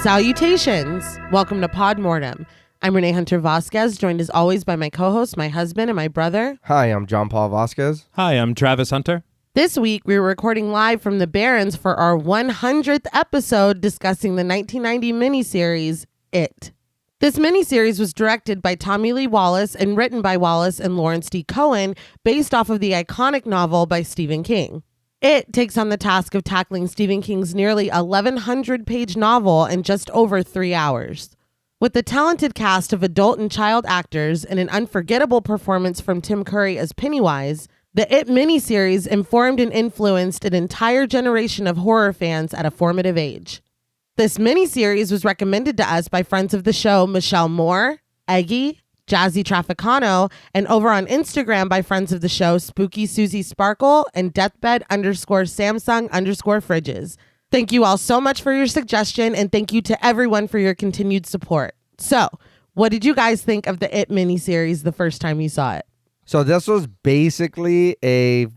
Salutations! Welcome to Pod Mortem. I'm Reneé Hunter Vasquez, joined as always by my co-host, my husband, and my brother. Hi, I'm John Paul Vasquez. Hi, I'm Travis Hunter. This week, we were recording live from the Barrens for our 100th episode discussing the 1990 miniseries, It. This miniseries was directed by Tommy Lee Wallace and written by Wallace and Lawrence D. Cohen, based off of the iconic novel by Stephen King. It takes on the task of tackling Stephen King's nearly 1,100-page novel in just over 3 hours. With a talented cast of adult and child actors and an unforgettable performance from Tim Curry as Pennywise, the It miniseries informed and influenced an entire generation of horror fans at a formative age. This miniseries was recommended to us by friends of the show Michelle Moore, Eggy, Jazzy Traficano, and over on Instagram by friends of the show Spooky Susie Sparkle and Deathbed_Samsung_Fridges. Thank you all so much for your suggestion, and thank you to everyone for your continued support. So, what did you guys think of the It miniseries the first time you saw it? So this was basically pretty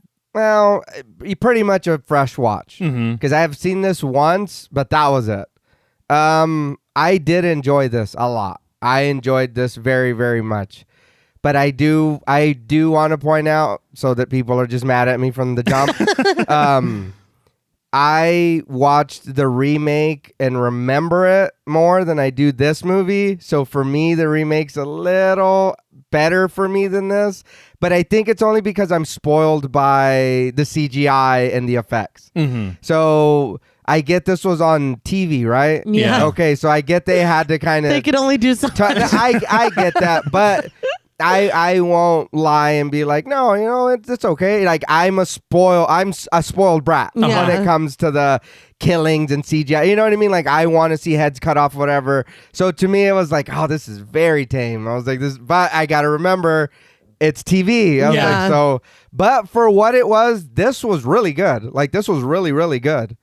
much a fresh watch. Because I have seen this once, but that was it. I did enjoy this a lot. I enjoyed this very, very much. But I do want to point out, so that people are just mad at me from the jump, I watched the remake and remember it more than I do this movie. So for me, the remake's a little better for me than this. But I think it's only because I'm spoiled by the CGI and the effects. So I get this was on TV, right? Yeah. Okay, so I get they had to kind of... They could only do so much. I get that, but... I won't lie and be like, no, you know, it's okay. Like I'm a spoiled brat when it comes to the killings and CGI. You know what I mean? Like I want to see heads cut off, whatever. So to me, it was like, oh, this is very tame. I was like, but I got to remember it's TV. I was like, so, but for what it was, this was really good. Like this was really, really good.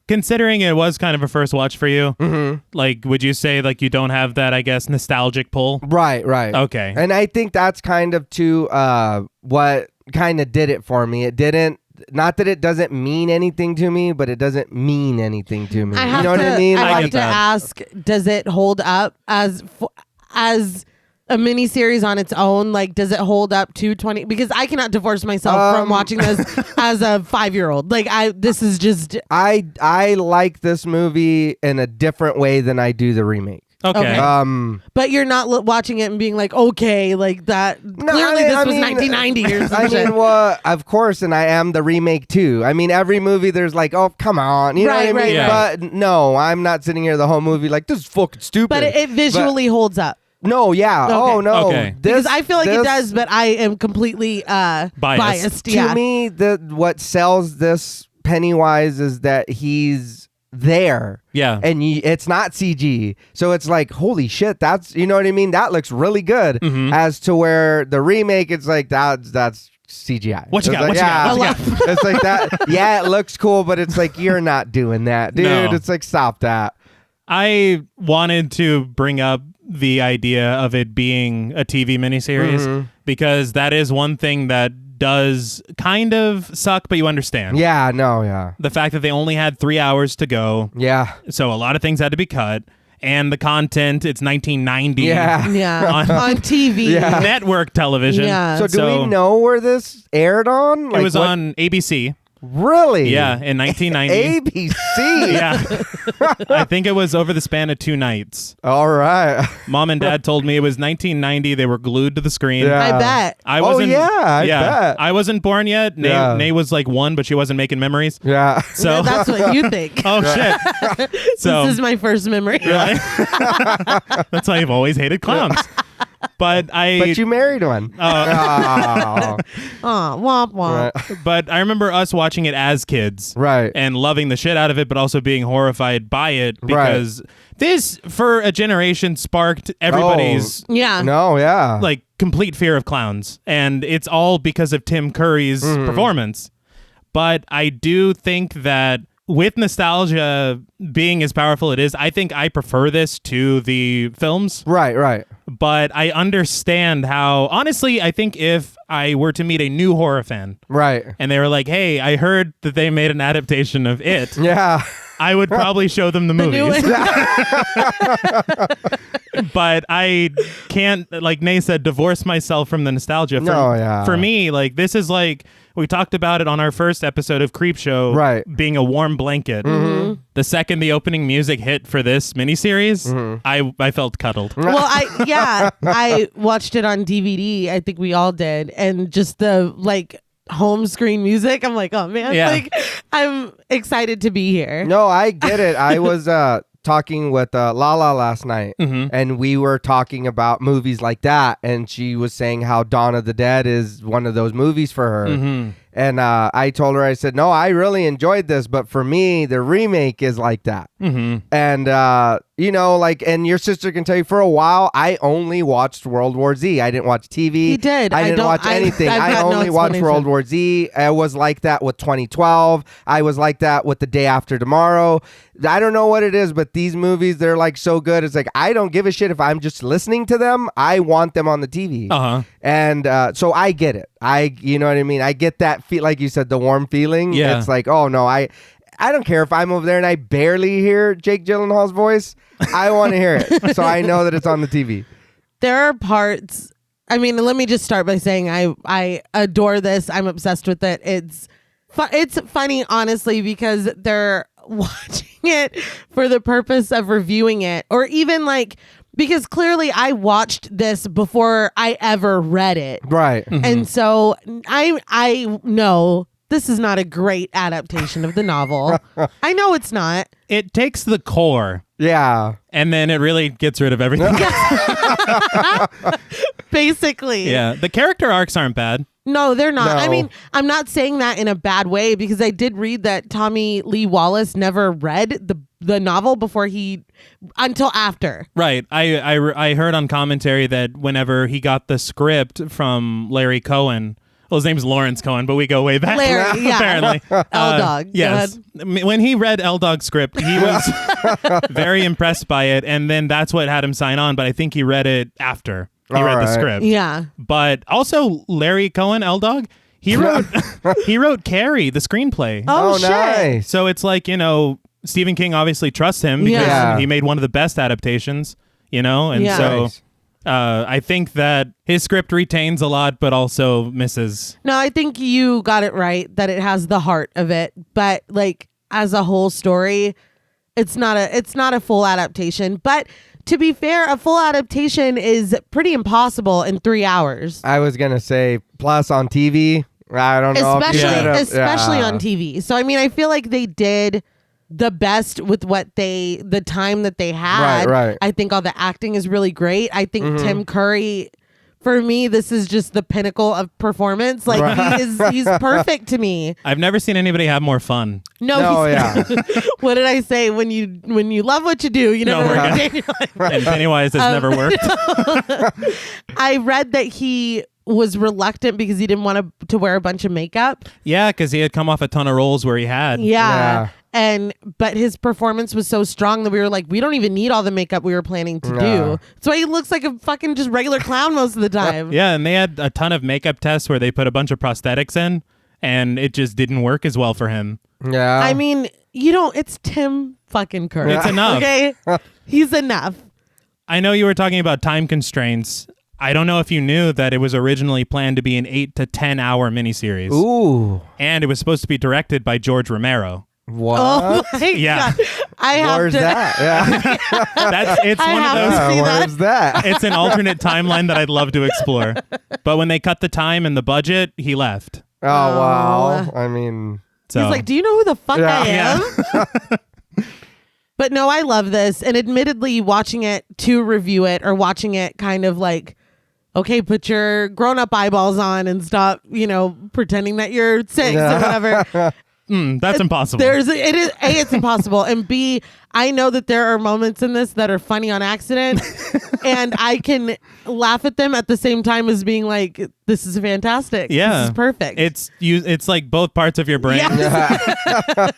Considering it was kind of a first watch for you, like, would you say like you don't have that, I guess, nostalgic pull? Right. Okay. And I think that's kind of what kind of did it for me. It didn't, not that it doesn't mean anything to me, but it doesn't mean anything to me. You know what I mean? I have to ask, does it hold up as a miniseries on its own? Like, does it hold up to 20? Because I cannot divorce myself from watching this as a 5-year-old. Like, this is just... I like this movie in a different way than I do the remake. Okay. But you're not watching it and being like, okay, like that. No, clearly, this was 1990 or something. Well, of course, and I am the remake too. I mean, every movie there's like, oh, come on, you know what I mean? Yeah. But no, I'm not sitting here the whole movie like this is fucking stupid. But it visually holds up. No, yeah. Okay. Oh, no. Okay. Because I feel like it does, but I am completely biased. To me, what sells this Pennywise is that he's there. Yeah. And it's not CG. So it's like, holy shit, that's, you know what I mean? That looks really good. As to where the remake, it's like, that's CGI. What you got? It's like that. Yeah, it looks cool, but it's like, you're not doing that, dude. No. It's like, stop that. I wanted to bring up the idea of it being a TV miniseries because that is one thing that does kind of suck, but you understand. Yeah, no, yeah. The fact that they only had 3 hours to go. Yeah. So a lot of things had to be cut. And the content, it's 1990. Yeah. On TV. Yeah. Network television. Yeah. So do we know where this aired on? Like, it was on ABC. Really? Yeah, in 1990. ABC? Yeah. I think it was over the span of 2 nights. All right. Mom and Dad told me it was 1990. They were glued to the screen. Yeah. I bet. I wasn't, I bet. I wasn't born yet. Nay was like 1, but she wasn't making memories. Yeah. So That's what you think. Oh, shit. So this is my first memory. Right? That's why I've always hated clowns. But you married one. Oh, womp womp. Right. But I remember us watching it as kids. Right. And loving the shit out of it, but also being horrified by it because this, for a generation, sparked everybody's like complete fear of clowns. And it's all because of Tim Curry's performance. But I do think that with nostalgia being as powerful it is, I think I prefer this to the films. Right. But I understand how, honestly, I think if I were to meet a new horror fan, right, and they were like, hey, I heard that they made an adaptation of It. Yeah. I would probably show them the movies. But I can't, like Nay said, divorce myself from the nostalgia. For me, like, this is like, we talked about it on our first episode of Creepshow, right, being a warm blanket. Mm-hmm. The second the opening music hit for this miniseries, I felt cuddled. Well, I watched it on DVD. I think we all did. And just the, like, home screen music, I'm like, oh man, like, I'm excited to be here. No, I get it. I was talking with Lala last night, and we were talking about movies like that, and she was saying how Dawn of the Dead is one of those movies for her. And I told her, I said, no, I really enjoyed this, but for me, the remake is like that. And, you know, like, and your sister can tell you, for a while, I only watched World War Z. I didn't watch TV. He did. I didn't watch anything. I only watched World War Z. I was like that with 2012. I was like that with The Day After Tomorrow. I don't know what it is, but these movies, they're like so good. It's like, I don't give a shit if I'm just listening to them. I want them on the TV. And so I get it. You know what I mean? I get that feel, like you said, the warm feeling. Yeah. It's like, oh no, I don't care if I'm over there and I barely hear Jake Gyllenhaal's voice. I want to hear it. So I know that it's on the TV. There are parts, I mean, let me just start by saying I adore this. I'm obsessed with it. It's funny, honestly, because they're watching it for the purpose of reviewing it, or even like, because clearly I watched this before I ever read it. Right. And so I know this is not a great adaptation of the novel. I know it's not. It takes the core. Yeah. And then it really gets rid of everything. Basically. Yeah. The character arcs aren't bad. No, they're not. No. I mean, I'm not saying that in a bad way, because I did read that Tommy Lee Wallace never read the novel until after. Right. I heard on commentary that whenever he got the script from Larry Cohen, well, his name's Lawrence Cohen, but we go way back. Larry, yeah. Apparently. L-Dog. Yes. When he read L-Dog's script, he was very impressed by it, and then that's what had him sign on, but I think he read it after he read the script. Yeah. But also Larry Cohen, L-Dog, he wrote Carrie, the screenplay. Oh shit. Nice. So it's like, you know, Stephen King obviously trusts him because he made one of the best adaptations, you know? And so Nice. I think that his script retains a lot, but also misses. No, I think you got it right, that it has the heart of it, but like as a whole story, it's not a full adaptation. But to be fair, a full adaptation is pretty impossible in 3 hours. I was going to say, plus on TV, I don't know. Especially on TV. So, I mean, I feel like they did the best with the time that they had. Right. I think all the acting is really great. I think Tim Curry, for me, this is just the pinnacle of performance. Like he's perfect to me. I've never seen anybody have more fun. No, what did I say? When you love what you do, you never work a day in your life. And Pennywise has never worked. I read that he was reluctant because he didn't want to wear a bunch of makeup. Yeah, because he had come off a ton of roles where he had. Yeah. But his performance was so strong that we were like, we don't even need all the makeup we were planning to do. So he looks like a fucking just regular clown most of the time. Yeah, and they had a ton of makeup tests where they put a bunch of prosthetics in, and it just didn't work as well for him. Yeah. I mean, it's Tim fucking Curry. It's enough. Okay? He's enough. I know you were talking about time constraints. I don't know if you knew that it was originally planned to be an 8 to 10 hour miniseries. Ooh. And it was supposed to be directed by George Romero. What? Oh my Yeah. God. Where's that? Yeah. It's one of those. Where's that? It's an alternate timeline that I'd love to explore. But when they cut the time and the budget, he left. Oh, wow. I mean. So. He's like, do you know who the fuck I am? But no, I love this. And admittedly, watching it to review it, or watching it kind of like, okay, put your grown-up eyeballs on and stop, pretending that you're 6 or whatever. That's impossible. It's impossible. And B, I know that there are moments in this that are funny on accident, and I can laugh at them at the same time as being like, this is fantastic. Yeah. This is perfect. It's like both parts of your brain. Yes.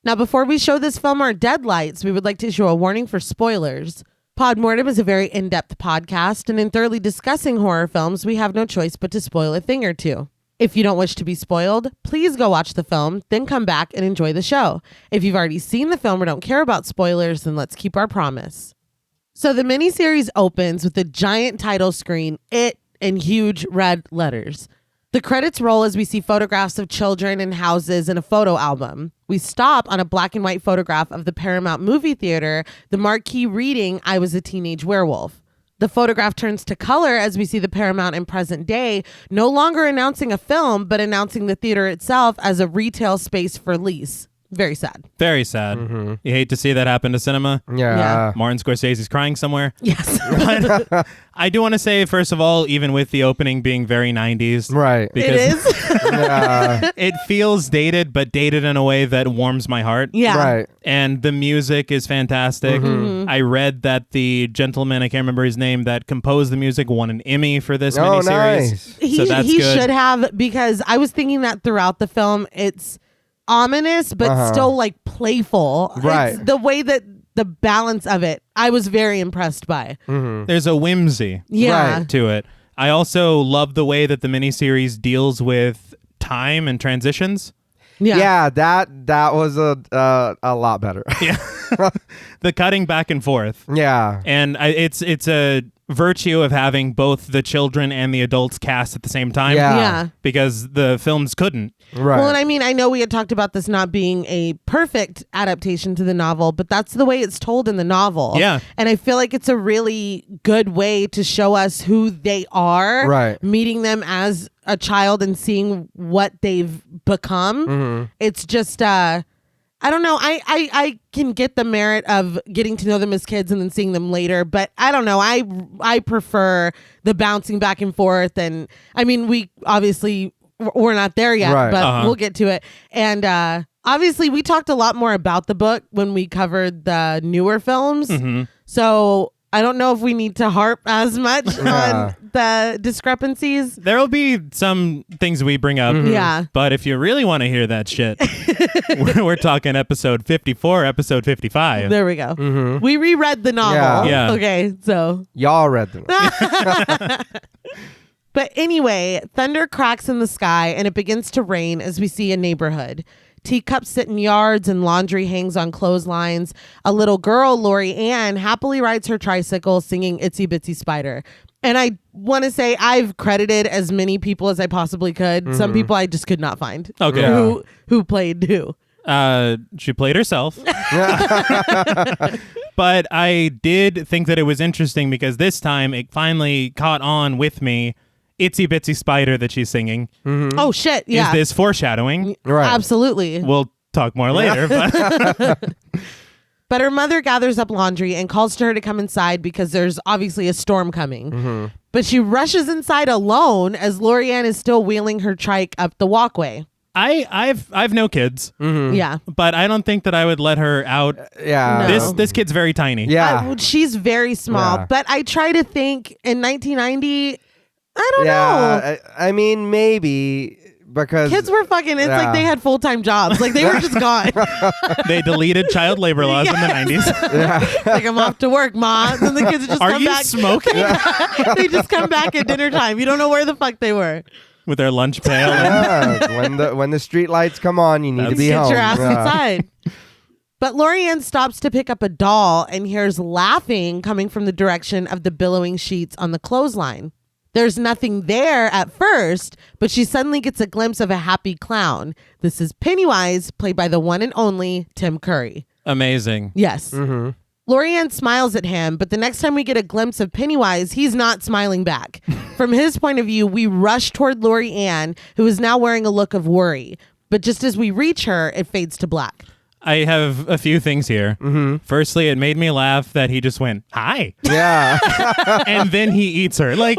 Now, before we show this film our deadlights, we would like to issue a warning for spoilers. Pod Mortem is a very in-depth podcast, and in thoroughly discussing horror films, we have no choice but to spoil a thing or two. If you don't wish to be spoiled, please go watch the film, then come back and enjoy the show. If you've already seen the film or don't care about spoilers, then let's keep our promise. So the miniseries opens with a giant title screen, It, in huge red letters. The credits roll as we see photographs of children and houses in a photo album. We stop on a black and white photograph of the Paramount movie theater, the marquee reading, I Was a Teenage Werewolf. The photograph turns to color as we see the Paramount in present day, no longer announcing a film, but announcing the theater itself as a retail space for lease. Very sad. Very sad. You hate to see that happen to cinema. Yeah. Martin Scorsese's crying somewhere. Yes. But I do want to say, first of all, even with the opening being very 90s. Right. It is. It feels dated, but dated in a way that warms my heart. Yeah. Right. And the music is fantastic. I read that the gentleman, I can't remember his name, that composed the music won an Emmy for this miniseries. Nice. He should have, because I was thinking that throughout the film, it's ominous, but still like playful. Right. It's the way that the balance of it, I was very impressed by. There's a whimsy to it. I also love the way that the miniseries deals with time and transitions. Yeah, that was a lot better. Yeah. The cutting back and forth. Yeah. And it's a virtue of having both the children and the adults cast at the same time. Yeah. Because the films couldn't. Right. Well, and I mean, I know we had talked about this not being a perfect adaptation to the novel, but that's the way it's told in the novel. Yeah. And I feel like it's a really good way to show us who they are. Right. Meeting them as a child and seeing what they've become. It's just, I don't know. I can get the merit of getting to know them as kids and then seeing them later, but I don't know. I prefer the bouncing back and forth. And I mean, we're not there yet, but we'll get to it. And obviously, we talked a lot more about the book when we covered the newer films. So I don't know if we need to harp as much on the discrepancies. There will be some things we bring up. Yeah. But if you really want to hear that shit, we're talking episode 54, episode 55. There we go. We reread the novel. Yeah. Okay, so. Y'all read them. But anyway, thunder cracks in the sky and it begins to rain as we see a neighborhood. Teacups sit in yards and laundry hangs on clotheslines. A little girl, Lori Ann, happily rides her tricycle singing Itsy Bitsy Spider. And I want to say I've credited as many people as I possibly could. Some people I just could not find. Okay. Who played who. She played herself. But I did think that it was interesting because this time it finally caught on with me. Itsy Bitsy Spider that she's singing. Oh, shit. Yeah. Is this foreshadowing? Right. Absolutely. We'll talk more later. But her mother gathers up laundry and calls to her to come inside because there's obviously a storm coming. But she rushes inside alone as Lorianne is still wheeling her trike up the walkway. I've no kids. Yeah. But I don't think that I would let her out. Yeah. No. This kid's very tiny. Yeah. She's very small. Yeah. But I try to think in 1990, I don't know. Yeah. I mean, maybe because Kids were fucking, it's like they had full-time jobs. Like they were just gone. They deleted child labor laws in the 90s. Like, I'm off to work, Ma. And the kids just Are come you back. smoking? They just come back at dinner time. You don't know where the fuck they were. With their lunch pail. when the street lights come on, you need to be Get home. your ass inside. But Lorianne stops to pick up a doll and hears laughing coming from the direction of the billowing sheets on the clothesline. There's nothing there at first, but she suddenly gets a glimpse of a happy clown. This is Pennywise, played by the one and only Tim Curry. Amazing. Yes. Lorianne smiles at him, but the next time we get a glimpse of Pennywise, he's not smiling back. From his point of view, we rush toward Lorianne, who is now wearing a look of worry. But just as we reach her, it fades to black. I have a few things here. Firstly, it made me laugh that he just went, hi. Yeah. And then he eats her. Like,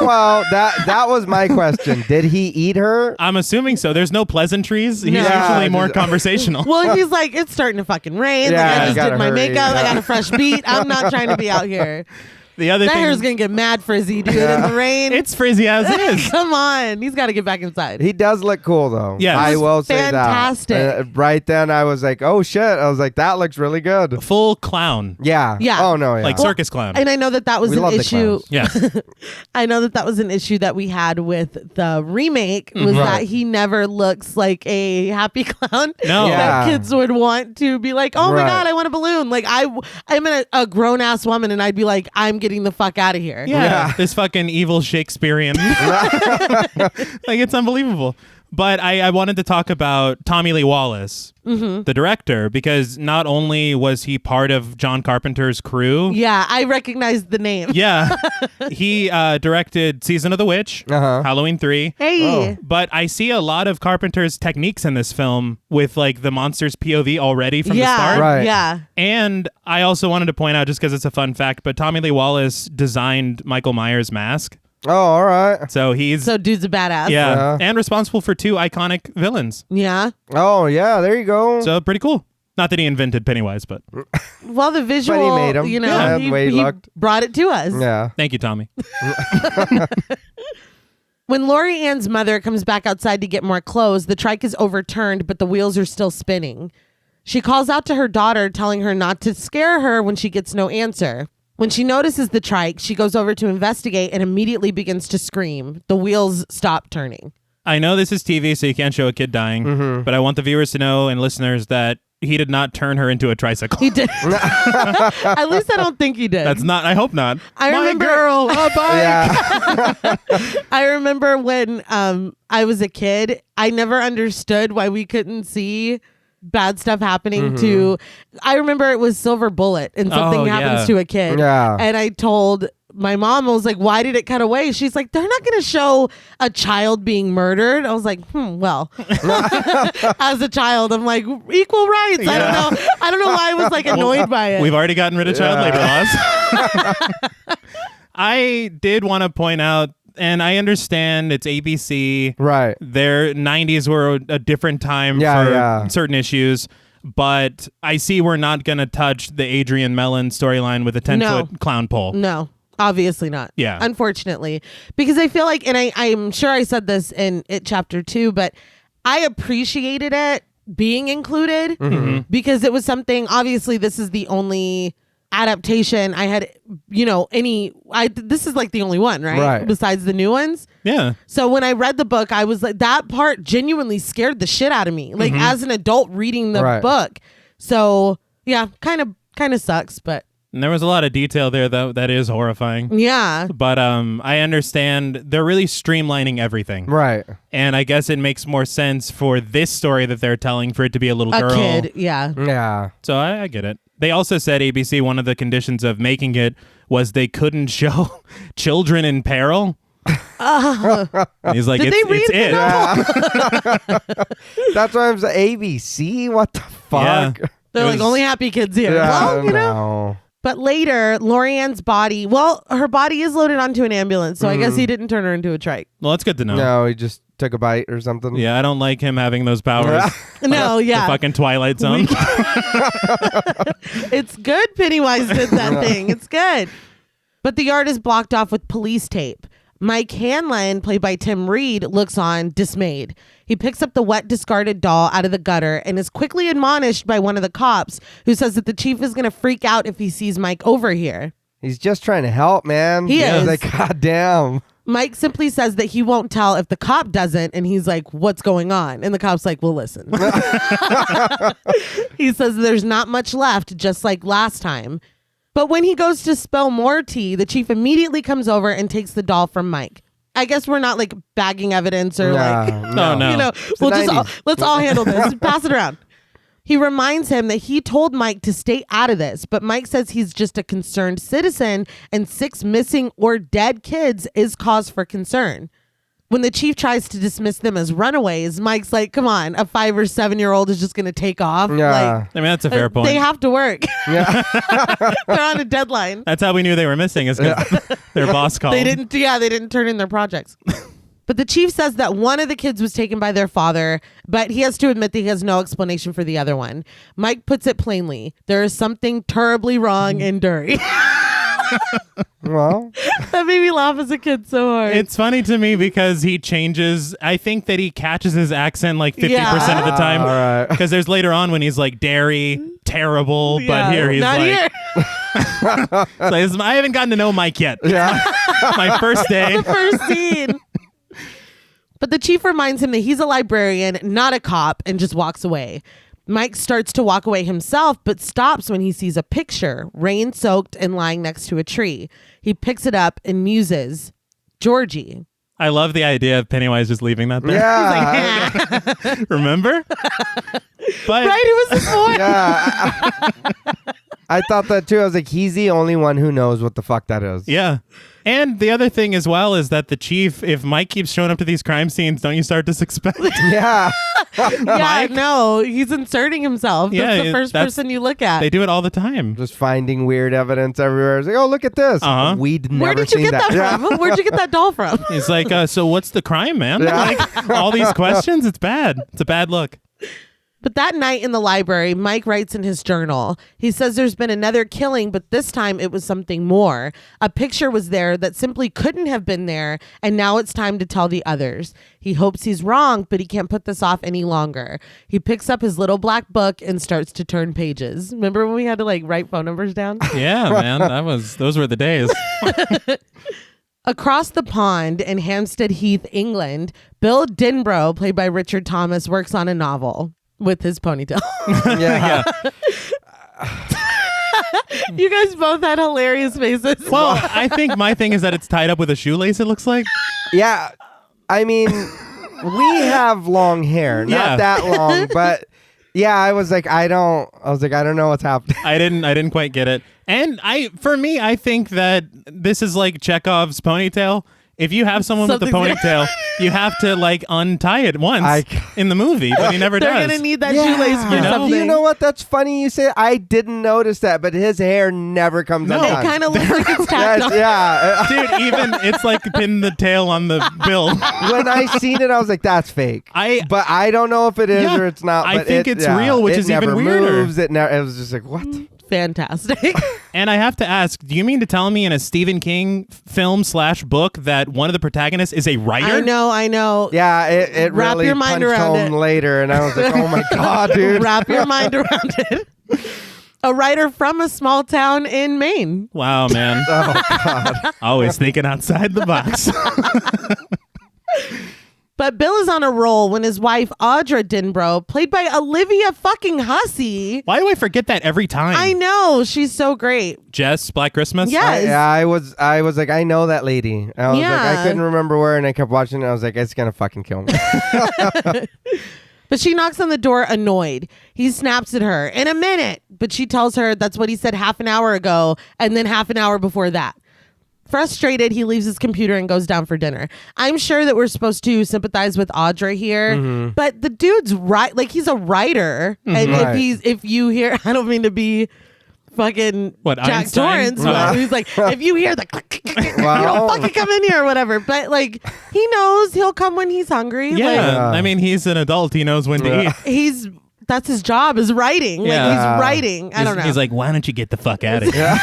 well, that was my question. Did he eat her? I'm assuming so. There's no pleasantries. He's No. usually more conversational. Well, he's like, it's starting to fucking rain. Yeah, like, I I just gotta did my hurry. makeup. I got a fresh beat. I'm not trying to be out here. The other that thing, hair's gonna get mad frizzy, dude, in the rain. It's frizzy as is. Come on, he's got to get back inside. He does look cool though. Yeah, I will say fantastic. that. Right then, I was like, "Oh shit!" I was like, "That looks really good." Full clown. Yeah. Yeah. Oh no. Yeah. Like circus clown. And I know that was We an love the issue. Yes. I know that was an issue that we had with the remake was that he never looks like a happy clown. No. That kids would want to be like, oh my God, I want a balloon. Like I'm a grown ass woman and I'd be like, I'm getting the fuck out of here. Yeah. This fucking evil Shakespearean. Like it's unbelievable. But I wanted to talk about Tommy Lee Wallace, the director, because not only was he part of John Carpenter's crew. Yeah, I recognized the name. Yeah. He directed Season of the Witch, Halloween 3. Hey. But I see a lot of Carpenter's techniques in this film with like the monster's POV already from the start. Right. Yeah. And I also wanted to point out, just because it's a fun fact, but Tommy Lee Wallace designed Michael Myers' mask. Oh, all right. So dude's a badass. Yeah. And responsible for 2 iconic villains. Yeah. Oh, yeah. There you go. So pretty cool. Not that he invented Pennywise, but Well, the visual, But he made 'em. you know, Yeah, the way he he looked. brought it to us. Yeah. thank you, Tommy. When Lori Ann's mother comes back outside to get more clothes, the trike is overturned, but the wheels are still spinning. She calls out to her daughter, telling her not to scare her when she gets no answer. When she notices the trike, she goes over to investigate and immediately begins to scream. The wheels stop turning. I know this is TV, so you can't show a kid dying, but I want the viewers to know and listeners that he did not turn her into a tricycle. He did. At least I don't think he did. That's not, I hope not. I remember, girl, a bike. Yeah. I remember when I was a kid, I never understood why we couldn't see bad stuff happening to. I remember it was Silver Bullet and something happens to a kid. Yeah. And I told my mom, I was like, why did it cut away? She's like, they're not going to show a child being murdered. I was like, well, as a child, I'm like, equal rights. Yeah. I don't know why I was like annoyed by it. We've already gotten rid of child labor laws. I did want to point out, and I understand it's ABC. Right. Their 90s were a different time for certain issues. But I see we're not going to touch the Adrian Mellon storyline with a 10-foot clown pole. No, obviously not. Yeah. Unfortunately. Because I feel like, and I'm sure I said this in It Chapter 2, but I appreciated it being included because it was something, obviously this is the only adaptation I had, this is like the only one, right? Besides the new ones. Yeah. So when I read the book, I was like, that part genuinely scared the shit out of me, like as an adult reading the book. So yeah, kind of sucks, but. And there was a lot of detail there that is horrifying. Yeah. But I understand they're really streamlining everything. Right. And I guess it makes more sense for this story that they're telling for it to be a little girl. A kid, yeah. Yeah. So I get it. They also said, ABC, one of the conditions of making it was they couldn't show children in peril. He's like, Did they read it. Yeah. That's why I'm saying ABC? What the fuck? Yeah. They're like, only happy kids here. Yeah, Well, no. But later, Lori Ann's body, her body is loaded onto an ambulance, so I guess he didn't turn her into a trike. Well, that's good to know. No, he just took a bite or something. Yeah, I don't like him having those powers. No, The fucking Twilight Zone. It's good Pennywise did that thing. It's good. But the yard is blocked off with police tape. Mike Hanlon, played by Tim Reed, looks on, dismayed. He picks up the wet, discarded doll out of the gutter and is quickly admonished by one of the cops who says that the chief is going to freak out if he sees Mike over here. He's just trying to help, man. He is. Like, goddamn. Mike simply says that he won't tell if the cop doesn't, and he's like, what's going on? And the cop's like, well, listen. He says there's not much left, just like last time. But when he goes to spill more tea, the chief immediately comes over and takes the doll from Mike. I guess we're not like bagging evidence or No. We'll just let's all handle this. Pass it around. He reminds him that he told Mike to stay out of this, but Mike says he's just a concerned citizen and 6 missing or dead kids is cause for concern. When the chief tries to dismiss them as runaways, Mike's like, come on, a 5 or 7-year-old is just going to take off. Yeah. Like, I mean, that's a fair point. They have to work. Yeah. They're on a deadline. That's how we knew they were missing, is because their boss called. They didn't turn in their projects. But the chief says that one of the kids was taken by their father, but he has to admit that he has no explanation for the other one. Mike puts it plainly. There is something terribly wrong in Dury. Well, that made me laugh as a kid so hard. It's funny to me because he changes. I think that he catches his accent like 50% of the time. Because there's later on when he's like dairy, terrible, but here he's not like, here. So I haven't gotten to know Mike yet. Yeah. My first day. The first scene. But the chief reminds him that he's a librarian, not a cop, and just walks away. Mike starts to walk away himself, but stops when he sees a picture, rain-soaked and lying next to a tree. He picks it up and muses, Georgie. I love the idea of Pennywise just leaving that there. Yeah. He's like, Remember? But right, it was his voice. Yeah. I thought that too. I was like, he's the only one who knows what the fuck that is. Yeah. And the other thing as well is that the chief, if Mike keeps showing up to these crime scenes, don't you start to suspect? Yeah. Yeah, no, he's inserting himself. Yeah, That's the first person you look at. They do it all the time. Just finding weird evidence everywhere. It's like, oh, look at this. We'd never Where did you seen get that from? Where'd you get that doll from? He's like, so what's the crime, man? Yeah. Like, all these questions, it's bad. It's a bad look. But that night in the library, Mike writes in his journal. He says there's been another killing, but this time it was something more. A picture was there that simply couldn't have been there, and now it's time to tell the others. He hopes he's wrong, but he can't put this off any longer. He picks up his little black book and starts to turn pages. Remember when we had to like write phone numbers down? Yeah, man. Those were the days. Across the pond in Hampstead Heath, England, Bill Denbrough, played by Richard Thomas, works on a novel. With his ponytail. Yeah. You guys both had hilarious faces. Well, I think my thing is that it's tied up with a shoelace, it looks like. Yeah. I mean, we have long hair. Not that long, but yeah, I was like, I don't know what's happening. I didn't quite get it. And for me, I think that this is like Chekhov's ponytail. If you have someone with a ponytail, you have to like untie it once in the movie, but he never does. They're gonna need that shoelace for something. You know what? That's funny you say. I didn't notice that, but his hair never comes undone. It kind of looks like it's tacked on. Yeah, dude. Even it's like pin the tail on the bill. When I seen it, I was like, "That's fake." But I don't know if it is or it's not. I but think it's real, which is even weirder. Moves. It was just like, what? Fantastic. And I have to ask, do you mean to tell me in a Stephen King film / book that one of the protagonists is a writer? I know. Yeah, it Wrap really your mind punched around home it. later, and I was like, oh my God, dude. Wrap your mind around it. A writer from a small town in Maine. Wow, man. Oh, God. Always thinking outside the box. But Bill is on a roll when his wife, Audra Denbrough, played by Olivia fucking Hussey. Why do I forget that every time? I know. She's so great. Jess, Black Christmas? Yes. I was like, I know that lady. I was like, I couldn't remember where, and I kept watching it. I was like, it's going to fucking kill me. But she knocks on the door annoyed. He snaps at her, in a minute. But she tells her that's what he said half an hour ago, and then half an hour before that. Frustrated, he leaves his computer and goes down for dinner. I'm sure that we're supposed to sympathize with Audra here, but the dude's right. Like, he's a writer, and if you hear, I don't mean to be fucking Jack Einstein? Torrance, but he's like, if you hear the you don't fucking come in here or whatever. But like, he knows he'll come when he's hungry. Yeah, I mean, he's an adult. He knows when to eat. That's his job, is writing. Like, he's writing. I don't know. He's like, why don't you get the fuck out of here?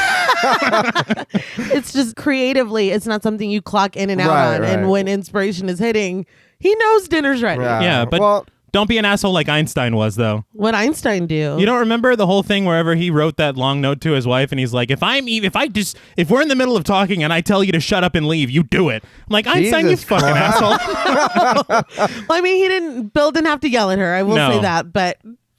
It's just creatively, it's not something you clock in and out on. And when inspiration is hitting, he knows dinner's ready. Yeah, but don't be an asshole like Einstein was, though. What Einstein do? You don't remember the whole thing wherever he wrote that long note to his wife, and he's like, if we're in the middle of talking and I tell you to shut up and leave, you do it. I'm like, Einstein, you fucking asshole. Well, I mean, Bill didn't have to yell at her. I will say that, but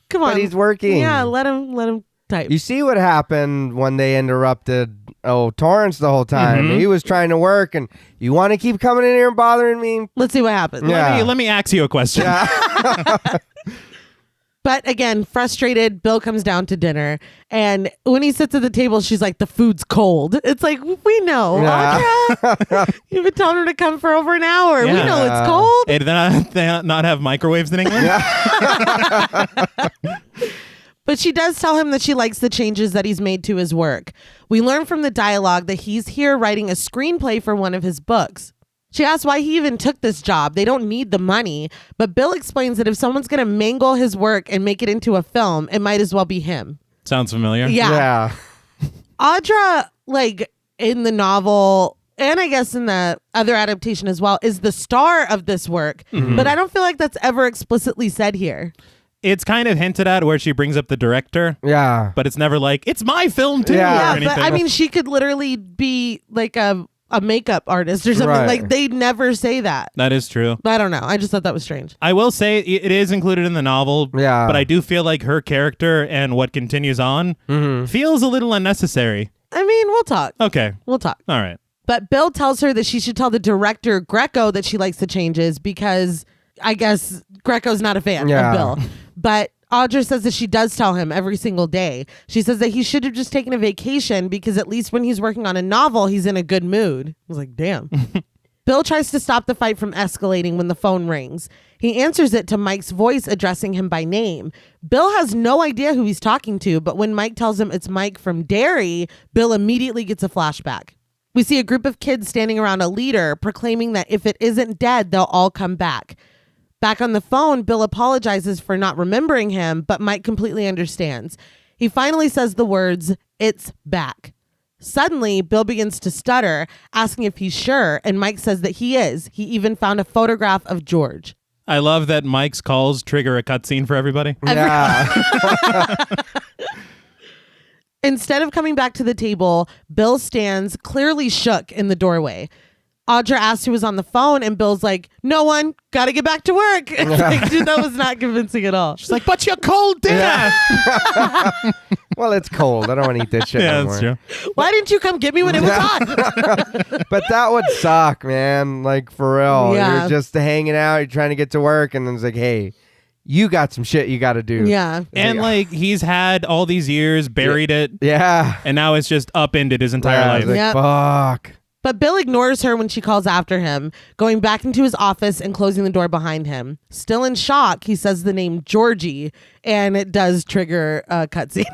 come on. But he's working. Yeah, let him type. You see what happened when they interrupted Torrance the whole time. He was trying to work, and you want to keep coming in here and bothering me? Let's see what happens. Let me ask you a question. Yeah. But again, frustrated, Bill comes down to dinner, and when he sits at the table, she's like, the food's cold. It's like, we know. Audra, you've been telling her to come for over an hour. Yeah. We know it's cold. Hey, do they not have microwaves in England? But she does tell him that she likes the changes that he's made to his work. We learn from the dialogue that he's here writing a screenplay for one of his books. She asks why he even took this job. They don't need the money. But Bill explains that if someone's going to mangle his work and make it into a film, it might as well be him. Sounds familiar. Yeah. Audra, like, in the novel, and I guess in the other adaptation as well, is the star of this work. Mm-hmm. But I don't feel like that's ever explicitly said here. It's kind of hinted at where she brings up the director. Yeah. But it's never like, it's my film too. Yeah, but I mean, she could literally be like a makeup artist or something. Right. Like, they never say that. That is true. But I don't know. I just thought that was strange. I will say it is included in the novel. Yeah. But I do feel like her character and what continues on feels a little unnecessary. I mean, we'll talk. Okay. We'll talk. All right. But Bill tells her that she should tell the director, Greco, that she likes the changes because I guess Greco's not a fan of Bill. But Audra says that she does tell him every single day. She says that he should have just taken a vacation because at least when he's working on a novel, he's in a good mood. I was like, damn. Bill tries to stop the fight from escalating when the phone rings. He answers it to Mike's voice addressing him by name. Bill has no idea who he's talking to, but when Mike tells him it's Mike from Derry, Bill immediately gets a flashback. We see a group of kids standing around a leader proclaiming that if it isn't dead, they'll all come back. Back on the phone, Bill apologizes for not remembering him, but Mike completely understands. He finally says the words, "It's back." Suddenly, Bill begins to stutter, asking if he's sure, and Mike says that he is. He even found a photograph of George. I love that Mike's calls trigger a cutscene for everybody. Yeah. Instead of coming back to the table, Bill stands clearly shook in the doorway. Audra asks who was on the phone, and Bill's like, "No one, gotta get back to work." Like, dude, that was not convincing at all. She's like, "But you're cold dinner." Yeah. Well, it's cold. I don't want to eat this shit anymore. That's true. Why didn't you come get me when it was hot? But that would suck, man. Like, for real. Yeah. You're just hanging out. You're trying to get to work, and then it's like, hey, you got some shit you got to do. Yeah. It's and like he's had all these years, buried it. Yeah. And now it's just upended his entire life. Like, Yep. fuck. But Bill ignores her when she calls after him, going back into his office and closing the door behind him. Still in shock, he says the name Georgie, and it does trigger a cutscene.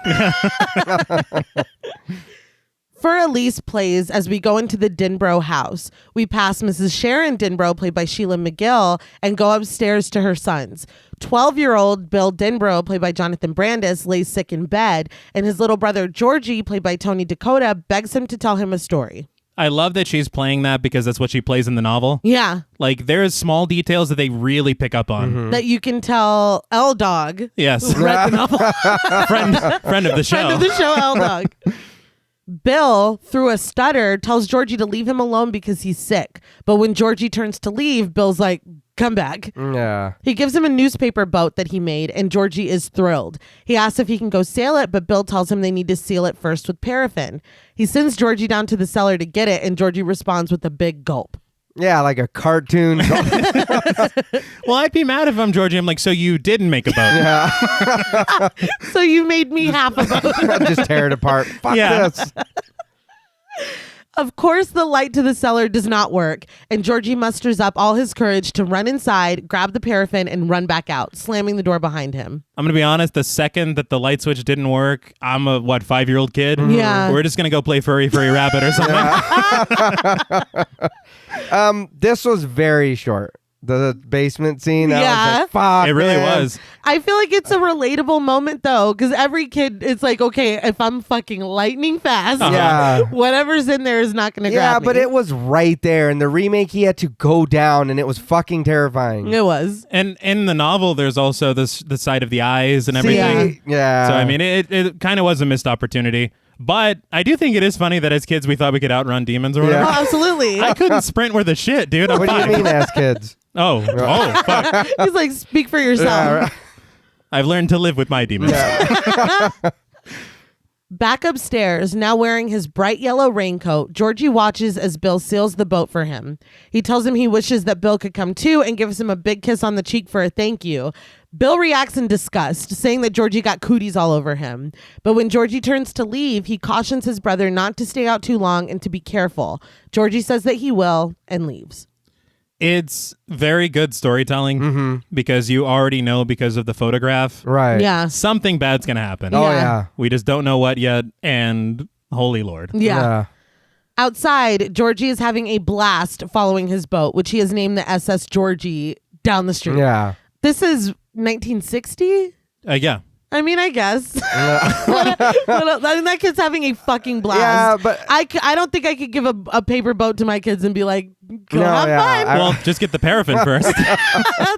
For Elise plays as we go into the Denbrough house. We pass Mrs. Sharon Denbrough, played by Sheila McGill, and go upstairs to her sons. 12-year-old Bill Denbrough, played by Jonathan Brandis, lays sick in bed, and his little brother Georgie, played by Tony Dakota, begs him to tell him a story. I love that she's playing that because that's what she plays in the novel. Yeah. Like, there's small details that they really pick up on. Mm-hmm. That you can tell L-Dog. Yes. Who read the novel. friend of the show. Friend of the show, L-Dog. Bill, through a stutter, tells Georgie to leave him alone because he's sick. But when Georgie turns to leave, Bill's like, "Come back." Yeah. He gives him a newspaper boat that he made, and Georgie is thrilled. He asks if he can go sail it, but Bill tells him they need to seal it first with paraffin. He sends Georgie down to the cellar to get it, and Georgie responds with a big gulp. Yeah, like a cartoon. Well, I'd be mad if I'm Georgie. I'm like, so you didn't make a boat. Yeah. So you made me half a boat. Just tear it apart. Fuck this. Of course, the light to the cellar does not work, and Georgie musters up all his courage to run inside, grab the paraffin, and run back out, slamming the door behind him. I'm going to be honest, the second that the light switch didn't work, I'm a, 5-year-old kid? Yeah. We're just going to go play Furry Rabbit or something. This was very short. The basement scene. I Yeah. was like, fuck. It really man. was. I feel like it's a relatable moment, though, because every kid, it's like, okay, if I'm fucking lightning fast, Yeah. whatever's in there is not going to Yeah, grab me. but it was right there. In the remake, he had to go down, and it was fucking terrifying. It was. And in the novel, there's also the side of the eyes and everything. See? Yeah. So, I mean, it kind of was a missed opportunity. But I do think it is funny that as kids, we thought we could outrun demons or whatever. Oh, absolutely. I couldn't sprint worth a shit, dude. I'm What do you fine. mean, as kids? Oh, fuck. He's like, speak for yourself. Yeah, right. I've learned to live with my demons. Yeah. Back upstairs, now wearing his bright yellow raincoat, Georgie watches as Bill seals the boat for him. He tells him he wishes that Bill could come too and gives him a big kiss on the cheek for a thank you. Bill reacts in disgust, saying that Georgie got cooties all over him. But when Georgie turns to leave, he cautions his brother not to stay out too long and to be careful. Georgie says that he will and leaves. It's very good storytelling because you already know because of the photograph. Right. Yeah. Something bad's going to happen. Oh, Yeah. yeah. We just don't know what yet. And holy Lord. Yeah. Outside, Georgie is having a blast following his boat, which he has named the SS Georgie, down the street. Yeah. This is 1960? Yeah. I mean, I guess. That kid's having a fucking blast. Yeah, but I don't think I could give a paper boat to my kids and be like, go have fun. Well, just get the paraffin first.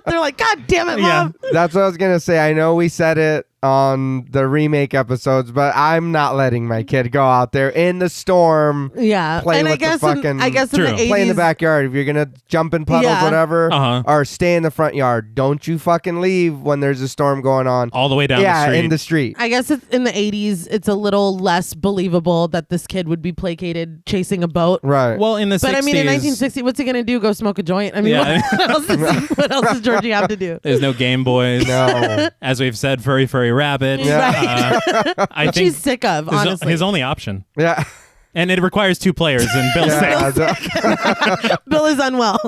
They're like, God damn it, Mom. That's what I was going to say. I know we said it on the remake episodes, but I'm not letting my kid go out there in the storm. Yeah. Play and with I guess the fucking... I guess in the 80s... Play in the backyard. If you're going to jump in puddles, whatever, or stay in the front yard. Don't you fucking leave when there's a storm going on. All the way down the street. Yeah, in the street. I guess it's in the 80s, it's a little less believable that this kid would be placated chasing a boat. Right. Well, in the 60s... But I mean, in 1960, what's he going to do? Go smoke a joint? I mean, what else does Georgie have to do? There's no Game Boys. No. As we've said, furry rabbits. Yeah. I think she's sick of, honestly. His only option. Yeah. And it requires 2 players, and Bill's sick. Bill is unwell.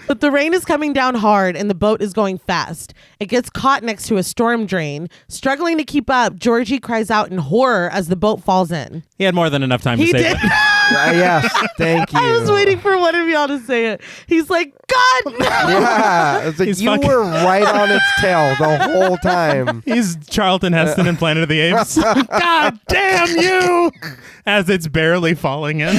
But the rain is coming down hard and the boat is going fast. It gets caught next to a storm drain. Struggling to keep up, Georgie cries out in horror as the boat falls in. He had more than enough time to say that. Yes, thank you. I was waiting for one of y'all to say it. He's like, God, no! Yeah, it's like you were right on its tail the whole time. He's Charlton Heston in Planet of the Apes. God damn you! As it's barely falling in.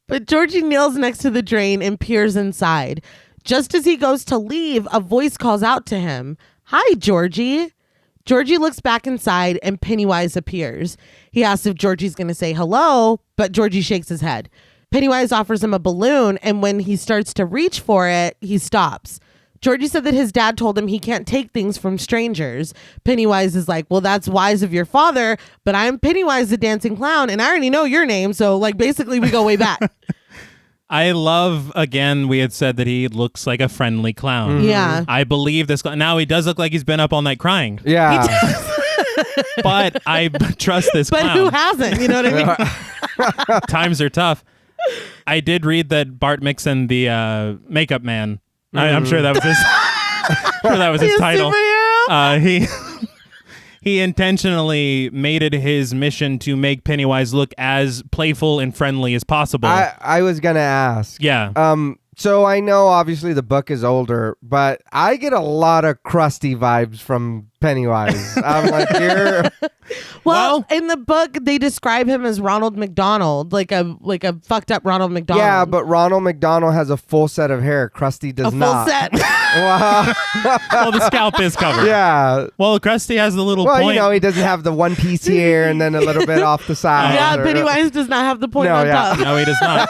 But Georgie kneels next to the drain and peers inside. Just as he goes to leave, a voice calls out to him. Hi, Georgie. Georgie looks back inside and Pennywise appears. He asks if Georgie's going to say hello, but Georgie shakes his head. Pennywise offers him a balloon, and when he starts to reach for it, he stops. Georgie said that his dad told him he can't take things from strangers. Pennywise is like, well, that's wise of your father, but I'm Pennywise the Dancing Clown, and I already know your name, so like basically we go way back. I love, again, we had said that he looks like a friendly clown. Yeah. I believe this. Now he does look like he's been up all night crying. Yeah. But I trust this clown. But who hasn't? You know what I mean? Times are tough. I did read that Bart Mixon, the makeup man, I'm sure that was his title. Superhero? He intentionally made it his mission to make Pennywise look as playful and friendly as possible. I was gonna ask. Yeah. So I know obviously the book is older, but I get a lot of Krusty vibes from Pennywise. I'm like, you're... Well, in the book, they describe him as Ronald McDonald, like a fucked up Ronald McDonald. Yeah, but Ronald McDonald has a full set of hair. Krusty does not. A full set. Well, the scalp is covered. Yeah. Well, Krusty has the little point. Well, you know, he doesn't have the one piece here and then a little bit off the side. Yeah, Pennywise does not have the point on top. No, he does not.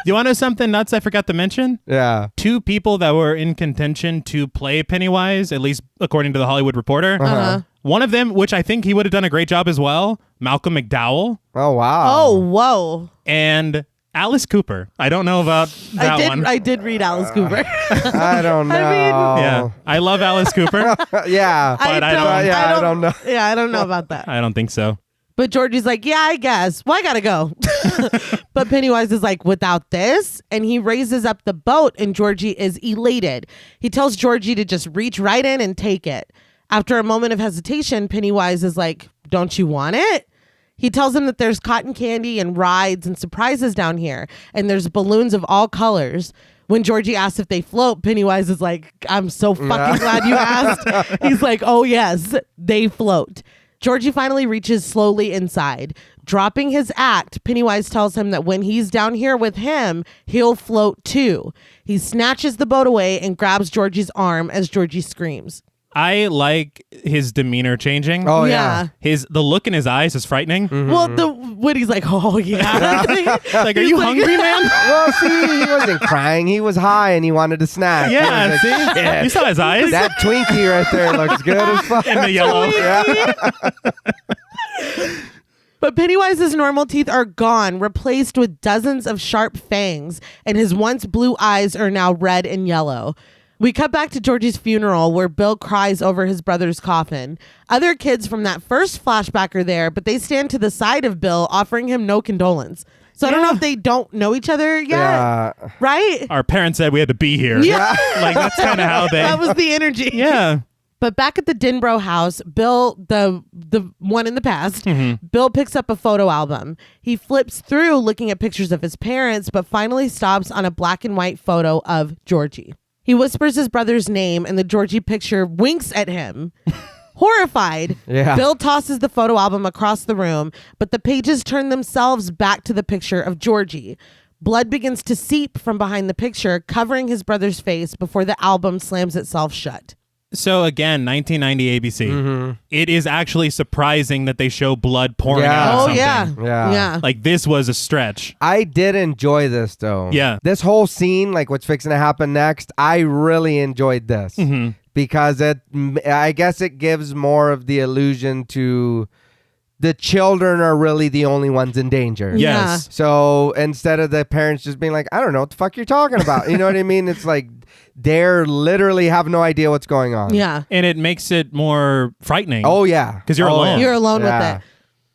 You want to know something nuts I forgot to mention? Yeah. 2 people that were in contention to play Pennywise, at least according to the Hollywood Reporter. One of them, which I think he would have done a great job as well, Malcolm McDowell. Oh, wow. Oh, whoa. And Alice Cooper. I don't know about that one. I did read Alice Cooper. I don't know. Yeah. I love Alice Cooper. Yeah. But I don't know. Yeah, I don't know about that. I don't think so. But Georgie's like, yeah, I guess. Well, I gotta go. But Pennywise is like, without this? And he raises up the boat and Georgie is elated. He tells Georgie to just reach right in and take it. After a moment of hesitation, Pennywise is like, don't you want it? He tells him that there's cotton candy and rides and surprises down here. And there's balloons of all colors. When Georgie asks if they float, Pennywise is like, I'm so fucking glad you asked. He's like, oh yes, they float. Georgie finally reaches slowly inside. Dropping his act, Pennywise tells him that when he's down here with him, he'll float too. He snatches the boat away and grabs Georgie's arm as Georgie screams. I like his demeanor changing. Oh, yeah. The look in his eyes is frightening. Mm-hmm. Well, when he's like, oh, yeah. Like, are you hungry, man? Well, see, he wasn't crying. He was high and he wanted to snack. Yeah, like, see? Yeah. You saw his eyes? That Twinkie right there looks good as fuck. And the yellow. Yeah. But Pennywise's normal teeth are gone, replaced with dozens of sharp fangs, and his once blue eyes are now red and yellow. We cut back to Georgie's funeral where Bill cries over his brother's coffin. Other kids from that first flashback are there, but they stand to the side of Bill, offering him no condolence. So I don't know if they don't know each other yet. Yeah. Right? Our parents said we had to be here. Yeah. Like, that's kind of how they... That was the energy. Yeah. But back at the Denbrough house, Bill, the one in the past, Bill picks up a photo album. He flips through looking at pictures of his parents, but finally stops on a black and white photo of Georgie. He whispers his brother's name, and the Georgie picture winks at him. Horrified, Bill tosses the photo album across the room, but the pages turn themselves back to the picture of Georgie. Blood begins to seep from behind the picture, covering his brother's face before the album slams itself shut. So again, 1990 ABC. Mm-hmm. It is actually surprising that they show blood pouring out of something. Yeah. Like, this was a stretch. I did enjoy this, though. Yeah. This whole scene, like what's fixing to happen next, I really enjoyed this. Mm-hmm. Because I guess it gives more of the illusion to the children are really the only ones in danger. Yes. So instead of the parents just being like, I don't know what the fuck you're talking about. You know what I mean? It's like they're literally have no idea what's going on. Yeah. And it makes it more frightening. Oh, yeah. Because you're alone. You're alone with it.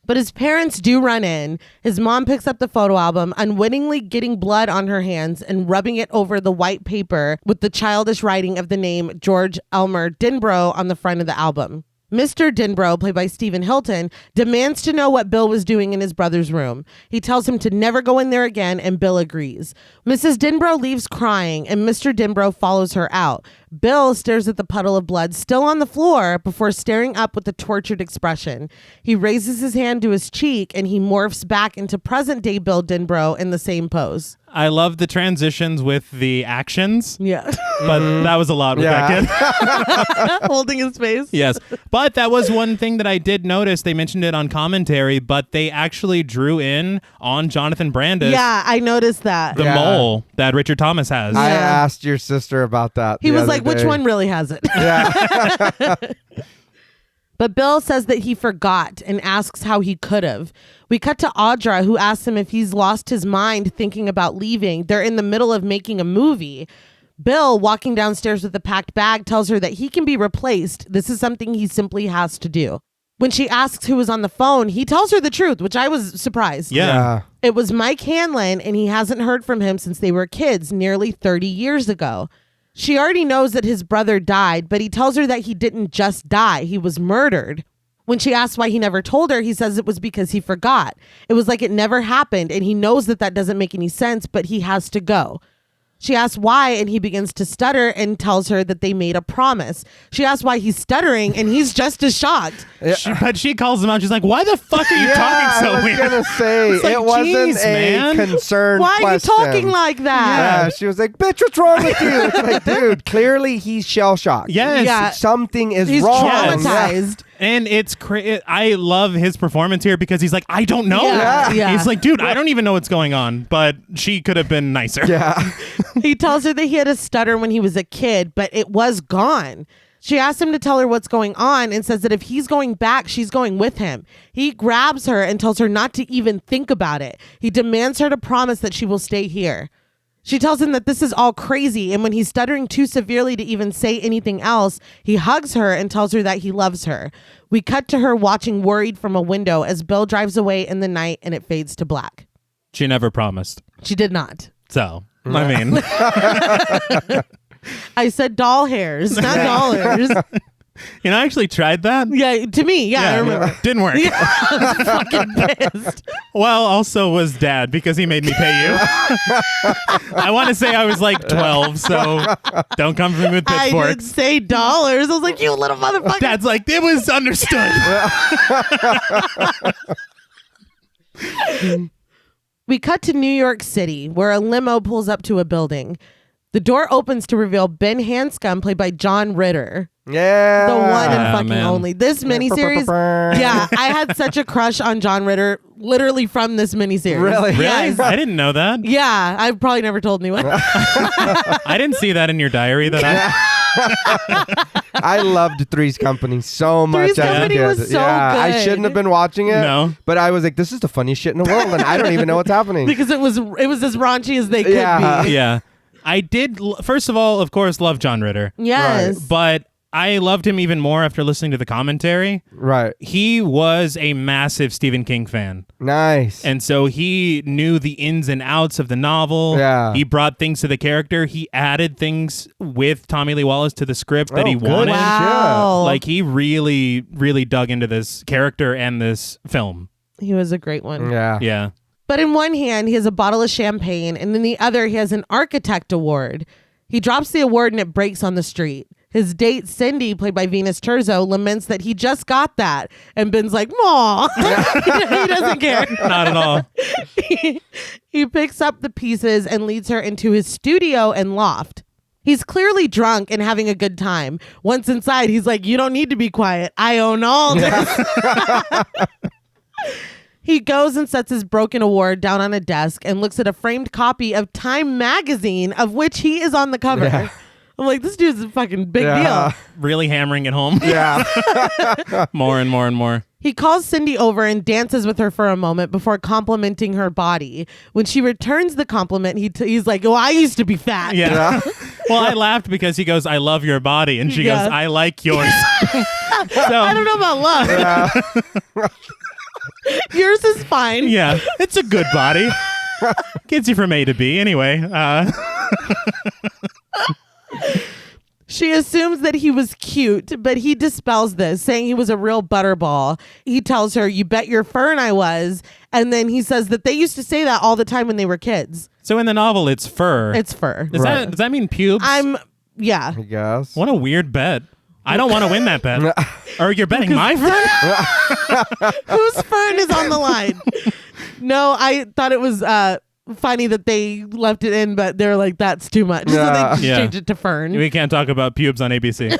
But his parents do run in. His mom picks up the photo album, unwittingly getting blood on her hands and rubbing it over the white paper with the childish writing of the name George Elmer Denbrough on the front of the album. Mr. Denbrough, played by Stephen Hilton, demands to know what Bill was doing in his brother's room. He tells him to never go in there again, and Bill agrees. Mrs. Denbrough leaves crying, and Mr. Denbrough follows her out. Bill stares at the puddle of blood still on the floor before staring up with a tortured expression. He raises his hand to his cheek, and he morphs back into present-day Bill Denbrough in the same pose. I love the transitions with the actions. Yeah. But that was a lot with that kid. Holding his face. Yes. But that was one thing that I did notice. They mentioned it on commentary, but they actually drew in on Jonathan Brandis. Yeah, I noticed that. The mole that Richard Thomas has. I asked your sister about that. He was like, which one really has it? Yeah. But Bill says that he forgot and asks how he could have. We cut to Audra, who asks him if he's lost his mind thinking about leaving. They're in the middle of making a movie. Bill, walking downstairs with a packed bag, tells her that he can be replaced. This is something he simply has to do. When she asks who was on the phone, he tells her the truth, which I was surprised. Yeah. It was Mike Hanlon, and he hasn't heard from him since they were kids, nearly 30 years ago. She already knows that his brother died, but he tells her that he didn't just die. He was murdered. When she asks why he never told her, he says it was because he forgot. It was like it never happened, and he knows that that doesn't make any sense, but he has to go. She asks why, and he begins to stutter and tells her that they made a promise. She asks why he's stuttering, and he's just as shocked. But she calls him out. She's like, why the fuck are you talking so weird? I was going to say, like, it wasn't man. a concern Why question. are you talking like that? Yeah, she was like, bitch, what's wrong with you? It's like, dude, clearly he's shell-shocked. Yes. Yeah. Something is He's wrong. traumatized. Yeah. And it's I love his performance here because he's like, I don't know. Yeah. He's like, dude, I don't even know what's going on. But she could have been nicer. Yeah. He tells her that he had a stutter when he was a kid, but it was gone. She asks him to tell her what's going on and says that if he's going back, she's going with him. He grabs her and tells her not to even think about it. He demands her to promise that she will stay here. She tells him that this is all crazy, and when he's stuttering too severely to even say anything else, he hugs her and tells her that he loves her. We cut to her watching worried from a window as Bill drives away in the night, and it fades to black. She never promised. She did not. So, I mean. I said doll hairs, not dollars. You know, I actually tried that. Yeah, to me, I remember. Didn't work. Yeah, I was fucking pissed. Well, also was Dad because he made me pay you. I want to say I was like 12, so don't come for me with pitchforks. I did say dollars. I was like, you little motherfucker. Dad's like, it was understood. We cut to New York City, where a limo pulls up to a building. The door opens to reveal Ben Hanscom, played by John Ritter. Yeah. The one and fucking only. This miniseries, I had such a crush on John Ritter literally from this miniseries. Really? Yes. I didn't know that. Yeah, I probably never told anyone. I didn't see that in your diary. I loved Three's Company so much. Three's Company was so good. I shouldn't have been watching it. No. But I was like, this is the funniest shit in the world, and I don't even know what's happening. Because it was as raunchy as they could be. Yeah. I did, first of all, of course, love John Ritter. Yes. Right. But I loved him even more after listening to the commentary. Right. He was a massive Stephen King fan. Nice. And so he knew the ins and outs of the novel. Yeah. He brought things to the character. He added things with Tommy Lee Wallace to the script that he wanted. Wow. Like, he really, really dug into this character and this film. He was a great one. Yeah. Yeah. But in one hand, he has a bottle of champagne, and in the other, he has an architect award. He drops the award and it breaks on the street. His date, Cindy, played by Venus Terzo, laments that he just got that. And Ben's like, "Aw." He doesn't care. Not at all. He picks up the pieces and leads her into his studio and loft. He's clearly drunk and having a good time. Once inside, he's like, "You don't need to be quiet. I own all this." He goes and sets his broken award down on a desk and looks at a framed copy of Time magazine, of which he is on the cover. Yeah. I'm like, this dude's a fucking big deal. Really hammering it home. Yeah. More and more and more. He calls Cindy over and dances with her for a moment before complimenting her body. When she returns the compliment, he's like, "Oh, I used to be fat." Yeah. Well, I laughed because he goes, "I love your body." And she goes, "I like yours." So, I don't know about love. Yours is fine. Yeah. It's a good body. Gets you from A to B. Anyway. She assumes that he was cute, but he dispels this, saying he was a real butterball. He tells her, "You bet your fern I was." And then he says that they used to say that all the time when they were kids. So in the novel, it's fur. It's fur. Does that mean pubes? Yeah. I guess. What a weird bet. I don't want to win that bet. Or you're betting my fern? Whose fern is on the line? No, I thought it was funny that they left it in, but they're like, that's too much. So they changed it to fern. We can't talk about pubes on ABC.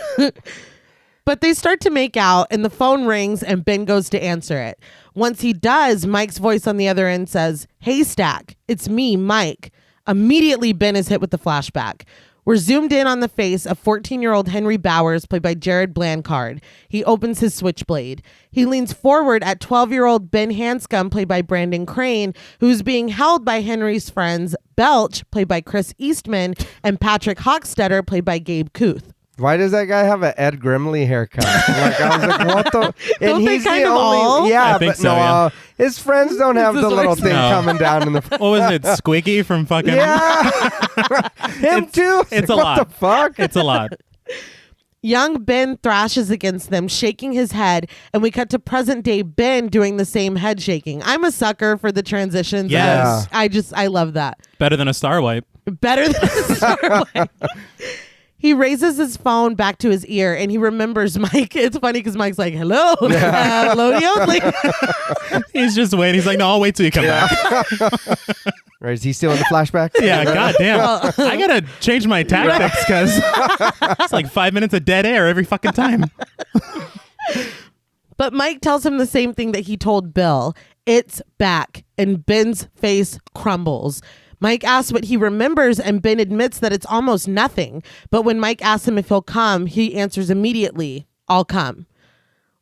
But they start to make out and the phone rings and Ben goes to answer it. Once he does, Mike's voice on the other end says, "Hey, Stack, it's me, Mike." Immediately, Ben is hit with the flashback. We're zoomed in on the face of 14-year-old Henry Bowers, played by Jared Blanchard. He opens his switchblade. He leans forward at 12-year-old Ben Hanscom, played by Brandon Crane, who's being held by Henry's friends Belch, played by Chris Eastman, and Patrick Hochstetter, played by Gabe Kuth. Why does that guy have an Ed Grimley haircut? Like, I was like, what the? And don't he's they kind the of only. All? Yeah, I think but so, no, his friends don't have the little thing coming down in the. What was it? Squiggy from fucking. Yeah, him too. It's a what lot. What the fuck? It's a lot. Young Ben thrashes against them, shaking his head, and we cut to present day Ben doing the same head shaking. I'm a sucker for the transitions. Yes. I love that. Better than a star wipe. Better than a star wipe. He raises his phone back to his ear and he remembers Mike. It's funny because Mike's like, "Hello, hello, Yodley." He's just waiting. He's like, "No, I'll wait till you come back." Right, is he still in the flashback? Yeah, goddamn. I gotta change my tactics because it's like 5 minutes of dead air every fucking time. But Mike tells him the same thing that he told Bill. It's back, and Ben's face crumbles. Mike asks what he remembers, and Ben admits that it's almost nothing. But when Mike asks him if he'll come, he answers immediately, "I'll come."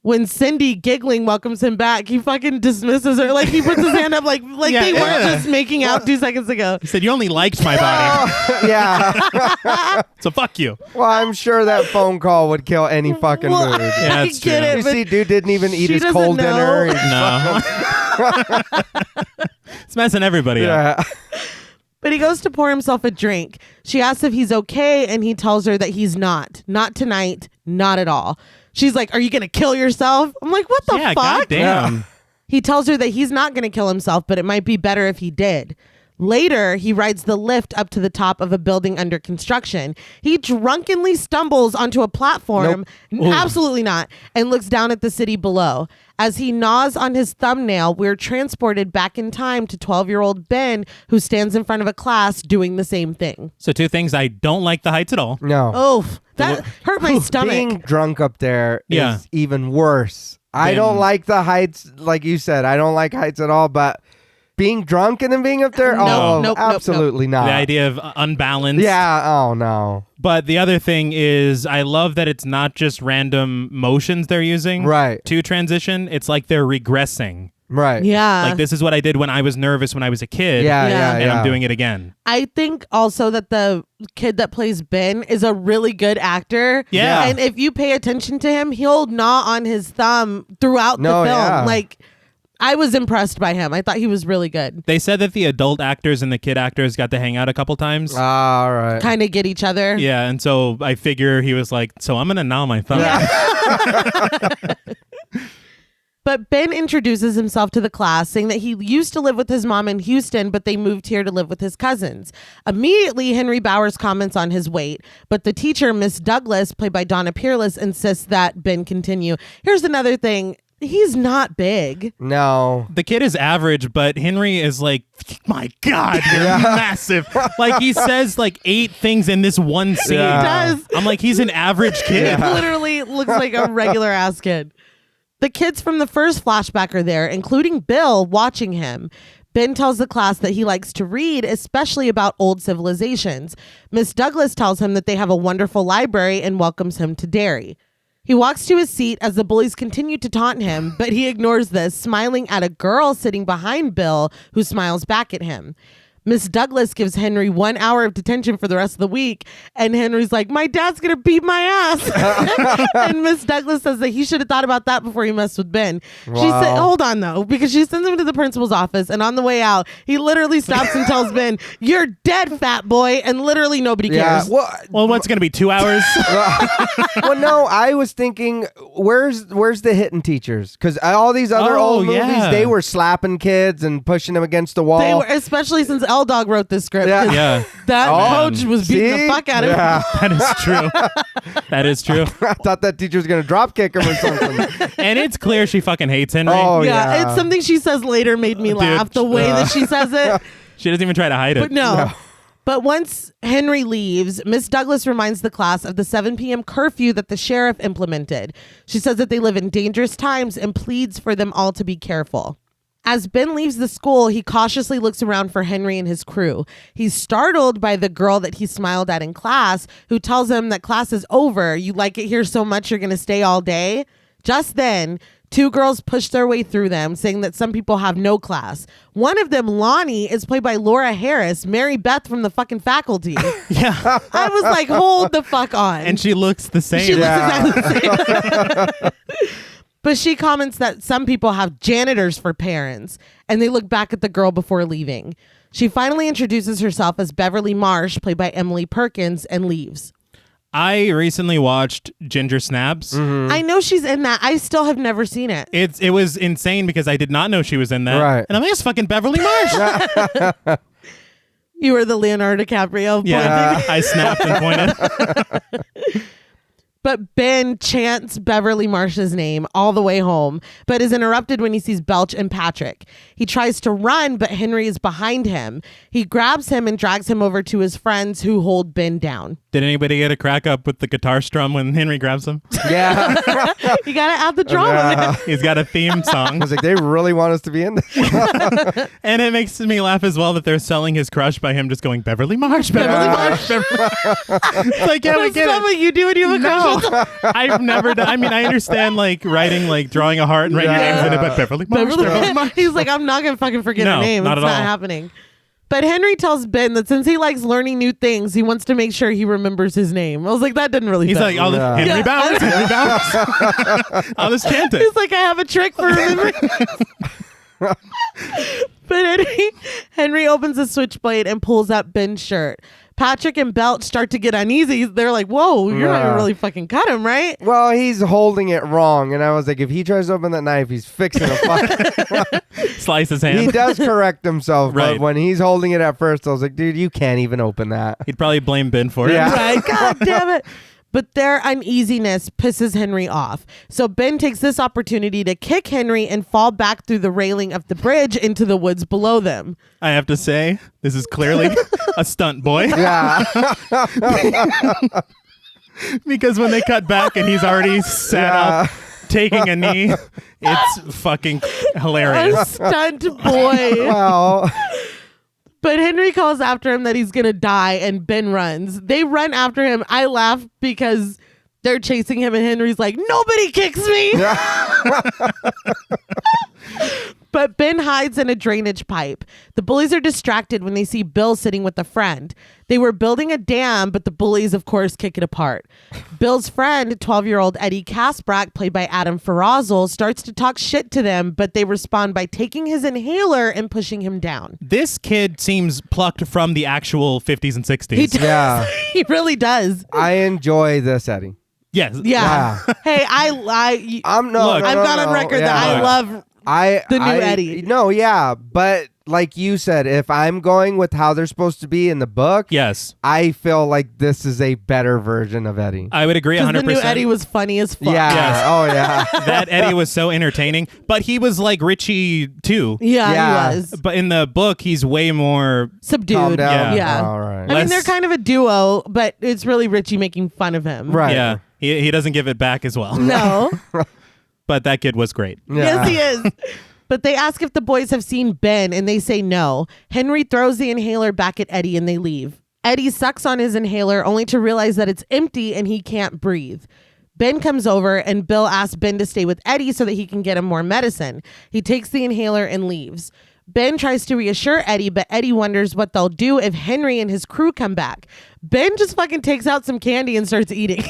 When Cindy, giggling, welcomes him back, he fucking dismisses her. Like, he puts his hand up like they weren't just making out 2 seconds ago. He said, "You only liked my body." Yeah. So fuck you. Well, I'm sure that phone call would kill any fucking mood. Yeah, that's true. You see, dude didn't even eat his cold dinner. No. It's messing everybody up. But he goes to pour himself a drink. She asks if he's okay, and he tells her that he's not. Not tonight. Not at all. She's like, "Are you going to kill yourself?" I'm like, what the fuck? Goddamn. Yeah. He tells her that he's not going to kill himself, but it might be better if he did. Later, he rides the lift up to the top of a building under construction. He drunkenly stumbles onto a platform, absolutely not, and looks down at the city below. As he gnaws on his thumbnail, we're transported back in time to 12-year-old Ben, who stands in front of a class doing the same thing. So 2 things: I don't like the heights at all. No. Oh, that hurt my stomach. Being drunk up there is even worse. I don't like the heights, like you said. I don't like heights at all, but being drunk and then being up there? Nope, absolutely not. The idea of unbalanced. Yeah, oh no. But the other thing is, I love that it's not just random motions they're using to transition. It's like they're regressing. Right. Yeah. Like, this is what I did when I was nervous when I was a kid. Yeah. And I'm doing it again. I think also that the kid that plays Ben is a really good actor. Yeah. And if you pay attention to him, he'll gnaw on his thumb throughout the film. Yeah. Like, I was impressed by him. I thought he was really good. They said that the adult actors and the kid actors got to hang out a couple times. All right. Kind of get each other. Yeah, and so I figure he was like, "So I'm going to gnaw my thumb." Yeah. But Ben introduces himself to the class, saying that he used to live with his mom in Houston, but they moved here to live with his cousins. Immediately, Henry Bowers comments on his weight, but the teacher, Miss Douglas, played by Donna Peerless, insists that Ben continue. Here's another thing. He's not big. No. The kid is average, but Henry is like, my God, you're massive. Like, he says like 8 things in this one scene. Yeah. He does. I'm like, he's an average kid. He literally looks like a regular ass kid. The kids from the first flashback are there, including Bill, watching him. Ben tells the class that he likes to read, especially about old civilizations. Miss Douglas tells him that they have a wonderful library and welcomes him to Derry. He walks to his seat as the bullies continue to taunt him, but he ignores this, smiling at a girl sitting behind Bill, who smiles back at him. Miss Douglas gives Henry 1 hour of detention for the rest of the week, and Henry's like, my dad's gonna beat my ass. And Miss Douglas says that he should have thought about that before he messed with Ben. Wow. She said, hold on though, because she sends him to the principal's office, and on the way out, he literally stops and tells Ben, you're dead, fat boy, and literally nobody cares. Well, what's gonna be 2 hours? Well, no, I was thinking, where's the hitting teachers? Because all these other old movies, they were slapping kids and pushing them against the wall. They were, especially since L-Dog wrote this script. Yeah. That coach was beating the fuck out of him. That is true. That is true. I thought that teacher was going to drop kick him or something. And it's clear she fucking hates Henry. Oh, yeah. It's something she says later made me laugh. The way that she says it. She doesn't even try to hide it. But no. But once Henry leaves, Miss Douglas reminds the class of the 7 p.m. curfew that the sheriff implemented. She says that they live in dangerous times and pleads for them all to be careful. As Ben leaves the school, he cautiously looks around for Henry and his crew. He's startled by the girl that he smiled at in class, who tells him that class is over. You like it here so much you're going to stay all day? Just then, 2 girls push their way through them, saying that some people have no class. One of them, Lonnie, is played by Laura Harris, Mary Beth from the fucking Faculty. Yeah. I was like, hold the fuck on. And she looks the same. She looks exactly the same. But she comments that some people have janitors for parents, and they look back at the girl before leaving. She finally introduces herself as Beverly Marsh, played by Emily Perkins, and leaves. I recently watched Ginger Snaps. Mm-hmm. I know she's in that. I still have never seen it. It was insane because I did not know she was in that. Right. And I'm like, it's fucking Beverly Marsh. You were the Leonardo DiCaprio. Yeah, I snapped and pointed. But Ben chants Beverly Marsh's name all the way home, but is interrupted when he sees Belch and Patrick. He tries to run, but Henry is behind him. He grabs him and drags him over to his friends, who hold Ben down. Did anybody get a crack up with the guitar strum when Henry grabs him? Yeah. You gotta add the drama, man. He's got a theme song. I was like, they really want us to be in this. And it makes me laugh as well that they're selling his crush by him just going, Beverly Marsh, Beverly Marsh. It's like, yeah, we get it. What you do when you have a crush. I've never done. I mean, I understand like writing, like drawing a heart and writing your names in it, but Beverly Marsh. He's like, I'm not gonna fucking forget her name. Not it's at not all. happening. But Henry tells Ben that since he likes learning new things, he wants to make sure he remembers his name. I was like, that didn't really He's fit. like, Henry Bowers, Henry Bowers. I'll just chant it. He's like, I have a trick for remembering. But Henry opens a switchblade and pulls up Ben's shirt. Patrick and Belch start to get uneasy. They're like, whoa, you're not gonna really fucking cut him, right? Well, he's holding it wrong. And I was like, if he tries to open that knife, he's fixing a fuck. Slice his hand. He does correct himself. Right. But when he's holding it at first, I was like, dude, you can't even open that. He'd probably blame Ben for it. Yeah. Right? God damn it. But their uneasiness pisses Henry off. So Ben takes this opportunity to kick Henry and fall back through the railing of the bridge into the woods below them. I have to say, this is clearly a stunt boy. Yeah. Because when they cut back and he's already sat up taking a knee, it's fucking hilarious. A stunt boy. Wow. But Henry calls after him that he's going to die, and Ben runs. They run after him. I laugh because they're chasing him, and Henry's like, nobody kicks me. But Ben hides in a drainage pipe. The bullies are distracted when they see Bill sitting with a friend. They were building a dam, but the bullies, of course, kick it apart. Bill's friend, 12-year-old Eddie Kasprack, played by Adam Farazal, starts to talk shit to them, but they respond by taking his inhaler and pushing him down. This kid seems plucked from the actual 50s and 60s. He does. Yeah. He really does. I enjoy this, Eddie. Yes. Yeah. Hey, I'm not on record that I love the new Eddie. No, yeah, but like you said, if I'm going with how they're supposed to be in the book, yes, I feel like this is a better version of Eddie. I would agree 100%. The new Eddie was funny as fuck. Yeah. Yes. Oh, yeah. That Eddie was so entertaining, but he was like Richie too. Yeah, he was. But in the book, he's way more subdued. Yeah. All right. I mean, they're kind of a duo, but it's really Richie making fun of him. Right. Yeah. He doesn't give it back as well. No. But that kid was great. Yeah. Yes, he is. But they ask if the boys have seen Ben, and they say no. Henry throws the inhaler back at Eddie, and they leave. Eddie sucks on his inhaler, only to realize that it's empty and he can't breathe. Ben comes over, and Bill asks Ben to stay with Eddie so that he can get him more medicine. He takes the inhaler and leaves. Ben tries to reassure Eddie, but Eddie wonders what they'll do if Henry and his crew come back. Ben just fucking takes out some candy and starts eating.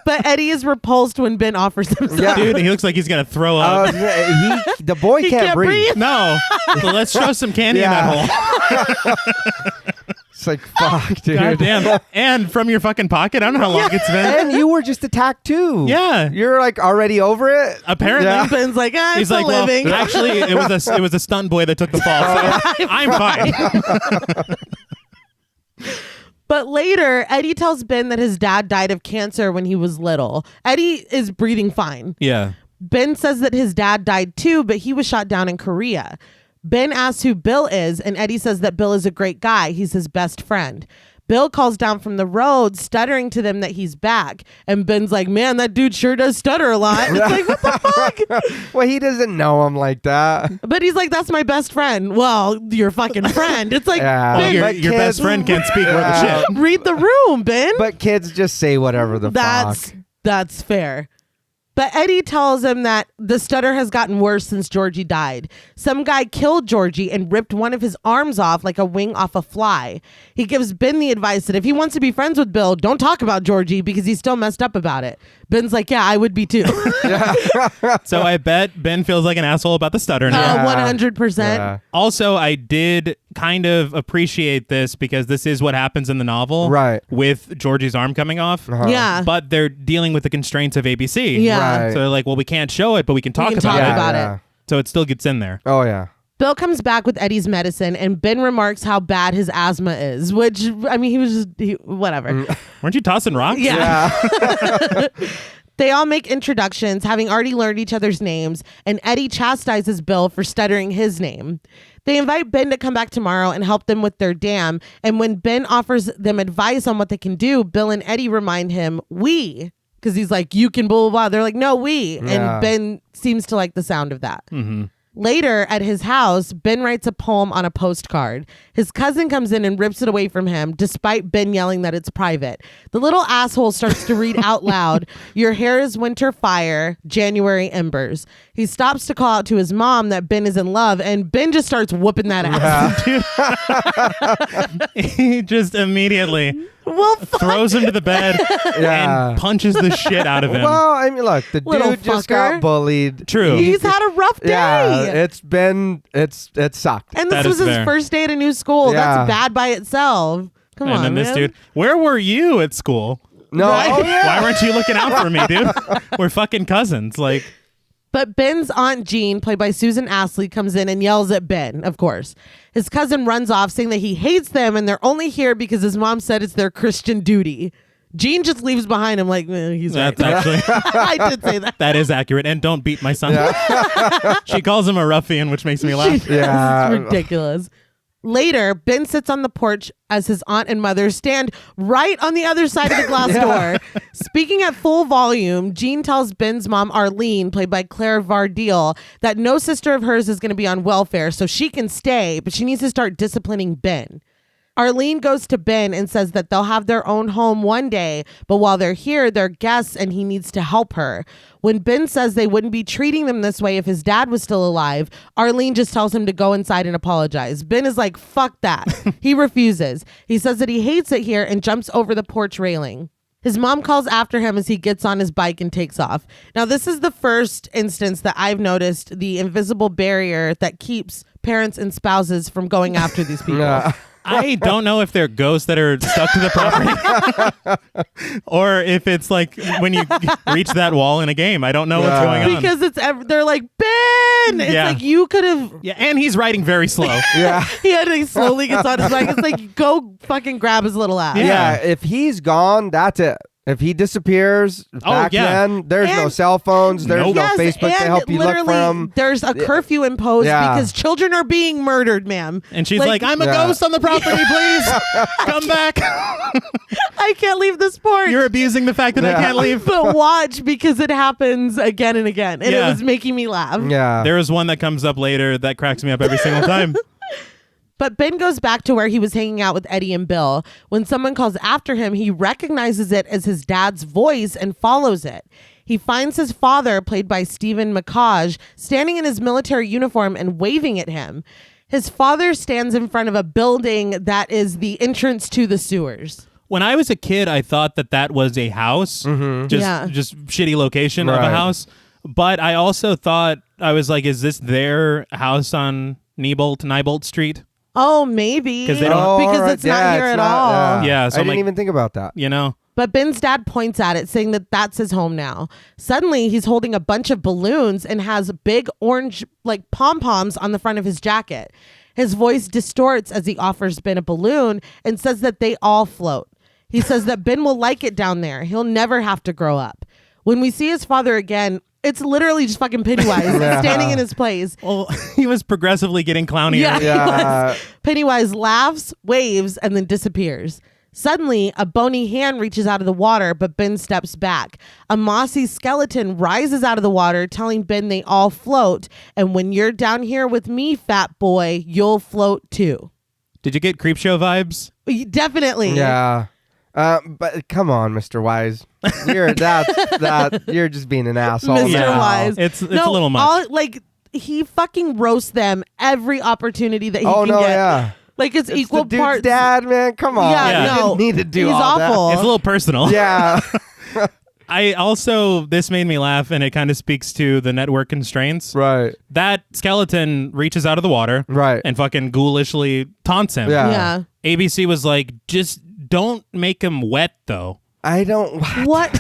But Eddie is repulsed when Ben offers him some. Yeah. Dude, he looks like he's going to throw up. The boy can't breathe. No. Well, let's throw some candy in that hole. It's like, fuck, dude. God damn. And from your fucking pocket? I don't know how long it's been. And you were just attacked too. Yeah. You're like already over it? Apparently. Yeah. Ben's like, he's like, living. Well, actually, it was a stunt boy that took the fall. So I'm fine. But later, Eddie tells Ben that his dad died of cancer when he was little. Eddie is breathing fine. Yeah. Ben says that his dad died too, but he was shot down in Korea. Ben asks who Bill is, and Eddie says that Bill is a great guy. He's his best friend. Bill calls down from the road, stuttering to them that he's back. And Ben's like, man, that dude sure does stutter a lot. It's like, what the fuck? Well, he doesn't know him like that. But he's like, that's my best friend. Well, your fucking friend. It's like, Ben, your best friend can't speak worth of shit. Read the room, Ben. But kids just say whatever the fuck. That's fair. But Eddie tells him that the stutter has gotten worse since Georgie died. Some guy killed Georgie and ripped one of his arms off like a wing off a fly. He gives Ben the advice that if he wants to be friends with Bill, don't talk about Georgie because he's still messed up about it. Ben's like, yeah, I would be too. So I bet Ben feels like an asshole about the stutter now. 100%. Yeah. Also, I did kind of appreciate this because this is what happens in the novel. Right. With Georgie's arm coming off. Yeah. But they're dealing with the constraints of ABC. Yeah. Right. So they're like, well, we can't show it, but we can talk about it. So it still gets in there. Oh, yeah. Bill comes back with Eddie's medicine, and Ben remarks how bad his asthma is, which, I mean, he was just, whatever. Weren't you tossing rocks? Yeah. They all make introductions, having already learned each other's names, and Eddie chastises Bill for stuttering his name. They invite Ben to come back tomorrow and help them with their dam, and when Ben offers them advice on what they can do, Bill and Eddie remind him, we, because he's like, you can blah, blah, blah. They're like, no, we. Yeah. And Ben seems to like the sound of that. Mm-hmm. Later, at his house, Ben writes a poem on a postcard. His cousin comes in and rips it away from him, despite Ben yelling that it's private. The little asshole starts to read out loud, your hair is winter fire, January embers. He stops to call out to his mom that Ben is in love, and Ben just starts whooping that ass. He just immediately throws him to the bed and punches the shit out of him. Well, I mean, look, the little dude just got bullied. True. He's had a rough day. Yeah, it sucked. And this was his first day at a new school. Yeah. That's bad by itself. Come on, and then man. This dude, where were you at school? No. Right? Oh, yeah. Why weren't you looking out for me, dude? We're fucking cousins. Like. But Ben's Aunt Jean, played by Susan Astley, comes in and yells at Ben, of course. His cousin runs off saying that he hates them and they're only here because his mom said it's their Christian duty. Jean just leaves behind him like, he's right. That's actually... I did say that. That is accurate. And don't beat my son. Yeah. She calls him a ruffian, which makes me laugh. Yeah. It's ridiculous. Later, Ben sits on the porch as his aunt and mother stand right on the other side of the glass door. Speaking at full volume, Jean tells Ben's mom, Arlene, played by Claire Vardille, that no sister of hers is going to be on welfare, so she can stay, but she needs to start disciplining Ben. Arlene goes to Ben and says that they'll have their own home one day, but while they're here, they're guests and he needs to help her. When Ben says they wouldn't be treating them this way if his dad was still alive, Arlene just tells him to go inside and apologize. Ben is like, fuck that. He refuses. He says that he hates it here and jumps over the porch railing. His mom calls after him as he gets on his bike and takes off. Now, this is the first instance that I've noticed the invisible barrier that keeps parents and spouses from going after these people. I don't know if they're ghosts that are stuck to the property or if it's like when you reach that wall in a game. I don't know what's going on. Because they're like, Ben! It's like you could have... Yeah, and he's riding very slow. He slowly gets on his bike. It's like, go fucking grab his little ass. Yeah, if he's gone, that's it. If he disappears back then, there's no cell phones, there's no Facebook to help you look for him. There's a curfew imposed because children are being murdered, ma'am. And she's like, I'm a ghost on the property, please. Come back. I can't leave this port. You're abusing the fact that I can't leave. But watch, because it happens again and again. And it was making me laugh. Yeah. There is one that comes up later that cracks me up every single time. But Ben goes back to where he was hanging out with Eddie and Bill. When someone calls after him, he recognizes it as his dad's voice and follows it. He finds his father, played by Stephen McCage, standing in his military uniform and waving at him. His father stands in front of a building that is the entrance to the sewers. When I was a kid, I thought that was a house, just shitty location of a house. But I also thought, I was like, is this their house on Neibolt Street? Oh, maybe. Because it's not here at all. Yeah, so I didn't even think about that. You know? But Ben's dad points at it, saying that that's his home now. Suddenly, he's holding a bunch of balloons and has big orange, like pom-poms on the front of his jacket. His voice distorts as he offers Ben a balloon and says that they all float. He says that Ben will like it down there. He'll never have to grow up. When we see his father again, it's literally just fucking Pennywise standing in his place. Well, he was progressively getting clownier. Yeah. Pennywise laughs, waves, and then disappears. Suddenly, a bony hand reaches out of the water, but Ben steps back. A mossy skeleton rises out of the water, telling Ben they all float. And when you're down here with me, fat boy, you'll float too. Did you get Creepshow vibes? Definitely. Yeah. But come on, Mr. Wise. You're you're just being an asshole. Mr. Wise. It's a little much. He fucking roasts them every opportunity that he can get. Yeah. Like it's equal the parts. Dude's dad, man. Come on. Yeah, no. Didn't need to do he's all awful. that. It's a little personal. Yeah. This made me laugh, and it kind of speaks to the network constraints. Right. That skeleton reaches out of the water. Right. And fucking ghoulishly taunts him. Yeah. ABC was like, just don't make him wet, though. I don't. What?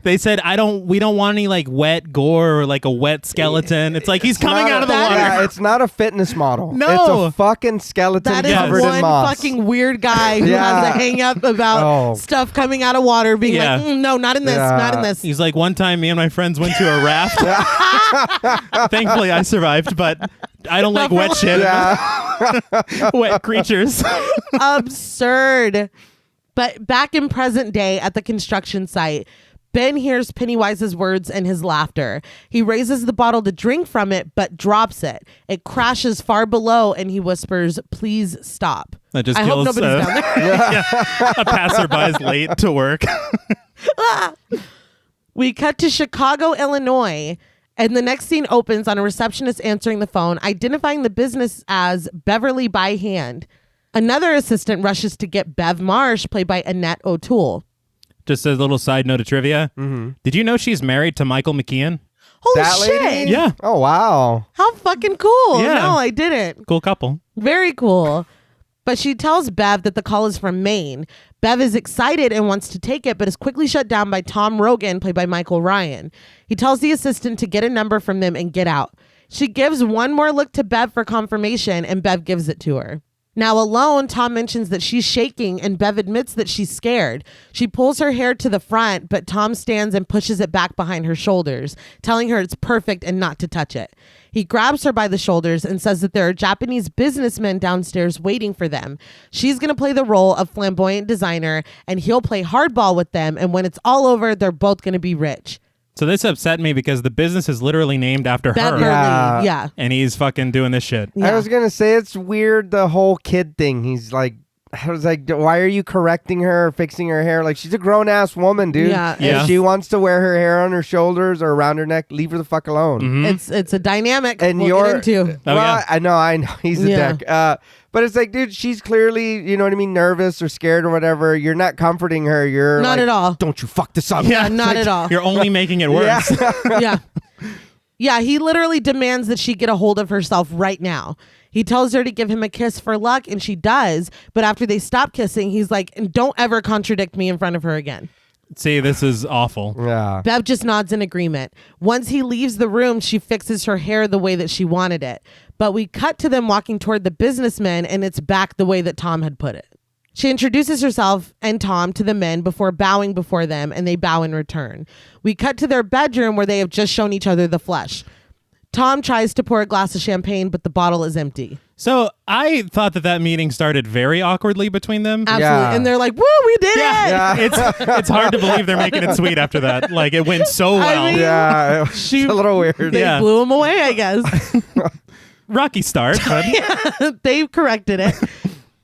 They said, we don't want any like wet gore or like a wet skeleton. It's like he's coming out of the water. Yeah, it's not a fitness model. No. It's a fucking skeleton that is covered in moss. one fucking weird guy who has a hang up about stuff coming out of water being like, no, not in this, not in this. He's like, one time me and my friends went to a raft. Thankfully I survived, but I don't like wet shit. Wet creatures. Absurd. But back in present day at the construction site, Ben hears Pennywise's words and his laughter. He raises the bottle to drink from it, but drops it. It crashes far below, and he whispers, "Please stop." That just I kills, hope nobody's down there. A passerby's late to work. We cut to Chicago, Illinois, and the next scene opens on a receptionist answering the phone, identifying the business as Beverly by Hand. Another assistant rushes to get Bev Marsh, played by Annette O'Toole. Just a little side note of trivia. Mm-hmm. Did you know she's married to Michael McKean? Holy that shit. Lady? Yeah. Oh, wow. How fucking cool. Yeah. No, I didn't. Cool couple. Very cool. But she tells Bev that the call is from Maine. Bev is excited and wants to take it, but is quickly shut down by Tom Rogan, played by Michael Ryan. He tells the assistant to get a number from them and get out. She gives one more look to Bev for confirmation, and Bev gives it to her. Now alone, Tom mentions that she's shaking, and Bev admits that she's scared. She pulls her hair to the front, but Tom stands and pushes it back behind her shoulders, telling her it's perfect and not to touch it. He grabs her by the shoulders and says that there are Japanese businessmen downstairs waiting for them. She's going to play the role of flamboyant designer, and he'll play hardball with them, and when it's all over, they're both going to be rich. So this upset me because the business is literally named after Beverly, her. yeah. And he's fucking doing this shit. Yeah. I was going to say it's weird, the whole kid thing. He's like, I was like, why are you correcting her or fixing her hair? Like, she's a grown-ass woman, dude. Yeah. If she wants to wear her hair on her shoulders or around her neck, leave her the fuck alone. Mm-hmm. It's a dynamic and we'll get into. Oh, yeah. I know. He's a dick. But it's like, dude, she's clearly, you know what I mean, nervous or scared or whatever. You're not comforting her. You're not like, at all. Don't you fuck this up. Yeah, not at all. You're only making it worse. Yeah. Yeah. Yeah, he literally demands that she get a hold of herself right now. He tells her to give him a kiss for luck, and she does. But after they stop kissing, he's like, don't ever contradict me in front of her again. See, this is awful. Yeah. Bev just nods in agreement. Once he leaves the room, she fixes her hair the way that she wanted it. But we cut to them walking toward the businessmen, and it's back the way that Tom had put it. She introduces herself and Tom to the men before bowing before them, and they bow in return. We cut to their bedroom where they have just shown each other the flesh. Tom tries to pour a glass of champagne, but the bottle is empty. So I thought that meeting started very awkwardly between them. Absolutely. Yeah. And they're like, woo, we did it. Yeah. It's hard to believe they're making it sweet after that. Like, it went so well. I mean, Yeah. It's a little weird. They blew him away, I guess. Rocky start. But Yeah, they corrected it.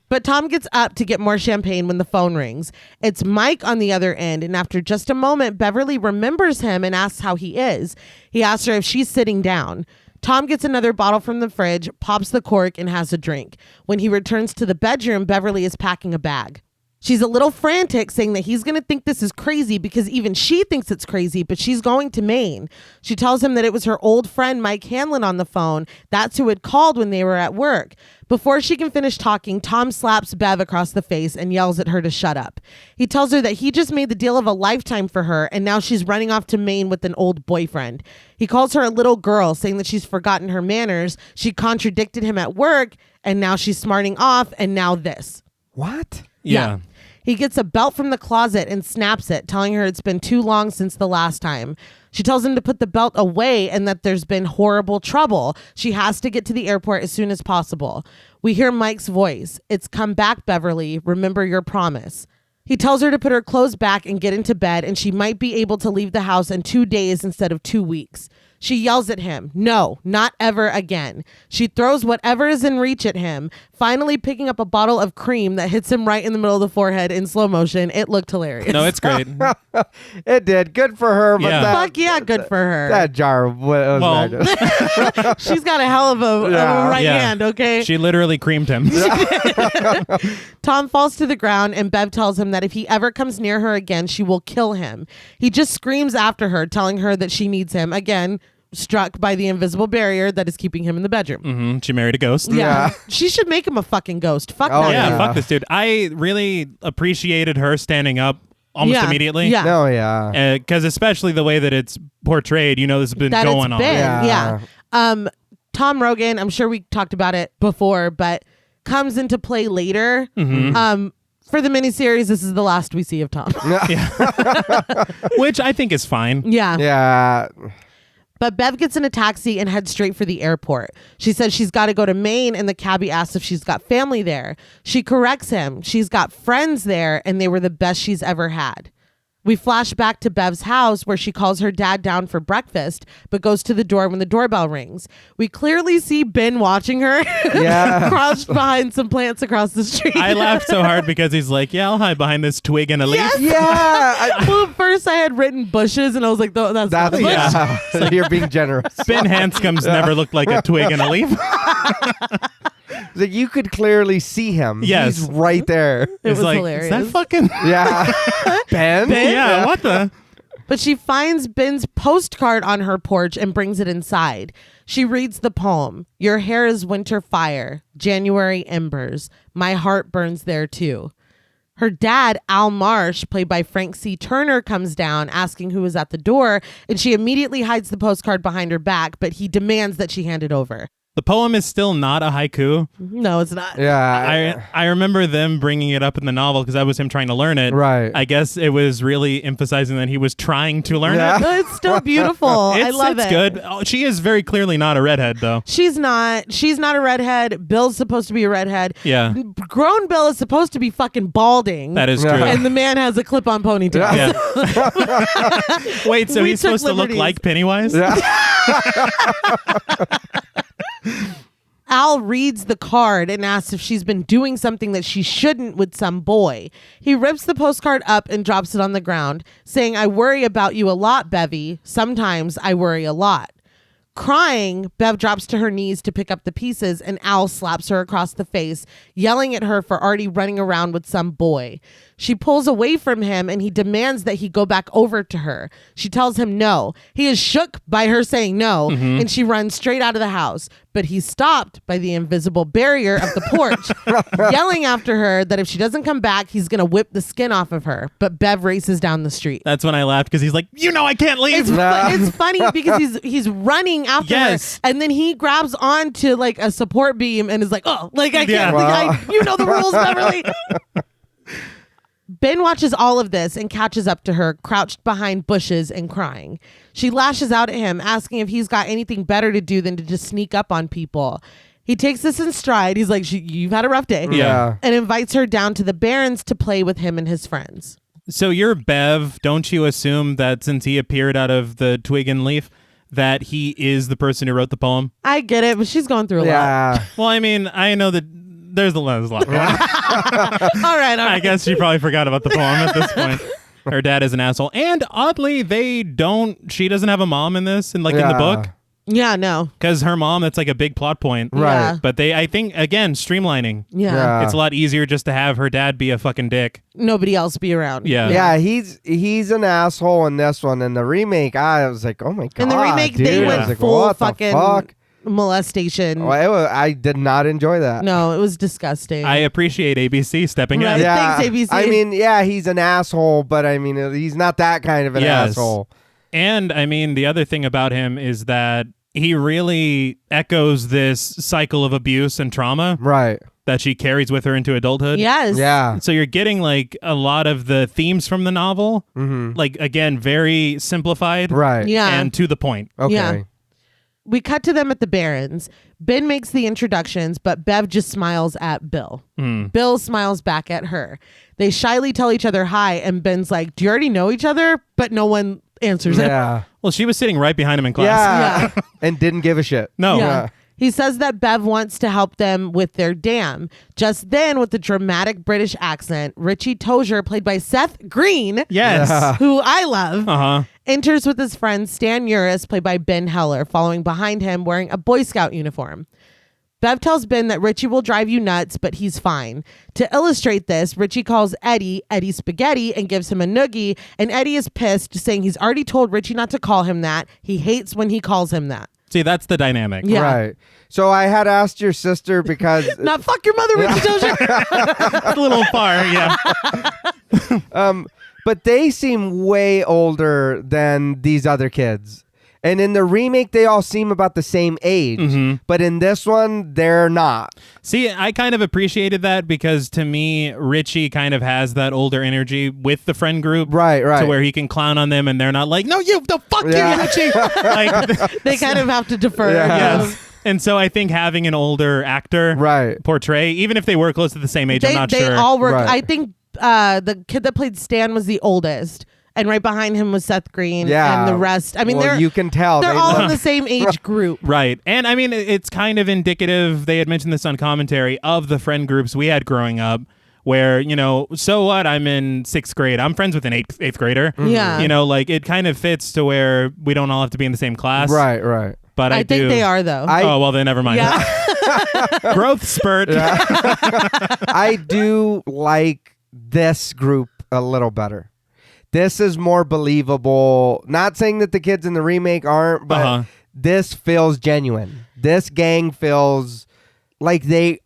But Tom gets up to get more champagne when the phone rings. It's Mike on the other end, and after just a moment, Beverly remembers him and asks how he is. He asks her if she's sitting down. Tom gets another bottle from the fridge, pops the cork, and has a drink. When he returns to the bedroom, Beverly is packing a bag. She's a little frantic, saying that he's going to think this is crazy because even she thinks it's crazy, but she's going to Maine. She tells him that it was her old friend, Mike Hanlon, on the phone. That's who had called when they were at work. Before she can finish talking, Tom slaps Bev across the face and yells at her to shut up. He tells her that he just made the deal of a lifetime for her, and now she's running off to Maine with an old boyfriend. He calls her a little girl, saying that she's forgotten her manners. She contradicted him at work, and now she's smarting off, and now this. What? yeah. He gets a belt from the closet and snaps it, telling her it's been too long since the last time. She tells him to put the belt away and that there's been horrible trouble. She has to get to the airport as soon as possible. We hear Mike's voice. It's come back, Beverly. Remember your promise. He tells her to put her clothes back and get into bed, and she might be able to leave the house in 2 days instead of 2 weeks. She yells at him, no, not ever again. She throws whatever is in reach at him, finally picking up a bottle of cream that hits him right in the middle of the forehead in slow motion. It looked hilarious. No, it's great. It did. Good for her. But Yeah. Fuck yeah, good for her. that jar was magic. She's got a hell of a right hand, okay? She literally creamed him. Tom falls to the ground, and Bev tells him that if he ever comes near her again, she will kill him. He just screams after her, telling her that she needs him. Again, struck by the invisible barrier that is keeping him in the bedroom. Mm-hmm. She married a ghost. Yeah. She should make him a fucking ghost. Fuck that. Yeah, dude. fuck this dude. I really appreciated her standing up almost immediately. Yeah. No, yeah. Because especially the way that it's portrayed, you know, this has been going on. Yeah. Tom Rogan, I'm sure we talked about it before, but comes into play later. Mm-hmm. For the miniseries, this is the last we see of Tom. Which I think is fine. Yeah. Yeah. But Bev gets in a taxi and heads straight for the airport. She says she's got to go to Maine, and the cabbie asks if she's got family there. She corrects him. She's got friends there, and they were the best she's ever had. We flash back to Bev's house where she calls her dad down for breakfast, but goes to the door when the doorbell rings. We clearly see Ben watching her, crouched behind some plants across the street. I laughed so hard because he's like, yeah, I'll hide behind this twig and a leaf. Yes. Yeah. Well, first I had written bushes, and I was like, that's not a bush. Yeah. So you're being generous. Ben Hanscom's never looked like a twig and a leaf. Like, you could clearly see him. Yes. He's right there. It It's was like, hilarious. is that fucking... Yeah. Ben? Yeah, what the... But she finds Ben's postcard on her porch and brings it inside. She reads the poem. Your hair is winter fire, January embers. My heart burns there too. Her dad, Al Marsh, played by Frank C. Turner, comes down asking who is at the door, and she immediately hides the postcard behind her back, but he demands that she hand it over. The poem is still not a haiku. No, it's not. Yeah. I remember them bringing it up in the novel because that was him trying to learn it. Right. I guess it was really emphasizing that he was trying to learn Yeah. it. No, it's still beautiful. I love it's it. good. Oh, she is very clearly not a redhead, though. She's not a redhead. Bill's supposed to be a redhead. Yeah. Grown Bill is supposed to be fucking balding. That is Yeah. true. And the man has a clip-on ponytail. Yeah. Wait, so We he's took supposed to look liberties. like Pennywise? Yeah. Al reads the card and asks if she's been doing something that she shouldn't with some boy. He rips the postcard up and drops it on the ground, saying, I worry about you a lot, Bevy. Sometimes I worry a lot. Crying, Bev drops to her knees to pick up the pieces, and Al slaps her across the face, yelling at her for already running around with some boy. She pulls away from him and he demands that he go back over to her. She tells him no. He is shook by her saying no, and she runs straight out of the house. But he's stopped by the invisible barrier of the porch, yelling after her that if she doesn't come back, he's going to whip the skin off of her. But Bev races down the street. That's when I laughed because he's like, I can't leave. It's funny because he's running after her, and then he grabs onto like a support beam and is like, oh, like I can't, you know the rules, Beverly. Ben watches all of this and catches up to her, crouched behind bushes and crying. She lashes out at him, asking if he's got anything better to do than to just sneak up on people. He takes this in stride. He's like, you've had a rough day. Yeah. And invites her down to the Barrens to play with him and his friends. So you're Bev. Don't you assume that since he appeared out of the twig and leaf, that he is the person who wrote the poem? I get it, but she's going through a lot. Well, I mean, I know that there's a lot. All right. I guess she probably forgot about the poem at this point. Her dad is an asshole. And oddly, she doesn't have a mom in this, in the book. Yeah, no. Because her mom, that's like a big plot point. Right. Yeah. But I think, again, streamlining. Yeah. It's a lot easier just to have her dad be a fucking dick. Nobody else be around. Yeah. Yeah, he's an asshole in this one. In the remake, I was like, oh my God. In the remake, dude. they went like, full what fucking the fuck? molestation. I did not enjoy that. No, it was disgusting. I appreciate ABC stepping in. Yeah. Thanks, ABC. I mean, he's an asshole, but I mean, he's not that kind of an asshole. And I mean, the other thing about him is that he really echoes this cycle of abuse and trauma. Right. That she carries with her into adulthood. Yes. Yeah. So you're getting like a lot of the themes from the novel. Mm-hmm. Like, again, very simplified. Right. Yeah. And to the point. Okay. Yeah. We cut to them at the Barrens. Ben makes the introductions, but Bev just smiles at Bill. Bill smiles back at her. They shyly tell each other hi, and Ben's like, do you already know each other? But no one answers him. Yeah. Well, she was sitting right behind him in class. Yeah. And didn't give a shit. No. Yeah. He says that Bev wants to help them with their dam. Just then, with the dramatic British accent, Richie Tozier, played by Seth Green, Yes. who I love, Uh-huh. enters with his friend Stan Uris, played by Ben Heller, following behind him wearing a Boy Scout uniform. Bev tells Ben that Richie will drive you nuts, but he's fine. To illustrate this, Richie calls Eddie Spaghetti and gives him a noogie, and Eddie is pissed, saying he's already told Richie not to call him that. He hates when he calls him that. See, that's the dynamic. Yeah. Right. So I had asked your sister because... Not fuck your mother, Richie Tozier. That's a little far, yeah. But they seem way older than these other kids. And in the remake, they all seem about the same age. Mm-hmm. But in this one, they're not. See, I kind of appreciated that because to me, Richie kind of has that older energy with the friend group. Right. To where he can clown on them and they're not like, no, you, the fuck you, Richie. Like, they kind of have to defer. Yeah. Yes. And so I think having an older actor portray, even if they were close to the same age, I'm not sure. They all work. Right. I think the kid that played Stan was the oldest. And right behind him was Seth Green and the rest. I mean, you can tell. They're all in the same age group. Right. And I mean, it's kind of indicative, they had mentioned this on commentary, of the friend groups we had growing up where, so what? I'm in 6th grade. I'm friends with an eighth grader. Mm-hmm. Yeah. Like it kind of fits to where we don't all have to be in the same class. Right. But I think they are, though. Oh, well, then never mind. Yeah. Growth spurt. Yeah. I do like this group a little better. This is more believable. Not saying that the kids in the remake aren't, but this feels genuine. This gang feels like they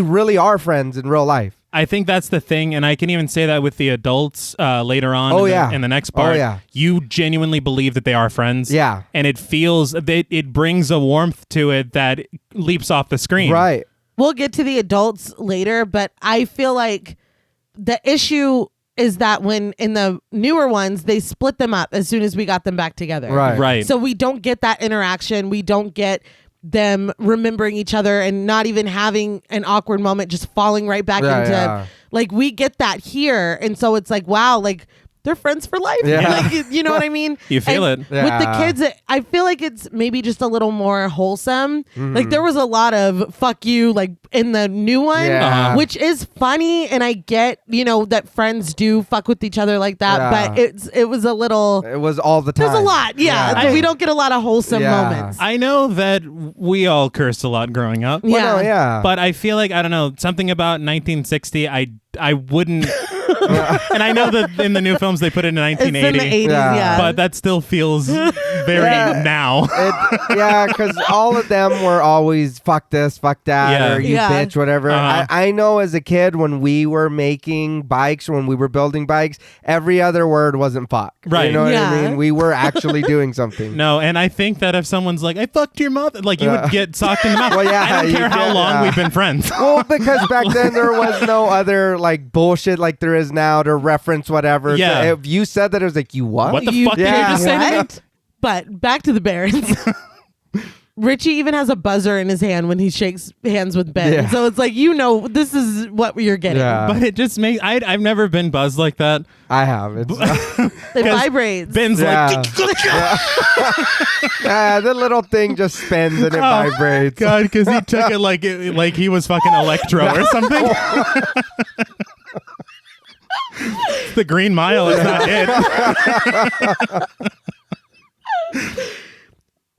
really are friends in real life. I think that's the thing, and I can even say that with the adults later on in the next part. Oh, yeah. You genuinely believe that they are friends. Yeah. And it feels, it brings a warmth to it that leaps off the screen. Right. We'll get to the adults later, but I feel like the issue is that when in the newer ones, they split them up as soon as we got them back together. Right. So we don't get that interaction. We don't get them remembering each other and not even having an awkward moment, just falling right back into like we get that here. And so it's like, wow, like they're friends for life. Yeah. Like, you know what I mean? You feel it. Yeah. With the kids, I feel like it's maybe just a little more wholesome. Mm-hmm. Like there was a lot of fuck you like in the new one, which is funny. And I get, that friends do fuck with each other like that. But it was a little. It was all the time. There's a lot. Yeah. We don't get a lot of wholesome moments. I know that we all cursed a lot growing up. Well, no, But I feel like, I don't know, something about 1960, I I wouldn't. And I know that in the new films they put it in 1980. It's in the 80s, yeah. But that still feels very now. Because all of them were always fuck this, fuck that, or you bitch, whatever. I know as a kid when we were making bikes, when we were building bikes, every other word wasn't fuck. Right. You know what I mean? We were actually doing something. No, and I think that if someone's like, I fucked your mother, like you would get socked in the mouth. Well, I don't care how long we've been friends. Well, because back then there was no other like bullshit like there is now to reference whatever. Yeah. So if you said that, it was like, you what? What the fuck did you just say to me? But back to the Barons. Richie even has a buzzer in his hand when he shakes hands with Ben. Yeah. So it's like, this is what you're getting. Yeah. But it just makes... I've never been buzzed like that. I have. It vibrates. Ben's like... The little thing just spins and it vibrates. God, because he took it like he was fucking Electro or something. The Green Mile is not it.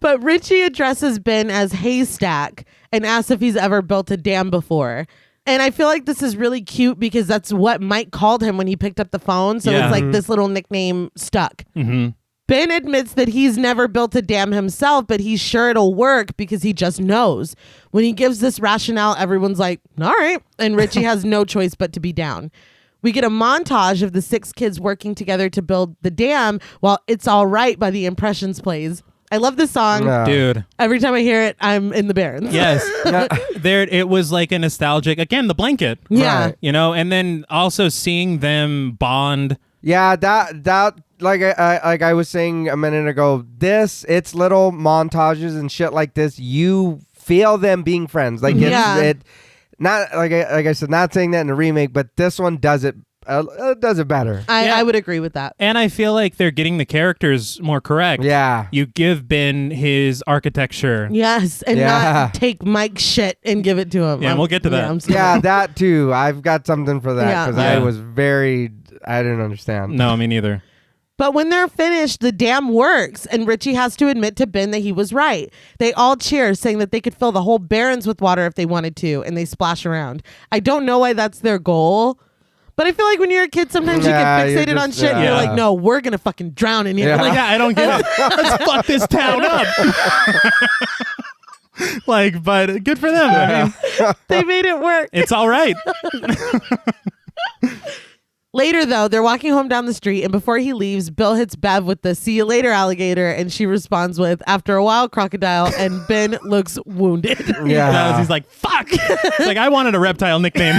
But Richie addresses Ben as Haystack and asks if he's ever built a dam before. And I feel like this is really cute because that's what Mike called him when he picked up the phone. So it's like this little nickname stuck. Mm-hmm. Ben admits that he's never built a dam himself, but he's sure it'll work because he just knows. When he gives this rationale, everyone's like, all right. And Richie has no choice but to be down. We get a montage of the 6 kids working together to build the dam while It's All Right by The Impressions plays. I love this song. No. Dude. Every time I hear it, I'm in the Barons. Yes. It was like a nostalgic, again, the blanket. Yeah. Right. You know, and then also seeing them bond. Yeah, that like I was saying a minute ago, it's little montages and shit like this. You feel them being friends. Like it not like I said, not saying that in the remake, but this one does it better. I would agree with that. And I feel like they're getting the characters more correct. Yeah. You give Ben his architecture. Yes, and not take Mike's shit and give it to him. Yeah, we'll get to that. Yeah, that too. I've got something for that because I didn't understand. No, me neither. But when they're finished, the dam works, and Richie has to admit to Ben that he was right. They all cheer, saying that they could fill the whole Barrens with water if they wanted to, and they splash around. I don't know why that's their goal, but I feel like when you're a kid, sometimes you get fixated on shit, and you're like, no, we're going to fucking drown in here. Yeah. Like, I don't get it. Let's fuck this town up. But good for them. I mean, they made it work. It's all right. Later, though, they're walking home down the street, and before he leaves, Bill hits Bev with the "see you later, alligator," and she responds with "after a while, crocodile," and Ben looks wounded. Yeah. He's like, fuck. It's like, I wanted a reptile nickname.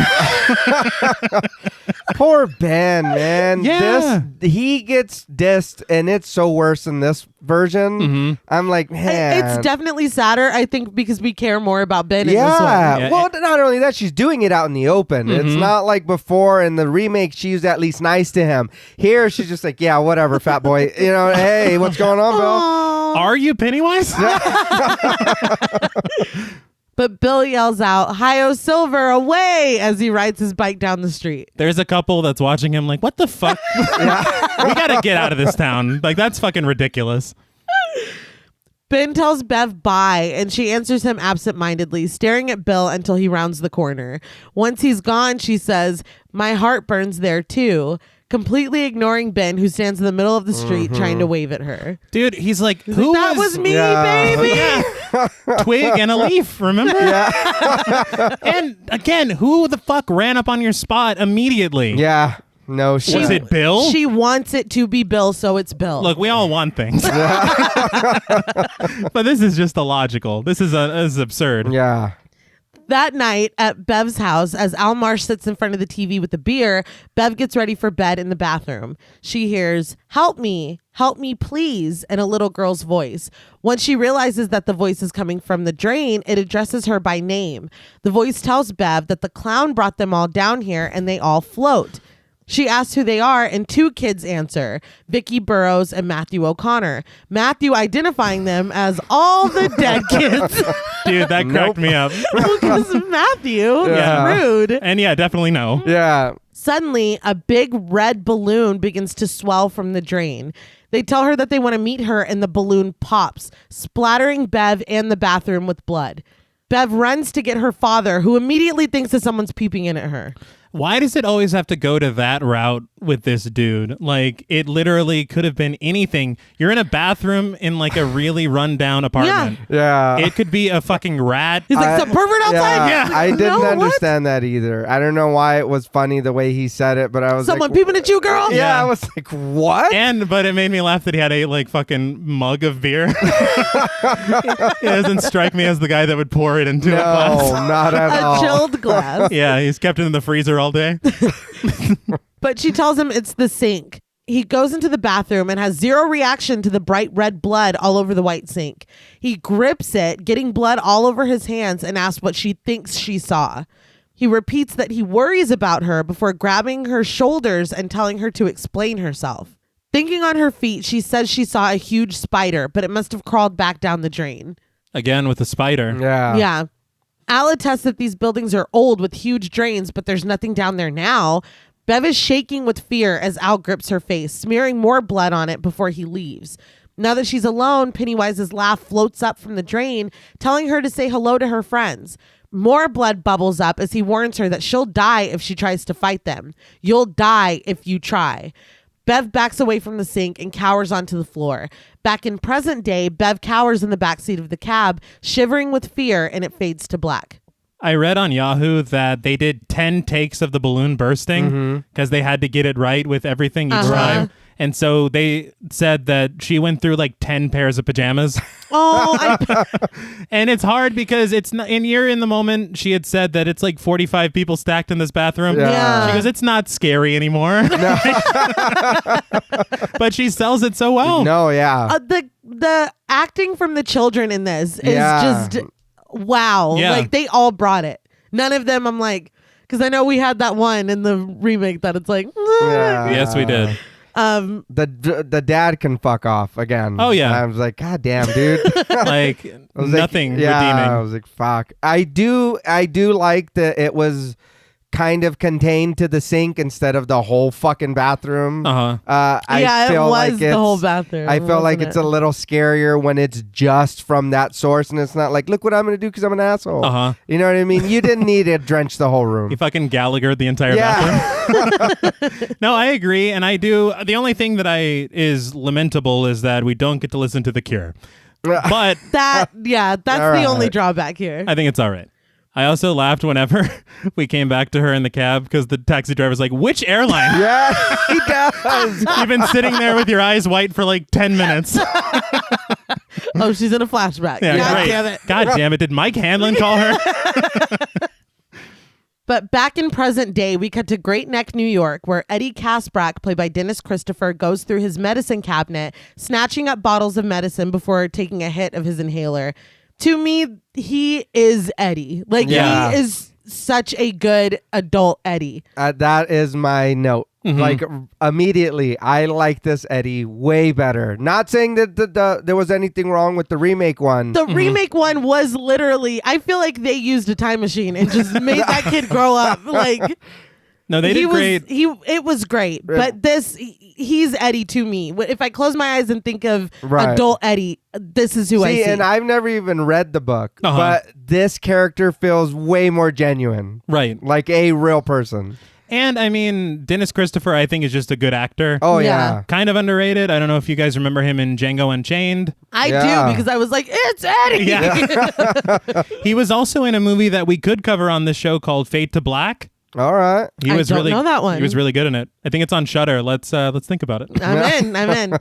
Poor Ben, man. Yeah. He gets dissed, and it's so worse in this version. Mm-hmm. I'm like, man. It's definitely sadder, I think, because we care more about Ben in this one. Yeah. Well, not only that, she's doing it out in the open. Mm-hmm. It's not like before in the remake, she was at least nice to him. Here, she's just like, yeah, whatever, fat boy. You know, hey, what's going on, Bill? Are you Pennywise? But Bill yells out, "Hi-yo Silver, away!" as he rides his bike down the street. There's a couple that's watching him like, what the fuck? We gotta get out of this town. Like, that's fucking ridiculous. Ben tells Bev bye, and she answers him absentmindedly, staring at Bill until he rounds the corner. Once he's gone, she says, "My heart burns there too," completely ignoring Ben, who stands in the middle of the street trying to wave at her. Dude, he's like, that was me, baby. Yeah. Twig and a leaf, remember? Yeah. And again, who the fuck ran up on your spot immediately? Yeah. No shit. Was it Bill? She wants it to be Bill, so it's Bill. Look, we all want things. But this is just illogical. This is absurd. Yeah. That night at Bev's house, as Al Marsh sits in front of the TV with a beer, Bev gets ready for bed in the bathroom. She hears, help me, please," in a little girl's voice. Once she realizes that the voice is coming from the drain, it addresses her by name. The voice tells Bev that the clown brought them all down here and they all float. She asks who they are, and 2 kids answer, Vicky Burrows and Matthew O'Connor. Matthew identifying them as all the dead kids. Dude, that cracked me up. Because Matthew is rude. And yeah, definitely no. Yeah. Suddenly, a big red balloon begins to swell from the drain. They tell her that they want to meet her, and the balloon pops, splattering Bev and the bathroom with blood. Bev runs to get her father, who immediately thinks that someone's peeping in at her. Why does it always have to go to that route with this dude? Like, it literally could have been anything. You're in a bathroom in like a really rundown apartment. Yeah. It could be a fucking rat. He's like, some pervert outside? Yeah. I didn't understand that either. I don't know why it was funny the way he said it, but I was Someone like... peeping at you, girl? Yeah, I was like, what? But it made me laugh that he had a like fucking mug of beer. It doesn't strike me as the guy that would pour it into a glass. No, not at all. A chilled glass. Yeah, he's kept it in the freezer all day. But she tells him it's the sink. He goes into the bathroom and has zero reaction to the bright red blood all over the white sink. He grips it, getting blood all over his hands, and asks what she thinks she saw. He repeats that he worries about her before grabbing her shoulders and telling her to explain herself. Thinking on her feet, she says she saw a huge spider, but it must have crawled back down the drain. Again with the spider. Yeah. Yeah. Al attests that these buildings are old with huge drains, but there's nothing down there now. Bev is shaking with fear as Al grips her face, smearing more blood on it before he leaves. Now that she's alone, Pennywise's laugh floats up from the drain, telling her to say hello to her friends. More blood bubbles up as he warns her that she'll die if she tries to fight them. You'll die if you try. Bev backs away from the sink and cowers onto the floor. Back in present day, Bev cowers in the backseat of the cab, shivering with fear, and it fades to black. I read on Yahoo that they did 10 takes of the balloon bursting because they had to get it right with everything each time. And so they said that she went through like 10 pairs of pajamas. And it's hard because it's not, and you're in the moment. She had said that it's like 45 people stacked in this bathroom. Yeah. She goes, it's not scary anymore. No. But she sells it so well. No, yeah. The acting from the children in this is just wow. Yeah. Like they all brought it. None of them I'm like, because I know we had that one in the remake that it's like, Yes, we did. The dad can fuck off again. Oh yeah. I was like, God damn, dude. Like nothing redeeming. I was like, fuck. I do like that it was kind of contained to the sink instead of the whole fucking bathroom. I feel like the whole bathroom. I feel like it's a little scarier when it's just from that source and it's not like, look what I'm gonna do because I'm an asshole. You know what I mean? You didn't need to drench the whole room. You fucking Gallagher the entire bathroom. No, I agree, and I do. The only thing that is lamentable is that we don't get to listen to The Cure. But that's the only drawback here. I think it's all right. I also laughed whenever we came back to her in the cab because the taxi driver's like, which airline? Yeah, he does. You've been sitting there with your eyes white for like 10 minutes. Oh, she's in a flashback. Yeah, God great. damn it. God damn it. Did Mike Hanlon call her? But back in present day, we cut to Great Neck, New York, where Eddie Kasprak, played by Dennis Christopher, goes through his medicine cabinet, snatching up bottles of medicine before taking a hit of his inhaler. To me, he is Eddie. Like, he is such a good adult Eddie. That is my note. Like, immediately, I like this Eddie way better. Not saying that there was anything wrong with the remake one. The remake one was literally, I feel like they used a time machine and just made that kid grow up. Like... No, they did great. It was great, but he's Eddie to me. If I close my eyes and think of adult Eddie, this is who I see. And I've never even read the book, but this character feels way more genuine. Right. Like a real person. And I mean, Dennis Christopher, I think, is just a good actor. Oh, yeah. Kind of underrated. I don't know if you guys remember him in Django Unchained. I do, because I was like, it's Eddie. Yeah. He was also in a movie that we could cover on this show called Fade to Black. All right. I don't know that one. He was really good in it. I think it's on Shudder. Let's think about it. I'm in.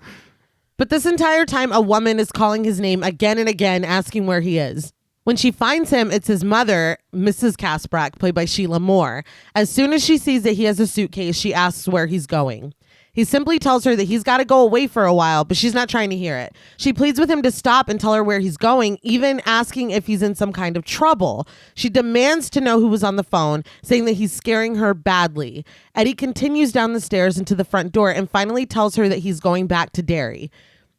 But this entire time, a woman is calling his name again and again, asking where he is. When she finds him, it's his mother, Mrs. Kasprak, played by Sheila Moore. As soon as she sees that he has a suitcase, she asks where he's going. He simply tells her that he's got to go away for a while, but she's not trying to hear it. She pleads with him to stop and tell her where he's going, even asking if he's in some kind of trouble. She demands to know who was on the phone, saying that he's scaring her badly. Eddie continues down the stairs into the front door and finally tells her that he's going back to Derry.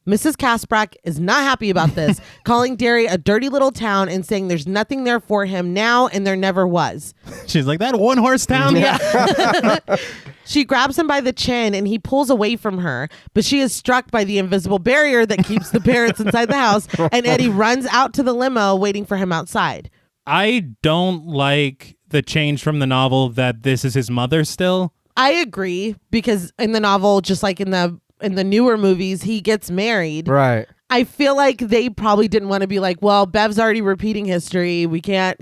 Mrs. Kasprak is not happy about this, calling Derry a dirty little town and saying there's nothing there for him now and there never was. She's like, that one horse town? Yeah. She grabs him by the chin and he pulls away from her, but she is struck by the invisible barrier that keeps the parents inside the house, and Eddie runs out to the limo waiting for him outside. I don't like the change from the novel that this is his mother still. I agree, because in the novel, just like in the newer movies, he gets married. Right. I feel like they probably didn't want to be like, well, Bev's already repeating history. We can't,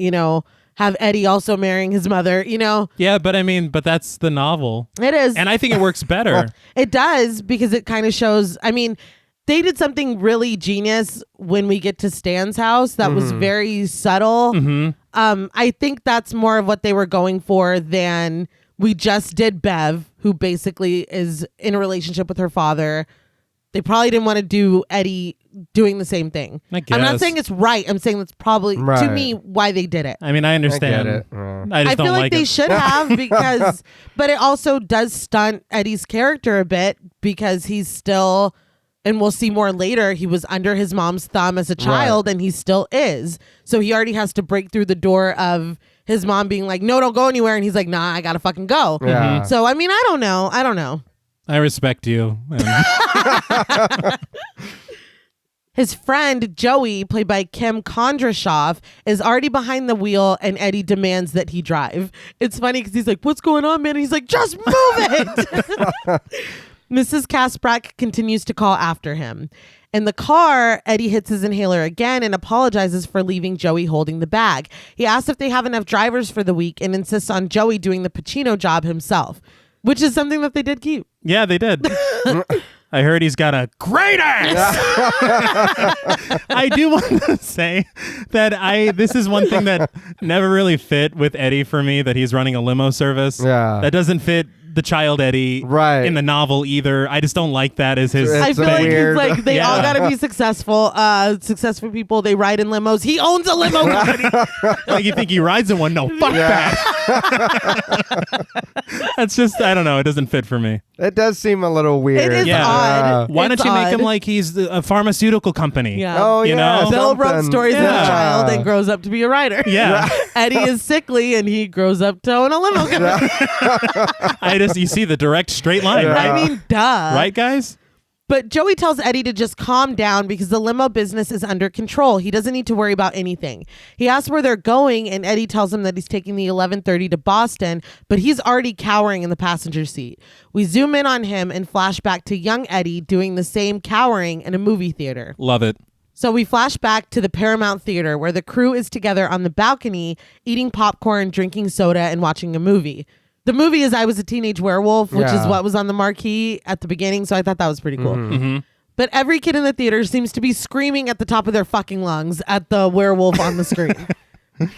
have Eddie also marrying his mother, Yeah, but that's the novel. It is. And I think it works better. It does, because it kind of shows, they did something really genius when we get to Stan's house that was very subtle. I think that's more of what they were going for than we just did Bev, who basically is in a relationship with her father. They probably didn't want to do Eddie doing the same thing. I guess. I'm not saying it's right. I'm saying that's probably, to me, why they did it. I mean, I understand. I get it. I just feel don't like they it. should have, because, but it also does stunt Eddie's character a bit, because he's still, and we'll see more later, he was under his mom's thumb as a child, and he still is. So he already has to break through the door of his mom being like, no, don't go anywhere. And he's like, nah, I gotta fucking go. Yeah. So, I don't know. I respect you. His friend, Joey, played by Kim Kondrashov, is already behind the wheel, and Eddie demands that he drive. It's funny because he's like, what's going on, man? And he's like, just move it. Mrs. Kasprack continues to call after him. In the car, Eddie hits his inhaler again and apologizes for leaving Joey holding the bag. He asks if they have enough drivers for the week and insists on Joey doing the Pacino job himself, which is something that they did keep. Yeah, they did. I heard he's got a great ass. I do want to say that this is one thing that never really fit with Eddie for me, that he's running a limo service. Yeah. That doesn't fit the child Eddie in the novel either. I just don't like that as his I feel thing. like he's like, they all gotta be successful. Successful people, they ride in limos. He owns a limo company. Like, you think he rides in one? No, fuck that. That's just, I don't know. It doesn't fit for me. It does seem a little weird. It is odd. Why don't you make him like he's a pharmaceutical company? Yeah. Oh, you know? Bill wrote stories as a child and grows up to be a writer. Yeah. Eddie is sickly and he grows up to own a limo company. You see the direct straight line. Yeah. Duh. Right, guys? But Joey tells Eddie to just calm down because the limo business is under control. He doesn't need to worry about anything. He asks where they're going, and Eddie tells him that he's taking the 11:30 to Boston, but he's already cowering in the passenger seat. We zoom in on him and flash back to young Eddie doing the same cowering in a movie theater. Love it. So we flash back to the Paramount Theater where the crew is together on the balcony, eating popcorn, drinking soda, and watching a movie. The movie is I Was a Teenage Werewolf, which is what was on the marquee at the beginning. So I thought that was pretty cool. Mm-hmm. But every kid in the theater seems to be screaming at the top of their fucking lungs at the werewolf on the screen.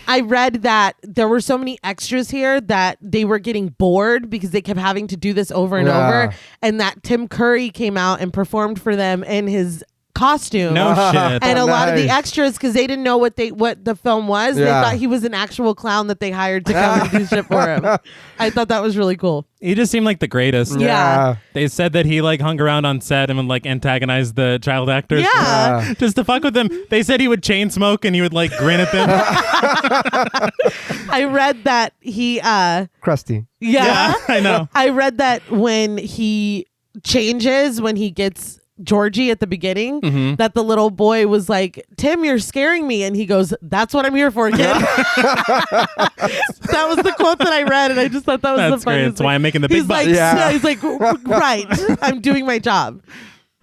I read that there were so many extras here that they were getting bored because they kept having to do this over and over. And that Tim Curry came out and performed for them in his costume. No shit. And a lot of the extras, because they didn't know what the film was, they thought he was an actual clown that they hired to come and do shit for him. I thought that was really cool. He just seemed like the greatest. Yeah. They said that he hung around on set and would antagonize the child actors. Yeah. Just to fuck with them. They said he would chain smoke and he would grin at them. I read that he crusty. Yeah, I know. I read that when he changes, when he gets Georgie at the beginning, that the little boy was like, Tim, you're scaring me. And he goes, that's what I'm here for, kid. That was the quote that I read. And I just thought that was the funniest great. That's thing. why I'm making the big bucks. He's like, right, I'm doing my job.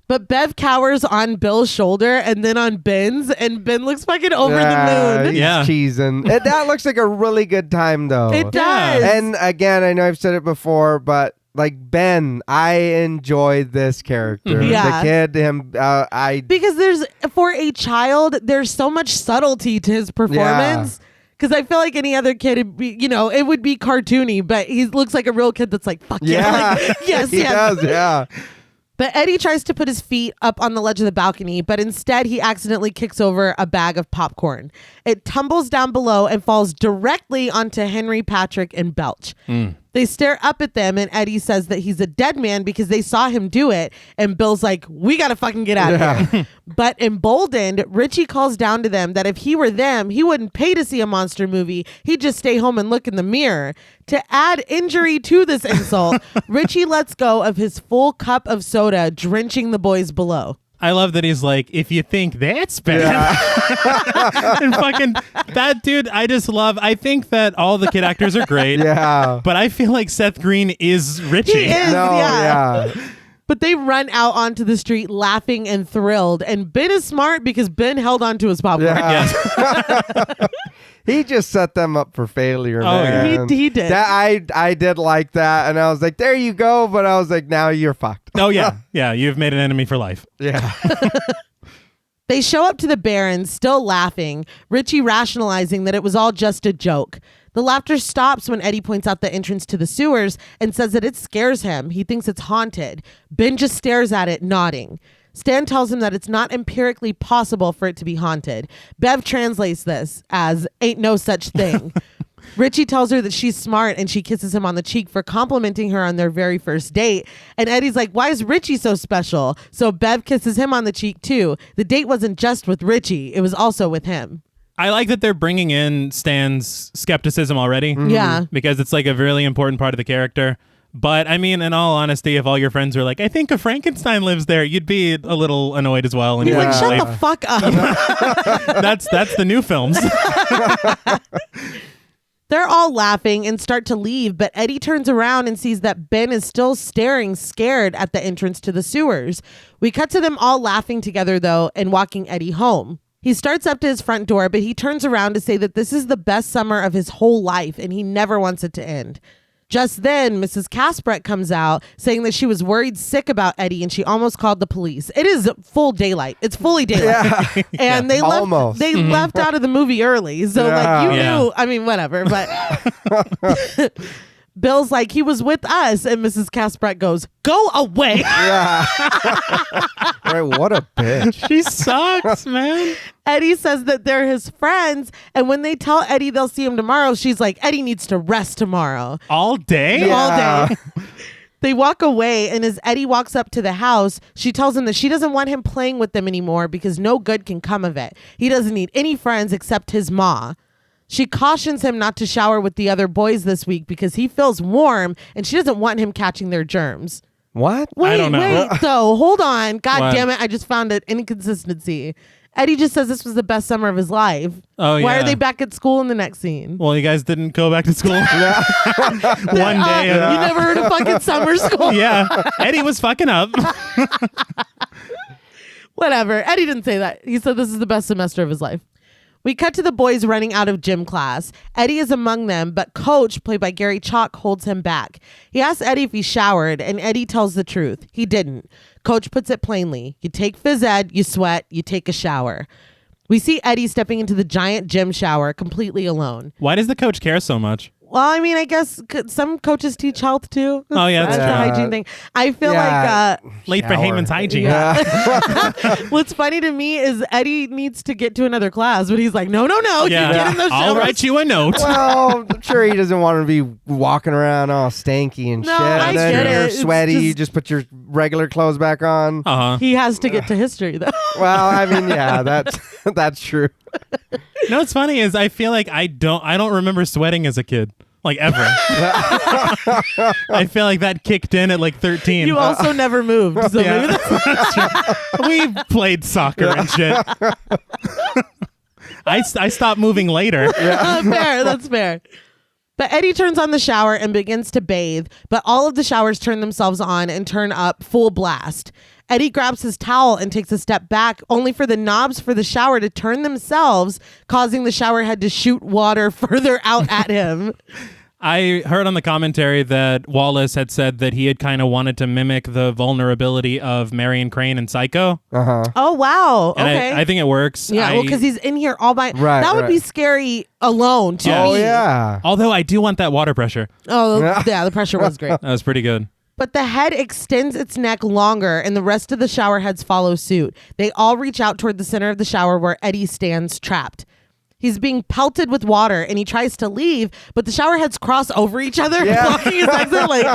But Bev cowers on Bill's shoulder and then on Ben's, and Ben looks fucking over the moon. He's cheesing. That looks like a really good time, though. It does. And again, I know I've said it before, but Ben, I enjoyed this character. Yeah. The kid, him, because there's, for a child, there's so much subtlety to his performance. Because I feel like any other kid, it'd be, it would be cartoony, but he looks like a real kid that's like, fuck yeah. Yes, he does, yeah. But Eddie tries to put his feet up on the ledge of the balcony, but instead he accidentally kicks over a bag of popcorn. It tumbles down below and falls directly onto Henry, Patrick, and Belch. They stare up at them, and Eddie says that he's a dead man because they saw him do it. And Bill's like, we got to fucking get out of here. But emboldened, Richie calls down to them that if he were them, he wouldn't pay to see a monster movie. He'd just stay home and look in the mirror. To add injury to this insult, Richie lets go of his full cup of soda, drenching the boys below. I love that he's like, if you think that's bad. Yeah. And fucking that dude, I think that all the kid actors are great. Yeah. But I feel like Seth Green is Richie. He is, yeah. But they run out onto the street laughing and thrilled. And Ben is smart because Ben held on to his popcorn. Yeah. Yes. He just set them up for failure, man. Yeah. He did. I did like that. And I was like, there you go. But I was like, now you're fucked. Oh, yeah. Yeah, you've made an enemy for life. Yeah. They show up to the Barrens still laughing, Richie rationalizing that it was all just a joke. The laughter stops when Eddie points out the entrance to the sewers and says that it scares him. He thinks it's haunted. Ben just stares at it, nodding. Stan tells him that it's not empirically possible for it to be haunted. Bev translates this as, ain't no such thing. Richie tells her that she's smart and she kisses him on the cheek for complimenting her on their very first date. And Eddie's like, why is Richie so special? So Bev kisses him on the cheek too. The date wasn't just with Richie, it was also with him. I like that they're bringing in Stan's skepticism already. Mm-hmm. Yeah. Because it's like a really important part of the character. But I mean, in all honesty, if all your friends were like, I think a Frankenstein lives there, you'd be a little annoyed as well. And he's like, shut the fuck up. That's the new films. They're all laughing and start to leave, but Eddie turns around and sees that Ben is still staring scared at the entrance to the sewers. We cut to them all laughing together, though, and walking Eddie home. He starts up to his front door, but he turns around to say that this is the best summer of his whole life and he never wants it to end. Just then, Mrs. Casbrett comes out saying that she was worried sick about Eddie and she almost called the police. It is full daylight. It's fully daylight. Yeah. And they left out of the movie early. So like you knew, I mean, whatever. But Bill's like, he was with us. And Mrs. Casbrett goes, go away. Yeah. Right, what a bitch. She sucks, man. Eddie says that they're his friends. And when they tell Eddie they'll see him tomorrow, she's like, Eddie needs to rest tomorrow. All day? Yeah. All day. They walk away. And as Eddie walks up to the house, she tells him that she doesn't want him playing with them anymore because no good can come of it. He doesn't need any friends except his ma. She cautions him not to shower with the other boys this week because he feels warm and she doesn't want him catching their germs. What? I don't know. Wait, though. Hold on. God damn it. I just found an inconsistency. Eddie just says this was the best summer of his life. Oh, yeah. Why are they back at school in the next scene? Well, you guys didn't go back to school? One day. You never heard of fucking summer school? Yeah. Eddie was fucking up. Whatever. Eddie didn't say that. He said this is the best semester of his life. We cut to the boys running out of gym class. Eddie is among them, but Coach, played by Gary Chalk, holds him back. He asks Eddie if he showered, and Eddie tells the truth. He didn't. Coach puts it plainly. You take phys ed, you sweat, you take a shower. We see Eddie stepping into the giant gym shower completely alone. Why does the coach care so much? Well, I mean, I guess some coaches teach health too. Oh, yeah. That's the hygiene thing. I feel like... late for Heyman's hygiene. Yeah. What's funny to me is Eddie needs to get to another class, but he's like, no. You get in those showers. I'll write you a note. Well, I'm sure he doesn't want to be walking around all stanky and shit. I get it. You're sweaty. You just put your regular clothes back on. Uh-huh. He has to get to history, though. Well, I mean, yeah, that's true. No, what's funny is I feel like I don't remember sweating as a kid. Like ever. I feel like that kicked in at like 13. You also never moved. So maybe that's true. We played soccer and shit. I stopped moving later. Fair, that's fair. But Eddie turns on the shower and begins to bathe, but all of the showers turn themselves on and turn up full blast. Eddie grabs his towel and takes a step back, only for the knobs for the shower to turn themselves, causing the shower head to shoot water further out at him. I heard on the commentary that Wallace had said that he had kind of wanted to mimic the vulnerability of Marion Crane in Psycho. Uh-huh. Oh, wow. And okay. I think it works. Yeah, well, because he's in here all by... Right, that would be scary alone, to Oh, me. yeah. Although I do want that water pressure. Oh, yeah, the pressure was great. That was pretty good. But the head extends its neck longer, and the rest of the shower heads follow suit. They all reach out toward the center of the shower where Eddie stands trapped. He's being pelted with water, and he tries to leave, but the shower heads cross over each other, blocking his exit like,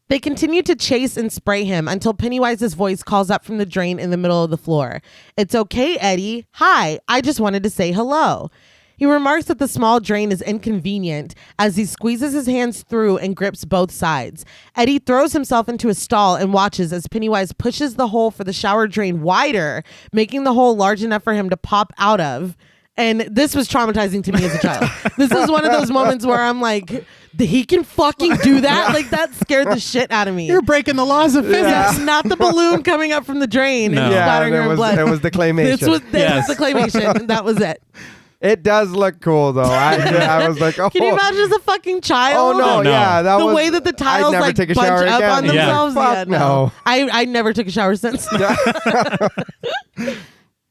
They continue to chase and spray him until Pennywise's voice calls up from the drain in the middle of the floor. It's okay, Eddie. Hi, I just wanted to say hello. He He remarks that the small drain is inconvenient as he squeezes his hands through and grips both sides. Eddie throws himself into a stall and watches as Pennywise pushes the hole for the shower drain wider, making the hole large enough for him to pop out of. And this was traumatizing to me as a child. This is one of those moments where I'm like, he can fucking do that? Like, that scared the shit out of me. You're breaking the laws of physics. Yeah. Not the balloon coming up from the drain and splattering her in blood. It was the claymation. This was the claymation. That was it. It does look cool, though. I was like, oh. Can you imagine as a fucking child? Oh, no. Yeah. That the was, way that the tiles like bunch up again. on themselves? Fuck no. I never took a shower since.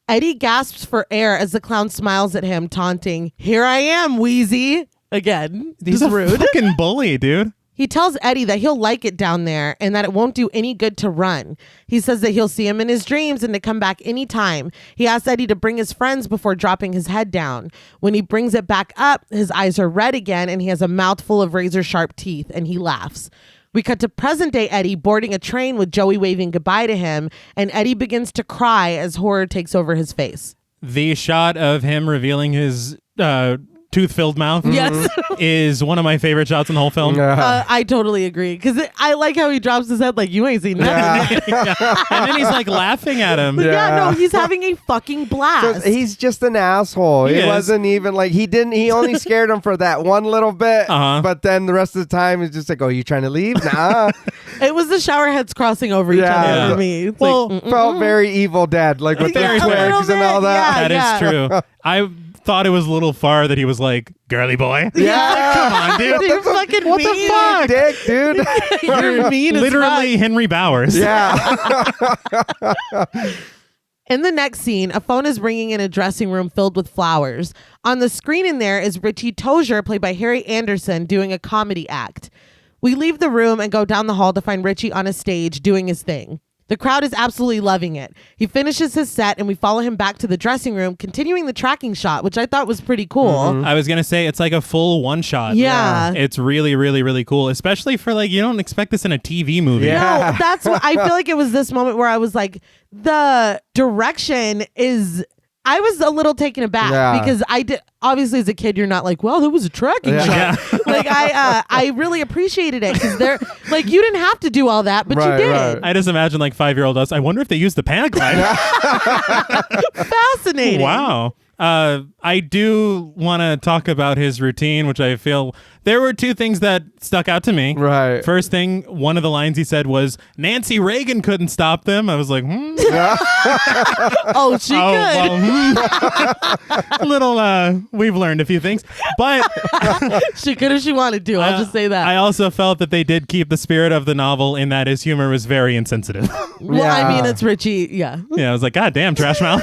Eddie gasps for air as the clown smiles at him, taunting, "Here I am, Wheezy." Again, he's a rude. fucking bully, dude. He tells Eddie that he'll like it down there and that it won't do any good to run. He says that he'll see him in his dreams and to come back anytime. He asks Eddie to bring his friends before dropping his head down. When he brings it back up, his eyes are red again and he has a mouthful of razor-sharp teeth and he laughs. We cut to present-day Eddie boarding a train with Joey waving goodbye to him, and Eddie begins to cry as horror takes over his face. The shot of him revealing his tooth-filled mouth is one of my favorite shots in the whole film. I totally agree, because I like how he drops his head like, you ain't seen nothing. And then he's like laughing at him. No, he's having a fucking blast. So he's just an asshole. He wasn't even like, he only scared him for that one little bit, but then the rest of the time he's just like, oh, you trying to leave? Nah. It was the shower heads crossing over each other for me. Well, felt very Evil Dead, like with the twigs and all that. That is true. I thought it was a little far that he was like, girly boy. Yeah. Come on, dude. You're fucking what mean. the fuck? Dick, dude. You're mean as literally fuck. Henry Bowers. Yeah. In the next scene, a phone is ringing in a dressing room filled with flowers. On the screen in there is Richie Tozier, played by Harry Anderson, doing a comedy act. We leave the room and go down the hall to find Richie on a stage doing his thing. The crowd is absolutely loving it. He finishes his set and we follow him back to the dressing room, continuing the tracking shot, which I thought was pretty cool. Mm-hmm. I was going to say it's like a full one shot. Yeah. It's really, really, really cool, especially for like, you don't expect this in a TV movie. Yeah. No, that's what I feel like it was this moment where I was like, the direction is... I was a little taken aback because I did. Obviously, as a kid, you're not like, well, that was a tracking shot. Yeah. Like I really appreciated it because they're like, you didn't have to do all that, but you did. Right. I just imagine like 5-year-old us. I wonder if they used the panic line. Fascinating. Wow. I do want to talk about his routine, which I feel there were two things that stuck out to me. Right. First thing, one of the lines he said was, Nancy Reagan couldn't stop them. I was like, Oh, she could. Well, little, we've learned a few things, but she could if she wanted to. I'll just say that. I also felt that they did keep the spirit of the novel in that his humor was very insensitive. Well, I mean, it's Richie. Yeah. Yeah. I was like, God damn, trash mouth.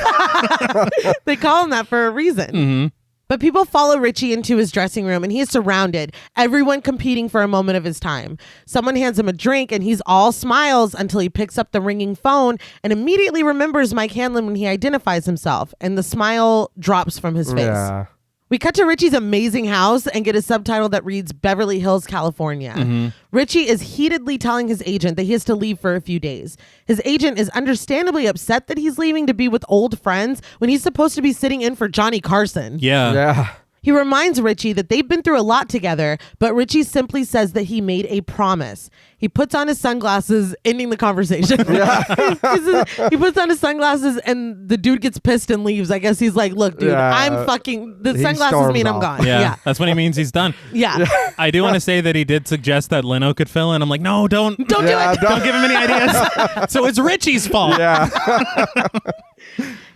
They call him that for a reason. Mm-hmm. But people follow Richie into his dressing room and he is surrounded, everyone competing for a moment of his time. Someone hands him a drink and he's all smiles until he picks up the ringing phone and immediately remembers Mike Hanlon when he identifies himself, and the smile drops from his face. Yeah. We cut to Richie's amazing house and get a subtitle that reads Beverly Hills, California. Mm-hmm. Richie is heatedly telling his agent that he has to leave for a few days. His agent is understandably upset that he's leaving to be with old friends when he's supposed to be sitting in for Johnny Carson. Yeah. He reminds Richie that they've been through a lot together, but Richie simply says that he made a promise. He puts on his sunglasses, ending the conversation. He puts on his sunglasses and the dude gets pissed and leaves. I guess he's like, look, dude, I'm fucking... The sunglasses mean I'm gone. Yeah, that's when he means he's done. Yeah. I do want to say that he did suggest that Leno could fill in. I'm like, no, don't do it. Don't give him any ideas. So it's Richie's fault. Yeah.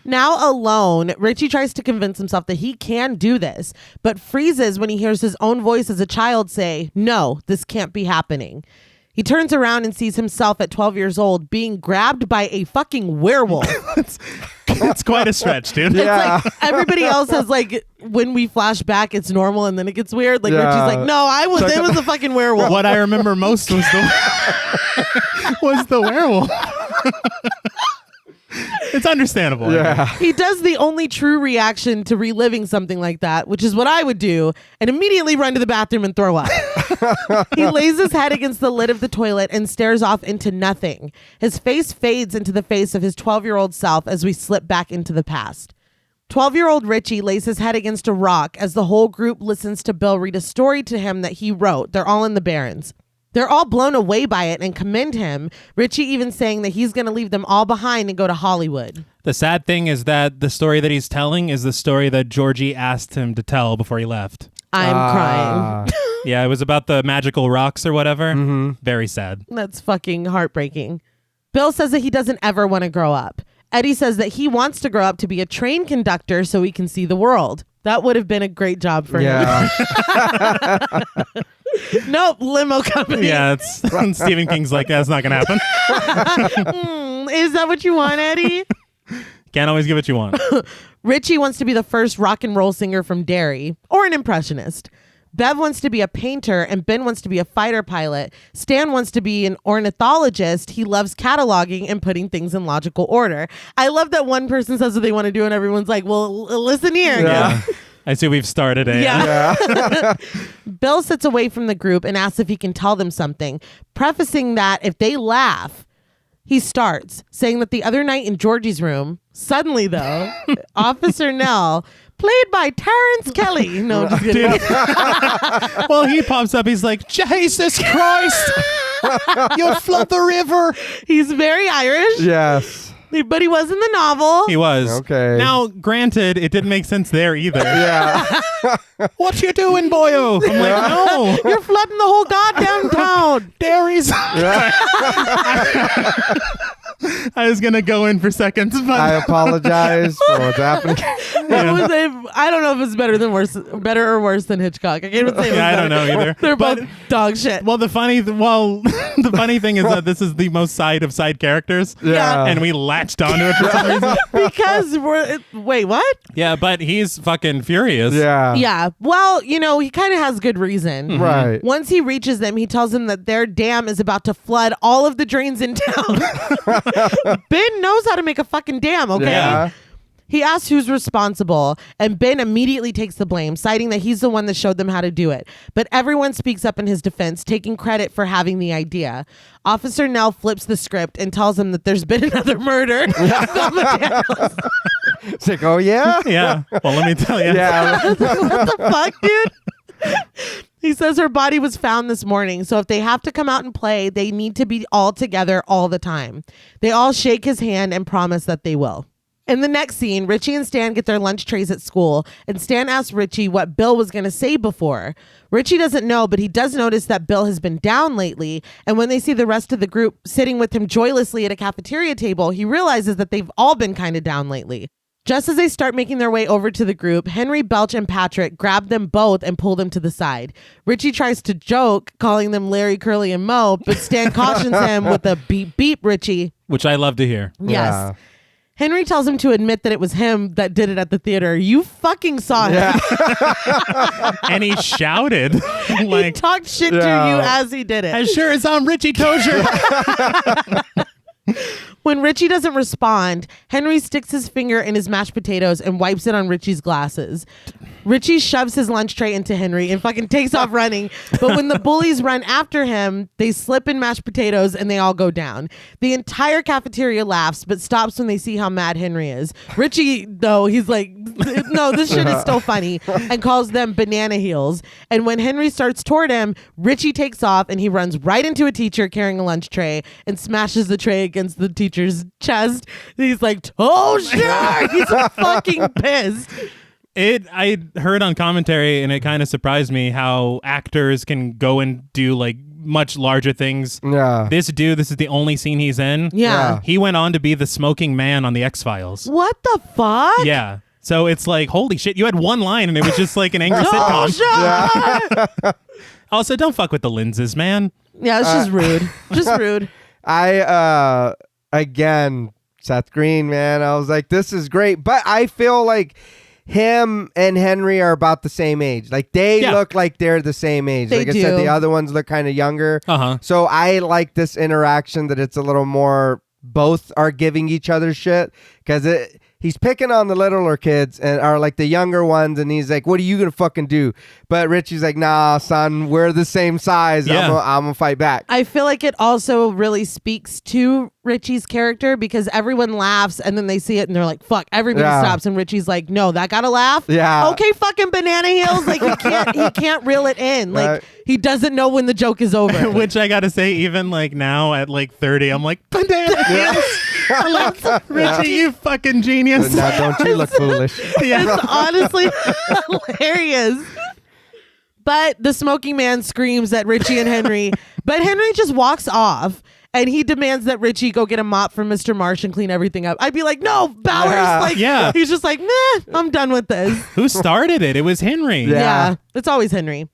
Now alone, Richie tries to convince himself that he can do this, but freezes when he hears his own voice as a child say, no, this can't be happening. He turns around and sees himself at 12 years old being grabbed by a fucking werewolf. It's quite a stretch, dude. Yeah. It's like everybody else has like, when we flash back, it's normal and then it gets weird. Like Richie's like, no, it was a fucking werewolf. What I remember most was the werewolf. It's understandable. Yeah. He does the only true reaction to reliving something like that, which is what I would do, and immediately run to the bathroom and throw up. He lays his head against the lid of the toilet and stares off into nothing. His face fades into the face of his 12-year-old self as we slip back into the past. 12-year-old Richie lays his head against a rock as the whole group listens to Bill read a story to him that he wrote. They're all in the Barrens. They're all blown away by it and commend him, Richie even saying that he's going to leave them all behind and go to Hollywood. The sad thing is that the story that he's telling is the story that Georgie asked him to tell before he left. I'm crying. Yeah, it was about the magical rocks or whatever. Mm-hmm. Very sad. That's fucking heartbreaking. Bill says that he doesn't ever want to grow up. Eddie says that he wants to grow up to be a train conductor so he can see the world. That would have been a great job for him. Nope, limo company. Yeah, it's Stephen King's like, that's not going to happen. Is that what you want, Eddie? Can't always get what you want. Richie wants to be the first rock and roll singer from Derry, or an impressionist. Bev wants to be a painter, and Ben wants to be a fighter pilot. Stan wants to be an ornithologist. He loves cataloging and putting things in logical order. I love that one person says what they want to do, and everyone's like, well, listen here. Yeah. I see we've started it. Yeah. Bill sits away from the group and asks if he can tell them something, prefacing that if they laugh, he starts, saying that the other night in Georgie's room, suddenly though, Officer Nell, played by Terrence Kelly. No, just kidding. Well, he pops up. He's like, Jesus Christ, you'll flood the river. He's very Irish. Yes. But he was in the novel. He was. Okay. Now, granted, it didn't make sense there either. Yeah. What you doing, boyo? I'm like, no. You're flooding the whole goddamn town. Dairies. I was going to go in for seconds, but I apologize for what's happening. I don't know if it's better or worse than Hitchcock. I can't even say I don't know either. They're both dog shit. Well, the funny thing is that this is the most side characters. Yeah. And we latched onto it for some reason. Because wait, what? Yeah, but he's fucking furious. Yeah. Yeah. Well, he kind of has good reason. Mm-hmm. Right. Once he reaches them, he tells them that their dam is about to flood all of the drains in town. Ben knows how to make a fucking dam, okay? Yeah. He asks who's responsible, and Ben immediately takes the blame, citing that he's the one that showed them how to do it. But everyone speaks up in his defense, taking credit for having the idea. Officer Nell flips the script and tells him that there's been another murder. It's like, oh, yeah? Yeah. Well, let me tell you. Yeah. What the fuck, dude? He says her body was found this morning, so if they have to come out and play, they need to be all together all the time. They all shake his hand and promise that they will. In the next scene, Richie and Stan get their lunch trays at school, and Stan asks Richie what Bill was going to say before. Richie doesn't know, but he does notice that Bill has been down lately, and when they see the rest of the group sitting with him joylessly at a cafeteria table, he realizes that they've all been kind of down lately. Just as they start making their way over to the group, Henry, Belch, and Patrick grab them both and pull them to the side. Richie tries to joke, calling them Larry, Curly, and Moe, but Stan cautions him with a beep, beep, Richie. Which I love to hear. Yes. Yeah. Henry tells him to admit that it was him that did it at the theater. You fucking saw him. Yeah. And he shouted. He talked shit to you as he did it. As sure as I'm Richie Tozier. When Richie doesn't respond, Henry sticks his finger in his mashed potatoes and wipes it on Richie's glasses. Richie shoves his lunch tray into Henry and fucking takes off running. But when the bullies run after him, they slip in mashed potatoes and they all go down. The entire cafeteria laughs, but stops when they see how mad Henry is. Richie, though, he's like, no, this shit is still funny, and calls them banana heels. And when Henry starts toward him, Richie takes off and he runs right into a teacher carrying a lunch tray and smashes the tray against the teacher's chest. He's like, oh shit! He's fucking pissed. I heard on commentary, and it kind of surprised me how actors can go and do like much larger things. Yeah. This is the only scene he's in. Yeah. He went on to be the smoking man on the X-Files. What the fuck? Yeah. So it's like, holy shit, you had one line and it was just like an angry Oh, sitcom. shit! Also, don't fuck with the lenses, man. Yeah, it's just rude. Just rude. Again, Seth Green, man, I was like, this is great. But I feel like him and Henry are about the same age. Like, they look like they're the same age. They like do. I said, the other ones look kind of younger. Uh-huh. So I like this interaction that it's a little more, both are giving each other shit. Because he's picking on the littler kids and are like the younger ones, and he's like, what are you gonna fucking do? But Richie's like, nah, son, we're the same size. I'm gonna fight back. I feel like it also really speaks to Richie's character because everyone laughs and then they see it and they're like, fuck, everybody stops, and Richie's like, no, that gotta laugh. Yeah. Okay, fucking banana heels. Like he can't reel it in. Like he doesn't know when the joke is over. Which I gotta say, even like now at like 30, I'm like, banana heels. Like, Richie, you fucking genius. Now don't you look foolish. It's honestly hilarious. But the smoking man screams at Richie and Henry, but Henry just walks off. And he demands that Richie go get a mop from Mr. Marsh and clean everything up. I'd be like, no, Bowers. He's just like, nah, I'm done with this. Who started it? It was Henry. Yeah, it's always Henry.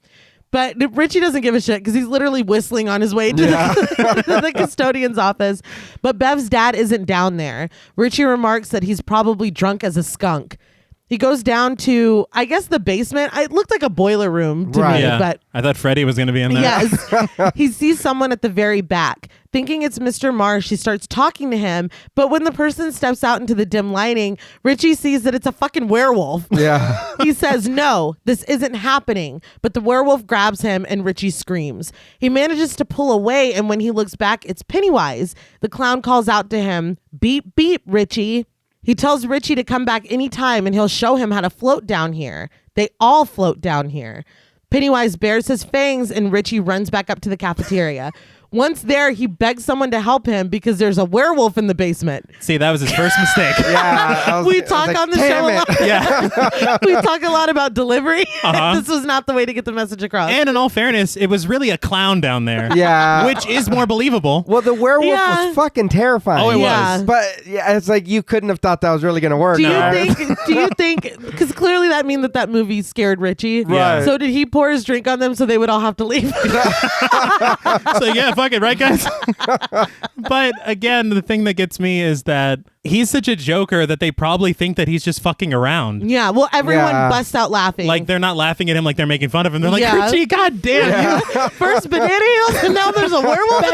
But Richie doesn't give a shit because he's literally whistling on his way to the custodian's office. But Bev's dad isn't down there. Richie remarks that he's probably drunk as a skunk. He goes down to, I guess, the basement. It looked like a boiler room to me, but I thought Freddie was going to be in there. Yes. He sees someone at the very back. Thinking it's Mr. Marsh, he starts talking to him. But when the person steps out into the dim lighting, Richie sees that it's a fucking werewolf. Yeah. He says, no, this isn't happening. But the werewolf grabs him and Richie screams. He manages to pull away, and when he looks back, it's Pennywise. The clown calls out to him, beep, beep, Richie. He tells Richie to come back anytime and he'll show him how to float down here. They all float down here. Pennywise bares his fangs and Richie runs back up to the cafeteria. Once there, he begs someone to help him because there's a werewolf in the basement. See, that was his first mistake. We talk on the show a lot. Yeah. We talk a lot about delivery. This was not the way to get the message across. And in all fairness, it was really a clown down there. Yeah. Which is more believable. Well, the werewolf was fucking terrifying. Oh, it was. But it's like you couldn't have thought that was really going to work. Do you think, because clearly that means that movie scared Richie. Right. So did he pour his drink on them so they would all have to leave? So yeah, fuck it, right, guys? But again, the thing that gets me is that he's such a joker that they probably think that he's just fucking around. Yeah, well, everyone busts out laughing. Like, they're not laughing at him like they're making fun of him. They're like, Richie, god damn you. First banana heels, and now there's a werewolf.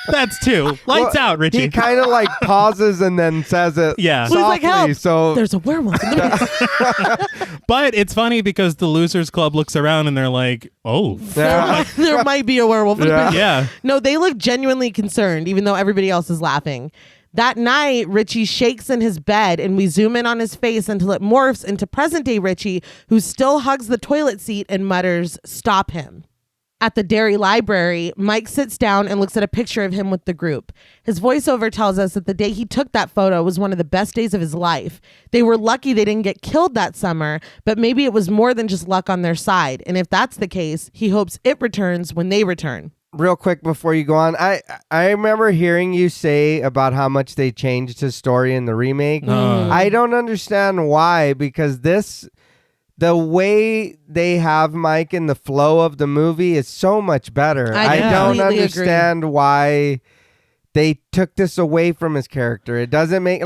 That's two. Lights out, Richie. He kind of like pauses and then says it softly. Well, he's like, help. So there's a werewolf in the But it's funny because the Losers Club looks around and they're like, oh. There might be a werewolf in the basement. Yeah. No, they look genuinely concerned, even though everybody else is laughing. That night, Richie shakes in his bed and we zoom in on his face until it morphs into present-day Richie, who still hugs the toilet seat and mutters, "Stop him." At the dairy library, Mike sits down and looks at a picture of him with the group. His voiceover tells us that the day he took that photo was one of the best days of his life. They were lucky they didn't get killed that summer, but maybe it was more than just luck on their side. And if that's the case, he hopes it returns when they return. Real quick before you go on, I remember hearing you say about how much they changed his story in the remake. I don't understand why, because the way they have Mike in the flow of the movie is so much better. I don't understand why they took this away from his character. It doesn't make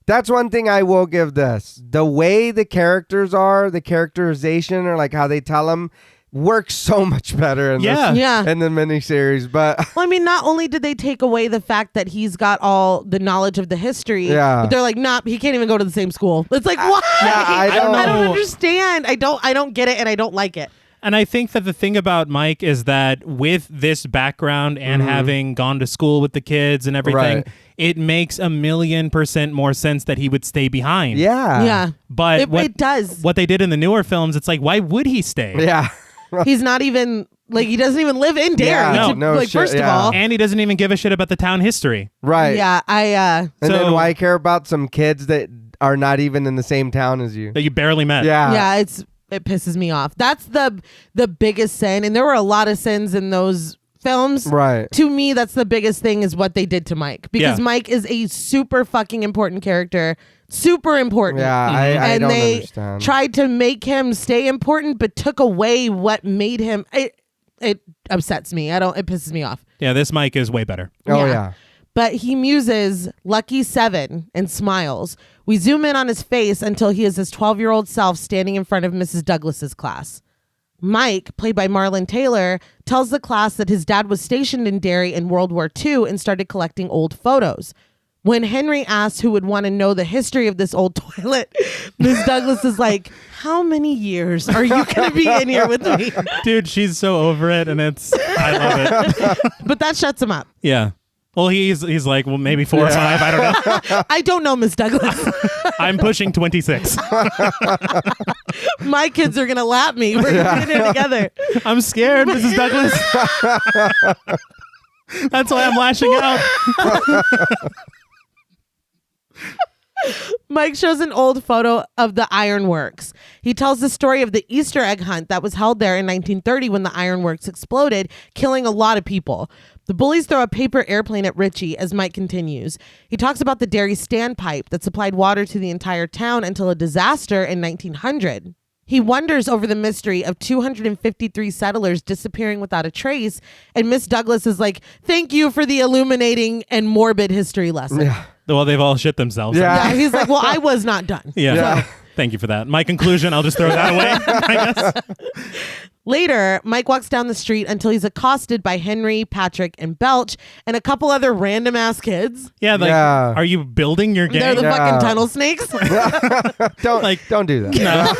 that's one thing I will give this. The way the characters are, the characterization, or like how they tell them, works so much better in in the miniseries. But well, I mean, not only did they take away the fact that he's got all the knowledge of the history, but they're like, nah, he can't even go to the same school. It's like, why? I don't understand. I don't get it, and I don't like it. And I think that the thing about Mike is that with this background and having gone to school with the kids and everything, it makes 1,000,000% more sense that he would stay behind. Yeah. But it does. What they did in the newer films, it's like, why would he stay? Yeah. He's not even, like, he doesn't even live in Derry. First of all. And he doesn't even give a shit about the town history. Right. Yeah, and then why care about some kids that are not even in the same town as you? That you barely met. Yeah, it pisses me off. That's the biggest sin, and there were a lot of sins in those films. Right. To me, that's the biggest thing is what they did to Mike, because Mike is a super fucking important character. Super important. Yeah, I don't understand. Tried to make him stay important, but took away what made him. It upsets me. It pisses me off. Yeah, this Mike is way better. Oh yeah. But he muses "Lucky 7" and smiles. We zoom in on his face until he is his 12-year-old self standing in front of Mrs. Douglas's class. Mike, played by Marlon Taylor, tells the class that his dad was stationed in Derry in World War II and started collecting old photos. When Henry asks who would want to know the history of this old toilet, Miss Douglas is like, how many years are you going to be in here with me? Dude, she's so over it, and I love it. But that shuts him up. Yeah. Well, he's like, well, maybe 4 or 5. I don't know. I don't know, Miss Douglas. I'm pushing 26. My kids are going to lap me. We're going to get it together. I'm scared, Mrs. Douglas. That's why I'm lashing out. Mike shows an old photo of the ironworks. He tells the story of the Easter egg hunt that was held there in 1930 when the ironworks exploded, killing a lot of people. The bullies throw a paper airplane at Richie as Mike continues. He talks about the dairy standpipe that supplied water to the entire town until a disaster in 1900. He wonders over the mystery of 253 settlers disappearing without a trace, and Miss Douglas is like, thank you for the illuminating and morbid history lesson. Yeah. Well, they've all shit themselves. Yeah, he's like, well, I was not done. Yeah. So. Thank you for that. My conclusion, I'll just throw that away, I guess. Later, Mike walks down the street until he's accosted by Henry, Patrick, and Belch, and a couple other random ass kids. Yeah, are you building your gang? They're the fucking tunnel snakes. Don't do that. No.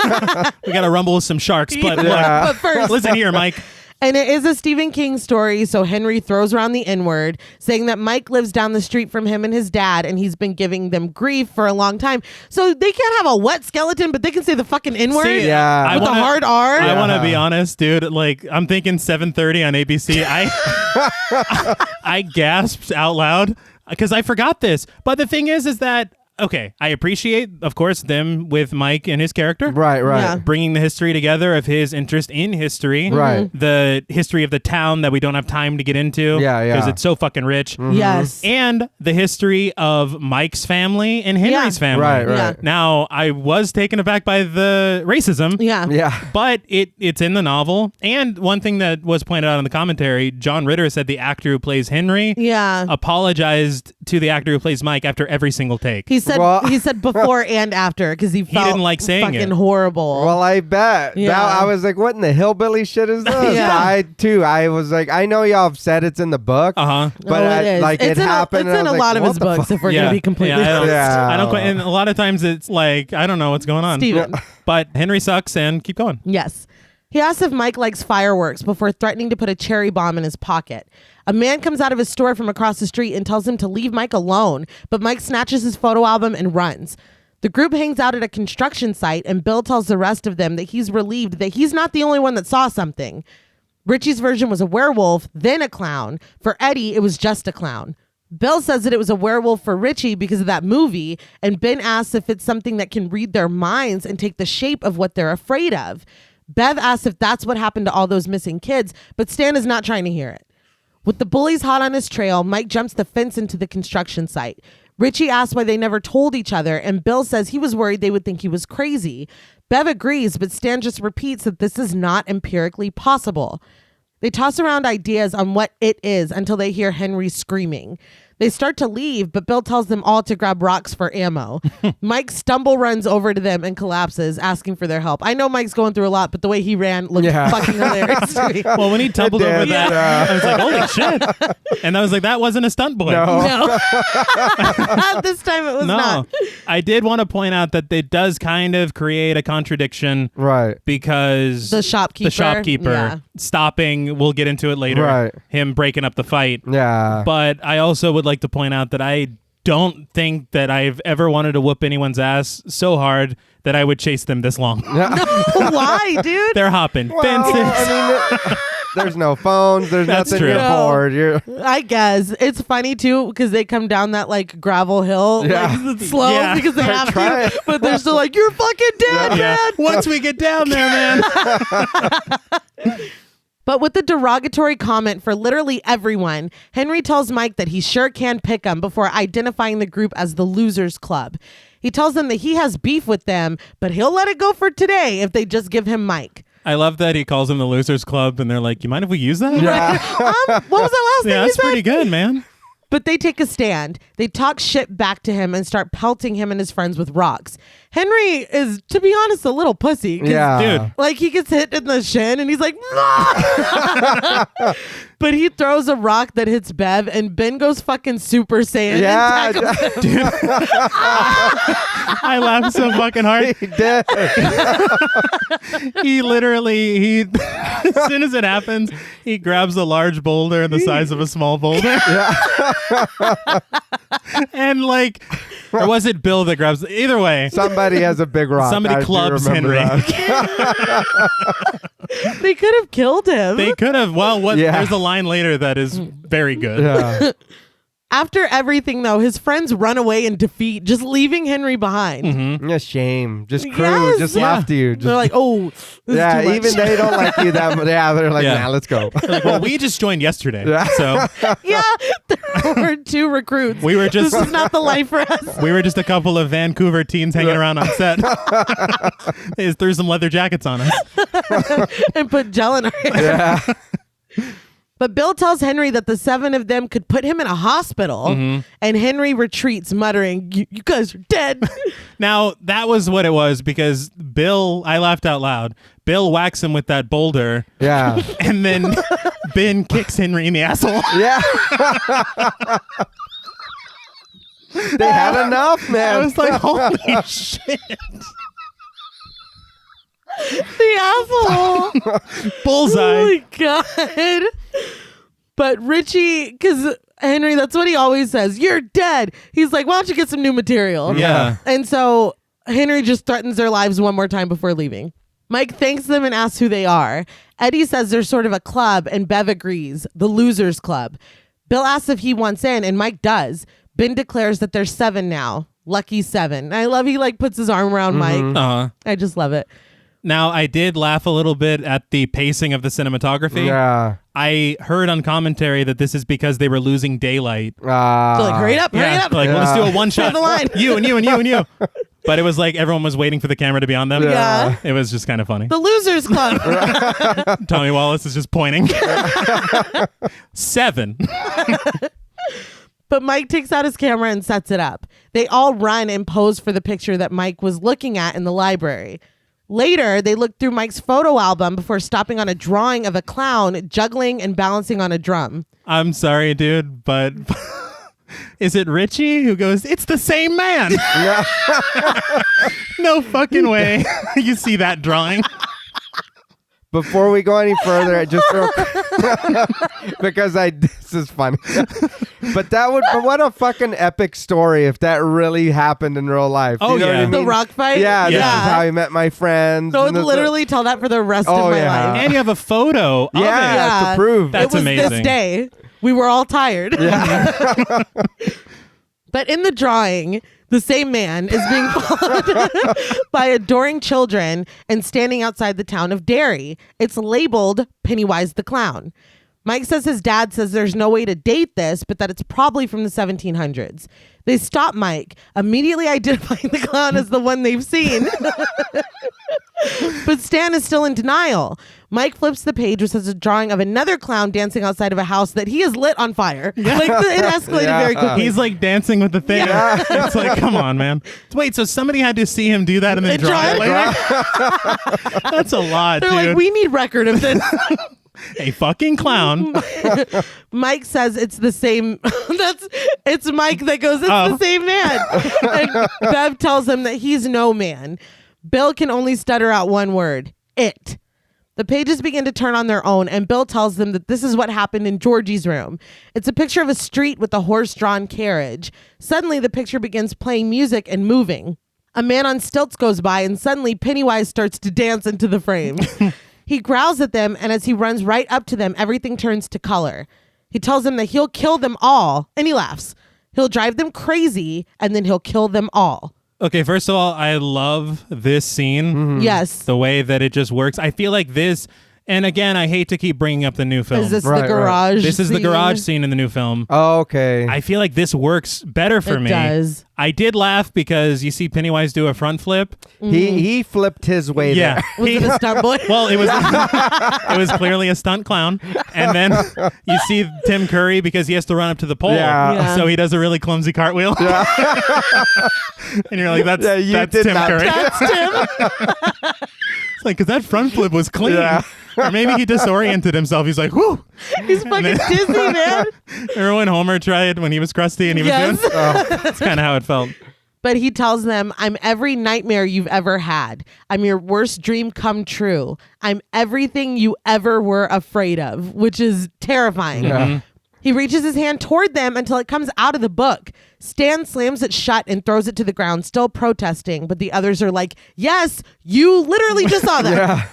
We got to rumble with some sharks, but, but first, listen here, Mike. And it is a Stephen King story, so Henry throws around the N-word, saying that Mike lives down the street from him and his dad, and he's been giving them grief for a long time. So they can't have a wet skeleton, but they can say the fucking N-word with a hard R. I want to be honest, dude. Like, I'm thinking 7:30 on ABC. I gasped out loud because I forgot this. But the thing is that okay, I appreciate, of course, them with Mike and his character. Right. Yeah. Bringing the history together of his interest in history. Right. The history of the town that we don't have time to get into. Yeah. Because it's so fucking rich. Mm-hmm. Yes. And the history of Mike's family and Henry's family. Right. Yeah. Now, I was taken aback by the racism. Yeah. But it's in the novel. And one thing that was pointed out in the commentary, John Ritter said the actor who plays Henry apologized to the actor who plays Mike after every single take. He said before and after because he felt didn't like saying fucking it. Horrible. Well, I bet. Yeah. Now, I was like, what in the hillbilly shit is this? I was like, I know y'all have said it's in the book, but it happened. It's in a lot of his books, if we're going to be completely honest. I don't quite, and a lot of times it's like, I don't know what's going on. Steven. But Henry sucks and keep going. Yes. He asks if Mike likes fireworks before threatening to put a cherry bomb in his pocket. A man comes out of his store from across the street and tells him to leave Mike alone, but Mike snatches his photo album and runs. The group hangs out at a construction site, and Bill tells the rest of them that he's relieved that he's not the only one that saw something. Richie's version was a werewolf, then a clown. For Eddie, it was just a clown. Bill says that it was a werewolf for Richie because of that movie, and Ben asks if it's something that can read their minds and take the shape of what they're afraid of. Bev asks if that's what happened to all those missing kids, but Stan is not trying to hear it. With the bullies hot on his trail, Mike jumps the fence into the construction site. Richie asks why they never told each other, and Bill says he was worried they would think he was crazy. Bev agrees, but Stan just repeats that this is not empirically possible. They toss around ideas on what it is until they hear Henry screaming. They start to leave, but Bill tells them all to grab rocks for ammo. Mike runs over to them and collapses, asking for their help. I know Mike's going through a lot, but the way he ran looked fucking hilarious to me. Well, when he tumbled over that, I was like, holy shit. And I was like, that wasn't a stunt boy. No. This time it was not. I did want to point out that it does kind of create a contradiction. Right. Because the shopkeeper stopping, we'll get into it later. Right. Him breaking up the fight. Yeah. But I also would like to point out that I don't think that I've ever wanted to whoop anyone's ass so hard that I would chase them this long. No, why, dude? They're hopping fences. I mean, there's no phones. There's nothing. True. You're bored. I guess it's funny too because they come down that like gravel hill, like slow because they have to, but they're still like, "You're fucking dead, man." Once we get down there, man. But with the derogatory comment for literally everyone, Henry tells Mike that he sure can pick them before identifying the group as the Losers Club. He tells them that he has beef with them, but he'll let it go for today if they just give him Mike. I love that he calls them the Losers Club, and they're like, you mind if we use that? Yeah. What was that last thing you that's said? pretty good, man. But they take a stand. They talk shit back to him and start pelting him and his friends with rocks. Henry is, to be honest, a little pussy. Yeah. Dude. Like, he gets hit in the shin and he's like, but But he throws a rock that hits Bev, and Ben goes fucking Super Saiyan. Yeah, and tackles him. Dude. I laughed so fucking hard. He did. He literally, as soon as it happens, he grabs a large boulder the size of a small boulder. And like, or was it Bill that grabs? Either way, somebody has a big rock. Somebody clubs Henry. They could have killed him. They could have. Well, there's a line later that is very good. Yeah. After everything, though, his friends run away in defeat, just leaving Henry behind. Mm-hmm. Yeah, shame. Just crew. Just laugh to you. They're like, oh, this is too much. Even they don't like you that much. Yeah, they're like, nah, let's go. They're like, well, we just joined yesterday. So yeah, there were 2 recruits. We were just. This is not the life for us. We were just a couple of Vancouver teens hanging around on set. They just threw some leather jackets on us. And put gel in our hair. Yeah. But Bill tells Henry that the 7 of them could put him in a hospital, and Henry retreats, muttering, you guys are dead. Now, that was what it was, because Bill, I laughed out loud. Bill whacks him with that boulder. Yeah. And then Ben kicks Henry in the asshole. Yeah. They had enough, man. I was like, holy shit. The asshole. Bullseye. Oh my God. But Richie, because Henry, that's what he always says. You're dead. He's like, why don't you get some new material? Yeah. And so Henry just threatens their lives one more time before leaving. Mike thanks them and asks who they are. Eddie says they're sort of a club, and Bev agrees, the Losers Club. Bill asks if he wants in, and Mike does. Ben declares that there's 7 now. Lucky 7. I love he like puts his arm around Mike. Uh-huh. I just love it. Now, I did laugh a little bit at the pacing of the cinematography. Yeah. I heard on commentary that this is because they were losing daylight. So like, hurry up. Like, we'll just do a one shot. The line. You and you and you and you. But it was like everyone was waiting for the camera to be on them. Yeah. It was just kind of funny. The Losers Club. Tommy Wallace is just pointing. 7. But Mike takes out his camera and sets it up. They all run and pose for the picture that Mike was looking at in the library. Later, they look through Mike's photo album before stopping on a drawing of a clown juggling and balancing on a drum. I'm sorry, dude, but is it Richie who goes, it's the same man? No fucking way. You see that drawing? Before we go any further, I just because this is funny. But what a fucking epic story if that really happened in real life. Oh, you know yeah. what I mean? The rock fight? Yeah, this is how I met my friends. So I would literally tell that for the rest of my life. And you have a photo of it. Yeah, to prove. That's it was amazing. This day. We were all tired. Yeah. But in the drawing, the same man is being followed by adoring children and standing outside the town of Derry. It's labeled Pennywise the Clown. Mike says his dad says there's no way to date this, but that it's probably from the 1700s. They stop Mike, immediately identifying the clown as the one they've seen. But Stan is still in denial. Mike flips the page, which has a drawing of another clown dancing outside of a house that he has lit on fire. Like it escalated very quickly. He's like dancing with the thing. Yeah. It's like, come on, man. Wait, so somebody had to see him do that and then draw it later? That's a lot, They're dude. like, we need record of this. A fucking clown. Mike says it's the same. It's Mike that goes, it's the same man. And Bev tells him that he's no man. Bill can only stutter out one word, it. The pages begin to turn on their own, and Bill tells them that this is what happened in Georgie's room. It's a picture of a street with a horse-drawn carriage. Suddenly, the picture begins playing music and moving. A man on stilts goes by, and suddenly Pennywise starts to dance into the frame. He growls at them, and as he runs right up to them, everything turns to color. He tells them that he'll kill them all, and he laughs. He'll drive them crazy, and then he'll kill them all. Okay, first of all, I love this scene. Mm-hmm. Yes. The way that it just works. I feel like this, and again, I hate to keep bringing up the new film. Is this the garage This is the scene? garage scene in the new film. Oh, okay. I feel like this works better for me. It does. I did laugh because you see Pennywise do a front flip. He flipped his way there. Was it a stunt boy? Well, it was clearly a stunt clown. And then you see Tim Curry because he has to run up to the pole. Yeah. So he does a really clumsy cartwheel. Yeah. And you're like, that's Tim Curry. That's Tim. It's like, because that front flip was clean. Yeah. Or maybe he disoriented himself. He's like, whoo. He's fucking dizzy, man. Remember when Homer tried when he was crusty and he was doing? That's kind of how it felt. But he tells them, I'm every nightmare you've ever had. I'm your worst dream come true. I'm everything you ever were afraid of, which is terrifying. Yeah. He reaches his hand toward them until it comes out of the book. Stan slams it shut and throws it to the ground, still protesting. But the others are like, yes, you literally just saw that. Yeah.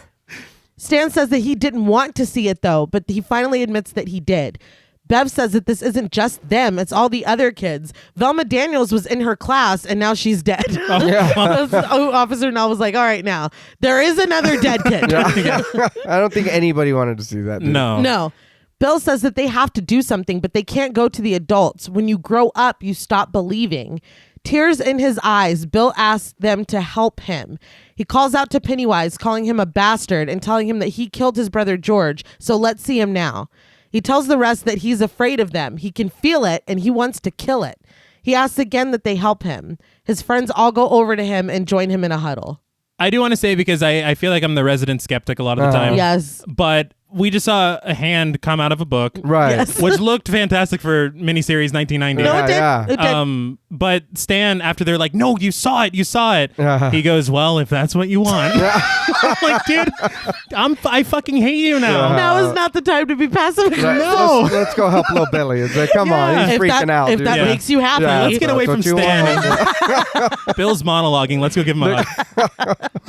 Stan says that he didn't want to see it, though, but he finally admits that he did. Bev says that this isn't just them, it's all the other kids. Velma Daniels was in her class, and now she's dead. Officer Null was like, all right, now, there is another dead kid. Yeah. I don't think anybody wanted to see that. No. Bill says that they have to do something, but they can't go to the adults. When you grow up, you stop believing. Tears in his eyes, Bill asks them to help him. He calls out to Pennywise, calling him a bastard and telling him that he killed his brother George, so let's see him now. He tells the rest that he's afraid of them. He can feel it, and he wants to kill it. He asks again that they help him. His friends all go over to him and join him in a huddle. I do want to say, because I feel like I'm the resident skeptic a lot of the time. Yes. But we just saw a hand come out of a book. Right. Yes. Which looked fantastic for miniseries 1990. No, it did. Yeah. It did. But Stan, after they're like, no, you saw it. He goes, well, if that's what you want. I'm like, dude, I fucking hate you now. Now is not the time to be passive aggressive. Right. No. Let's go help little Billy. It's like, come on, he's freaking out. If dude. that makes you happy. Yeah, Let's get away from Stan. Bill's monologuing. Let's go give him a hug.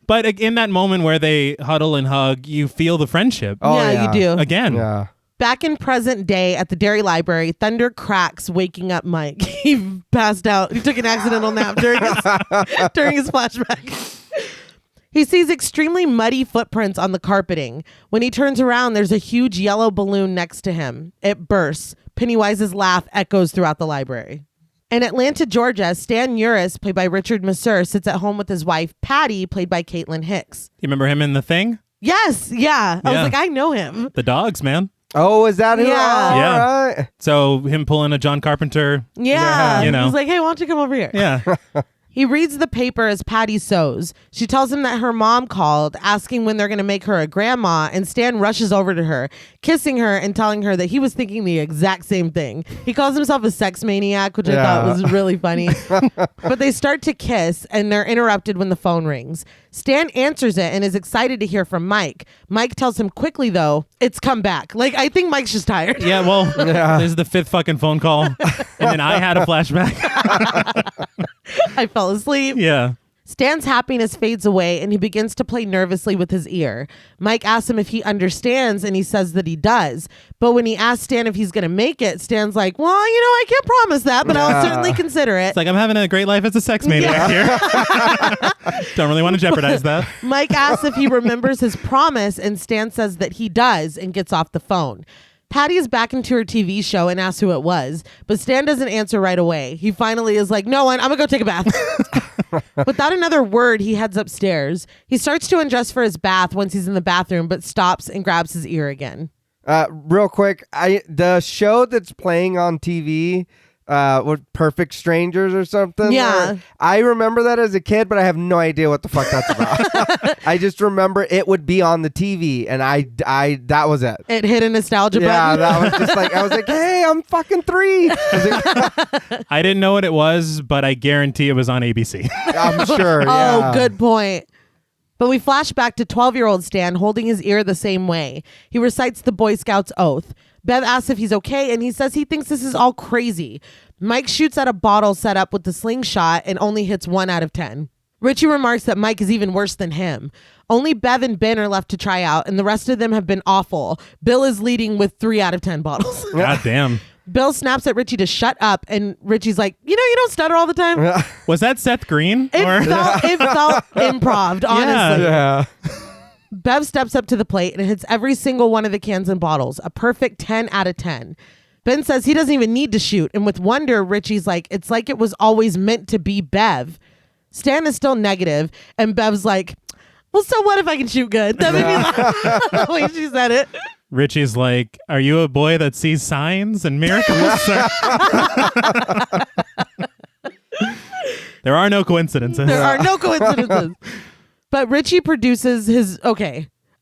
But in that moment where they huddle and hug, you feel the friendship. Oh, yeah, you do. Again. Yeah. Back in present day at the dairy library, thunder cracks, waking up Mike. He passed out. He took an accidental nap during his flashback. He sees extremely muddy footprints on the carpeting. When he turns around, there's a huge yellow balloon next to him. It bursts. Pennywise's laugh echoes throughout the library. In Atlanta, Georgia, Stan Uris, played by Richard Masur, sits at home with his wife, Patty, played by Caitlin Hicks. You remember him in The Thing? Yes, yeah. I was like, I know him. The dogs, man. Oh, is that who? Yeah. All right. So him pulling a John Carpenter. Yeah. You know. He's like, hey, why don't you come over here? Yeah. He reads the paper as Patty sews. She tells him that her mom called, asking when they're going to make her a grandma, and Stan rushes over to her, kissing her and telling her that he was thinking the exact same thing. He calls himself a sex maniac, which I thought was really funny. But they start to kiss, and they're interrupted when the phone rings. Stan answers it and is excited to hear from Mike. Mike tells him quickly, though, it's come back. Like, I think Mike's just tired. Yeah, well, this is the 5th fucking phone call. And then I had a flashback. I fell asleep. Yeah. Stan's happiness fades away and he begins to play nervously with his ear. Mike asks him if he understands and he says that he does. But when he asks Stan if he's going to make it, Stan's like, well, I can't promise that, but I'll certainly consider it. It's like, I'm having a great life as a sex maniac here. Don't really want to jeopardize that. Mike asks if he remembers his promise and Stan says that he does and gets off the phone. Patty is back into her TV show and asks who it was, but Stan doesn't answer right away. He finally is like, no one, I'm gonna go take a bath. Without another word, he heads upstairs. He starts to undress for his bath once he's in the bathroom, but stops and grabs his ear again. Real quick, the show that's playing on TV, with Perfect Strangers or something. Yeah. I remember that as a kid, but I have no idea what the fuck that's about. I just remember it would be on the TV, and I that was it. It hit a nostalgia button. Yeah, that was just like, I was like, hey, I'm fucking 3. I didn't know what it was, but I guarantee it was on ABC. I'm sure, yeah. Oh, good point. But we flash back to 12-year-old Stan holding his ear the same way. He recites the Boy Scouts oath. Bev asks if he's okay, and he says he thinks this is all crazy. Mike shoots at a bottle set up with the slingshot and only hits 1 out of 10. Richie remarks that Mike is even worse than him. Only Bev and Ben are left to try out, and the rest of them have been awful. Bill is leading with 3 out of 10 bottles. God damn. Bill snaps at Richie to shut up, and Richie's like, you don't stutter all the time. Was that Seth Green? It felt improv, honestly. Yeah. Bev steps up to the plate and hits every single one of the cans and bottles, a perfect 10 out of 10. Ben says he doesn't even need to shoot. And with wonder, Richie's like, it's like it was always meant to be Bev. Stan is still negative, and Bev's like, well, so what if I can shoot good? That made me laugh the way she said it. Richie's like, are you a boy that sees signs and miracles? There are no coincidences. There are no coincidences. But Richie produces his,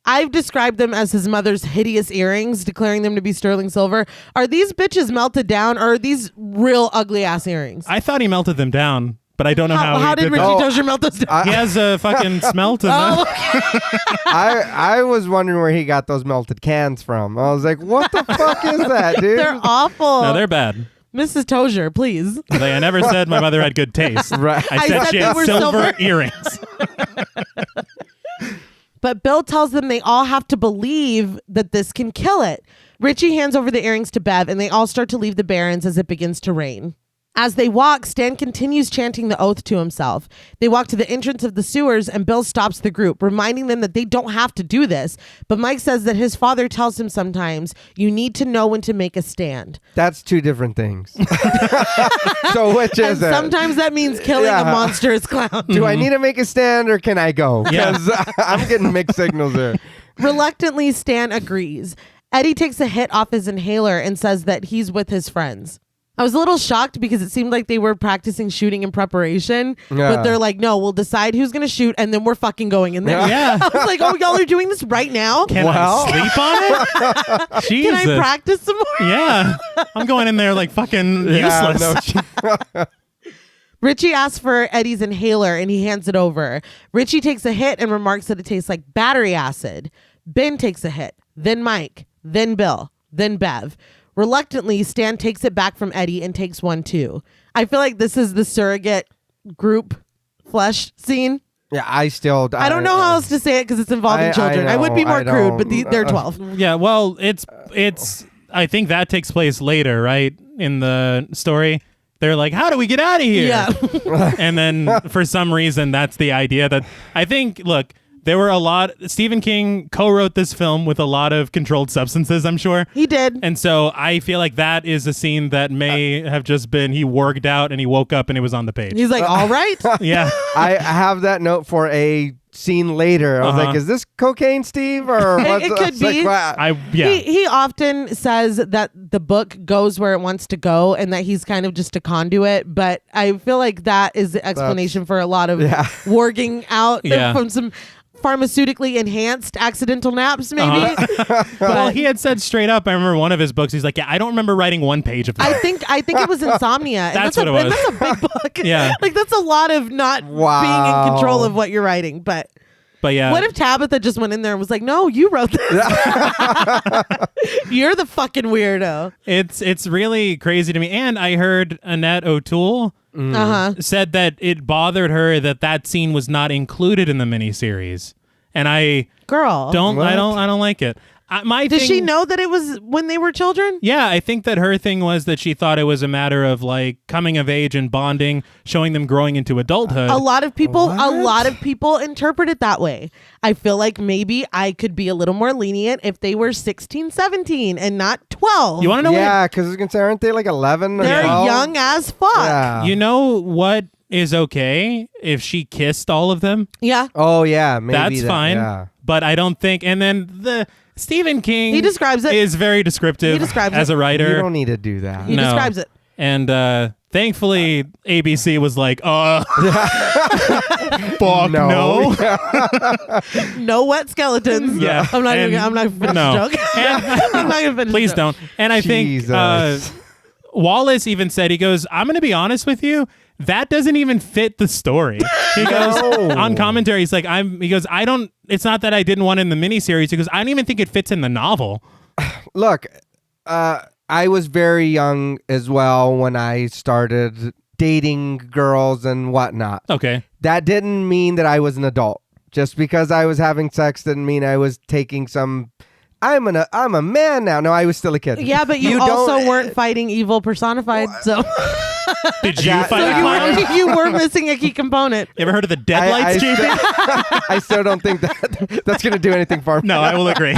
I've described them as his mother's hideous earrings, declaring them to be sterling silver. Are these bitches melted down, or are these real ugly ass earrings? I thought he melted them down, but I don't know how. How did Richie Dozier melt those down? He has a fucking smelt in them. I was wondering where he got those melted cans from. I was like, what the fuck is that, dude? They're awful. No, they're bad. Mrs. Tozier, please. I never said my mother had good taste. Right. I said she had silver earrings. But Bill tells them they all have to believe that this can kill it. Richie hands over the earrings to Bev, and they all start to leave the Barrens as it begins to rain. As they walk, Stan continues chanting the oath to himself. They walk to the entrance of the sewers, and Bill stops the group, reminding them that they don't have to do this. But Mike says that his father tells him sometimes, you need to know when to make a stand. That's two different things. So which is it? Sometimes that means killing a monstrous clown. Do I need to make a stand, or can I go? Because I'm getting mixed signals there. Reluctantly, Stan agrees. Eddie takes a hit off his inhaler and says that he's with his friends. I was a little shocked because it seemed like they were practicing shooting in preparation, but they're like, no, we'll decide who's going to shoot, and then we're fucking going in there. Yeah. I was like, oh, y'all are doing this right now? Can I sleep on it? Jesus. Can I practice some more? Yeah. I'm going in there like fucking useless. No, Richie asks for Eddie's inhaler, and he hands it over. Richie takes a hit and remarks that it tastes like battery acid. Ben takes a hit, then Mike, then Bill, then Bev. Reluctantly, Stan takes it back from Eddie and takes one too. I feel like this is the surrogate group flesh scene. Yeah, I don't know how else to say it because it's involving children. I would be more crude, but they're 12. Yeah, well, it's. I think that takes place later, right? In the story. They're like, how do we get out of here? Yeah. And then for some reason, that's the idea that I think, look, there were a lot. Stephen King co-wrote this film with a lot of controlled substances, I'm sure. He did. And so I feel like that is a scene that may have just been he worked out and he woke up and it was on the page. He's like, all right. Yeah. I have that note for a scene later. I was like, is this cocaine, Steve? Or what? It could be. Like, He often says that the book goes where it wants to go and that he's kind of just a conduit. But I feel like that is the explanation for a lot of working out from some pharmaceutically enhanced accidental naps, maybe. Well, he had said straight up, I remember one of his books, he's like, yeah, I don't remember writing one page of that. I think it was Insomnia. That's what it was. And that's a big book. Yeah. Like, that's a lot of not being in control of what you're writing. But yeah. What if Tabitha just went in there and was like, no, you wrote this. You're the fucking weirdo. It's really crazy to me. And I heard Annette O'Toole said that it bothered her that scene was not included in the miniseries. And I don't like it. Does she know that it was when they were children? Yeah, I think that her thing was that she thought it was a matter of like coming of age and bonding, showing them growing into adulthood. A lot of people interpret it that way. I feel like maybe I could be a little more lenient if they were 16, 17 and not 12. You want to know? Yeah, because I was gonna say, aren't they like 11 or They're 12? young as fuck. Yeah. You know what is okay if she kissed all of them? Yeah. Oh yeah, maybe that's fine. Yeah. But I don't think. And then the Stephen King he describes it. Is very descriptive as a writer. You don't need to do that. He describes it. And thankfully, ABC was like, fuck no. No wet skeletons. Yeah. I'm not going to finish the joke. I'm not going to finish Please don't. And I think Wallace even said, he goes, I'm going to be honest with you. That doesn't even fit the story. He goes on commentary. He's like, it's not that I didn't want it in the miniseries. He goes, I don't even think it fits in the novel. Look, I was very young as well when I started dating girls and whatnot. Okay. That didn't mean that I was an adult. Just because I was having sex didn't mean I was taking some. I'm a man now. No, I was still a kid. Yeah, but you also weren't fighting evil personified. So did you fight a clown? You were missing a key component. You ever heard of the deadlights, JP? I still don't think that's going to do anything for me. No, I will agree.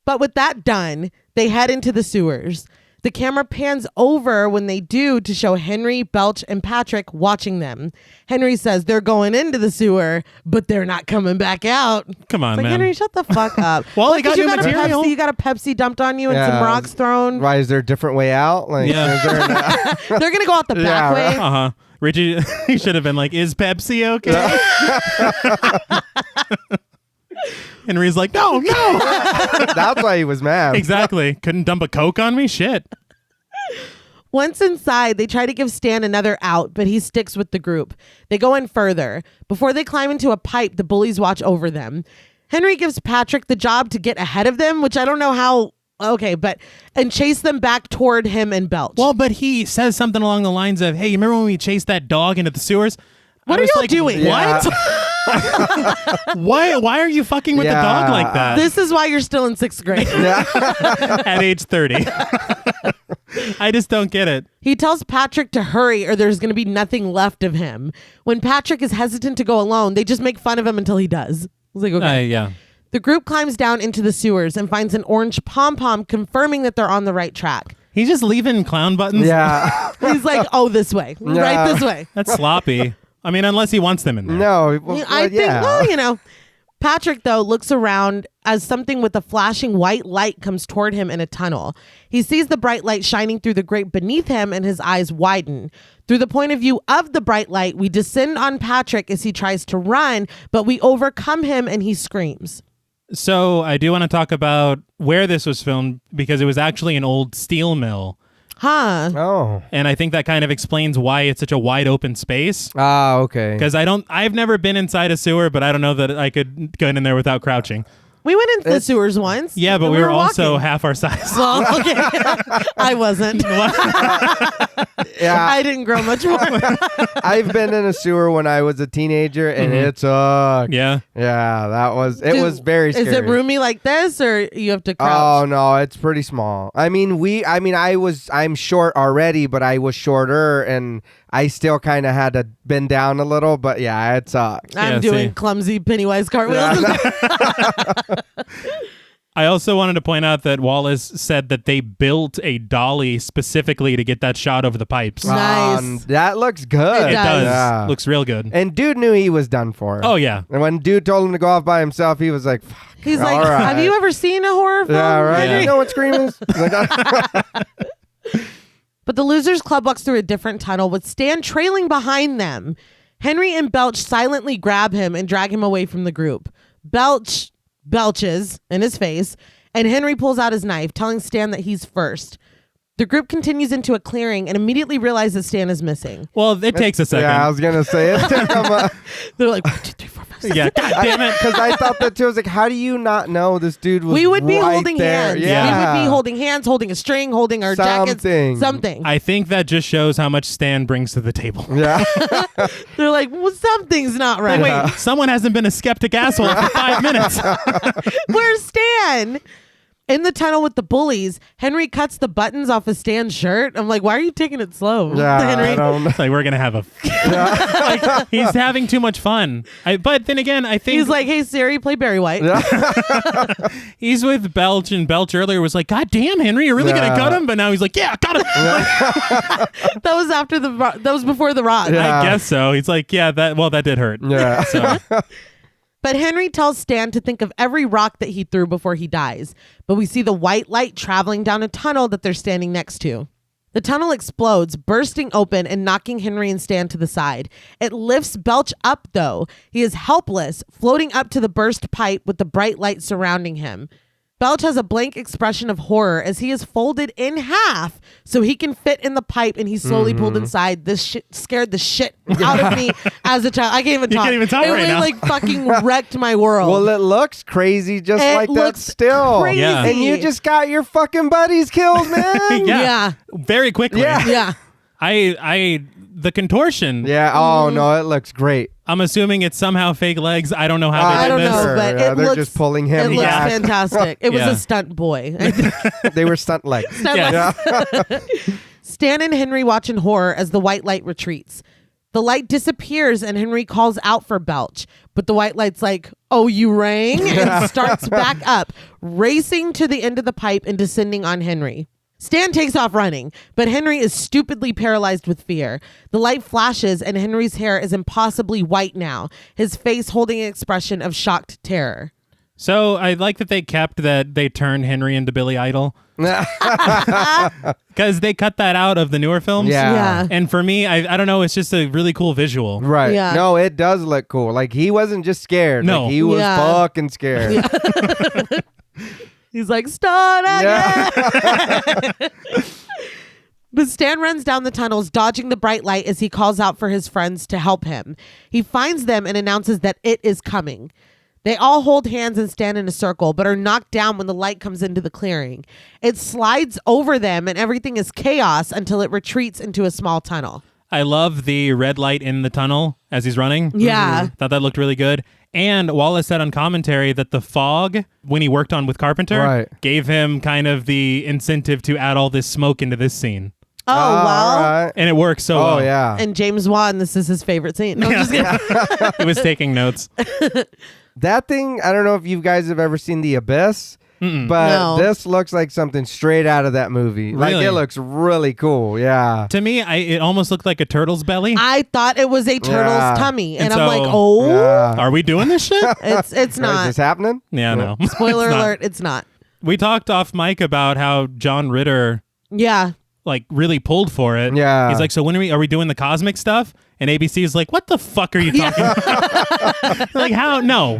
But with that done, They head into the sewers. The camera pans over when they do to show Henry, Belch, and Patrick watching them. Henry says they're going into the sewer, but they're not coming back out. Come on, man. Henry, shut the fuck up. Well, they got new material. You got a Pepsi dumped on you and some rocks thrown. Why, is there a different way out? Like, they're going to go out the back way. Uh-huh. Richie, he should have been like, is Pepsi okay? Henry's like, no. That's why he was mad. Exactly. Couldn't dump a Coke on me? Shit. Once inside, they try to give Stan another out, but he sticks with the group. They go in further. Before they climb into a pipe, the bullies watch over them. Henry gives Patrick the job to get ahead of them, which I don't know how... Okay, and chase them back toward him and Belch. Well, but he says something along the lines of, hey, you remember when we chased that dog into the sewers? What are y'all doing? What? Why are you fucking with the dog like that? This is why you're still in 6th grade. At age 30. I just don't get it. He tells Patrick to hurry or there's going to be nothing left of him. When Patrick is hesitant to go alone, they just make fun of him until he does. I was like, okay. Yeah. The group climbs down into the sewers and finds an orange pom-pom confirming that they're on the right track. He's just leaving clown buttons? Yeah. He's like, oh, this way. Yeah. Right this way. That's sloppy. I mean, unless he wants them in there. No. I think, well, Patrick, though, looks around as something with a flashing white light comes toward him in a tunnel. He sees the bright light shining through the grate beneath him and his eyes widen. Through the point of view of the bright light, we descend on Patrick as he tries to run, but we overcome him and he screams. So I do want to talk about where this was filmed because it was actually an old steel mill. Huh. Oh. And I think that kind of explains why it's such a wide open space. Ah, okay. Because I've never been inside a sewer, but I don't know that I could get in there without crouching. We went into the sewers once. Yeah, but we were also half our size. Well, okay. I wasn't. Yeah. I didn't grow much more. I've been in a sewer when I was a teenager, and it sucked. Yeah. Yeah, it was very scary. Is it roomy like this, or you have to crouch? Oh, no, it's pretty small. I'm short already, but I was shorter, and I still kind of had to bend down a little, but yeah, it sucked. I'm doing clumsy Pennywise cartwheels. I also wanted to point out that Wallace said that they built a dolly specifically to get that shot over the pipes. Nice. That looks good. It does. Yeah. Looks real good. And dude knew he was done for. Oh, yeah. And when dude told him to go off by himself, he was like, fuck. He's like, right. Have you ever seen a horror film? Yeah, right. Yeah. You know what Scream is? But the Losers Club walks through a different tunnel with Stan trailing behind them. Henry and Belch silently grab him and drag him away from the group. Belch belches in his face, and Henry pulls out his knife, telling Stan that he's first. The group continues into a clearing and immediately realizes Stan is missing. Well, it takes a second. Yeah, I was going to say it. They're like, 1, 2, 3, 4, 5, 6. Yeah, God damn it. Because I thought that too. I was like, how do you not know this dude was We would be right holding there? hands. Yeah. We would be holding hands, holding a string, holding our jackets. Something. I think that just shows how much Stan brings to the table. Yeah. They're like, well, something's not right. Wait, someone hasn't been a skeptic asshole for 5 minutes. Where's Stan? In the tunnel with the bullies, Henry cuts the buttons off of Stan's shirt. I'm like, why are you taking it slow, Henry? I don't know. Like, we're going to have like, he's having too much fun. But then again, I think... He's like, hey, Siri, play Barry White. He's with Belch, and Belch earlier was like, God damn, Henry, you're really going to cut him? But now he's like, yeah, got him. That was that was before the rock. I guess so. He's like, yeah, that did hurt. Yeah. So. But Henry tells Stan to think of every rock that he threw before he dies. But we see the white light traveling down a tunnel that they're standing next to. The tunnel explodes, bursting open and knocking Henry and Stan to the side. It lifts Belch up, though. He is helpless, floating up to the burst pipe with the bright light surrounding him. Belch has a blank expression of horror as he is folded in half so he can fit in the pipe, and he's slowly pulled inside. This shit scared the shit out of me as a child. I can't even talk. You can't even talk it right really now. Like fucking wrecked my world. Well, it looks crazy just It like that looks still. crazy. Yeah. And you just got your fucking buddies killed, man. Yeah. Very quickly. Yeah. The contortion. Yeah. Oh, no, it looks great. I'm assuming it's somehow fake legs. I don't know how I they don't did this. know, but Yeah, it they're looks, just pulling him It looks back. fantastic. It was Yeah. a stunt boy. They were stunt legs. Stan and Henry watch in horror as the white light retreats. The light disappears and Henry calls out for Belch. But the white light's like, oh, you rang? And starts back up, racing to the end of the pipe and descending on Henry. Stan takes off running, but Henry is stupidly paralyzed with fear. The light flashes and Henry's hair is impossibly white now, his face holding an expression of shocked terror. So I like that they kept that they turned Henry into Billy Idol. Because they cut that out of the newer films. Yeah. And for me, I don't know, it's just a really cool visual. Right. Yeah. No, it does look cool. Like, he wasn't just scared. No. Like, he was fucking scared. Yeah. He's like, start again. Yeah. But Stan runs down the tunnels, dodging the bright light as he calls out for his friends to help him. He finds them and announces that it is coming. They all hold hands and stand in a circle, but are knocked down when the light comes into the clearing. It slides over them and everything is chaos until it retreats into a small tunnel. I love the red light in the tunnel as he's running. Yeah. Thought that looked really good. And Wallace said on commentary that the fog, when he worked on with Carpenter, gave him kind of the incentive to add all this smoke into this scene. Oh, wow. Right. And it works so well. Oh, yeah. And James Wan, this is his favorite scene. No, I'm just kidding. He was taking notes. That thing, I don't know if you guys have ever seen The Abyss, but this looks like something straight out of that movie. Really? Like, it looks really cool. Yeah. To me, it almost looked like a turtle's belly. I thought it was a turtle's tummy. And And I'm so- like, oh, Are we doing this shit? it's Is not. this happening? Yeah, no. Spoiler It's not. alert, it's not. We talked off mic about how John Ritter Yeah. like really pulled for it. Yeah. He's like, so when are we doing the cosmic stuff? And ABC is like, what the fuck are you talking about? Like, how? No,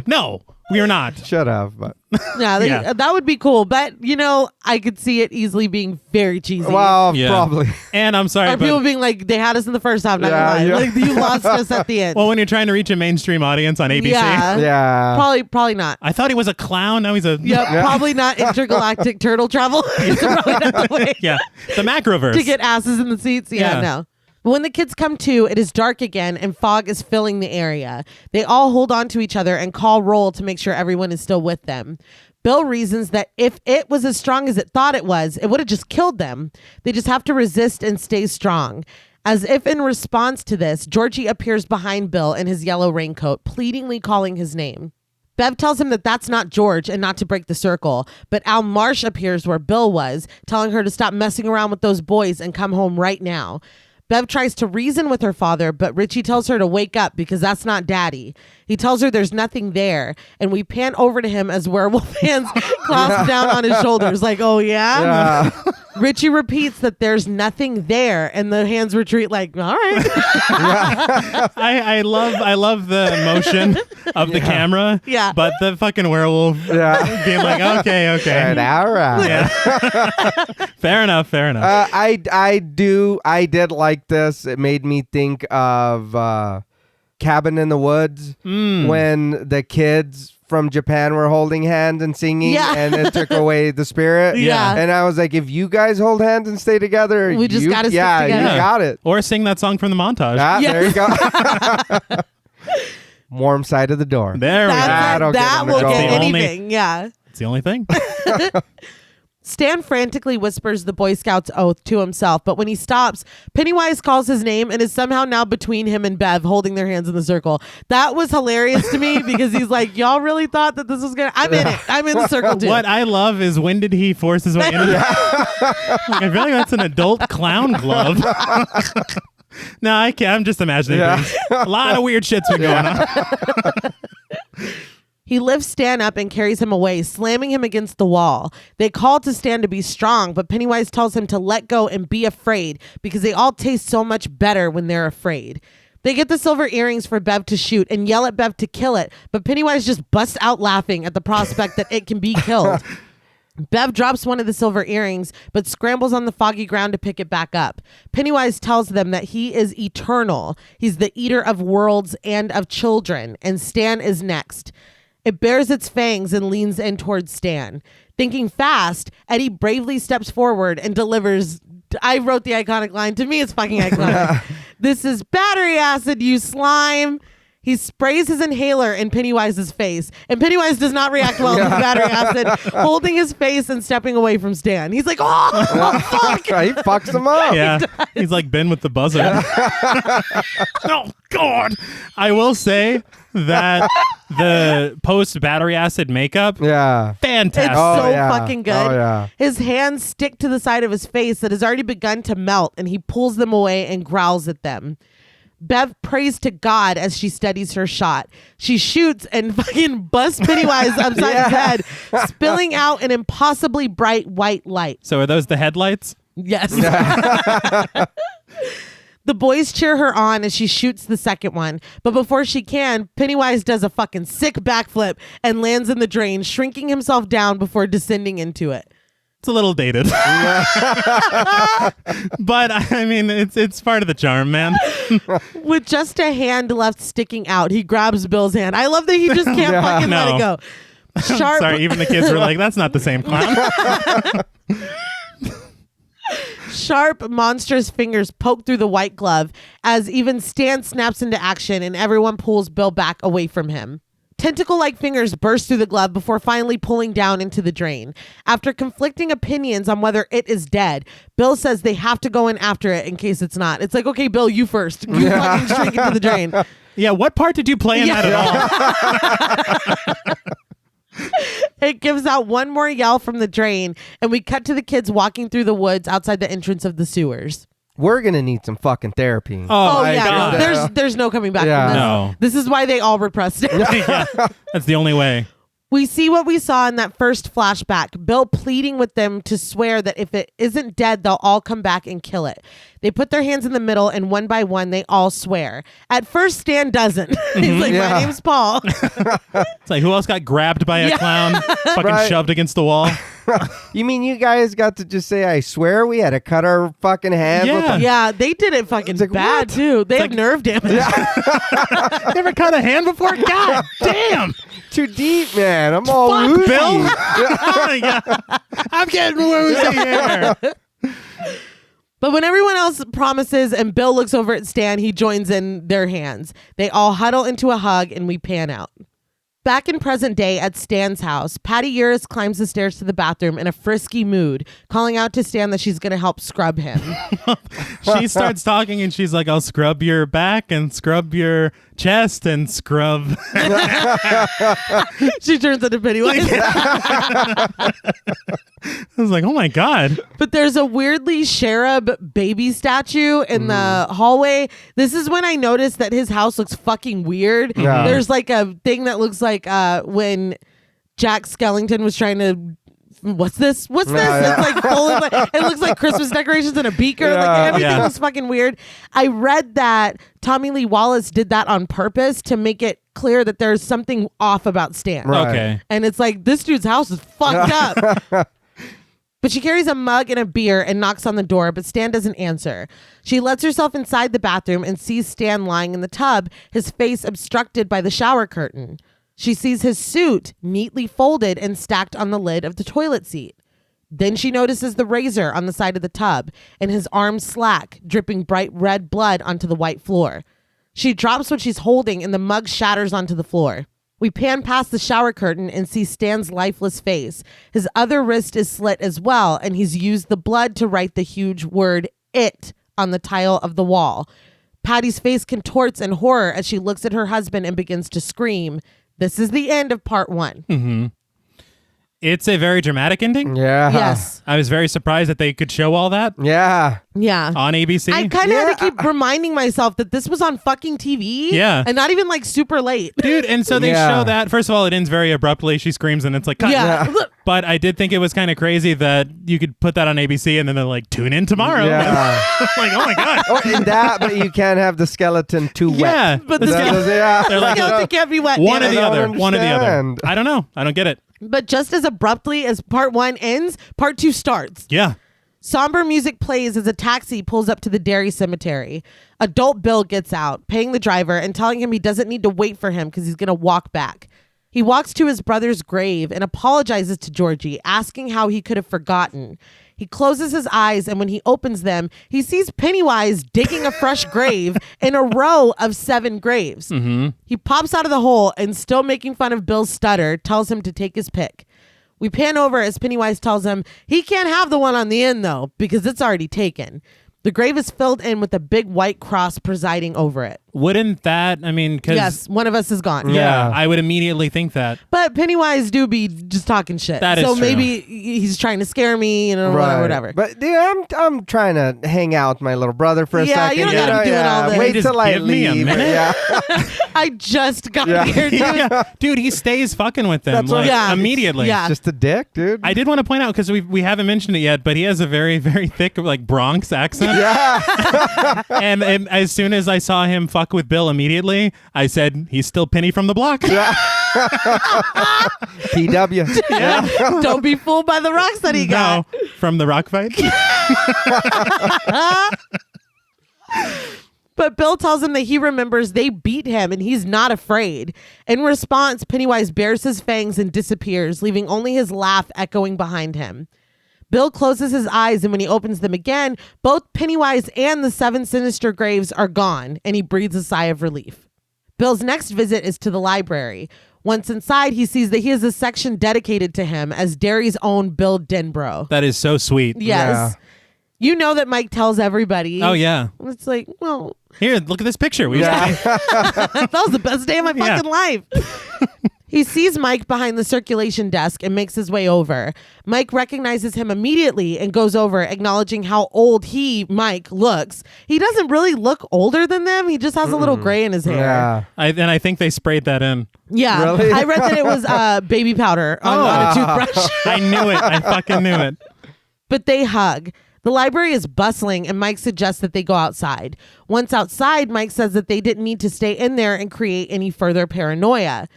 we are not. Should have, but. Yeah, that would be cool. But, you know, I could see it easily being very cheesy. Well, Yeah. probably. And I'm sorry, Or but people being like, they had us in the first half, not Yeah, gonna lie. yeah. Like, you lost us at the end. well, when you're trying to reach a mainstream audience on ABC, Yeah. Yeah. Probably not. I thought he was a clown. Now he's a Yeah, probably not intergalactic turtle travel. It's probably not the way yeah, the macroverse. to get asses in the seats. Yeah, Yeah. no. But when the kids come to, it is dark again and fog is filling the area. They all hold on to each other and call roll to make sure everyone is still with them. Bill reasons that if it was as strong as it thought it was, it would have just killed them. They just have to resist and stay strong. As if in response to this, Georgie appears behind Bill in his yellow raincoat, pleadingly calling his name. Bev tells him that that's not George and not to break the circle, but Al Marsh appears where Bill was, telling her to stop messing around with those boys and come home right now. Bev tries to reason with her father, but Richie tells her to wake up because that's not Daddy. He tells her there's nothing there, and we pan over to him as werewolf hands clasp down on his shoulders like, oh yeah? Richie repeats that there's nothing there, and the hands retreat like, all right. I love the motion of the camera. Yeah. But the fucking werewolf being like, okay. All right. Yeah. Fair enough. I did like this. It made me think of Cabin in the Woods when the kids from Japan were holding hands and singing and it took away the spirit. Yeah. And I was like, if you guys hold hands and stay together, We just gotta stick together. you got it. Or sing that song from the montage. There you go. Warm side of the door. There we go. That will That's get the only- anything. Yeah. It's the only thing. Stan frantically whispers the Boy Scout's oath to himself, but when he stops, Pennywise calls his name and is somehow now between him and Bev, holding their hands in the circle. That was hilarious to me because he's like, y'all really thought that this was gonna... I'm in it. I'm in the circle too. What I love is when did he force his way into I feel like that's an adult clown glove. No, I can't. I'm just imagining things. A lot of weird shit's been going on. He lifts Stan up and carries him away, slamming him against the wall. They call to Stan to be strong, but Pennywise tells him to let go and be afraid because they all taste so much better when they're afraid. They get the silver earrings for Bev to shoot and yell at Bev to kill it, but Pennywise just busts out laughing at the prospect that it can be killed. Bev drops one of the silver earrings, but scrambles on the foggy ground to pick it back up. Pennywise tells them that he is eternal. He's the eater of worlds and of children, and Stan is next. It bares its fangs and leans in towards Stan. Thinking fast, Eddie bravely steps forward and delivers... I wrote the iconic line. To me, it's fucking iconic. This is battery acid, you slime. He sprays his inhaler in Pennywise's face, and Pennywise does not react well to the battery acid, holding his face and stepping away from Stan. He's like, oh, fuck. He fucks him up. Yeah. He's like Ben with the buzzer. Oh, God. I will say that the post-battery acid makeup, fantastic. It's so fucking good. Oh, yeah. His hands stick to the side of his face that has already begun to melt, and he pulls them away and growls at them. Bev prays to God as she studies her shot. She shoots and fucking busts Pennywise upside his head, spilling out an impossibly bright white light. So are those the headlights? Yes. The boys cheer her on as she shoots the second one. But before she can, Pennywise does a fucking sick backflip and lands in the drain, shrinking himself down before descending into it. It's a little dated. But I mean, it's part of the charm, man. With just a hand left sticking out, he grabs Bill's hand. I love that he just can't fucking let it go. Sharp. Sorry, even the kids were like, that's not the same clown. Sharp, monstrous fingers poke through the white glove as even Stan snaps into action and everyone pulls Bill back away from him. Tentacle-like fingers burst through the glove before finally pulling down into the drain. After conflicting opinions on whether it is dead, Bill says they have to go in after it in case it's not. It's like, okay, Bill, you first. You fucking shrink into the drain. Yeah, what part did you play in that at all? It gives out one more yell from the drain, and we cut to the kids walking through the woods outside the entrance of the sewers. We're going to need some fucking therapy. Oh yeah. No, there's no coming back from this. No. This is why they all repressed it. That's the only way. We see what we saw in that first flashback, Bill pleading with them to swear that if it isn't dead, they'll all come back and kill it. They put their hands in the middle, and one by one, they all swear. At first, Stan doesn't. He's like, my name's Paul. It's like, who else got grabbed by a clown, fucking shoved against the wall? You mean you guys got to just say, I swear? We had to cut our fucking hands? Yeah, they did it fucking like, bad, too. They have nerve damage. Never cut a hand before? God damn. Too deep, man. I'm all woozy. Bill. I'm getting woozy here. But when everyone else promises and Bill looks over at Stan, he joins in their hands. They all huddle into a hug and we pan out. Back in present day at Stan's house, Patty Uris climbs the stairs to the bathroom in a frisky mood, calling out to Stan that she's going to help scrub him. She starts talking and she's like, I'll scrub your back and scrub your chest and scrub. She turns into Pennywise. I was like, oh my God. But there's a weirdly cherub baby statue in the hallway. This is when I noticed that his house looks fucking weird. Yeah. There's like a thing that looks like when Jack Skellington was trying to what's this? It's like full of it looks like Christmas decorations in a beaker. Like everything looks fucking weird. I read that Tommy Lee Wallace did that on purpose to make it clear that there's something off about Stan. Right. Okay. And it's like, this dude's house is fucked up. But she carries a mug and a beer and knocks on the door, but Stan doesn't answer. She lets herself inside the bathroom and sees Stan lying in the tub, his face obstructed by the shower curtain. She sees his suit neatly folded and stacked on the lid of the toilet seat. Then she notices the razor on the side of the tub and his arms slack, dripping bright red blood onto the white floor. She drops what she's holding and the mug shatters onto the floor. We pan past the shower curtain and see Stan's lifeless face. His other wrist is slit as well, and he's used the blood to write the huge word "it" on the tile of the wall. Patty's face contorts in horror as she looks at her husband and begins to scream. This is the end of part 1. Mm-hmm. It's a very dramatic ending. Yeah. Yes. I was very surprised that they could show all that. Yeah. Yeah. On ABC. I kind of had to keep reminding myself that this was on fucking TV. Yeah. And not even like super late. Dude, and so they show that. First of all, it ends very abruptly. She screams and it's like, cut. Yeah. But I did think it was kind of crazy that you could put that on ABC and then they're like, tune in tomorrow. Yeah. Like, oh my God. And that, but you can't have the skeleton too wet. Yeah. But the skeleton can't be wet. One or the other. One or the other. I don't know. I don't get it. But just as abruptly as part 1 ends, part 2 starts. Yeah. Somber music plays as a taxi pulls up to the dairy cemetery. Adult Bill gets out, paying the driver and telling him he doesn't need to wait for him because he's going to walk back. He walks to his brother's grave and apologizes to Georgie, asking how he could have forgotten. He closes his eyes, and when he opens them, he sees Pennywise digging a fresh grave in a row of 7 graves. Mm-hmm. He pops out of the hole and, still making fun of Bill's stutter, tells him to take his pick. We pan over as Pennywise tells him he can't have the one on the end, though, because it's already taken. The grave is filled in with a big white cross presiding over it. Wouldn't that, because... Yes, one of us is gone. Yeah, I would immediately think that. But Pennywise do be just talking shit. That is so true. Maybe he's trying to scare me, whatever. But dude, I'm trying to hang out with my little brother for a second. You don't gotta be doing all this. Wait till I give me a leave. minute. Yeah. I just got here, dude. Dude, he stays fucking with them immediately. Yeah. Just a dick, dude. I did want to point out, because we haven't mentioned it yet, but he has a very, very thick Bronx accent. Yeah. and as soon as I saw him fuck with Bill immediately, I said, he's still Penny from the block. Yeah. PW. Yeah. Don't be fooled by the rocks that he got. From the rock fight. But Bill tells him that he remembers they beat him and he's not afraid. In response, Pennywise bares his fangs and disappears, leaving only his laugh echoing behind him. Bill closes his eyes, and when he opens them again, both Pennywise and the 7 sinister graves are gone, and he breathes a sigh of relief. Bill's next visit is to the library. Once inside, he sees that he has a section dedicated to him as Derry's own Bill Denbrough. That is so sweet. Yes. Yeah. You know that Mike tells everybody. Oh, yeah. It's like, well... Here, look at this picture. That was the best day of my fucking life. He sees Mike behind the circulation desk and makes his way over. Mike recognizes him immediately and goes over, acknowledging how old Mike, looks. He doesn't really look older than them. He just has a little gray in his hair. Yeah. And I think they sprayed that in. Yeah. Really? I read that it was baby powder on a toothbrush. I knew it. I fucking knew it. But they hug. The library is bustling, and Mike suggests that they go outside. Once outside, Mike says that they didn't need to stay in there and create any further paranoia.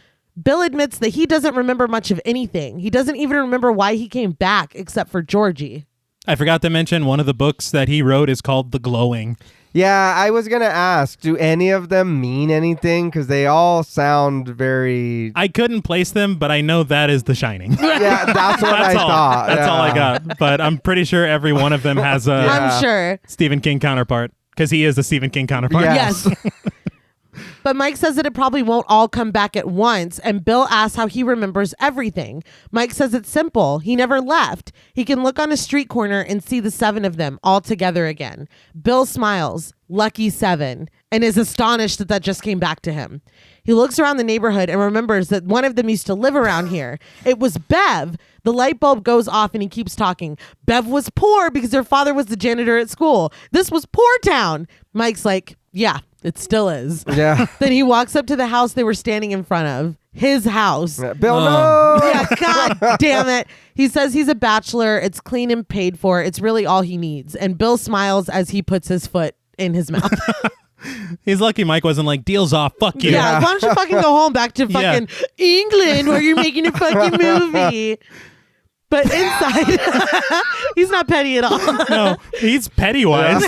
Bill admits that he doesn't remember much of anything. He doesn't even remember why he came back, except for Georgie. I forgot to mention one of the books that he wrote is called The Glowing. Yeah, I was going to ask, do any of them mean anything? Because they all sound very... I couldn't place them, but I know that is The Shining. Yeah, that's what I thought. That's all I got. But I'm pretty sure every one of them has a I'm sure. Stephen King counterpart, because he is a Stephen King counterpart. Yes. But Mike says that it probably won't all come back at once, and Bill asks how he remembers everything. Mike says it's simple. He never left. He can look on a street corner and see the 7 of them all together again. Bill smiles, lucky 7, and is astonished that that just came back to him. He looks around the neighborhood and remembers that one of them used to live around here. It was Bev. The light bulb goes off and he keeps talking. Bev was poor because her father was the janitor at school. This was Poor Town. Mike's like, yeah, it still is. Yeah. Then he walks up to the house they were standing in front of. His house. Bill, no! Yeah, God damn it. He says he's a bachelor. It's clean and paid for. It's really all he needs. And Bill smiles as he puts his foot in his mouth. He's lucky Mike wasn't like, deal's off, fuck you. Yeah, why don't you fucking go home back to fucking England where you're making a fucking movie. But inside, he's not petty at all. No, he's Pennywise.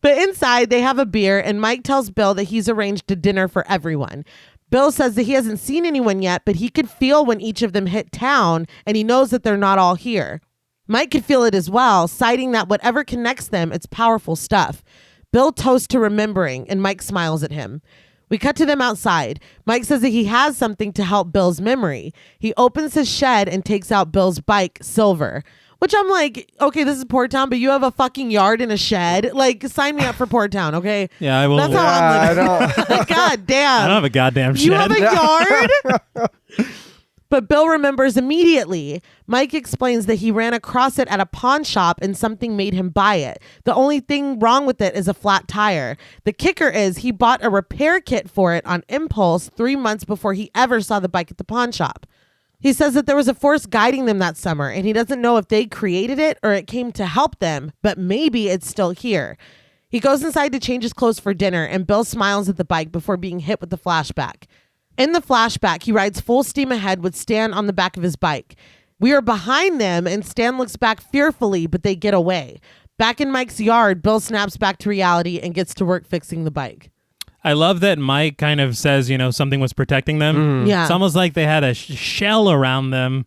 But inside, they have a beer, and Mike tells Bill that he's arranged a dinner for everyone. Bill says that he hasn't seen anyone yet, but he could feel when each of them hit town, and he knows that they're not all here. Mike could feel it as well, citing that whatever connects them, it's powerful stuff. Bill toasts to remembering, and Mike smiles at him. We cut to them outside. Mike says that he has something to help Bill's memory. He opens his shed and takes out Bill's bike, Silver. Which I'm like, okay, this is Port Town, but you have a fucking yard and a shed. Like, sign me up for Port Town, okay? Yeah, I will. That's how I'm living. God damn. I don't have a goddamn shed. You have a yard? But Bill remembers immediately. Mike explains that he ran across it at a pawn shop and something made him buy it. The only thing wrong with it is a flat tire. The kicker is he bought a repair kit for it on impulse 3 months before he ever saw the bike at the pawn shop. He says that there was a force guiding them that summer, and he doesn't know if they created it or it came to help them, but maybe it's still here. He goes inside to change his clothes for dinner, and Bill smiles at the bike before being hit with the flashback. In the flashback, he rides full steam ahead with Stan on the back of his bike. We are behind them, and Stan looks back fearfully, but they get away. Back in Mike's yard, Bill snaps back to reality and gets to work fixing the bike. I love that Mike kind of says, something was protecting them. Yeah. It's almost like they had a shell around them,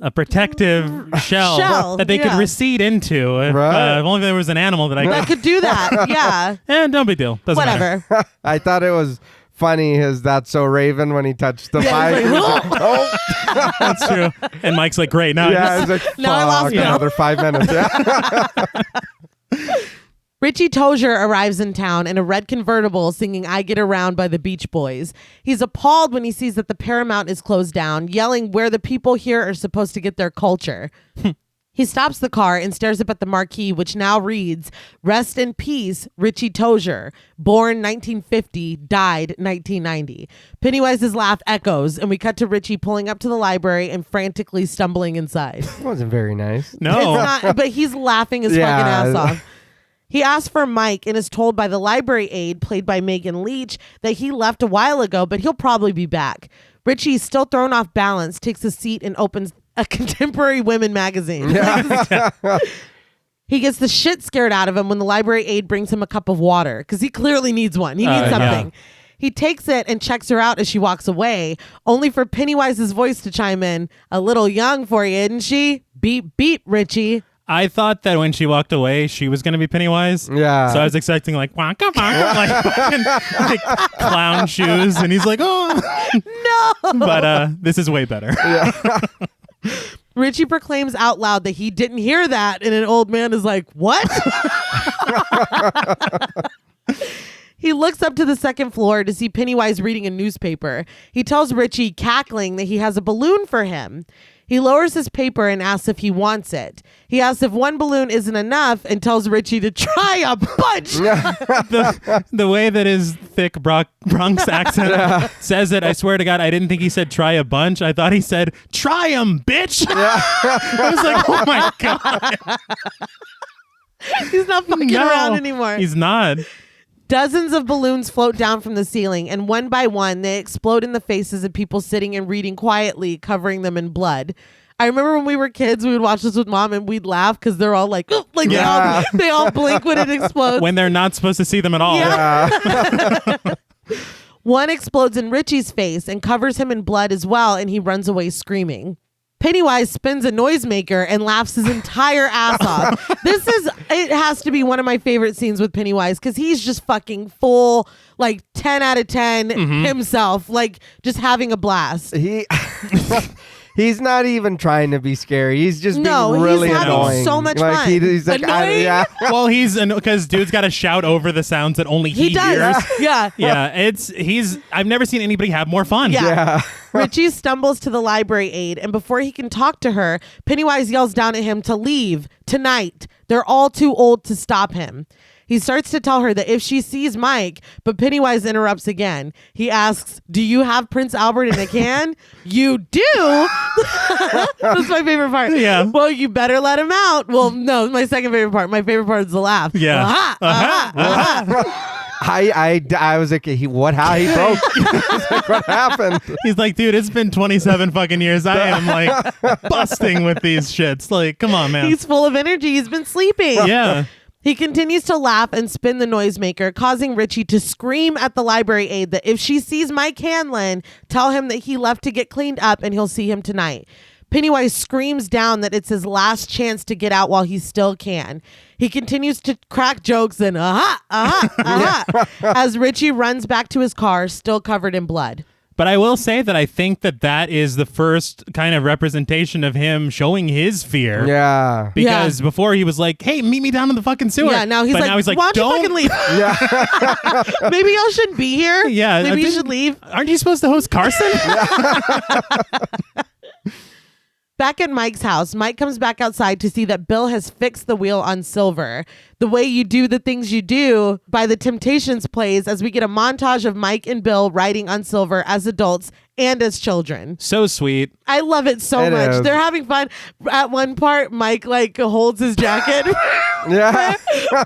a protective shell that they could recede into. If only there was an animal that could do that. Yeah. And no big deal. Doesn't Whatever. matter. I thought it was funny his That's So Raven when he touched the pipe. Like, That's true. And Mike's like, great. Now, he's like, now I lost another 5 minutes. Yeah. Richie Tozier arrives in town in a red convertible singing I Get Around by the Beach Boys. He's appalled when he sees that the Paramount is closed down, yelling where the people here are supposed to get their culture. He stops the car and stares up at the marquee, which now reads, Rest in peace, Richie Tozier. Born 1950, died 1990. Pennywise's laugh echoes, and we cut to Richie pulling up to the library and frantically stumbling inside. It wasn't very nice. No. It's not, but he's laughing his fucking ass off. He asks for Mike and is told by the library aide, played by Megan Leach, that he left a while ago, but he'll probably be back. Richie, still thrown off balance, takes a seat and opens a Contemporary Women magazine. Yeah. He gets the shit scared out of him when the library aide brings him a cup of water, because he clearly needs one. He needs something. Yeah. He takes it and checks her out as she walks away, only for Pennywise's voice to chime in, a little young for you, isn't she? Beep, beep, Richie. I thought that when she walked away, she was going to be Pennywise. Yeah. So I was expecting like clown shoes. And he's like, oh. No. But this is way better. Yeah. Richie proclaims out loud that he didn't hear that. And an old man is like, what? He looks up to the second floor to see Pennywise reading a newspaper. He tells Richie, cackling, that he has a balloon for him. He lowers his paper and asks if he wants it. He asks if one balloon isn't enough and tells Richie to try a bunch. The way that his thick Bronx accent says it, I swear to God, I didn't think he said try a bunch. I thought he said, try 'em, bitch. I was like, oh my God. He's not fucking around anymore. He's not. Dozens of balloons float down from the ceiling, and one by one, they explode in the faces of people sitting and reading quietly, covering them in blood. I remember when we were kids, we would watch this with Mom, and we'd laugh because they're all like they all blink when it explodes. When they're not supposed to see them at all. Yeah. One explodes in Richie's face and covers him in blood as well, and he runs away screaming. Pennywise spins a noisemaker and laughs his entire ass off. It has to be one of my favorite scenes with Pennywise because he's just fucking full, like 10 out of 10 himself, like just having a blast. He's not even trying to be scary. He's just being really he's annoying. having so much fun. He's like, well, because dude's got to shout over the sounds that only he hears. Yeah. Yeah. I've never seen anybody have more fun. Yeah. Richie stumbles to the library aide, and before he can talk to her, Pennywise yells down at him to leave tonight. They're all too old to stop him. He starts to tell her that if she sees Mike, but Pennywise interrupts again. He asks, do you have Prince Albert in a can? You do? That's my favorite part. Yeah. Well, you better let him out. Well, no, my second favorite part. My favorite part is the laugh. Yeah. I was like, how he broke? Like, what happened? He's like, dude, it's been 27 fucking years. I am like busting with these shits. Like, come on, man. He's full of energy. He's been sleeping. Yeah. He continues to laugh and spin the noisemaker, causing Richie to scream at the library aide that if she sees Mike Hanlon, tell him that he left to get cleaned up and he'll see him tonight. Pennywise screams down that it's his last chance to get out while he still can. He continues to crack jokes and as Richie runs back to his car, still covered in blood. But I will say that I think that is the first kind of representation of him showing his fear. Yeah. Because before he was like, hey, meet me down in the fucking sewer. Yeah, now he's like, why don't you fucking leave? Yeah. Maybe y'all shouldn't be here. Yeah. Maybe you should leave. Aren't you supposed to host Carson? Back at Mike's house, Mike comes back outside to see that Bill has fixed the wheel on Silver. The Way You Do the Things You Do by The Temptations plays as we get a montage of Mike and Bill riding on Silver as adults and as children. So sweet. I love it so much. They're having fun. At one part, Mike holds his jacket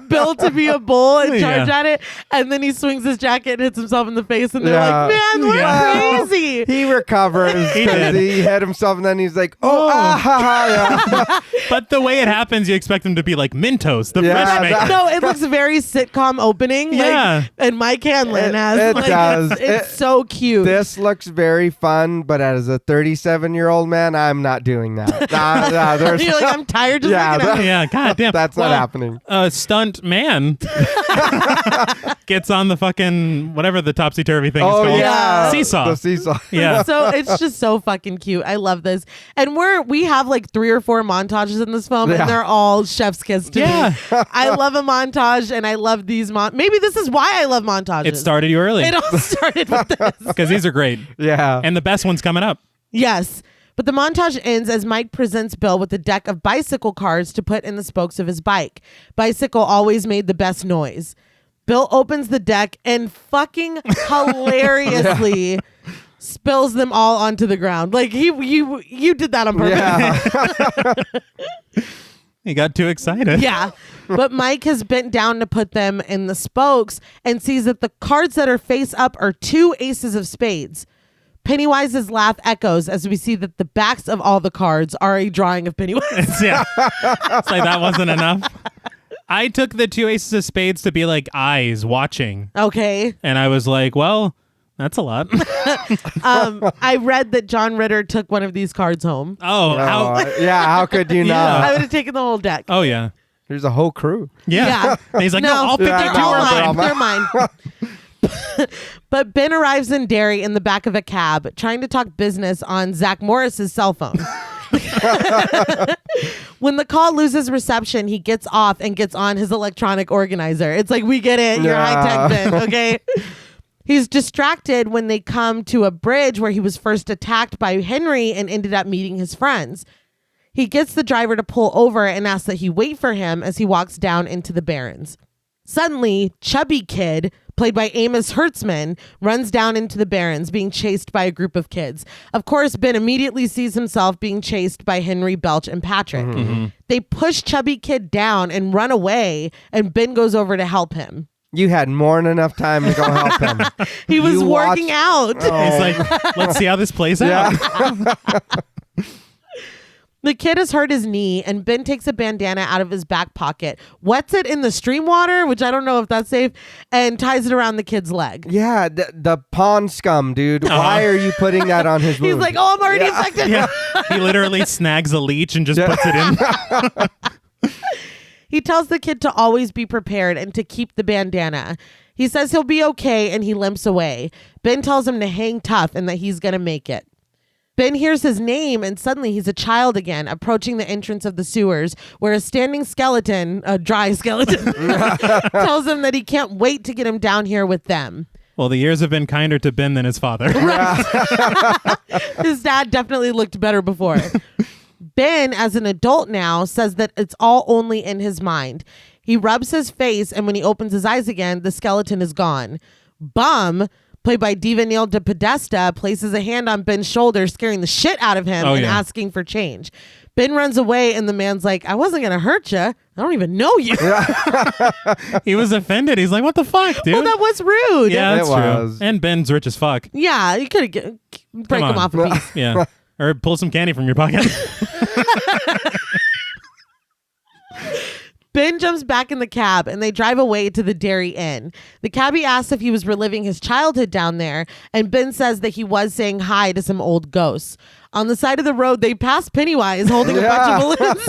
Bill to be a bull and charge at it, and then he swings his jacket and hits himself in the face, and they're like, man, we're crazy. He recovers because he hit himself, and then he's like, But the way it happens, you expect him to be like Mentos, the fresh maker. No, it looks very sitcom opening. And Mike Hanlon has. It does. It's so cute. This looks very fun, but as a 37-year-old man, I'm not doing that. You're like, I'm tired just looking at it. Yeah, goddamn. That's not happening. Stunt man gets on the fucking whatever the topsy-turvy thing is called. Yeah. Seesaw. The seesaw. Yeah. So it's just so fucking cute. I love this. And we have like 3 or 4 montages in this film, and they're all chef's kiss to me. I love a montage, and I love these maybe this is why I love montages. It started you early. It all started with this. Because these are great. Yeah. And the best one's coming up. Yes. But the montage ends as Mike presents Bill with a deck of bicycle cards to put in the spokes of his bike. Bicycle always made the best noise. Bill opens the deck and fucking hilariously spills them all onto the ground. Like you did that on purpose. Yeah. He got too excited. Yeah. But Mike has bent down to put them in the spokes and sees that the cards that are face up are 2 aces of spades. Pennywise's laugh echoes as we see that the backs of all the cards are a drawing of Pennywise. Yeah. It's like that wasn't enough. I took the 2 aces of spades to be like eyes watching. Okay. And I was like, well, that's a lot. I read that John Ritter took one of these cards home. Oh, how could you not? I would have taken the whole deck. Oh, yeah. There's a whole crew. Yeah. And he's like, no, all 52 are mine. They're mine. But Ben arrives in Derry in the back of a cab, trying to talk business on Zach Morris's cell phone. When the call loses reception, he gets off and gets on his electronic organizer. It's like, we get it. You're high-tech, Ben, okay? He's distracted when they come to a bridge where he was first attacked by Henry and ended up meeting his friends. He gets the driver to pull over and asks that he wait for him as he walks down into the Barrens. Suddenly, Chubby Kid, played by Amos Hertzman, runs down into the Barrens, being chased by a group of kids. Of course, Ben immediately sees himself being chased by Henry, Belch, and Patrick. Mm-hmm. They push Chubby Kid down and run away, and Ben goes over to help him. You had more than enough time to go help him. He was working out. Oh. He's like, let's see how this plays out. The kid has hurt his knee, and Ben takes a bandana out of his back pocket, wets it in the stream water, which I don't know if that's safe, and ties it around the kid's leg. Yeah, the pond scum, dude. Why are you putting that on his wound? He's like, oh, I'm already infected. Yeah. He literally snags a leech and just puts it in. He tells the kid to always be prepared and to keep the bandana. He says he'll be okay, and he limps away. Ben tells him to hang tough and that he's going to make it. Ben hears his name, and suddenly he's a child again, approaching the entrance of the sewers, where a standing skeleton, a dry skeleton, tells him that he can't wait to get him down here with them. Well, the years have been kinder to Ben than his father. His dad definitely looked better before. Ben, as an adult now, says that it's all only in his mind. He rubs his face, and when he opens his eyes again, the skeleton is gone. Bum, played by Diva Neil de Podesta, places a hand on Ben's shoulder, scaring the shit out of him and asking for change. Ben runs away, and the man's like, I wasn't going to hurt you. I don't even know you. He was offended. He's like, what the fuck, dude? Well, that was rude. Yeah, that's true. And Ben's rich as fuck. Yeah, you could break him off a piece. Yeah. Or pull some candy from your pocket. Ben jumps back in the cab and they drive away to the Derry Inn. The cabbie asks if he was reliving his childhood down there, and Ben says that he was saying hi to some old ghosts. On the side of the road, they pass Pennywise holding a bunch of balloons.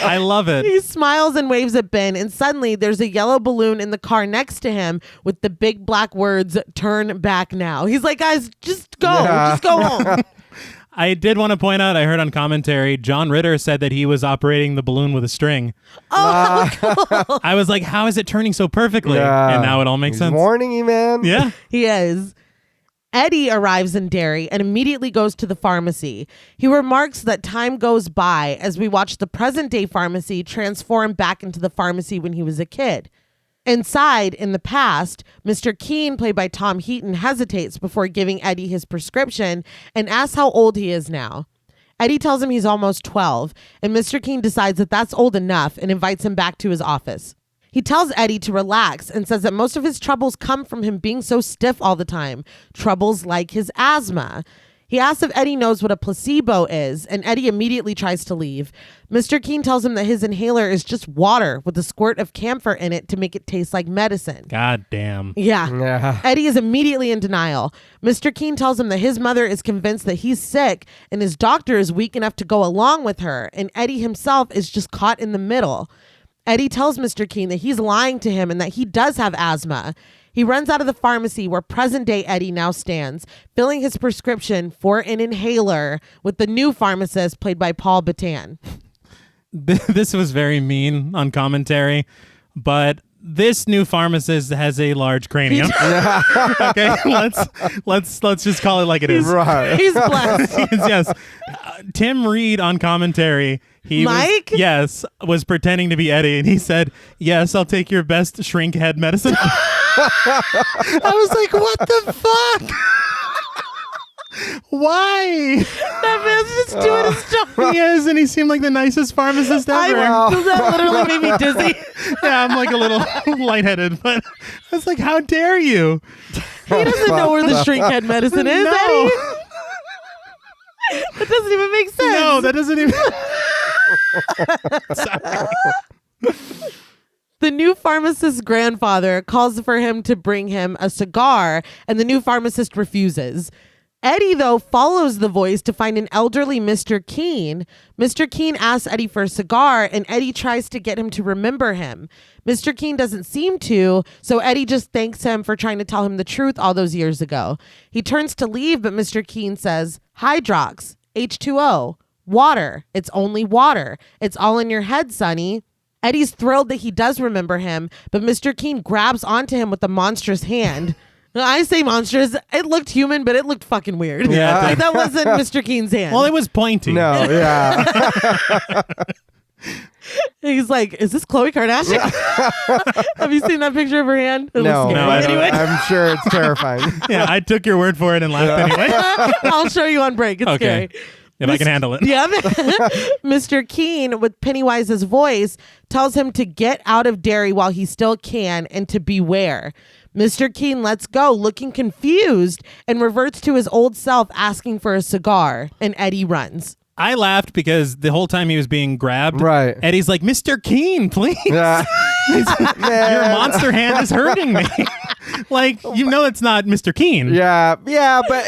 I love it. He smiles and waves at Ben, and suddenly there's a yellow balloon in the car next to him with the big black words, "Turn back now." He's like, guys, just go. Just go home. I did want to point out, I heard on commentary, John Ritter said that he was operating the balloon with a string. Oh, cool. I was like, how is it turning so perfectly? Yeah. And now it all makes sense. Warning you, man. Yeah. He is. Eddie arrives in Derry and immediately goes to the pharmacy. He remarks that time goes by as we watch the present-day pharmacy transform back into the pharmacy when he was a kid. Inside, in the past, Mr. Keene, played by Tom Heaton, hesitates before giving Eddie his prescription and asks how old he is now. Eddie tells him he's almost 12, and Mr. Keene decides that that's old enough and invites him back to his office. He tells Eddie to relax and says that most of his troubles come from him being so stiff all the time, troubles like his asthma. He asks if Eddie knows what a placebo is, and Eddie immediately tries to leave. Mr. Keene tells him that his inhaler is just water with a squirt of camphor in it to make it taste like medicine. God damn. Yeah. Eddie is immediately in denial. Mr. Keene tells him that his mother is convinced that he's sick and his doctor is weak enough to go along with her, and Eddie himself is just caught in the middle. Eddie tells Mr. Keene that he's lying to him and that he does have asthma. He runs out of the pharmacy where present-day Eddie now stands, filling his prescription for an inhaler with the new pharmacist played by Paul Bettany. This was very mean on commentary, but this new pharmacist has a large cranium. Okay, let's just call it like it is. Right. He's blessed. Yes. Tim Reed on commentary. Mike? Was pretending to be Eddie, and he said, "Yes, I'll take your best shrink head medicine." I was like, "What the fuck? Why?" That man's just doing his job. He is, and he seemed like the nicest pharmacist ever. That literally made me dizzy. Yeah, I'm like a little lightheaded, but I was like, "How dare you?" He doesn't know where the shrink head medicine is, No. Eddie. That doesn't even make sense. No, that doesn't even. Sorry. The new pharmacist's grandfather calls for him to bring him a cigar, and the new pharmacist refuses. Eddie, though, follows the voice to find an elderly Mr. Keene. Mr. Keene asks Eddie for a cigar, and Eddie tries to get him to remember him. Mr. Keene doesn't seem to, so Eddie just thanks him for trying to tell him the truth all those years ago. He turns to leave, but Mr. Keene says, "Hydrox, H2O, water. It's only water. It's all in your head, Sonny." Eddie's thrilled that he does remember him, but Mr. Keene grabs onto him with a monstrous hand. I say monstrous. It looked human, but it looked fucking weird. Yeah. Like, that wasn't Mr. Keene's hand. Well, it was pointy. No, yeah. He's like, "Is this Khloe Kardashian?" Have you seen that picture of her hand? It No, looks scary. I don't. Anyway, I'm sure it's terrifying. Yeah, I took your word for it and laughed anyway. I'll show you on break. It's Okay. scary. If I can handle it. Yeah. Mr. Keene, with Pennywise's voice, tells him to get out of Derry while he still can and to beware. Mr. Keene lets go, looking confused, and reverts to his old self asking for a cigar, and Eddie runs. I laughed because the whole time he was being grabbed, Right. Eddie's like, "Mr. Keene, please. Yeah. Your monster hand is hurting me." Like, it's not Mr. Keene. Yeah, but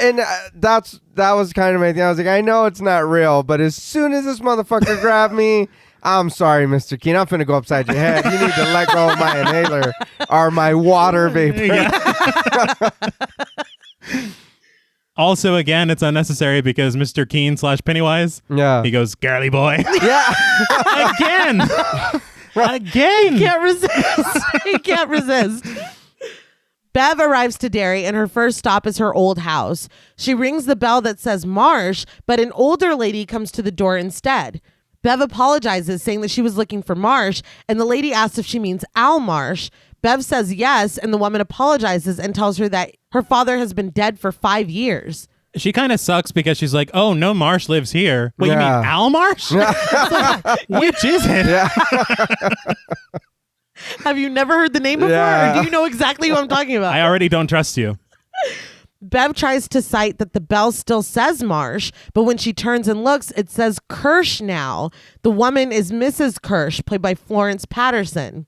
that was kind of my thing. I was like, I know it's not real, but as soon as this motherfucker grabbed me, I'm sorry, Mr. Keene, I'm finna go upside your head. You need to let go of my inhaler or my water vapor. Yeah. Also, again, it's unnecessary because Mr. Keene / Pennywise, he goes, "Girly boy." Yeah. Again. Again. He can't resist. He can't resist. Bev arrives to Derry, and her first stop is her old house. She rings the bell that says Marsh, but an older lady comes to the door instead. Bev apologizes, saying that she was looking for Marsh, and the lady asks if she means Al Marsh. Bev says yes, and the woman apologizes and tells her that her father has been dead for 5 years. She kind of sucks because she's like, "Oh, no Marsh lives here." Wait, you mean Al Marsh? Which is it? Yeah. Have you never heard the name before? Yeah. Or do you know exactly who I'm talking about? I already don't trust you. Bev tries to cite that the bell still says Marsh, but when she turns and looks, it says Kirsch now. The woman is Mrs. Kirsch, played by Florence Patterson.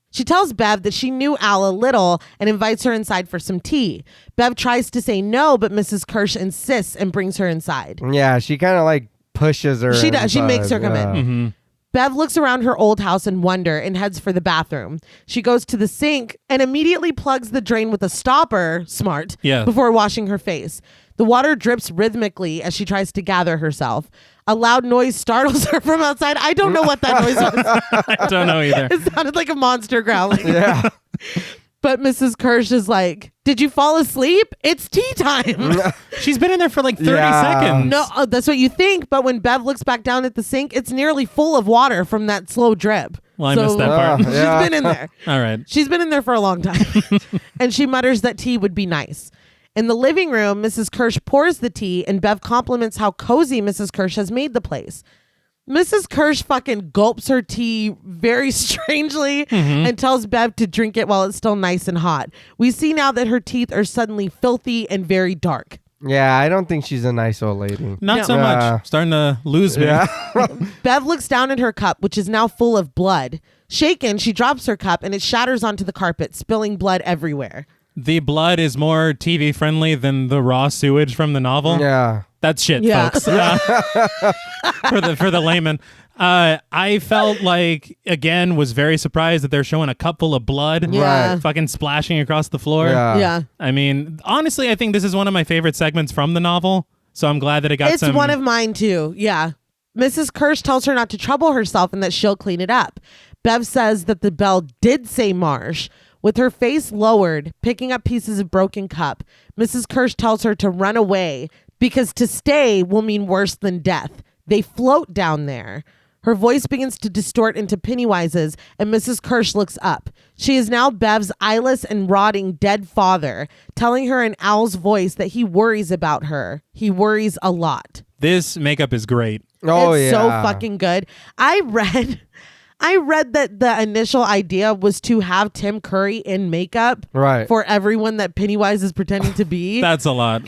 She tells Bev that she knew Al a little and invites her inside for some tea. Bev tries to say no, but Mrs. Kirsch insists and brings her inside. Yeah, she kind of like pushes her. She does. She makes her come in. Mm-hmm. Bev looks around her old house in wonder and heads for the bathroom. She goes to the sink and immediately plugs the drain with a stopper, smart, before washing her face. The water drips rhythmically as she tries to gather herself. A loud noise startles her from outside. I don't know what that noise was. I don't know either. It sounded like a monster growling. Yeah. But Mrs. Kirsch is like, "Did you fall asleep? It's tea time." She's been in there for like 30 seconds. No, that's what you think. But when Bev looks back down at the sink, it's nearly full of water from that slow drip. Well, I missed that part. She's been in there. All right. She's been in there for a long time. And she mutters that tea would be nice. In the living room, Mrs. Kirsch pours the tea and Bev compliments how cozy Mrs. Kirsch has made the place. Mrs. Kirsch fucking gulps her tea very strangely and tells Bev to drink it while it's still nice and hot. We see now that her teeth are suddenly filthy and very dark. Yeah, I don't think she's a nice old lady. Not so much. Starting to lose me. Yeah. Bev looks down at her cup, which is now full of blood. Shaken, she drops her cup and it shatters onto the carpet, spilling blood everywhere. The blood is more TV friendly than the raw sewage from the novel. Yeah. That's shit, folks. For the layman. I felt like, again, was very surprised that they're showing a cup full of blood fucking splashing across the floor. Yeah. I mean, honestly, I think this is one of my favorite segments from the novel. So I'm glad that it got It's one of mine too. Yeah. Mrs. Kirsch tells her not to trouble herself and that she'll clean it up. Bev says that the bell did say Marsh. With her face lowered, picking up pieces of broken cup, Mrs. Kirsch tells her to run away because to stay will mean worse than death. They float down there. Her voice begins to distort into Pennywise's, and Mrs. Kirsch looks up. She is now Bev's eyeless and rotting dead father, telling her in Al's voice that he worries about her. He worries a lot. This makeup is great. It's so fucking good. I read that the initial idea was to have Tim Curry in makeup for everyone that Pennywise is pretending to be. That's a lot.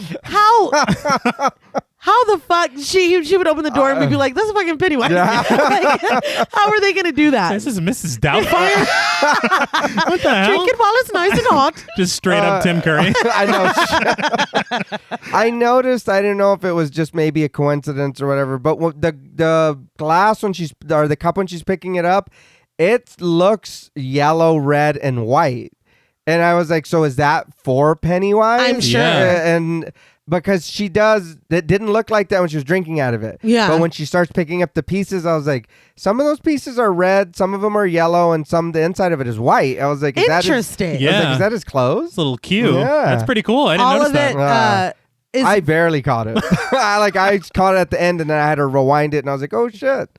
How the fuck she would open the door and we'd be like, "That's fucking Pennywise." Yeah. How are they gonna do that? This is Mrs. Doubtfire. What the hell? Drink it while it's nice and hot. Just straight up Tim Curry. I know. I noticed. I didn't know if it was just maybe a coincidence or whatever. But the glass when the cup when she's picking it up, it looks yellow, red, and white. And I was like, so is that for Pennywise? I'm sure. And because it didn't look like that when she was drinking out of it. Yeah. But when she starts picking up the pieces, I was like, some of those pieces are red, some of them are yellow, and the inside of it is white. I was like, interesting. Is that his clothes? It's a little cue. Yeah. That's pretty cool. I didn't notice that. I barely caught it. I caught it at the end and then I had to rewind it and I was like, oh shit.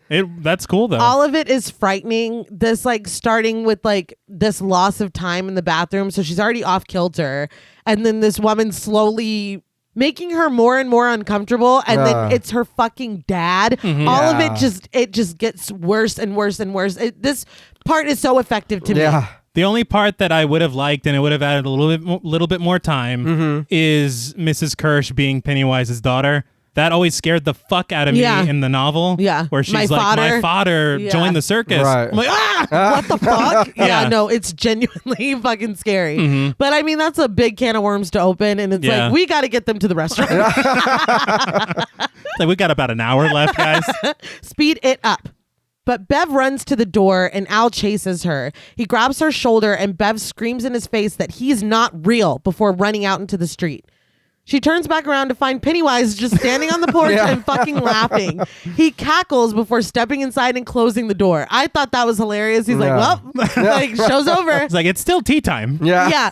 That's cool though. All of it is frightening. This starting with this loss of time in the bathroom. So she's already off kilter. And then this woman slowly making her more and more uncomfortable. And then it's her fucking dad. All of it just gets worse and worse and worse. This part is so effective to me. The only part that I would have liked, and it would have added a little bit more time, is Mrs. Kirsch being Pennywise's daughter. That always scared the fuck out of me in the novel. Yeah. Where she's my father joined the circus. Right. I'm like, what the fuck? No, it's genuinely fucking scary. But I mean, that's a big can of worms to open. And it's like, we got to get them to the restaurant. We got about an hour left, guys. Speed it up. But Bev runs to the door and Al chases her. He grabs her shoulder and Bev screams in his face that he's not real before running out into the street. She turns back around to find Pennywise just standing on the porch and fucking laughing. He cackles before stepping inside and closing the door. I thought that was hilarious. He's like, well, show's over. It's like, it's still tea time. Yeah.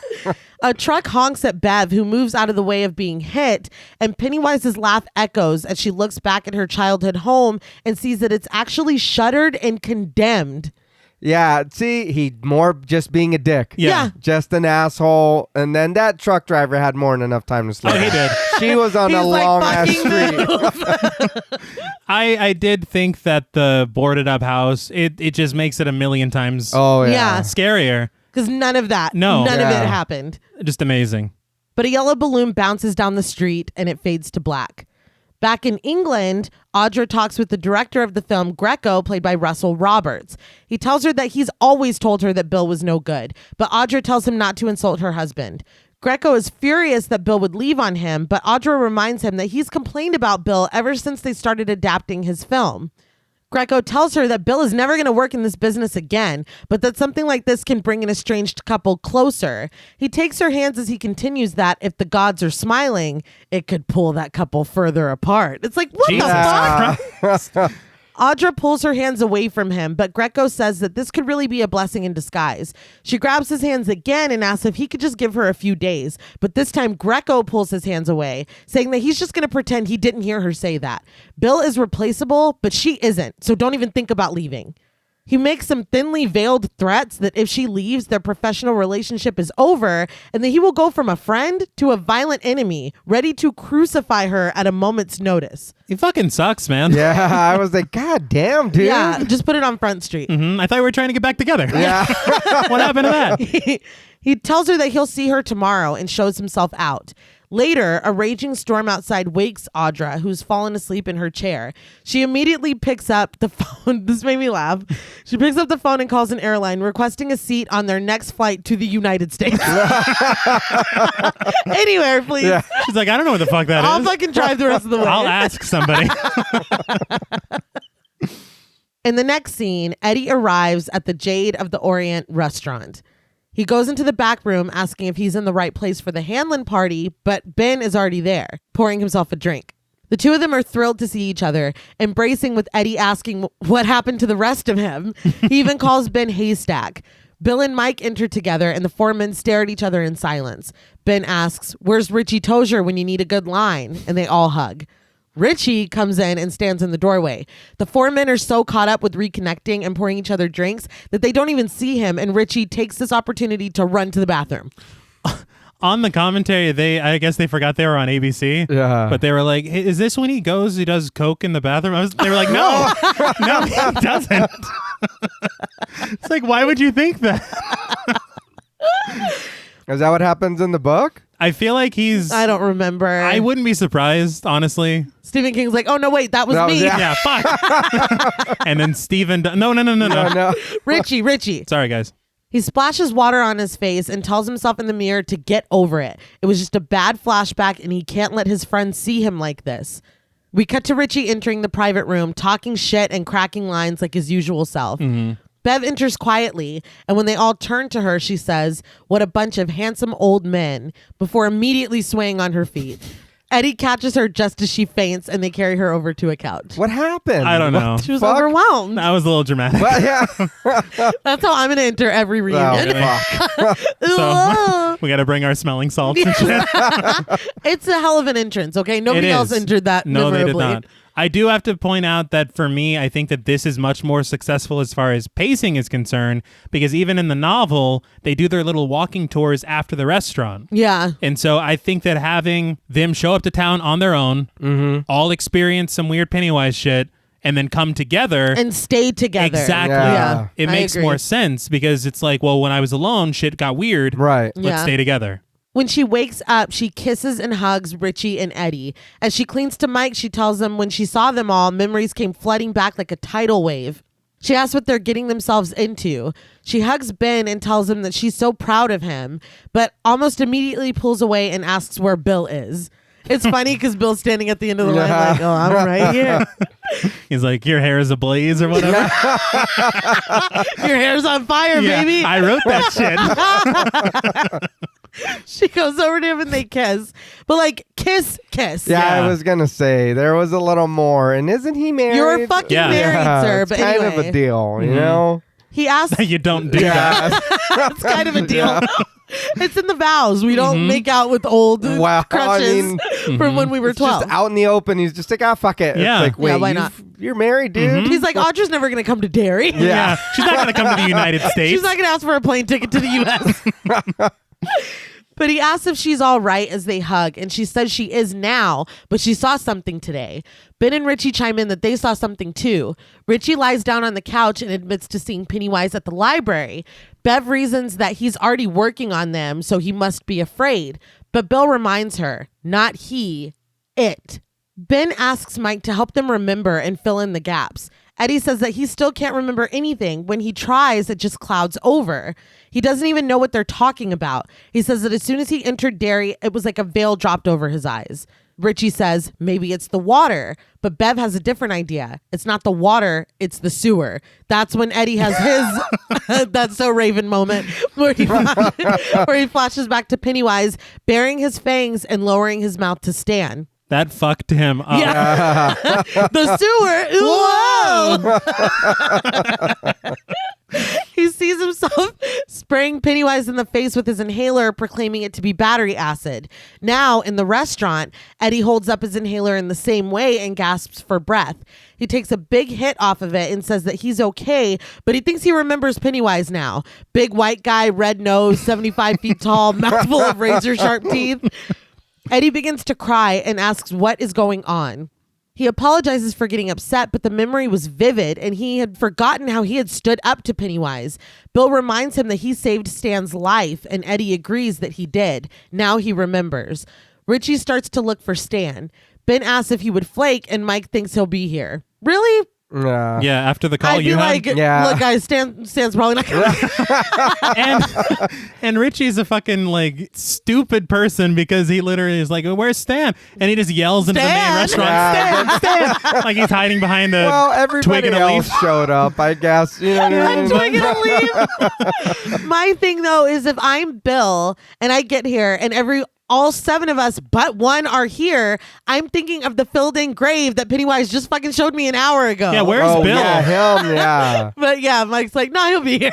A truck honks at Bev, who moves out of the way of being hit, and Pennywise's laugh echoes as she looks back at her childhood home and sees that it's actually shuttered and condemned. Yeah, see, he more just being a dick. Yeah. Just an asshole. And then that truck driver had more than enough time to slow down. He did. She was on a long-ass street. I did think that the boarded up house, it just makes it a million times scarier. Because none of that. No. None of it happened. Just amazing. But a yellow balloon bounces down the street and it fades to black. Back in England, Audra talks with the director of the film, Greco, played by Russell Roberts. He tells her that he's always told her that Bill was no good, but Audra tells him not to insult her husband. Greco is furious that Bill would leave on him, but Audra reminds him that he's complained about Bill ever since they started adapting his film. Greco tells her that Bill is never going to work in this business again, but that something like this can bring an estranged couple closer. He takes her hands as he continues that if the gods are smiling, it could pull that couple further apart. It's like, what the fuck? Audra pulls her hands away from him, but Greco says that this could really be a blessing in disguise. She grabs his hands again and asks if he could just give her a few days, but this time Greco pulls his hands away, saying that he's just going to pretend he didn't hear her say that. Bill is replaceable, but she isn't, so don't even think about leaving. He makes some thinly veiled threats that if she leaves, their professional relationship is over, and that he will go from a friend to a violent enemy, ready to crucify her at a moment's notice. He fucking sucks, man. Yeah, I was like, God damn, dude. Yeah, just put it on Front Street. I thought we were trying to get back together. Yeah. What happened to that? He tells her that he'll see her tomorrow and shows himself out. Later, a raging storm outside wakes Audra, who's fallen asleep in her chair. She immediately picks up the phone. This made me laugh. She picks up the phone and calls an airline requesting a seat on their next flight to the United States. Anywhere, please. Yeah. She's like, I don't know what the fuck that I'll is. I'll fucking drive the rest of the way. I'll ask somebody. In the next scene, Eddie arrives at the Jade of the Orient restaurant. He goes into the back room asking if he's in the right place for the Hanlon party, but Ben is already there, pouring himself a drink. The two of them are thrilled to see each other, embracing with Eddie asking what happened to the rest of him. He even calls Ben Haystack. Bill and Mike enter together, and the four men stare at each other in silence. Ben asks, "Where's Richie Tozier when you need a good line?" And they all hug. Richie comes in and stands in the doorway. The four men are so caught up with reconnecting and pouring each other drinks that they don't even see him, and Richie takes this opportunity to run to the bathroom. On the commentary, I guess they forgot they were on ABC. Yeah. But they were like, hey, is this when he does coke in the bathroom? They were like, no, no, he doesn't. It's like, why would you think that? Is that what happens in the book? I feel like I don't remember. I wouldn't be surprised, honestly. Stephen King's like, oh, no, wait, that was me. Yeah, fuck. And then Stephen... No. Richie. Sorry, guys. He splashes water on his face and tells himself in the mirror to get over it. It was just a bad flashback, and he can't let his friends see him like this. We cut to Richie entering the private room, talking shit and cracking lines like his usual self. Mm-hmm. Bev enters quietly, and when they all turn to her, she says, "What a bunch of handsome old men," before immediately swaying on her feet. Eddie catches her just as she faints, and they carry her over to a couch. What happened? I don't know. She was overwhelmed. That was a little dramatic. Well, yeah. That's how I'm going to enter every reunion. Oh, so we got to bring our smelling salts and shit. It's a hell of an entrance, okay? Nobody else entered that memorably. No, they did not. I do have to point out that for me, I think that this is much more successful as far as pacing is concerned, because even in the novel, they do their little walking tours after the restaurant. Yeah. And so I think that having them show up to town on their own, all experience some weird Pennywise shit, and then come together. And stay together. Exactly. Yeah. It makes more sense, because it's like, well, when I was alone, shit got weird. Right. Let's stay together. When she wakes up, she kisses and hugs Richie and Eddie. As she clings to Mike, she tells them when she saw them all, memories came flooding back like a tidal wave. She asks what they're getting themselves into. She hugs Ben and tells him that she's so proud of him, but almost immediately pulls away and asks where Bill is. It's funny because Bill's standing at the end of the line like, oh, I'm right here. He's like, your hair is ablaze or whatever. Your hair's on fire, baby. I wrote that shit. She goes over to him and they kiss. But like, kiss. Yeah, I was going to say, there was a little more. And isn't he married? You're fucking married, sir. It's but kind anyway. of a deal, you know? He asked... You don't do that. It's kind of a deal. It's in the vows. We don't make out with old crushes from when we were 12. Just out in the open. He's just like, fuck it. Yeah. It's like, wait, why not? You're married, dude? He's like, Audra's never going to come to Derry. Yeah. She's not going to come to the United States. She's not going to ask for a plane ticket to the U.S. But he asks if she's all right as they hug, and she says she is now, but she saw something today. Ben and Richie chime in that they saw something too. Richie lies down on the couch and admits to seeing Pennywise at the library. Bev reasons that he's already working on them, so he must be afraid. But Bill reminds her, not he, it. Ben asks Mike to help them remember and fill in the gaps. Eddie says that he still can't remember anything. When he tries, it just clouds over. He doesn't even know what they're talking about. He says that as soon as he entered Derry, it was like a veil dropped over his eyes. Richie says, maybe it's the water. But Bev has a different idea. It's not the water, it's the sewer. That's when Eddie has his That's So Raven moment where he flashes back to Pennywise, baring his fangs and lowering his mouth to Stan. That fucked him up. Yeah. The sewer. Whoa! He sees himself spraying Pennywise in the face with his inhaler, proclaiming it to be battery acid. Now, in the restaurant, Eddie holds up his inhaler in the same way and gasps for breath. He takes a big hit off of it and says that he's okay, but he thinks he remembers Pennywise now. Big white guy, red nose, 75 feet tall, mouthful of razor sharp teeth. Eddie begins to cry and asks what is going on. He apologizes for getting upset, but the memory was vivid and he had forgotten how he had stood up to Pennywise. Bill reminds him that he saved Stan's life and Eddie agrees that he did. Now he remembers. Richie starts to look for Stan. Ben asks if he would flake and Mike thinks he'll be here. Really? Yeah, after the call I'd you be had. like, look guys, Stan's probably not gonna and Richie's a fucking like stupid person because he literally is like, where's Stan? And he just yells into the main restaurant, Stan! Like he's hiding behind a everybody twig and a else leaf. showed up, I guess. You know what I mean? Twig and a leaf. My thing though is if I'm Bill and I get here and all 7 of us but one are here, I'm thinking of the filled-in grave that Pennywise just fucking showed me an hour ago. Yeah, where's Bill? Yeah, him, yeah. But yeah, Mike's like, no, he'll be here.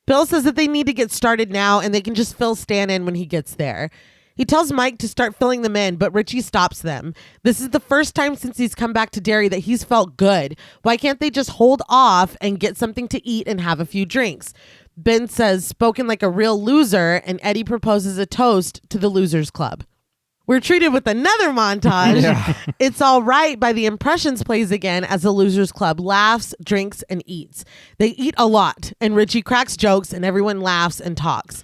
Bill says that they need to get started now and they can just fill Stan in when he gets there. He tells Mike to start filling them in, but Richie stops them. This is the first time since he's come back to Derry that he's felt good. Why can't they just hold off and get something to eat and have a few drinks? Ben says, spoken like a real loser, and Eddie proposes a toast to the Losers Club. We're treated with another montage. Yeah. It's All Right by The Impressions plays again as the Losers Club laughs, drinks, and eats. They eat a lot, and Richie cracks jokes, and everyone laughs and talks.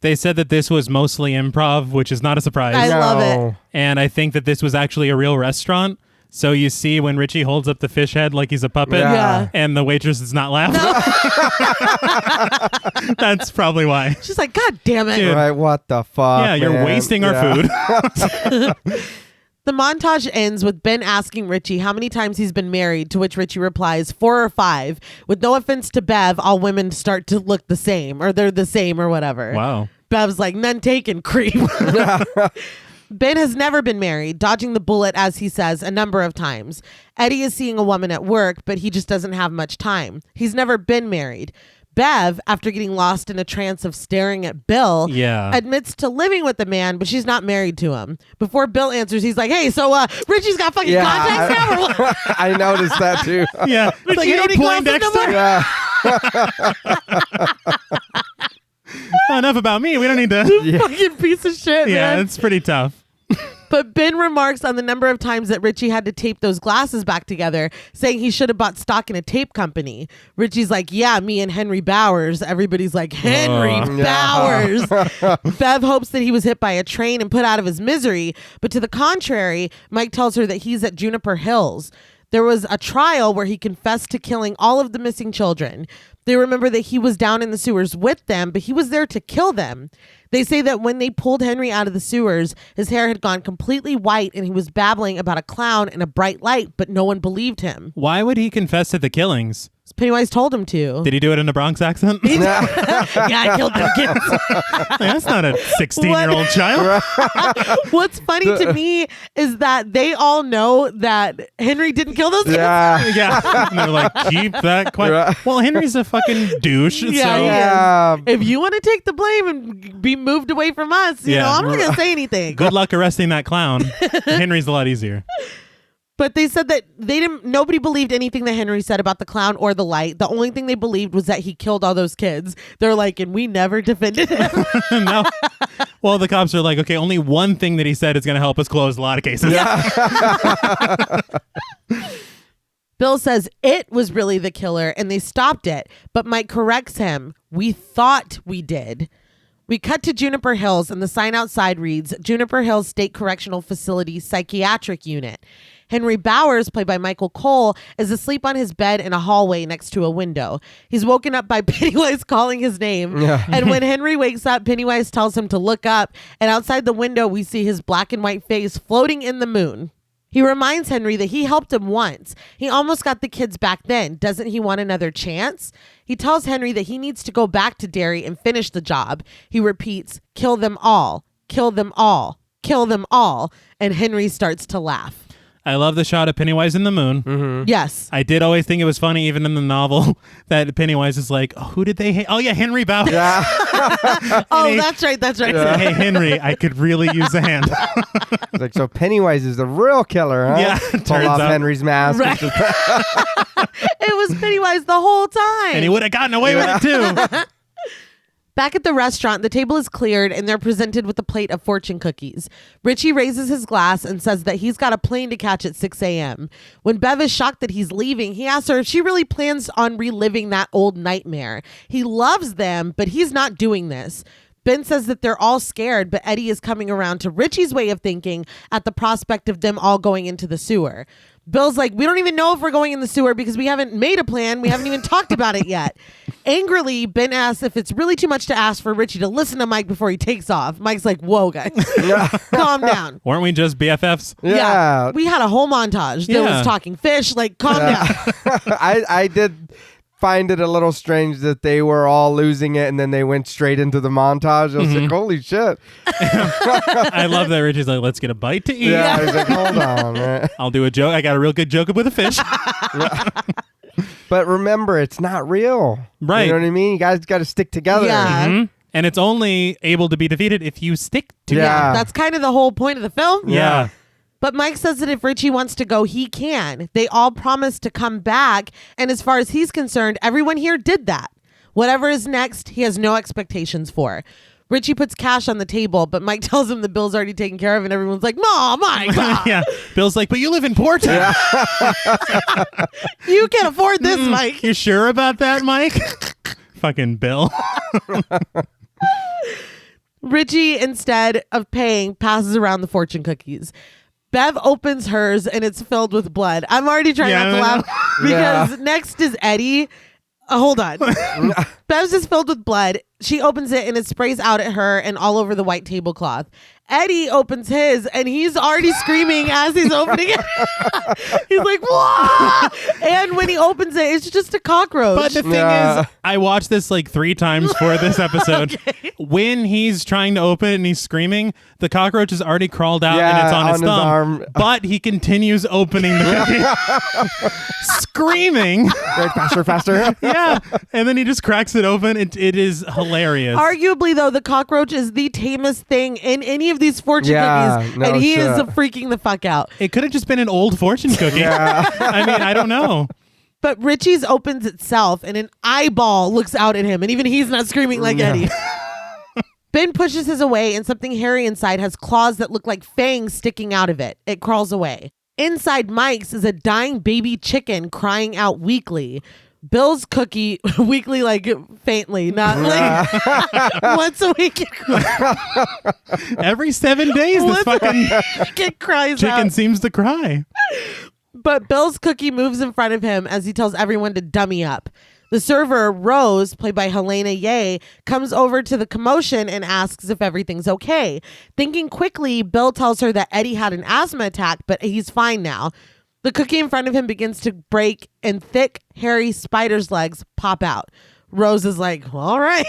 They said that this was mostly improv, which is not a surprise. I love it. And I think that this was actually a real restaurant. So you see when Richie holds up the fish head like he's a puppet and the waitress does not laugh. No. That's probably why. She's like, God damn it. Dude. Right, what the fuck? Yeah, you're wasting our food. The montage ends with Ben asking Richie how many times he's been married, to which Richie replies 4 or 5. With no offense to Bev, all women start to look the same or they're the same or whatever. Wow. Bev's like, none taken, creep. Ben has never been married, dodging the bullet, as he says, a number of times. Eddie is seeing a woman at work, but he just doesn't have much time. He's never been married. Bev, after getting lost in a trance of staring at Bill, admits to living with the man, but she's not married to him. Before Bill answers, he's like, hey, so Richie's got fucking contacts now or what? I noticed that too. Yeah. Richie, like, you don't need Poindexter. Yeah. Enough about me. We don't need to. Fucking piece of shit, Yeah, man. it's pretty tough. But Ben remarks on the number of times that Richie had to tape those glasses back together, saying he should have bought stock in a tape company. Richie's like, yeah, me and Henry Bowers. Everybody's like, Henry Bowers. Bev hopes that he was hit by a train and put out of his misery. But to the contrary, Mike tells her that he's at Juniper Hills. There was a trial where he confessed to killing all of the missing children. They remember that he was down in the sewers with them, but he was there to kill them. They say that when they pulled Henry out of the sewers, his hair had gone completely white and he was babbling about a clown and a bright light, but no one believed him. Why would he confess to the killings? Pennywise told him to. Did he do it in a Bronx accent? Yeah, I killed them kids. That's not a 16-year-old child. What's funny to me is that they all know that Henry didn't kill those kids. Yeah. And they're like, keep that quiet. Well, Henry's a fucking douche. Yeah. If you want to take the blame and be moved away from us, you know, I'm not going to say anything. Good luck arresting that clown. Henry's a lot easier. But they said that nobody believed anything that Henry said about the clown or the light. The only thing they believed was that he killed all those kids. They're like, and we never defended him. No. Well, the cops are like, okay, only one thing that he said is going to help us close a lot of cases. Yeah. Bill says it was really the killer and they stopped it. But Mike corrects him. We thought we did. We cut to Juniper Hills and the sign outside reads, Juniper Hills State Correctional Facility Psychiatric Unit. Henry Bowers, played by Michael Cole, is asleep on his bed in a hallway next to a window. He's woken up by Pennywise calling his name. Yeah. And when Henry wakes up, Pennywise tells him to look up. And outside the window, we see his black and white face floating in the moon. He reminds Henry that he helped him once. He almost got the kids back then. Doesn't he want another chance? He tells Henry that he needs to go back to Derry and finish the job. He repeats, kill them all, kill them all, kill them all. And Henry starts to laugh. I love the shot of Pennywise in the moon. Mm-hmm. Yes. I did always think it was funny, even in the novel, that Pennywise is like, oh, who did they hate? Oh, yeah, Henry Bowers. Yeah. That's right. Yeah. Hey, Henry, I could really use a hand. It's like, so Pennywise is the real killer, huh? Yeah. Pull off Henry's mask. Right. It was Pennywise the whole time. And he would have gotten away with it, too. Back at the restaurant, the table is cleared and they're presented with a plate of fortune cookies. Richie raises his glass and says that he's got a plane to catch at 6 a.m. When Bev is shocked that he's leaving, he asks her if she really plans on reliving that old nightmare. He loves them, but he's not doing this. Ben says that they're all scared, but Eddie is coming around to Richie's way of thinking at the prospect of them all going into the sewer. Bill's like, we don't even know if we're going in the sewer because we haven't made a plan. We haven't even talked about it yet. Angrily, Ben asks if it's really too much to ask for Richie to listen to Mike before he takes off. Mike's like, whoa, guys, calm down. Weren't we just BFFs? Yeah. We had a whole montage that was talking fish. Like, calm down. I did find it a little strange that they were all losing it and then they went straight into the montage. I was like, holy shit. I love that Richie's like, let's get a bite to eat. Yeah, I was like, hold on, man. I'll do a joke. I got a real good joke with a fish. But remember, it's not real. Right. You know what I mean? You guys got to stick together. Yeah. Mm-hmm. And it's only able to be defeated if you stick together. Yeah. That's kind of the whole point of the film. Yeah. But Mike says that if Richie wants to go, he can. They all promise to come back. And as far as he's concerned, everyone here did that. Whatever is next, he has no expectations for. Richie puts cash on the table, but Mike tells him the bill's already taken care of, and everyone's like, "Mom, Mike." Yeah. Bill's like, but you live in Portland. Yeah. You can't afford this, Mike. You sure about that, Mike? Fucking Bill. Richie, instead of paying, passes around the fortune cookies. Bev opens hers, and it's filled with blood. I'm already trying not to laugh because next is Eddie. Hold on. Bev's is filled with blood. She opens it and it sprays out at her and all over the white tablecloth. Eddie opens his and he's already screaming as he's opening it. He's like, "Whoa!" And when he opens it, it's just a cockroach. But the thing is, I watched this like 3 times for this episode. Okay. When he's trying to open it and he's screaming, the cockroach has already crawled out and it's on his thumb. Arm. But he continues opening the screaming. Right, faster. Yeah. And then he just cracks it open. It is hilarious. Arguably, though, the cockroach is the tamest thing in any of these fortune cookies. And he is freaking the fuck out. It could have just been an old fortune cookie. I mean, I don't know. But Richie's opens itself and an eyeball looks out at him. And even he's not screaming like Eddie. Ben pushes his away and something hairy inside has claws that look like fangs sticking out of it. It crawls away. Inside Mike's is a dying baby chicken crying out weakly. Bill's cookie, weekly, like faintly, not like once a week. Every 7 days, this fucking chicken seems to cry. But Bill's cookie moves in front of him as he tells everyone to dummy up. The server, Rose, played by Helena Ye, comes over to the commotion and asks if everything's okay. Thinking quickly, Bill tells her that Eddie had an asthma attack, but he's fine now. The cookie in front of him begins to break and thick, hairy spider's legs pop out. Rose is like, well, all right.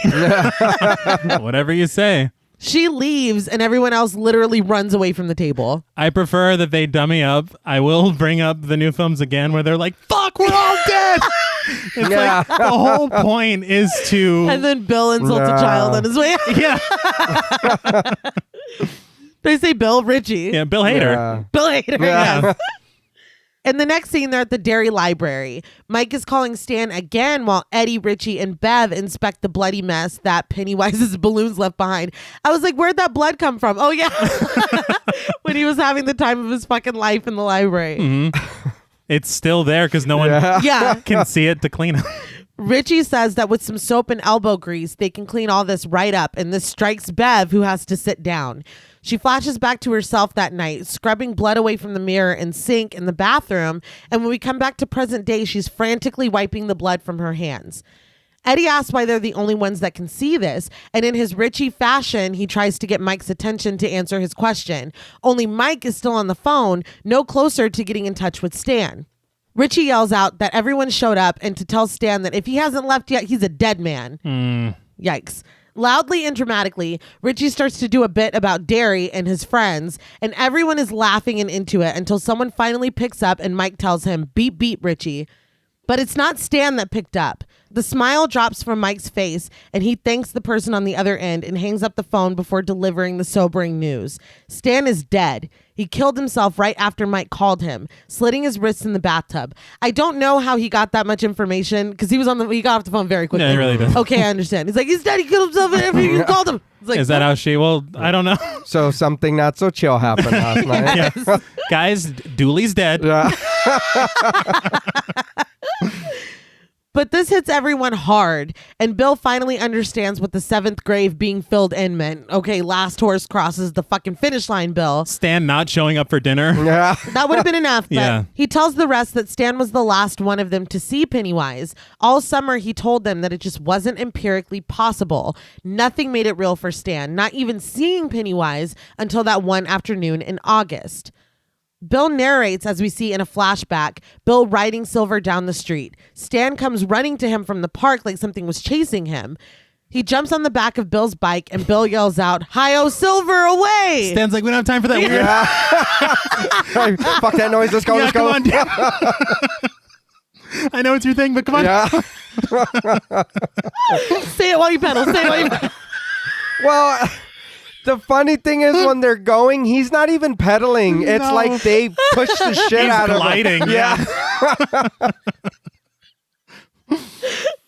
Whatever you say. She leaves and everyone else literally runs away from the table. I prefer that they dummy up. I will bring up the new films again where they're like, fuck, we're all dead. It's like the whole point is to... And then Bill insults a child on his way out. Yeah. They say Bill? Richie. Yeah, Bill Hader. Bill Hader. Yeah. In the next scene, they're at the dairy library. Mike is calling Stan again while Eddie, Richie, and Bev inspect the bloody mess that Pennywise's balloons left behind. I was like, where'd that blood come from? Oh, yeah. When he was having the time of his fucking life in the library. Mm-hmm. It's still there because no one can see it to clean it. Richie says that with some soap and elbow grease, they can clean all this right up, and this strikes Bev, who has to sit down. She flashes back to herself that night, scrubbing blood away from the mirror and sink in the bathroom, and when we come back to present day, she's frantically wiping the blood from her hands. Eddie asks why they're the only ones that can see this, and in his Richie fashion, he tries to get Mike's attention to answer his question. Only Mike is still on the phone, no closer to getting in touch with Stan. Richie yells out that everyone showed up and to tell Stan that if he hasn't left yet, he's a dead man. Yikes. Loudly and dramatically, Richie starts to do a bit about Derry and his friends, and everyone is laughing and into it until someone finally picks up and Mike tells him, beep, beep, Richie. But it's not Stan that picked up. The smile drops from Mike's face, and he thanks the person on the other end and hangs up the phone before delivering the sobering news. Stan is dead. He killed himself right after Mike called him, slitting his wrists in the bathtub. I don't know how he got that much information, because he got off the phone very quickly. Yeah, he really did. Okay, I understand. He's like, he's dead. He killed himself after you called him. Like, is that how she? Well, I don't know. So something not so chill happened last night. Yes. Guys, Dooley's dead. Yeah. But this hits everyone hard, and Bill finally understands what the seventh grave being filled in meant. Okay, last horse crosses the fucking finish line, Bill. Stan not showing up for dinner. Yeah. That would have been enough, but he tells the rest that Stan was the last one of them to see Pennywise. All summer, he told them that it just wasn't empirically possible. Nothing made it real for Stan, not even seeing Pennywise until that one afternoon in August. Bill narrates as we see in a flashback, Bill riding Silver down the street. Stan comes running to him from the park like something was chasing him. He jumps on the back of Bill's bike and Bill yells out, "Hi-oh, Silver, away!" Stan's like, we don't have time for that weird. Fuck that noise, let's go, let's go. Come on, I know it's your thing, but come on. Yeah. Say it while you pedal, say it while you pedal. Well... The funny thing is when they're going, he's not even pedaling. It's like they push the shit out of him. Gliding. Yeah.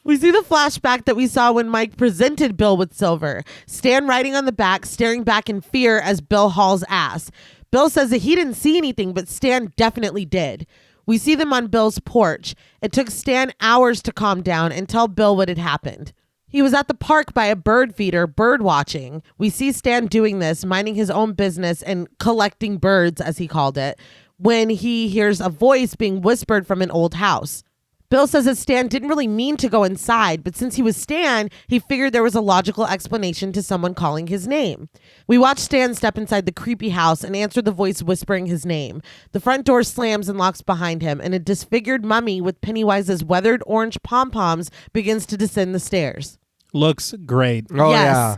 We see the flashback that we saw when Mike presented Bill with Silver. Stan riding on the back, staring back in fear as Bill hauls ass. Bill says that he didn't see anything, but Stan definitely did. We see them on Bill's porch. It took Stan hours to calm down and tell Bill what had happened. He was at the park by a bird feeder, bird watching. We see Stan doing this, minding his own business and collecting birds, as he called it, when he hears a voice being whispered from an old house. Bill says that Stan didn't really mean to go inside, but since he was Stan, he figured there was a logical explanation to someone calling his name. We watch Stan step inside the creepy house and answer the voice whispering his name. The front door slams and locks behind him, and a disfigured mummy with Pennywise's weathered orange pom-poms begins to descend the stairs. Looks great. Oh, yes. yeah.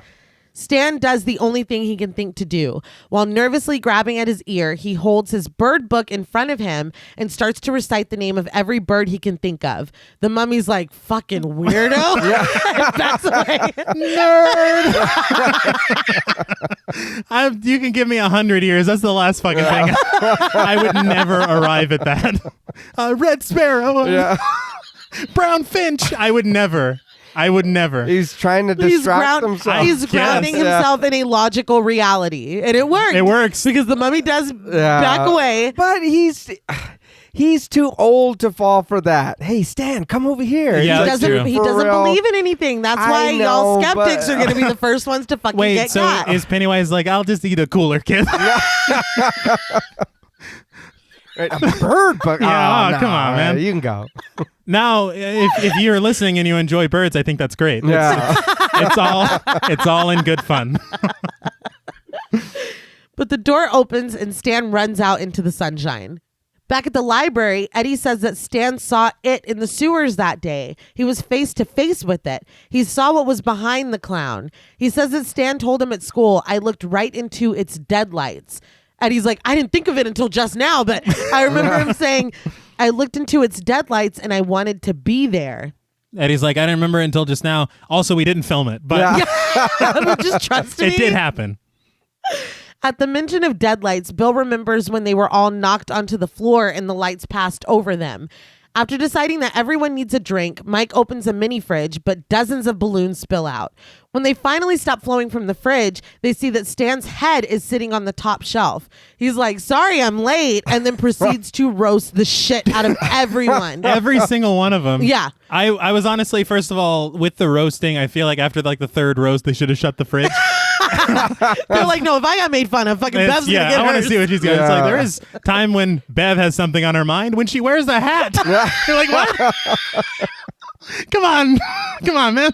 Stan does the only thing he can think to do. While nervously grabbing at his ear, he holds his bird book in front of him and starts to recite the name of every bird he can think of. The mummy's like, fucking weirdo. And backs away. Nerd. You can give me 100 years. That's the last fucking thing. I would never arrive at that. Red sparrow. Yeah. Brown finch. I would never. He's trying to distract himself. He's grounding himself in a logical reality. And it works. It works. Because the mummy does back away. But he's too old to fall for that. Hey, Stan, come over here. Yeah, he doesn't believe in anything. That's why y'all skeptics are going to be the first ones to fucking get got. Is Pennywise like, I'll just eat a cooler, kid? A bird book? Yeah, come on, man. You can go. Now, if you're listening and you enjoy birds, I think that's great. Yeah. It's all in good fun. But the door opens and Stan runs out into the sunshine. Back at the library, Eddie says that Stan saw it in the sewers that day. He was face to face with it. He saw what was behind the clown. He says that Stan told him at school, "I looked right into its deadlights." And he's like, "I didn't think of it until just now," but I remember him saying, "I looked into its deadlights and I wanted to be there." Eddie's like, "I didn't remember it until just now. Also, we didn't film it, but just trust me. It did happen." At the mention of deadlights, Bill remembers when they were all knocked onto the floor and the lights passed over them. After deciding that everyone needs a drink, Mike opens a mini fridge, but dozens of balloons spill out. When they finally stop flowing from the fridge, they see that Stan's head is sitting on the top shelf. He's like, "Sorry, I'm late," and then proceeds to roast the shit out of everyone. Every single one of them. Yeah. I was honestly, first of all, with the roasting, I feel like after like the third roast, they should have shut the fridge. They're like, "No, if I got made fun of, fucking Bev's gonna get I want to see what she's got." Yeah. It's like, there is time when Bev has something on her mind when she wears the hat. You're like, what? Come on, man.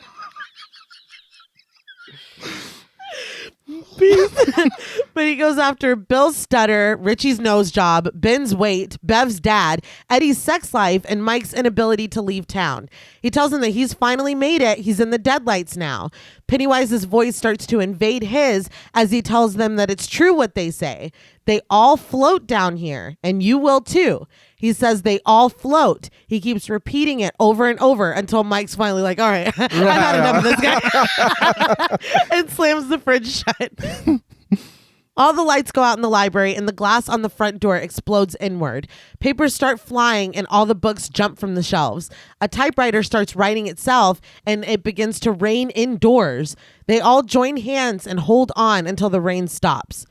But he goes after Bill's stutter, Richie's nose job, Ben's weight, Bev's dad, Eddie's sex life, and Mike's inability to leave town. He tells him that he's finally made it. He's in the deadlights now. Pennywise's voice starts to invade his as he tells them that it's true what they say. They all float down here, and you will too. He says they all float. He keeps repeating it over and over until Mike's finally like, all right, I've had enough of this guy. And slams the fridge shut. All the lights go out in the library and the glass on the front door explodes inward. Papers start flying and all the books jump from the shelves. A typewriter starts writing itself and it begins to rain indoors. They all join hands and hold on until the rain stops.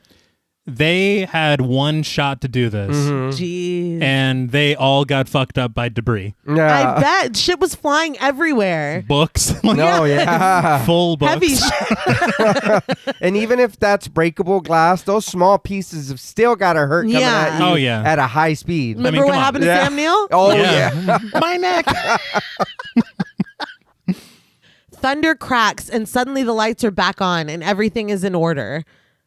They had one shot to do this. Jeez. And they all got fucked up by debris. Yeah. I bet. Shit was flying everywhere. Books. Full books. Heavy shit. And even if that's breakable glass, those small pieces have still got to hurt coming at you at a high speed. Remember what happened to Sam Neill? Oh, yeah. My neck. Thunder cracks and suddenly the lights are back on and everything is in order.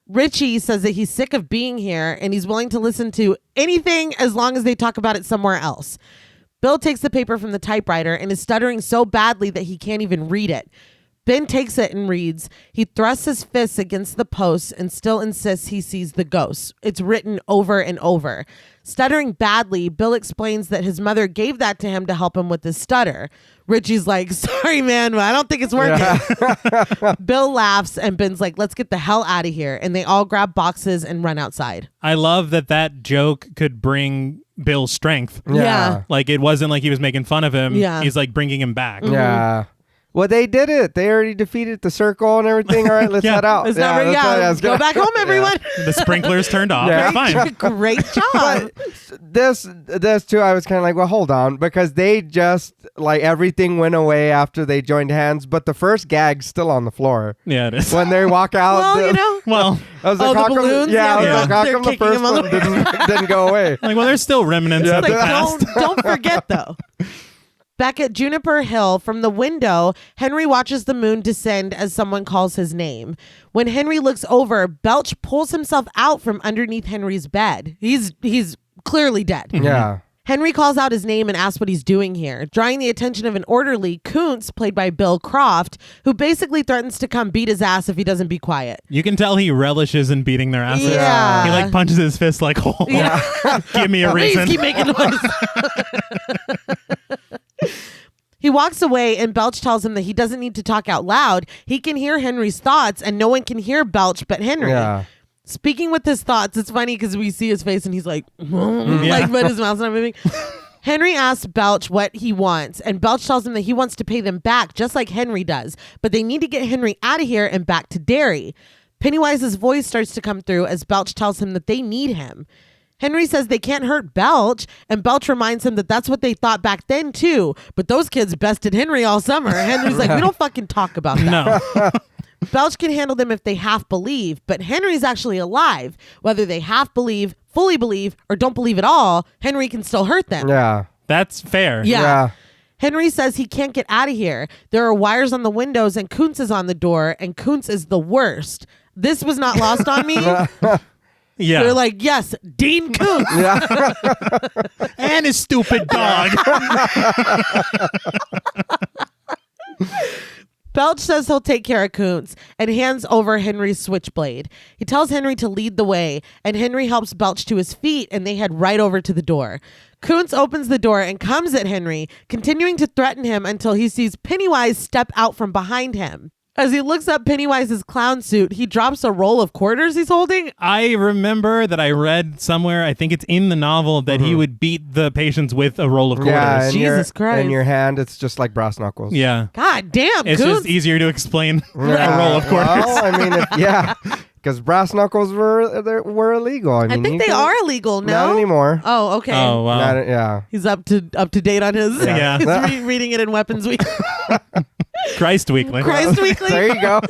Richie says that he's sick of being here and he's willing to listen to anything as long as they talk about it somewhere else. Bill takes the paper from the typewriter and is stuttering so badly that he can't even read it. Ben takes it and reads. He thrusts his fists against the posts and still insists he sees the ghost. It's written over and over. Stuttering badly, Bill explains that his mother gave that to him to help him with his stutter. Richie's like, sorry, man, but I don't think it's working. Bill laughs and Ben's like, let's get the hell out of here. And they all grab boxes and run outside. I love that joke could bring Bill's strength. Yeah. Like it wasn't like he was making fun of him. Yeah. He's like bringing him back. Yeah. Well, they did it. They already defeated the circle and everything. All right, let's head out. Go back home, everyone. The sprinklers turned off. Yeah. Fine. Great job. But this too, I was kind of like, well, hold on, because they just like everything went away after they joined hands, but the first gag's still on the floor. Yeah, it is. When they walk out. Well, I was like, the balloons. How come the first one didn't go away? Like, well, there's still remnants of the past. Don't forget though. Back at Juniper Hill, from the window, Henry watches the moon descend as someone calls his name. When Henry looks over, Belch pulls himself out from underneath Henry's bed. He's clearly dead. Yeah. Henry calls out his name and asks what he's doing here, drawing the attention of an orderly, Kuntz, played by Bill Croft, who basically threatens to come beat his ass if he doesn't be quiet. You can tell he relishes in beating their asses. Yeah. He like punches his fist like, oh, give me a reason. Please keep making noise. He walks away and Belch tells him that he doesn't need to talk out loud. He can hear Henry's thoughts and no one can hear Belch but Henry. Yeah. Speaking with his thoughts, it's funny because we see his face and he's like, but his mouth's not moving. Henry asks Belch what he wants and Belch tells him that he wants to pay them back just like Henry does, but they need to get Henry out of here and back to Derry. Pennywise's voice starts to come through as Belch tells him that they need him. Henry says they can't hurt Belch, and Belch reminds him that that's what they thought back then, too. But those kids bested Henry all summer. Henry's like, we don't fucking talk about that. No. Belch can handle them if they half believe, but Henry's actually alive. Whether they half believe, fully believe, or don't believe at all, Henry can still hurt them. Yeah. That's fair. Yeah. Henry says he can't get out of here. There are wires on the windows, and Kuntz is on the door, and Kuntz is the worst. This was not lost on me. Yeah. They're like, yes, Dean Kuntz. Yeah. And his stupid dog. Belch says he'll take care of Kuntz and hands over Henry's switchblade. He tells Henry to lead the way, and Henry helps Belch to his feet, and they head right over to the door. Kuntz opens the door and comes at Henry, continuing to threaten him until he sees Pennywise step out from behind him. As he looks up Pennywise's clown suit, he drops a roll of quarters he's holding. I remember that I read somewhere, I think it's in the novel, that he would beat the patients with a roll of quarters. Yeah, Jesus Christ. In your hand, it's just like brass knuckles. Yeah. God damn, It's Kuntz. just easier to explain a roll of quarters. Well, I mean, because brass knuckles were illegal. I think they are illegal now. Not anymore. Oh, okay. Oh, wow. Yeah. He's up to date on his. Yeah. He's reading it in Weapons Week. Christ Weekly. Christ Weekly. There you go.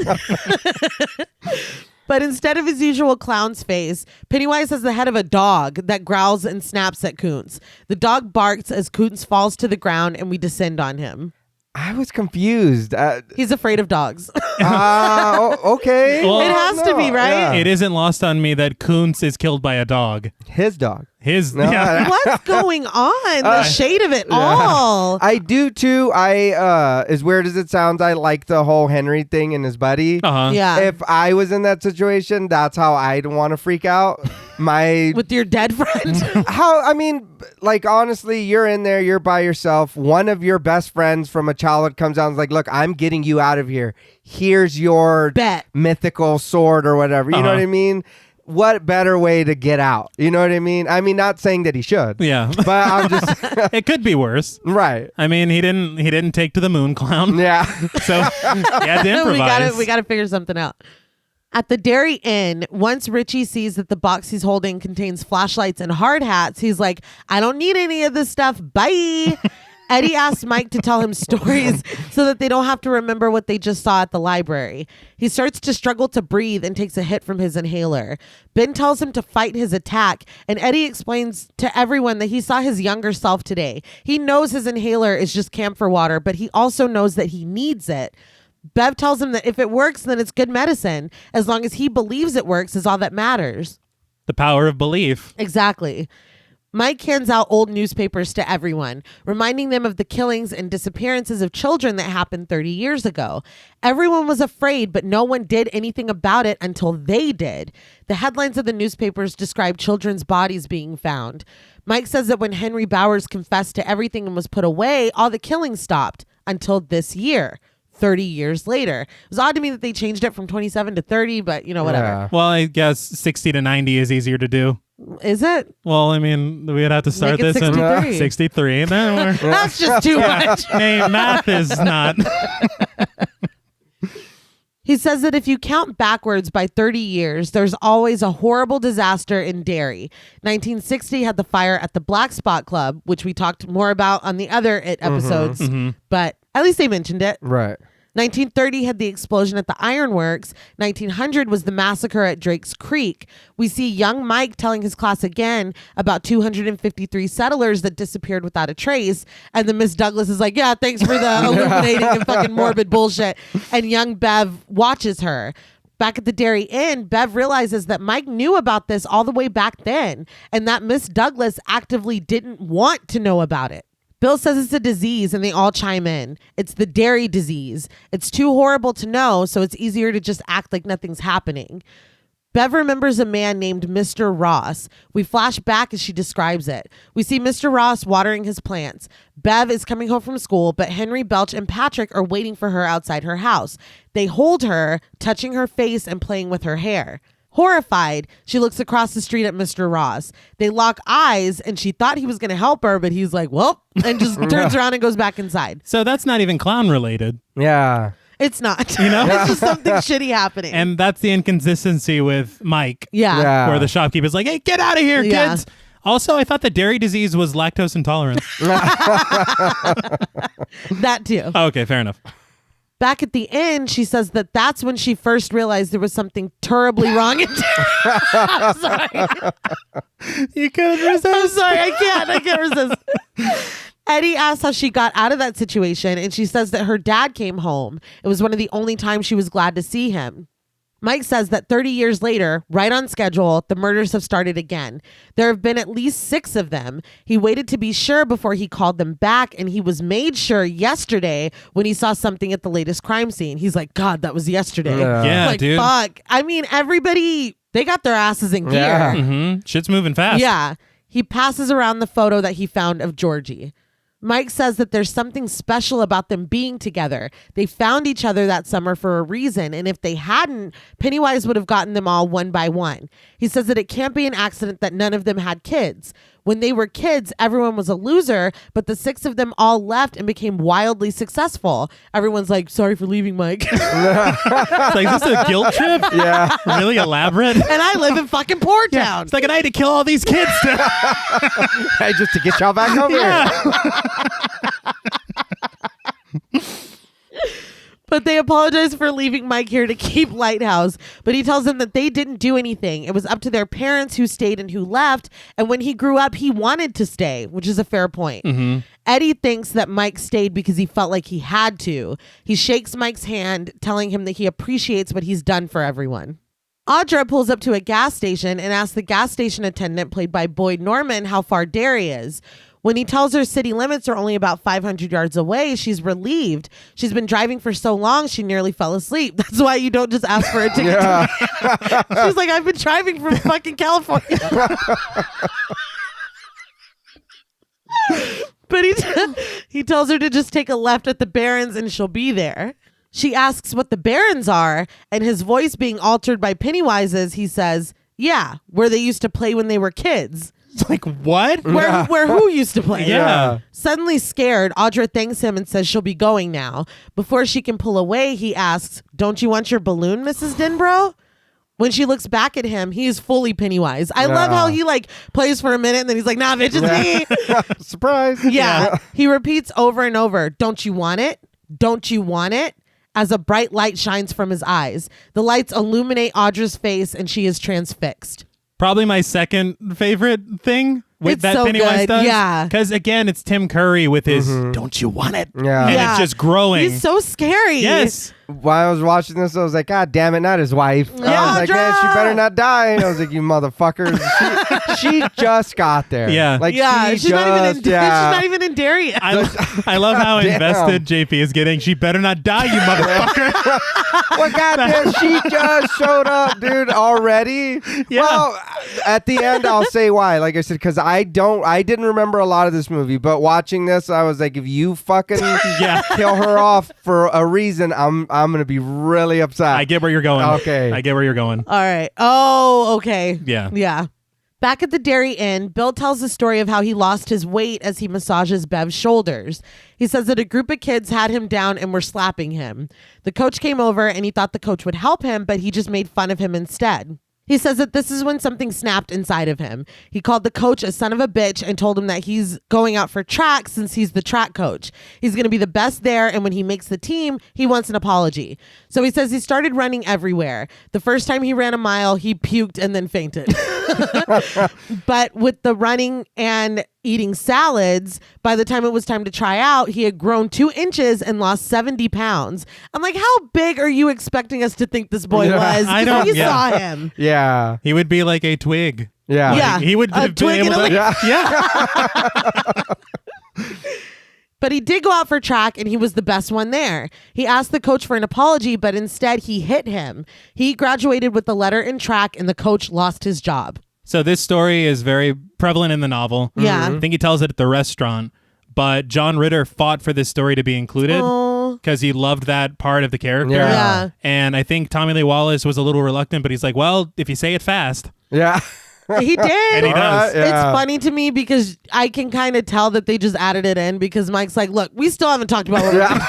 But instead of his usual clown's face, Pennywise has the head of a dog that growls and snaps at Kuntz. The dog barks as Kuntz falls to the ground and we descend on him. I was confused. He's afraid of dogs. Okay. Well, it has to be, right? Yeah. It isn't lost on me that Kuntz is killed by a dog. His dog. What's going on? The shade of it all. I do too. As weird as it sounds, I like the whole Henry thing and his buddy. Yeah. If I was in that situation, that's how I'd want to freak out. With your dead friend? Honestly, you're in there, you're by yourself. One of your best friends from a childhood comes out and is like, look, I'm getting you out of here. Here's your mythical sword or whatever. You know what I mean? What better way to get out? You know what I mean? I mean, not saying that he should. Yeah. But I'm just... It could be worse. Right. I mean, he didn't take to the moon clown. Yeah. So he had to improvise. We got to figure something out. At the Dairy Inn, once Richie sees that the box he's holding contains flashlights and hard hats, he's like, I don't need any of this stuff. Bye. Eddie asks Mike to tell him stories so that they don't have to remember what they just saw at the library. He starts to struggle to breathe and takes a hit from his inhaler. Ben tells him to fight his attack, and Eddie explains to everyone that he saw his younger self today. He knows his inhaler is just camphor water, but he also knows that he needs it. Bev tells him that if it works, then it's good medicine. As long as he believes it works is all that matters. The power of belief. Exactly. Mike hands out old newspapers to everyone, reminding them of the killings and disappearances of children that happened 30 years ago. Everyone was afraid, but no one did anything about it until they did. The headlines of the newspapers describe children's bodies being found. Mike says that when Henry Bowers confessed to everything and was put away, all the killings stopped until this year. 30 years later. It was odd to me that they changed it from 27 to 30, but whatever. Yeah. Well, I guess 60 to 90 is easier to do. Is it? Well, I mean, we'd have to start this 63. in 63. That's just too much. Hey, math is not. He says that if you count backwards by 30 years, there's always a horrible disaster in Derry. 1960 had the fire at the Black Spot Club, which we talked more about on the other IT episodes, but at least they mentioned it. Right. 1930 had the explosion at the Ironworks. 1900 was the massacre at Drake's Creek. We see young Mike telling his class again about 253 settlers that disappeared without a trace. And then Miss Douglas is like, yeah, thanks for the illuminating and fucking morbid bullshit. And young Bev watches her. Back at the Dairy Inn, Bev realizes that Mike knew about this all the way back then, and that Miss Douglas actively didn't want to know about it. Bill says it's a disease, and they all chime in. It's the dairy disease. It's too horrible to know, so it's easier to just act like nothing's happening. Bev remembers a man named Mr. Ross. We flash back as she describes it. We see Mr. Ross watering his plants. Bev is coming home from school, but Henry, Belch, and Patrick are waiting for her outside her house. They hold her, touching her face and playing with her hair. Horrified, she looks across the street at Mr. Ross. They lock eyes, and she thought he was going to help her, but he's like, well, and just turns around and goes back inside. So that's not even clown related. Yeah. It's not. It's just something shitty happening. And that's the inconsistency with Mike. Yeah. Where the shopkeeper's like, hey, get out of here, kids. Also, I thought the dairy disease was lactose intolerance. That too. Oh, okay, fair enough. Back at the inn, she says that that's when she first realized there was something terribly wrong. I'm sorry. You couldn't resist. I'm sorry. I can't resist. Eddie asks how she got out of that situation, and she says that her dad came home. It was one of the only times she was glad to see him. Mike says that 30 years later, right on schedule, the murders have started again. There have been at least 6 of them. He waited to be sure before he called them back, and he was made sure yesterday when he saw something at the latest crime scene. He's like, God, that was yesterday. Yeah, like, dude. Fuck. I mean, everybody, they got their asses in gear. Yeah. Mm-hmm. Shit's moving fast. Yeah. He passes around the photo that he found of Georgie. Mike says that there's something special about them being together. They found each other that summer for a reason, and if they hadn't, Pennywise would have gotten them all one by one. He says that it can't be an accident that none of them had kids. When they were kids, everyone was a loser, but the 6 of them all left and became wildly successful. Everyone's like, sorry for leaving, Mike. It's like, is this a guilt trip? Yeah. Really elaborate? And I live in fucking Port Town. It's like, and I had to kill all these kids. Just to get y'all back over here. But They apologize for leaving Mike here to keep Lighthouse, but he tells them that they didn't do anything. It was up to their parents who stayed and who left, and when he grew up, he wanted to stay, which is a fair point. Eddie thinks that Mike stayed because he felt like he had to. He shakes Mike's hand, telling him that he appreciates what he's done for everyone. Audra pulls up to a gas station and asks the gas station attendant, played by Boyd Norman, how far Derry is. When he tells her city limits are only about 500 yards away, she's relieved. She's been driving for so long, she nearly fell asleep. That's why you don't just ask for a ticket. Yeah. She's like, I've been driving from fucking California. But he tells her to just take a left at the Barrens and she'll be there. She asks what the Barrens are, and his voice being altered by Pennywise's, he says, yeah, where they used to play when they were kids. It's like, what? Where who used to play? Yeah. Suddenly scared, Audra thanks him and says she'll be going now. Before she can pull away, he asks, don't you want your balloon, Mrs. Denbrough? When she looks back at him, he is fully Pennywise. I love how he plays for a minute and then he's like, nah, bitch, it's me. Surprise. Yeah. He repeats over and over, don't you want it? Don't you want it? As a bright light shines from his eyes. The lights illuminate Audra's face and she is transfixed. Probably my second favorite thing with that Pennywise does. Yeah. Because again, it's Tim Curry with his don't you want it? Yeah. And it's just growing. He's so scary. Yes. While I was watching this, I was like, God damn it, not his wife. Yeah, I was like, man, she better not die. And I was like, you motherfuckers. She just got there. Yeah. Like, she's not even in Derry yet. I love how invested JP is getting. She better not die, you motherfucker. Well, goddamn, she just showed up, dude, already. Yeah. Well, at the end, I'll say why. Like I said, because I didn't remember a lot of this movie, but watching this, I was like, if you fucking kill her off for a reason, I'm gonna be really upset. I get where you're going. Okay. I get where you're going. All right. Oh, okay. Yeah. Yeah. Back at the Derry Inn, Bill tells the story of how he lost his weight as he massages Bev's shoulders. He says that a group of kids had him down and were slapping him. The coach came over and he thought the coach would help him, but he just made fun of him instead. He says that this is when something snapped inside of him. He called the coach a son of a bitch and told him that he's going out for track since he's the track coach. He's going to be the best there, and when he makes the team, he wants an apology. So he says he started running everywhere. The first time he ran a mile, he puked and then fainted. But with the running and eating salads, by the time it was time to try out, he had grown 2 inches and lost 70 pounds. I'm like, how big are you expecting us to think this boy was? I know. You saw him. Yeah. He would be like a twig. Yeah. Yeah. He would have been able to. Yeah. But he did go out for track and he was the best one there. He asked the coach for an apology, but instead he hit him. He graduated with a letter in track and the coach lost his job. So this story is very prevalent in the novel. Yeah. I think he tells it at the restaurant. But John Ritter fought for this story to be included because he loved that part of the character. Yeah. And I think Tommy Lee Wallace was a little reluctant, but he's like, well, if you say it fast. Yeah. He did. And he does. It's funny to me because I can kind of tell that they just added it in because Mike's like, look, we still haven't talked about what we're doing.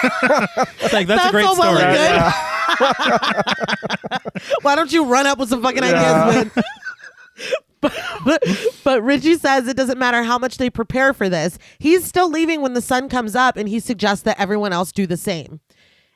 It's like, that's a great story. Well Why don't you run up with some fucking ideas, man? But Richie says it doesn't matter how much they prepare for this. He's still leaving when the sun comes up, and he suggests that everyone else do the same.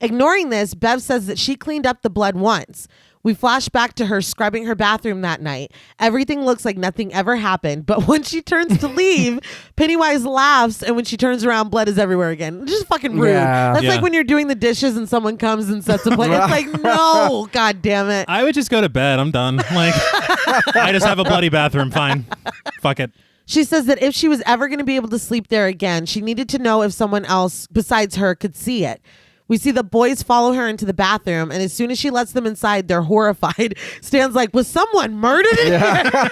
Ignoring this, Bev says that she cleaned up the blood once. We flash back to her scrubbing her bathroom that night. Everything looks like nothing ever happened, but when she turns to leave, Pennywise laughs, and when she turns around, blood is everywhere again. Just fucking rude. That's like when you're doing the dishes and someone comes and sets a plate. It's like, no, god damn it. I would just go to bed. I'm done. Like, I just have a bloody bathroom. Fine. Fuck it. She says that if she was ever going to be able to sleep there again, she needed to know if someone else besides her could see it. We see the boys follow her into the bathroom, and as soon as she lets them inside, they're horrified. Stan's like, was someone murdered in here?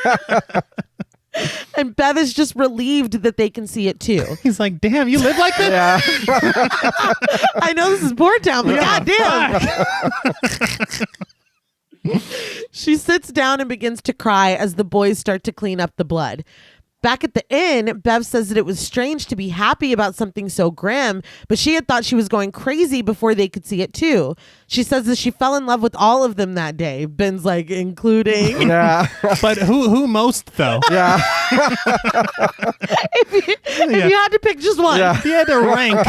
And Bev is just relieved that they can see it too. He's like, damn, you live like this? Yeah. I know this is Port Town, but goddamn. She sits down and begins to cry as the boys start to clean up the blood. Back at the inn, Bev says that it was strange to be happy about something so grim, but she had thought she was going crazy before they could see it too. She says that she fell in love with all of them that day. Ben's like, including. Yeah. But who most though? Yeah. if you had to pick just one. If you had to rank.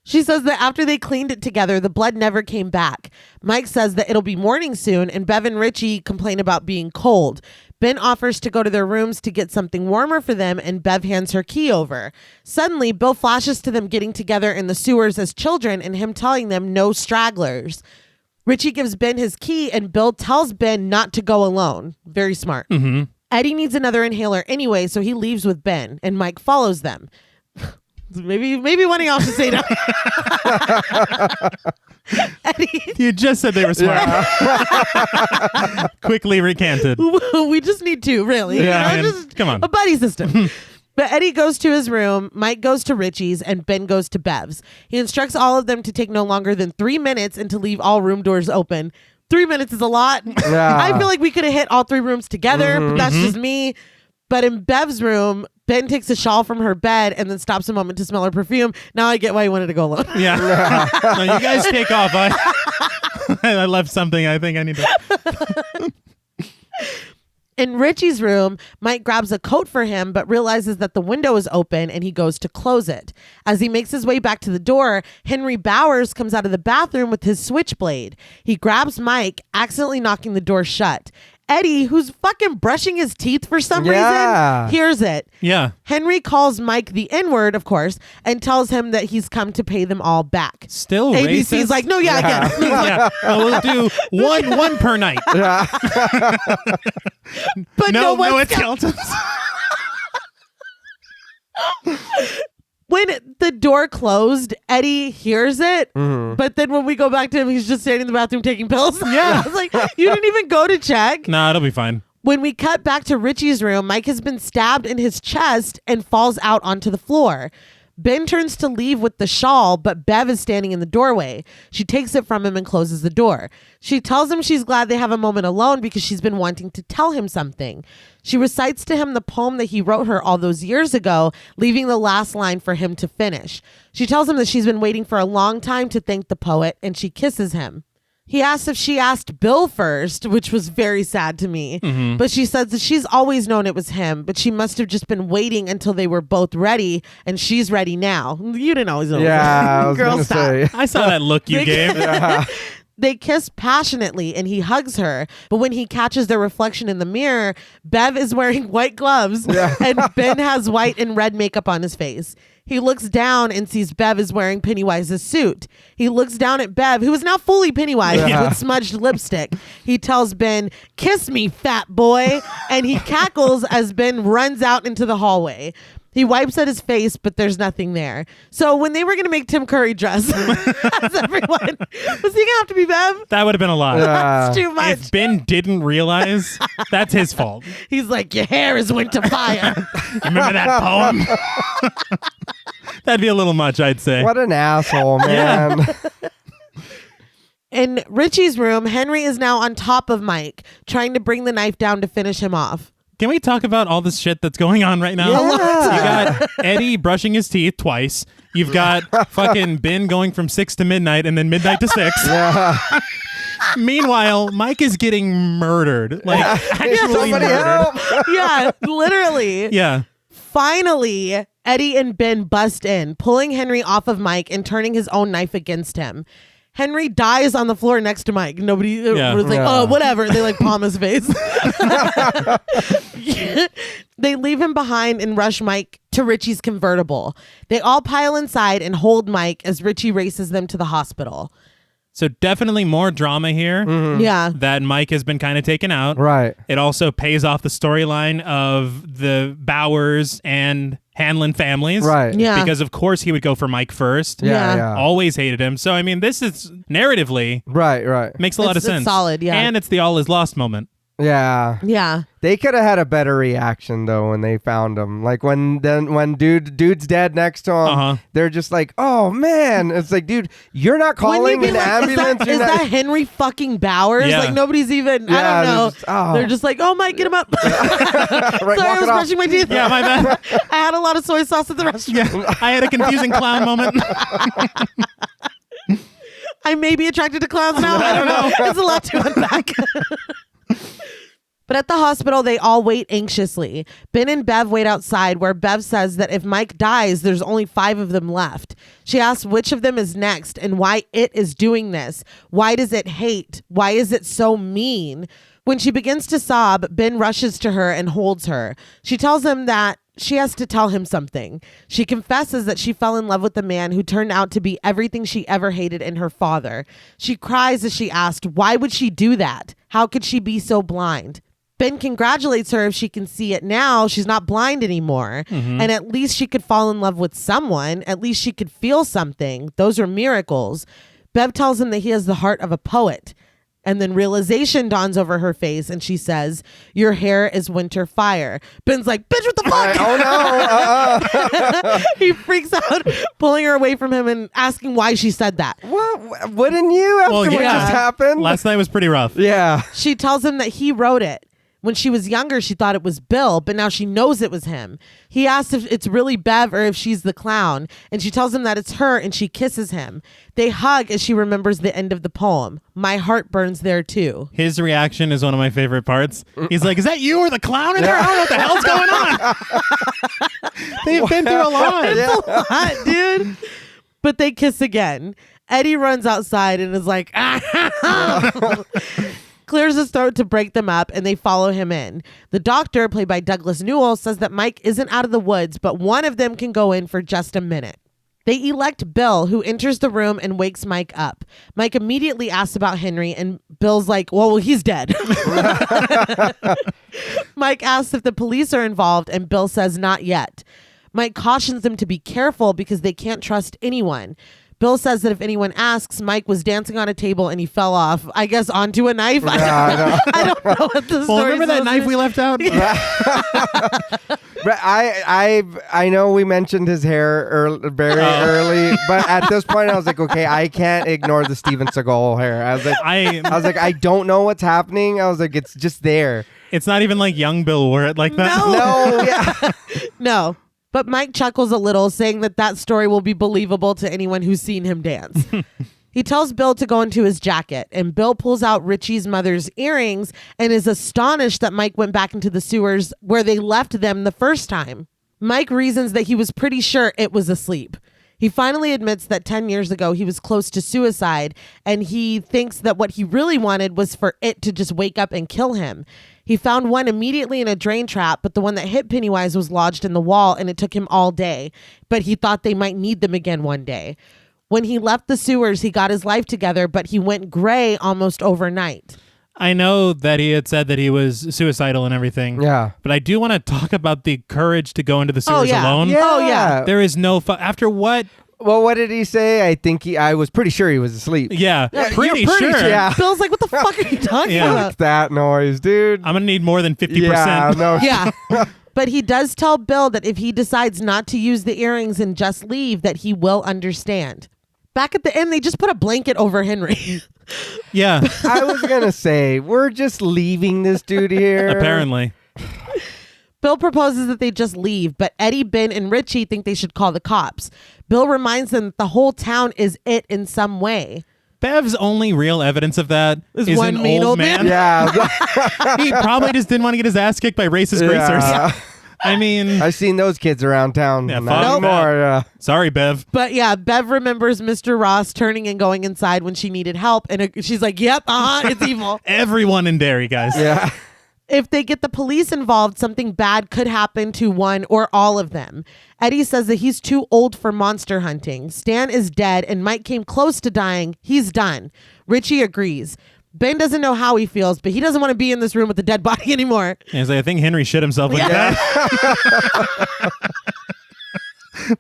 She says that after they cleaned it together, the blood never came back. Mike says that it'll be morning soon, and Bev and Richie complain about being cold. Ben offers to go to their rooms to get something warmer for them, and Bev hands her key over. Suddenly, Bill flashes to them getting together in the sewers as children and him telling them no stragglers. Richie gives Ben his key, and Bill tells Ben not to go alone. Very smart. Mm-hmm. Eddie needs another inhaler anyway, so he leaves with Ben, and Mike follows them. Maybe one of y'all should say no. Eddie. You just said they were smart. Yeah. Quickly recanted. We just need to, really. Yeah, just come on. A buddy system. But Eddie goes to his room, Mike goes to Richie's, and Ben goes to Bev's. He instructs all of them to take no longer than 3 minutes and to leave all room doors open. 3 minutes is a lot. Yeah. I feel like we could have hit all 3 rooms together, but that's just me. But in Bev's room, Ben takes a shawl from her bed and then stops a moment to smell her perfume. Now I get why he wanted to go alone. Yeah. No, you guys take off. I left something I think I need to. In Richie's room, Mike grabs a coat for him, but realizes that the window is open and he goes to close it. As he makes his way back to the door, Henry Bowers comes out of the bathroom with his switchblade. He grabs Mike, accidentally knocking the door shut. Eddie, who's fucking brushing his teeth for some reason, hears it. Yeah. Henry calls Mike the N-word, of course, and tells him that he's come to pay them all back. Still ABC's racist? like, no, I get it. Yeah. We'll do one per night. Yeah. But no it's skeletons. When the door closed, Eddie hears it, but then when we go back to him, he's just standing in the bathroom taking pills. Yeah. I was like, you didn't even go to check? Nah, it'll be fine. When we cut back to Richie's room, Mike has been stabbed in his chest and falls out onto the floor. Ben turns to leave with the shawl, but Bev is standing in the doorway. She takes it from him and closes the door. She tells him she's glad they have a moment alone because she's been wanting to tell him something. She recites to him the poem that he wrote her all those years ago, leaving the last line for him to finish. She tells him that she's been waiting for a long time to thank the poet, and she kisses him. He asks if she asked Bill first, which was very sad to me. But she says that she's always known it was him, but she must have just been waiting until they were both ready, and she's ready now. You didn't always know. Yeah, I was Girl, gonna stop. say. I saw that look you gave. They kiss passionately and he hugs her. But when he catches their reflection in the mirror, Bev is wearing white gloves and Ben has white and red makeup on his face. He looks down and sees Bev is wearing Pennywise's suit. He looks down at Bev, who is now fully Pennywise with smudged lipstick. He tells Ben, "Kiss me, fat boy." And he cackles as Ben runs out into the hallway. He wipes at his face, but there's nothing there. So when they were going to make Tim Curry dress as everyone, was he going to have to be Bev? That would have been a lot. That's too much. If Ben didn't realize, that's his fault. He's like, your hair is went to fire. Remember that poem? That'd be a little much, I'd say. What an asshole, man. In Richie's room, Henry is now on top of Mike, trying to bring the knife down to finish him off. Can we talk about all this shit that's going on right now? Yeah. You got Eddie brushing his teeth twice. You've got fucking Ben going from 6 to midnight and then midnight to 6. Yeah. Meanwhile, Mike is getting murdered. Like, actually Somebody murdered. help. Yeah, literally. Yeah. Finally, Eddie and Ben bust in, pulling Henry off of Mike and turning his own knife against him. Henry dies on the floor next to Mike. Nobody was like, oh, whatever. They like palm his face. They leave him behind and rush Mike to Richie's convertible. They all pile inside and hold Mike as Richie races them to the hospital. So definitely more drama here. Yeah. That Mike has been kind of taken out. Right. It also pays off the storyline of the Bowers and Hanlon families. Right. Yeah. Because of course he would go for Mike first. Yeah. Always hated him. So I mean, this is narratively Right. makes a lot of sense. It's solid, yeah. And it's the all is lost moment. Yeah. Yeah. They could have had a better reaction though when they found him. Like when dude's dead next to him, they're just like, "Oh man!" It's like, dude, you're not calling an ambulance. Is that Henry fucking Bowers? Yeah. Like nobody's even. I don't know. They're just like, "Oh Mike, get him up." Right, Sorry, I was brushing my teeth. Yeah, my bad. I had a lot of soy sauce at the restaurant. Yeah, I had a confusing clown moment. I may be attracted to clowns now. I don't know. It's a lot to unpack. But at the hospital, they all wait anxiously. Ben and Bev wait outside, where Bev says that if Mike dies, there's only 5 of them left. She asks which of them is next and why it is doing this. Why does it hate? Why is it so mean? When she begins to sob, Ben rushes to her and holds her. She tells him that she has to tell him something. She confesses that she fell in love with the man who turned out to be everything she ever hated in her father. She cries as she asked, why would she do that? How could she be so blind? Ben congratulates her if she can see it now. She's not blind anymore. And at least she could fall in love with someone. At least she could feel something. Those are miracles. Bev tells him that he has the heart of a poet. And then realization dawns over her face and she says, your hair is winter fire. Ben's like, bitch, what the fuck? Oh no. He freaks out, pulling her away from him and asking why she said that. What? Wouldn't you after what just happened? Last night was pretty rough. Yeah. She tells him that he wrote it. When she was younger, she thought it was Bill, but now she knows it was him. He asks if it's really Bev or if she's the clown, and she tells him that it's her, and she kisses him. They hug as she remembers the end of the poem. My heart burns there too. His reaction is one of my favorite parts. He's like, is that you or the clown in there? I don't know what the hell's going on. They've been through a lot. It's a lot, dude. But they kiss again. Eddie runs outside and is like, clears his throat to break them up, and they follow him in. The doctor, played by Douglas Newell, says that Mike isn't out of the woods, but one of them can go in for just a minute. They elect Bill, who enters the room and wakes Mike up. Mike immediately asks about Henry, and Bill's like, well, he's dead. Mike asks if the police are involved, and Bill says not yet. Mike cautions them to be careful because they can't trust anyone. Bill says that if anyone asks, Mike was dancing on a table and he fell off, I guess, onto a knife. I don't know what the story is. Well, remember that knife we left out? I know we mentioned his hair very early, but at this point I was like, okay, I can't ignore the Steven Seagal hair. I was like, I don't know what's happening. I was like, it's just there. It's not even like young Bill wore it like that. No, yeah. No. But Mike chuckles a little, saying that story will be believable to anyone who's seen him dance. He tells Bill to go into his jacket, and Bill pulls out Richie's mother's earrings and is astonished that Mike went back into the sewers where they left them the first time. Mike reasons that he was pretty sure it was asleep. He finally admits that 10 years ago he was close to suicide, and he thinks that what he really wanted was for it to just wake up and kill him. He found one immediately in a drain trap, but the one that hit Pennywise was lodged in the wall, and it took him all day. But he thought they might need them again one day. When he left the sewers, he got his life together, but he went gray almost overnight. I know that he had said that he was suicidal and everything. Yeah. But I do want to talk about the courage to go into the sewers alone. Yeah. Oh, yeah. There is no... after what... Well, what did he say? I was pretty sure he was asleep. Yeah, pretty You're sure. Yeah. Bill's like, what the fuck are you talking about? What's that noise, dude? I'm going to need more than 50%. Yeah, no. Yeah. But he does tell Bill that if he decides not to use the earrings and just leave, that he will understand. Back at the end, they just put a blanket over Henry. Yeah. I was going to say, we're just leaving this dude here. Apparently. Bill proposes that they just leave, but Eddie, Ben, and Richie think they should call the cops. Bill reminds them that the whole town is it in some way. Bev's only real evidence of that is one an mean old man. Yeah. He probably just didn't want to get his ass kicked by racist gracers. Yeah. I mean... I've seen those kids around town. Yeah, Not anymore. Sorry, Bev. But yeah, Bev remembers Mr. Ross turning and going inside when she needed help, and she's like, yep, it's evil. Everyone in Derry, guys. Yeah. If they get the police involved, something bad could happen to one or all of them. Eddie says that he's too old for monster hunting. Stan is dead and Mike came close to dying. He's done. Richie agrees. Ben doesn't know how he feels, but he doesn't want to be in this room with the dead body anymore. He's like, I think Henry shit himself like that.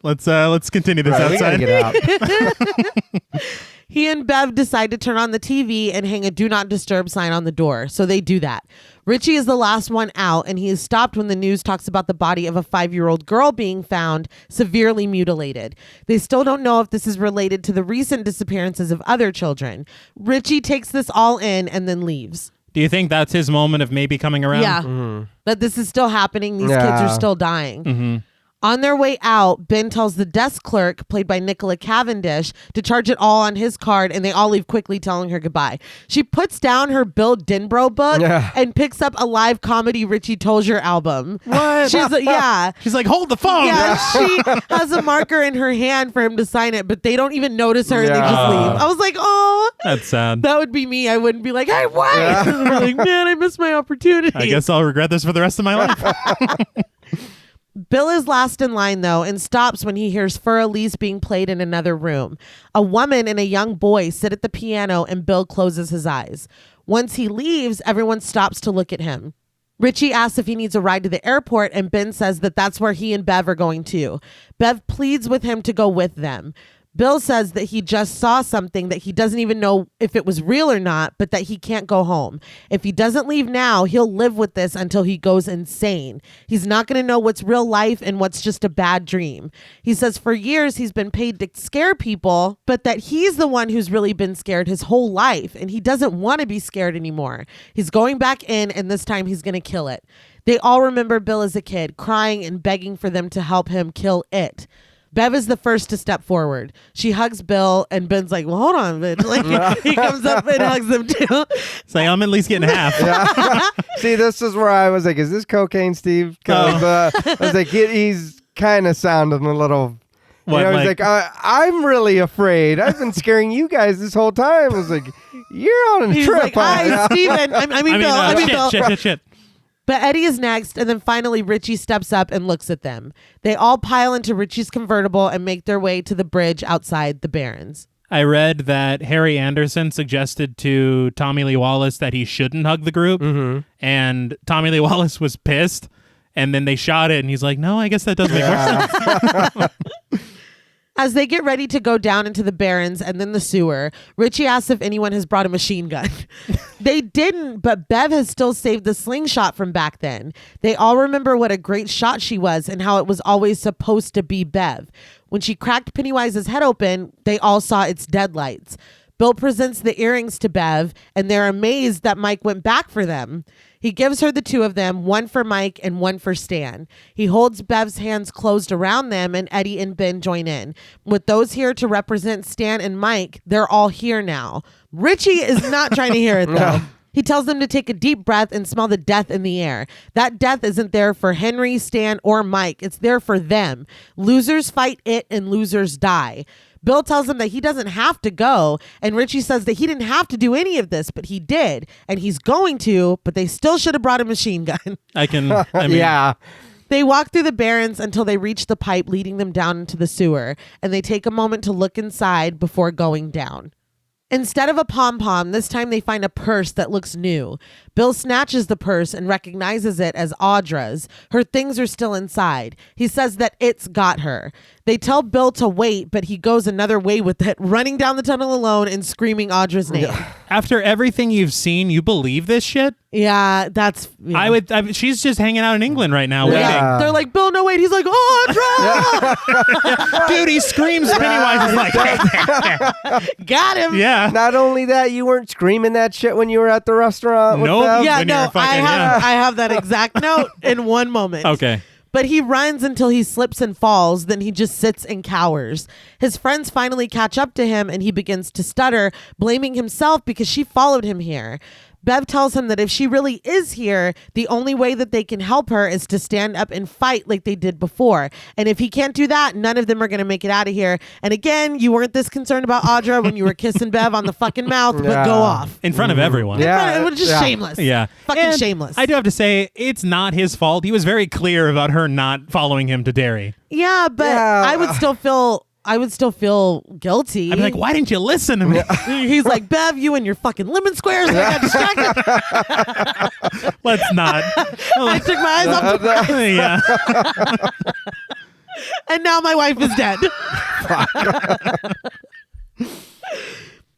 Let's continue this outside. We gotta get out. He and Bev decide to turn on the TV and hang a do not disturb sign on the door. So they do that. Richie is the last one out, and he is stopped when the news talks about the body of a 5-year-old girl being found severely mutilated. They still don't know if this is related to the recent disappearances of other children. Richie takes this all in and then leaves. Do you think that's his moment of maybe coming around? Yeah. Mm-hmm. That this is still happening. These kids are still dying. Mm-hmm. On their way out, Ben tells the desk clerk, played by Nicola Cavendish, to charge it all on his card, and they all leave quickly, telling her goodbye. She puts down her Bill Denbrough book and picks up a live comedy Richie Tozier album. What? She's like, hold the phone. Yeah, she has a marker in her hand for him to sign it, but they don't even notice her and they just leave. I was like, oh. That's sad. That would be me. I wouldn't be like, hey, what? We're like, man, I missed my opportunity. I guess I'll regret this for the rest of my life. Bill is last in line, though, and stops when he hears Für Elise being played in another room. A woman and a young boy sit at the piano, and Bill closes his eyes. Once he leaves, everyone stops to look at him. Richie asks if he needs a ride to the airport, and Ben says that that's where he and Bev are going too. Bev pleads with him to go with them. Bill says that he just saw something that he doesn't even know if it was real or not, but that he can't go home. If he doesn't leave now, he'll live with this until he goes insane. He's not going to know what's real life and what's just a bad dream. He says for years he's been paid to scare people, but that he's the one who's really been scared his whole life, and he doesn't want to be scared anymore. He's going back in, and this time he's going to kill it. They all remember Bill as a kid, crying and begging for them to help him kill it. Bev is the first to step forward. She hugs Bill, and Ben's like, well, hold on, bitch. Like, he comes up and hugs him too. It's like, I'm at least getting half. See, this is where I was like, is this cocaine, Steve? Because I was like, he's kind of sounding a little... What, he's like, I'm really afraid. I've been scaring you guys this whole time. I was like, you're on a he's trip. Like, hi, Steven. I mean, Bill. Shit. But Eddie is next, and then finally Richie steps up and looks at them. They all pile into Richie's convertible and make their way to the bridge outside the Barrens. I read that Harry Anderson suggested to Tommy Lee Wallace that he shouldn't hug the group, and Tommy Lee Wallace was pissed, and then they shot it, and he's like, no, I guess that does make more sense. As they get ready to go down into the Barrens and then the sewer, Richie asks if anyone has brought a machine gun. They didn't, but Bev has still saved the slingshot from back then. They all remember what a great shot she was and how it was always supposed to be Bev. When she cracked Pennywise's head open, they all saw its deadlights. Bill presents the earrings to Bev, and they're amazed that Mike went back for them. He gives her the two of them, one for Mike and one for Stan. He holds Bev's hands closed around them, and Eddie and Ben join in. With those here to represent Stan and Mike, they're all here now. Richie is not trying to hear it, though. He tells them to take a deep breath and smell the death in the air. That death isn't there for Henry, Stan, or Mike. It's there for them. Losers fight it, and losers die. Bill tells him that he doesn't have to go, and Richie says that he didn't have to do any of this, but he did, and he's going to, but they still should have brought a machine gun. I mean, yeah. They walk through the Barrens until they reach the pipe leading them down into the sewer, and they take a moment to look inside before going down. Instead of a pom-pom, this time they find a purse that looks new. Bill snatches the purse and recognizes it as Audra's. Her things are still inside. He says that it's got her. They tell Bill to wait, but he goes another way with it, running down the tunnel alone and screaming Audra's name. After everything you've seen, you believe this shit? Yeah, that's... Yeah. She's just hanging out in England right now waiting. They're like, Bill, no, wait. He's like, Audra! Dude, he screams. Pennywise is like, got him. Yeah. Not only that, you weren't screaming that shit when you were at the restaurant. Nope. Yeah, no, I have that exact note in one moment. Okay. But he runs until he slips and falls. Then he just sits and cowers. His friends finally catch up to him, and he begins to stutter, blaming himself because she followed him here. Bev tells him that if she really is here, the only way that they can help her is to stand up and fight like they did before. And if he can't do that, none of them are going to make it out of here. And again, you weren't this concerned about Audra when you were kissing Bev on the fucking mouth, but go off. In front of everyone. Yeah. It was just shameless. Yeah. Fucking shameless. I do have to say, it's not his fault. He was very clear about her not following him to Derry. Yeah, but I would still feel guilty. I'd be like, why didn't you listen to me? He's like, Bev, you and your fucking lemon squares. And I got distracted. Let's not. I took my eyes off the Yeah. And now my wife is dead.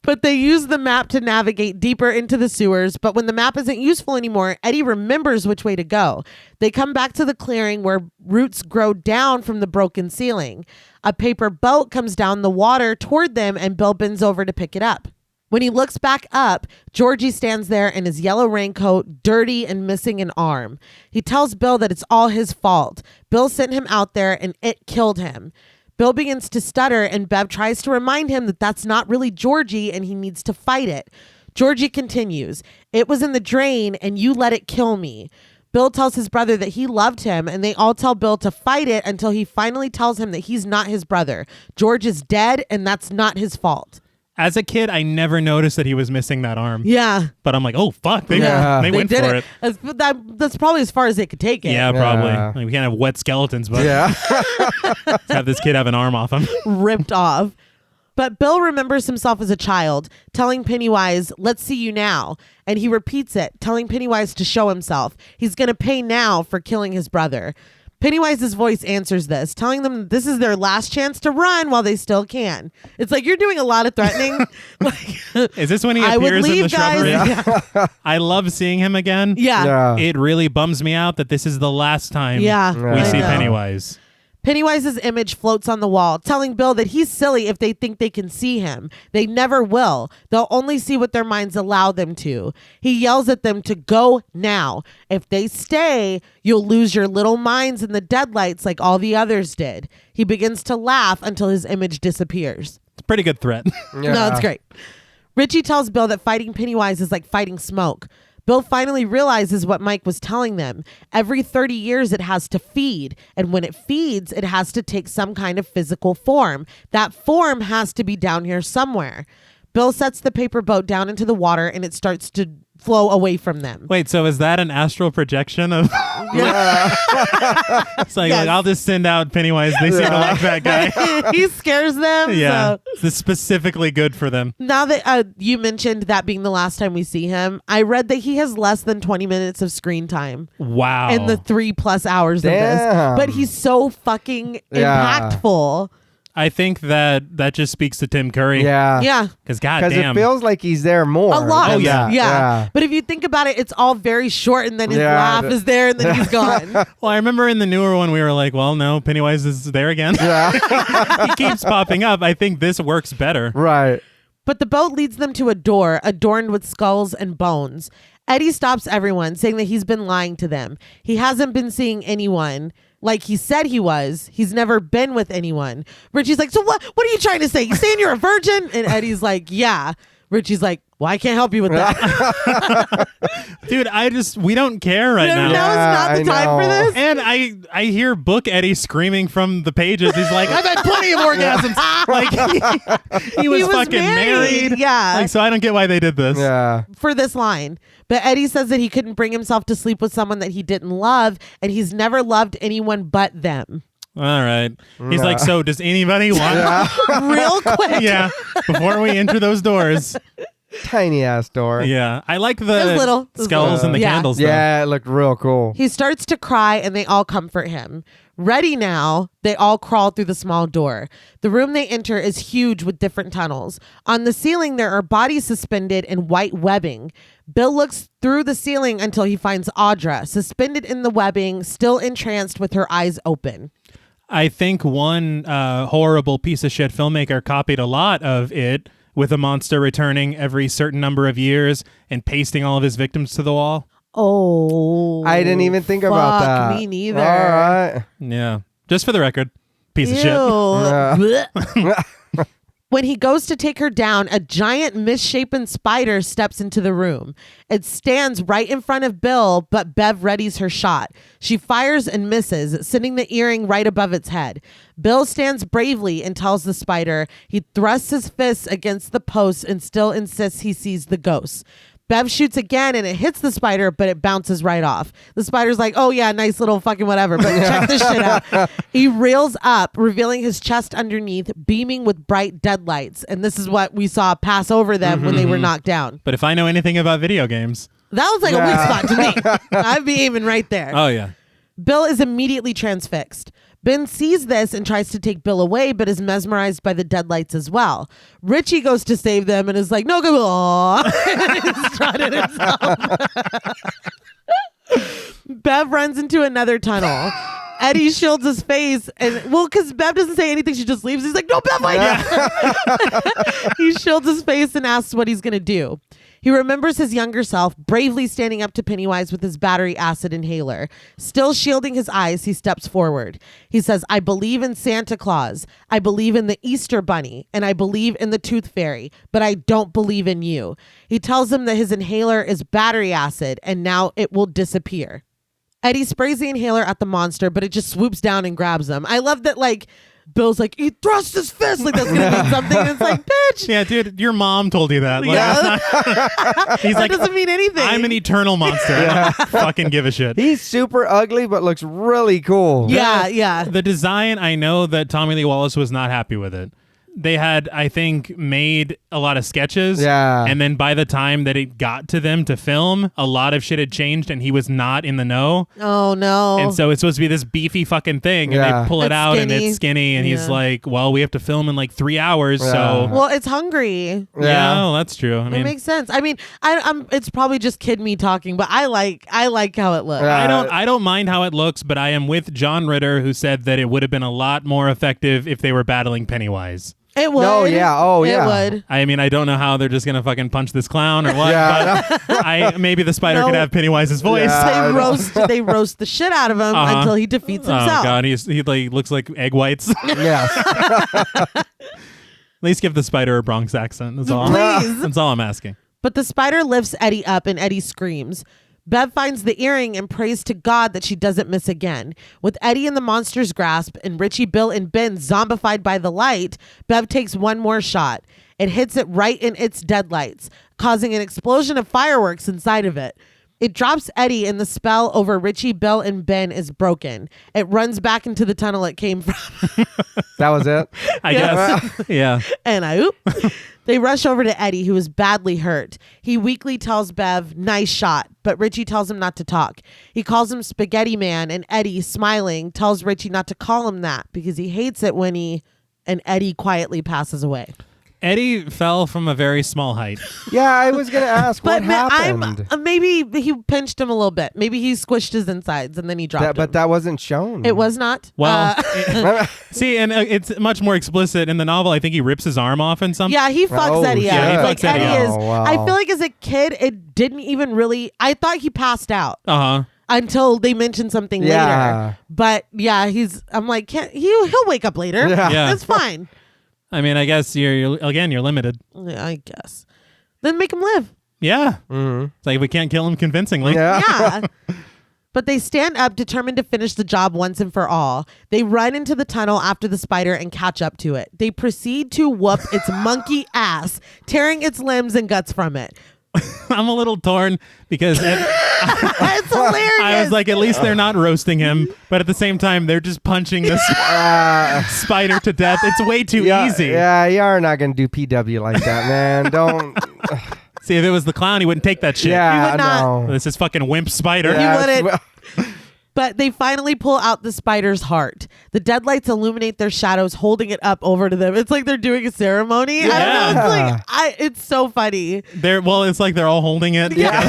But they use the map to navigate deeper into the sewers. But when the map isn't useful anymore, Eddie remembers which way to go. They come back to the clearing where roots grow down from the broken ceiling. A paper boat comes down the water toward them, and Bill bends over to pick it up. When he looks back up, Georgie stands there in his yellow raincoat, dirty and missing an arm. He tells Bill that it's all his fault. Bill sent him out there and it killed him. Bill begins to stutter and Bev tries to remind him that that's not really Georgie and he needs to fight it. Georgie continues, "It was in the drain and you let it kill me." Bill tells his brother that he loved him and they all tell Bill to fight it until he finally tells him that he's not his brother. George is dead and that's not his fault. As a kid, I never noticed that he was missing that arm. Yeah. But I'm like, oh, fuck. They went for it. That's probably as far as they could take it. Yeah, probably. Like, we can't have wet skeletons, but let's have this kid have an arm off him. Ripped off. But Bill remembers himself as a child, telling Pennywise, "Let's see you now." And he repeats it, telling Pennywise to show himself. He's going to pay now for killing his brother. Pennywise's voice answers this, telling them this is their last chance to run while they still can. It's like, you're doing a lot of threatening. Is this when he appears in the shrubbery? Yeah. I love seeing him again. Yeah. It really bums me out that this is the last time we see Pennywise. Pennywise's image floats on the wall, telling Bill that he's silly if they think they can see him. They never will. They'll only see what their minds allow them to. He yells at them to go now. If they stay, you'll lose your little minds in the deadlights like all the others did. He begins to laugh until his image disappears. It's a pretty good threat. No, it's great. Richie tells Bill that fighting Pennywise is like fighting smoke. Bill finally realizes what Mike was telling them. Every 30 years it has to feed. And when it feeds, it has to take some kind of physical form. That form has to be down here somewhere. Bill sets the paper boat down into the water and it starts to flow away from them. Wait, so is that an astral projection of... It's like, I'll just send out Pennywise. They seem to like that guy. He scares them. Yeah, So. this is specifically good for them. Now that you mentioned that being the last time we see him, I read that he has less than 20 minutes of screen time. Wow. In the 3+ hours of this. But he's so fucking impactful. I think that just speaks to Tim Curry. Yeah. Because goddamn. It feels like he's there more. A lot. Oh, yeah. But if you think about it, it's all very short and then his laugh is there and then he's gone. Well, I remember in the newer one, we were like, well, no, Pennywise is there again. Yeah. He keeps popping up. I think this works better. Right. But the boat leads them to a door adorned with skulls and bones. Eddie stops everyone, saying that he's been lying to them. He hasn't been seeing anyone like he said he was. He's never been with anyone. Richie's like, so what are you trying to say? You saying you're a virgin? And Eddie's like, yeah. Richie's like, well, I can't help you with that. Dude, we don't care right now. Now is not the time for this. And I hear Book Eddie screaming from the pages. He's like, I've had plenty of orgasms. Like he was fucking married. Yeah. Like, so I don't get why they did this. Yeah. For this line. But Eddie says that he couldn't bring himself to sleep with someone that he didn't love, and he's never loved anyone but them. All right. He's like, so does anybody want real quick? Yeah. Before we enter those doors. Tiny ass door. Yeah. I like the little skulls and the candles. Though. Yeah, it looked real cool. He starts to cry and they all comfort him. Ready now, they all crawl through the small door. The room they enter is huge with different tunnels. On the ceiling, there are bodies suspended in white webbing. Bill looks through the ceiling until he finds Audra, suspended in the webbing, still entranced with her eyes open. I think one horrible piece of shit filmmaker copied a lot of it, with a monster returning every certain number of years and pasting all of his victims to the wall. Oh, I didn't even think about that. Me neither. All right. Yeah. Just for the record, piece of shit. When he goes to take her down, a giant misshapen spider steps into the room. It stands right in front of Bill, but Bev readies her shot. She fires and misses, sending the earring right above its head. Bill stands bravely and tells the spider. He thrusts his fists against the post and still insists he sees the ghost. Bev shoots again and it hits the spider, but it bounces right off. The spider's like, oh yeah, nice little fucking whatever, but check this shit out. He reels up, revealing his chest underneath, beaming with bright deadlights. And this is what we saw pass over them when they were knocked down. But if I know anything about video games. That was like a weak spot to me. I'd be aiming right there. Oh yeah. Bill is immediately transfixed. Ben sees this and tries to take Bill away, but is mesmerized by the deadlights as well. Richie goes to save them and is like, no, go, aww. Strutted himself. Bev runs into another tunnel. Eddie shields his face, and because Bev doesn't say anything, she just leaves. He's like, no, Bev, wait. He shields his face and asks what he's going to do. He remembers his younger self bravely standing up to Pennywise with his battery acid inhaler. Still shielding his eyes, he steps forward. He says, I believe in Santa Claus. I believe in the Easter Bunny. And I believe in the Tooth Fairy. But I don't believe in you. He tells him that his inhaler is battery acid and now it will disappear. Eddie sprays the inhaler at the monster, but it just swoops down and grabs him. I love that, like, Bill's like, he thrust his fist like that's gonna mean something. And it's like, bitch. Yeah, dude, your mom told you that. Like, he's that like, doesn't mean anything. I'm an eternal monster. I don't fucking give a shit. He's super ugly, but looks really cool. Yeah. The design, I know that Tommy Lee Wallace was not happy with it. They had, I think, made a lot of sketches. Yeah. And then by the time that it got to them to film, a lot of shit had changed and he was not in the know. Oh, no. And so it's supposed to be this beefy fucking thing. And they pull it out and it's skinny. And he's like, well, we have to film in like 3 hours. So. Well, it's hungry. Yeah, well, that's true. I mean, it makes sense. I mean, I'm it's probably just kid me talking, but I like how it looks. I don't mind how it looks, but I am with John Ritter, who said that it would have been a lot more effective if they were battling Pennywise. It would. Oh, yeah. It would. I mean, I don't know how they're just going to fucking punch this clown or what, but maybe the spider could have Pennywise's voice. Yeah, they roast the shit out of him until he defeats himself. Oh, God. He like looks like egg whites. Yes. At least give the spider a Bronx accent. That's all. Please. That's all I'm asking. But the spider lifts Eddie up and Eddie screams. Bev finds the earring and prays to God that she doesn't miss again. With Eddie in the monster's grasp and Richie, Bill, and Ben zombified by the light, Bev takes one more shot. It hits it right in its deadlights, causing an explosion of fireworks inside of it. It drops Eddie and the spell over Richie, Bill, and Ben is broken. It runs back into the tunnel it came from. That was it? I guess. Yeah. And they rush over to Eddie, who is badly hurt. He weakly tells Bev, nice shot, but Richie tells him not to talk. He calls him Spaghetti Man, and Eddie, smiling, tells Richie not to call him that because he hates it when and Eddie quietly passes away. Eddie fell from a very small height. Yeah, I was going to ask what happened. Maybe he pinched him a little bit. Maybe he squished his insides and then he dropped him. But that wasn't shown. It was not. Well, see, and it's much more explicit in the novel. I think he rips his arm off and something. Yeah, he fucks Eddie up. Yeah, he fucks Eddie up. Wow. I feel like as a kid, it didn't even really. I thought he passed out. Until they mentioned something later. But yeah, I'm like, he'll wake up later. Yeah. It's fine. I mean, I guess you're limited. Yeah, I guess. Then make him live. Yeah. Mm-hmm. It's like we can't kill him convincingly. Yeah. But they stand up, determined to finish the job once and for all. They run into the tunnel after the spider and catch up to it. They proceed to whoop its monkey ass, tearing its limbs and guts from it. I'm a little torn because it's hilarious. I was like, at least they're not roasting him, but at the same time, they're just punching this spider to death. It's way too easy. Yeah, you are not going to do PW like that, man. Don't. See, if it was the clown, he wouldn't take that shit. Yeah, he would not. This is fucking wimp spider. Yeah, he wouldn't. But they finally pull out the spider's heart. The deadlights illuminate their shadows, holding it up over to them. It's like they're doing a ceremony. Yeah. I don't know. It's like it's so funny. It's like they're all holding it. Yeah.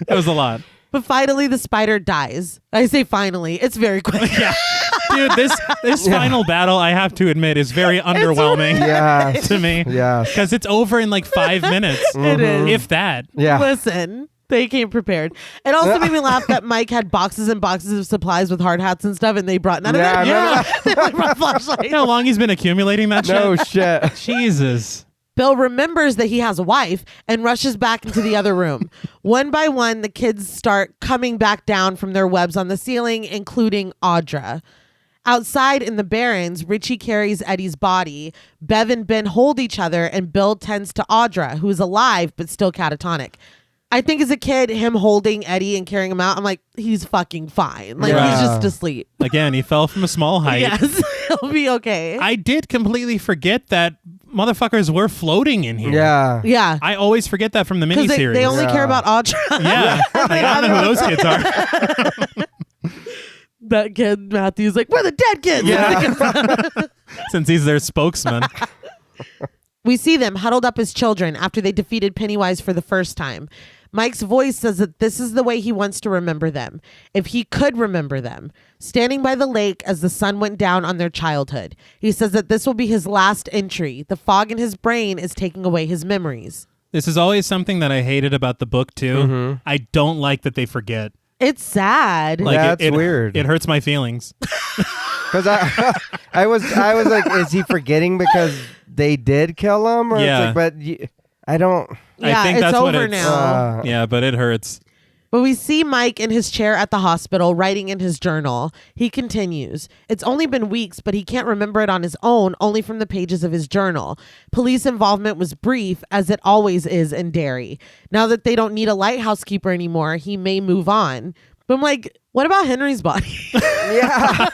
It was a lot. But finally, the spider dies. I say finally. It's very quick. Yeah. Dude, this final battle, I have to admit, is very underwhelming to me. Yeah. Because it's over in like 5 minutes. It is. If that. Yeah. Listen. They came prepared. It also made me laugh that Mike had boxes and boxes of supplies with hard hats and stuff, and they brought none of it. Yeah. They brought flashlights. You know how long he's been accumulating that shit? No shit. Jesus. Bill remembers that he has a wife and rushes back into the other room. One by one, the kids start coming back down from their webs on the ceiling, including Audra. Outside in the Barrens, Richie carries Eddie's body. Bev and Ben hold each other, and Bill tends to Audra, who is alive but still catatonic. I think as a kid, him holding Eddie and carrying him out, I'm like, he's fucking fine. Like, he's just asleep. Again, he fell from a small height. Yes, he'll be okay. I did completely forget that motherfuckers were floating in here. Yeah. Yeah. I always forget that from the miniseries. They only care about Audra. Yeah. Like, I don't know who those kids are. That kid, Matthew's like, we're the dead kids. Yeah. Since he's their spokesman. We see them huddled up as children after they defeated Pennywise for the first time. Mike's voice says that this is the way he wants to remember them, if he could remember them, standing by the lake as the sun went down on their childhood. He says that this will be his last entry. The fog in his brain is taking away his memories. This is always something that I hated about the book, too. Mm-hmm. I don't like that they forget. It's sad. Like, that's weird. It hurts my feelings. Because I was like, is he forgetting because they did kill him? Or yeah. It's like, but I don't. Yeah, I think it's that's over what it's, now. Yeah, but it hurts. But we see Mike in his chair at the hospital writing in his journal. He continues, it's only been weeks, but he can't remember it on his own, only from the pages of his journal. Police involvement was brief, as it always is in Derry. Now that they don't need a lighthouse keeper anymore, he may move on. But I'm like, what about Henry's body? Yeah.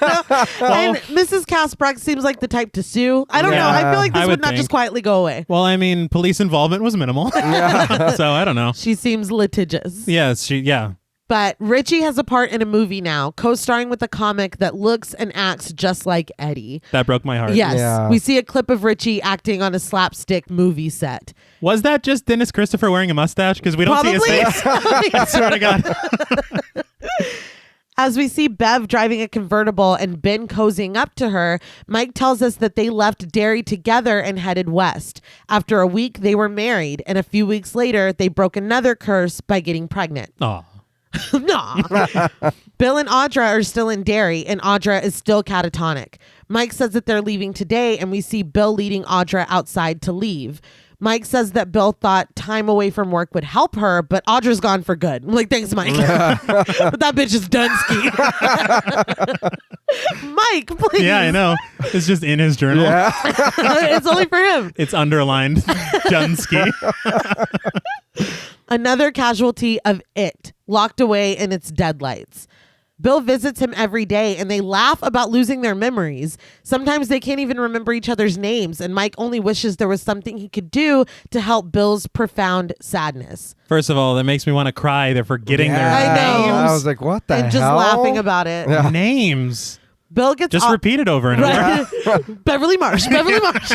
And Mrs. Kasprack seems like the type to sue. I don't know. I feel like this would not just quietly go away. Well, I mean, police involvement was minimal. Yeah. So I don't know. She seems litigious. Yes, yeah. But Richie has a part in a movie now, co-starring with a comic that looks and acts just like Eddie. That broke my heart. Yes. Yeah. We see a clip of Richie acting on a slapstick movie set. Was that just Dennis Christopher wearing a mustache? Because we don't see his face. I swear to God. As we see Bev driving a convertible and Ben cozying up to her, Mike tells us that they left Derry together and headed west. After a week, they were married, and a few weeks later, they broke another curse by getting pregnant. Aw. Nah. Bill and Audra are still in Derry, and Audra is still catatonic. Mike says that they're leaving today, and we see Bill leading Audra outside to leave. Mike says that Bill thought time away from work would help her, but Audra's gone for good. I'm like, thanks, Mike. But that bitch is done ski. Mike, please. Yeah, I know. It's just in his journal. Yeah. It's only for him. It's underlined. Dunsky. Another casualty of It, locked away in its deadlights. Bill visits him every day and they laugh about losing their memories. Sometimes they can't even remember each other's names, and Mike only wishes there was something he could do to help Bill's profound sadness. First of all, that makes me want to cry. They're forgetting their I know. names. I was like, what the hell? And just laughing about it. Yeah. Names. Bill gets just repeat it over and over. Beverly Marsh. Beverly Marsh.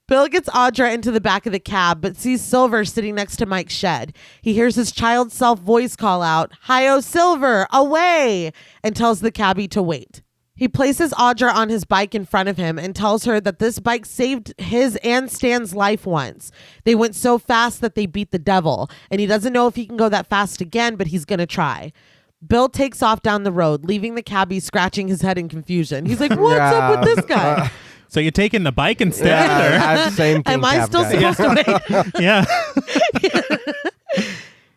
Bill gets Audra into the back of the cab, but sees Silver sitting next to Mike's shed. He hears his child self voice call out, "Hi-yo, Silver, away!" and tells the cabbie to wait. He places Audra on his bike in front of him and tells her that this bike saved his and Stan's life once. They went so fast that they beat the devil, and he doesn't know if he can go that fast again, but he's going to try. Bill takes off down the road, leaving the cabbie scratching his head in confusion. He's like, what's up with this guy? So you're taking the bike instead? Yeah, same thing. Am I still supposed to wait? Yeah.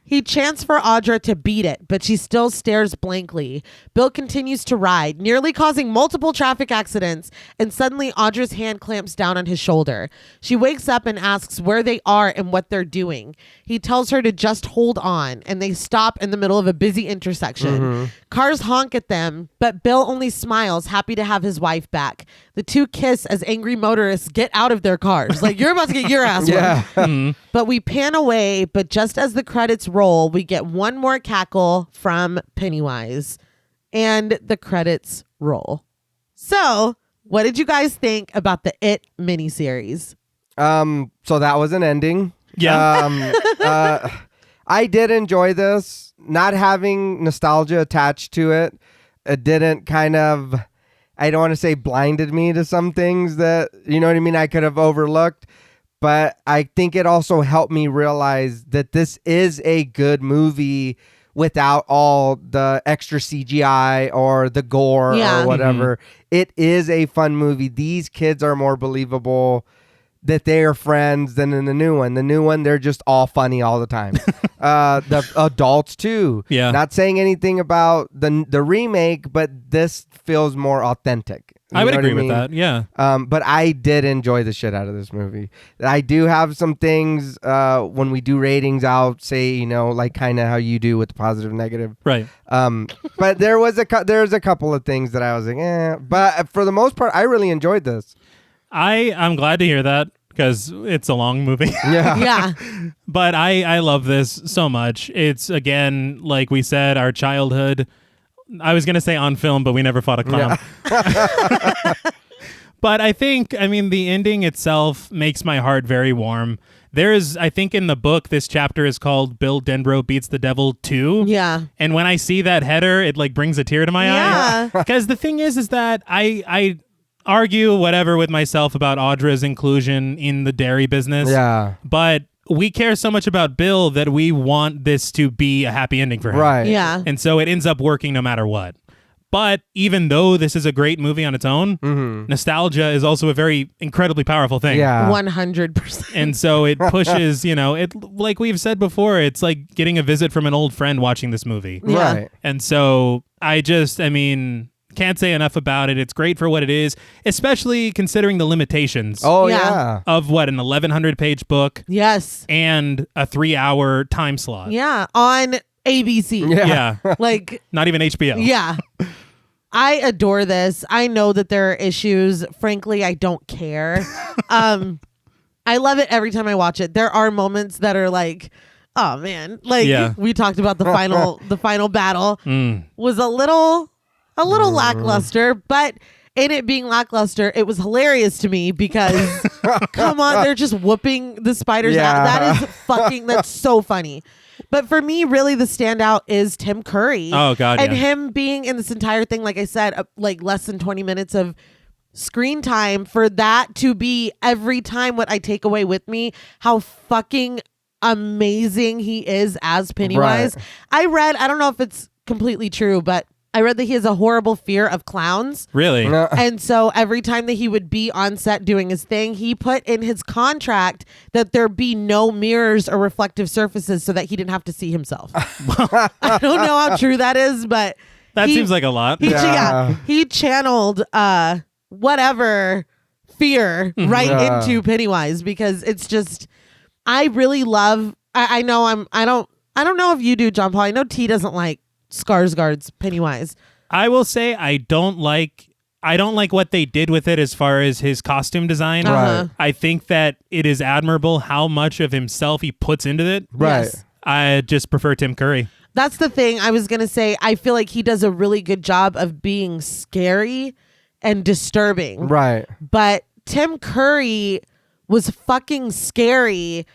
He chants for Audra to beat it, but she still stares blankly. Bill continues to ride, nearly causing multiple traffic accidents, and suddenly Audra's hand clamps down on his shoulder. She wakes up and asks where they are and what they're doing. He tells her to just hold on, and they stop in the middle of a busy intersection. Mm-hmm. Cars honk at them, but Bill only smiles, happy to have his wife back. The two kiss as angry motorists get out of their cars. Like, you're about to get your ass yeah. Mm-hmm. But we pan away, but just as the credits roll, we get one more cackle from Pennywise, and the credits roll. So, what did you guys think about the It miniseries? So that was an ending. Yeah. I did enjoy this. Not having nostalgia attached to it, it didn't kind of, I don't want to say blinded me to some things that, you know what I mean, I could have overlooked. But I think it also helped me realize that this is a good movie without all the extra CGI or the gore or whatever. Mm-hmm. It is a fun movie. These kids are more believable that they are friends than in the new one. The new one, they're just all funny all the time. The adults too. Yeah. Not saying anything about the remake, but this feels more authentic. I would agree with that. Yeah. But I did enjoy the shit out of this movie. I do have some things when we do ratings, I'll say, you know, like kind of how you do with the positive, negative. Right. But there's a couple of things that I was like, But for the most part, I really enjoyed this. I'm glad to hear that because it's a long movie. Yeah. Yeah. But I love this so much. It's, again, like we said, our childhood. I was going to say on film, but we never fought a clown. Yeah. But I think, I mean, the ending itself makes my heart very warm. I think in the book, this chapter is called Bill Denbrough Beats the Devil 2. Yeah. And when I see that header, it like brings a tear to my eye. Because the thing is that I argue whatever with myself about Audra's inclusion in the dairy business. Yeah. But we care so much about Bill that we want this to be a happy ending for him. Right. Yeah. And so it ends up working no matter what. But even though this is a great movie on its own, nostalgia is also a very incredibly powerful thing. Yeah. 100%. And so it pushes, it like we've said before, it's like getting a visit from an old friend watching this movie. Yeah. Right. And so can't say enough about it. It's great for what it is, especially considering the limitations of what, an 1,100-page book. Yes. And a 3-hour time slot. Yeah. On ABC. Yeah. Like, not even HBO. Yeah. I adore this. I know that there are issues. Frankly, I don't care. I love it every time I watch it. There are moments that are like, oh man, like we talked about the final battle was a little lackluster, but in it being lackluster, it was hilarious to me because come on, they're just whooping the spiders out. That's so funny. But for me, really, the standout is Tim Curry. Oh, God, and him being in this entire thing, like I said, like less than 20 minutes of screen time, for that to be every time what I take away with me, how fucking amazing he is as Pennywise. Right. I don't know if it's completely true, but I read that he has a horrible fear of clowns. Really? And so every time that he would be on set doing his thing, he put in his contract that there be no mirrors or reflective surfaces so that he didn't have to see himself. I don't know how true that is, but that seems like a lot. He channeled whatever fear right into Pennywise, because it's just, I really love, I don't know if you do, John Paul. I know T doesn't like Skarsgård's Pennywise. I will say I don't like what they did with it as far as his costume design. Right. I think that it is admirable how much of himself he puts into it. Right. Yes. I just prefer Tim Curry. That's the thing I was going to say. I feel like he does a really good job of being scary and disturbing. Right. But Tim Curry was fucking scary,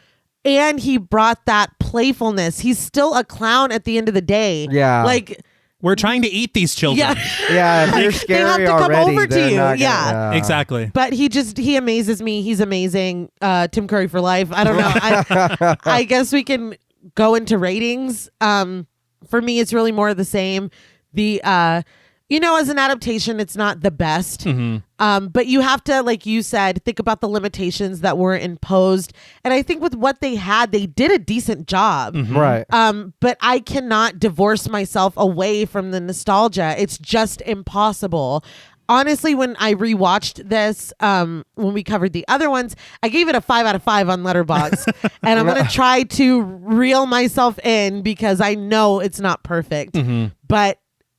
and he brought that playfulness. He's still a clown at the end of the day. Yeah. Like, we're trying to eat these children. Yeah, if you're scary they have to come already, over to you. Yeah. Exactly. But he amazes me. He's amazing. Tim Curry for life. I don't know. I guess we can go into ratings. For me, it's really more of the same. As an adaptation, it's not the best. But you have to, like you said, think about the limitations that were imposed. And I think with what they had, they did a decent job. Right. But I cannot divorce myself away from the nostalgia. It's just impossible. Honestly, when I rewatched this, when we covered the other ones, I gave it a 5 out of 5 on Letterboxd. And I'm going to try to reel myself in because I know it's not perfect. But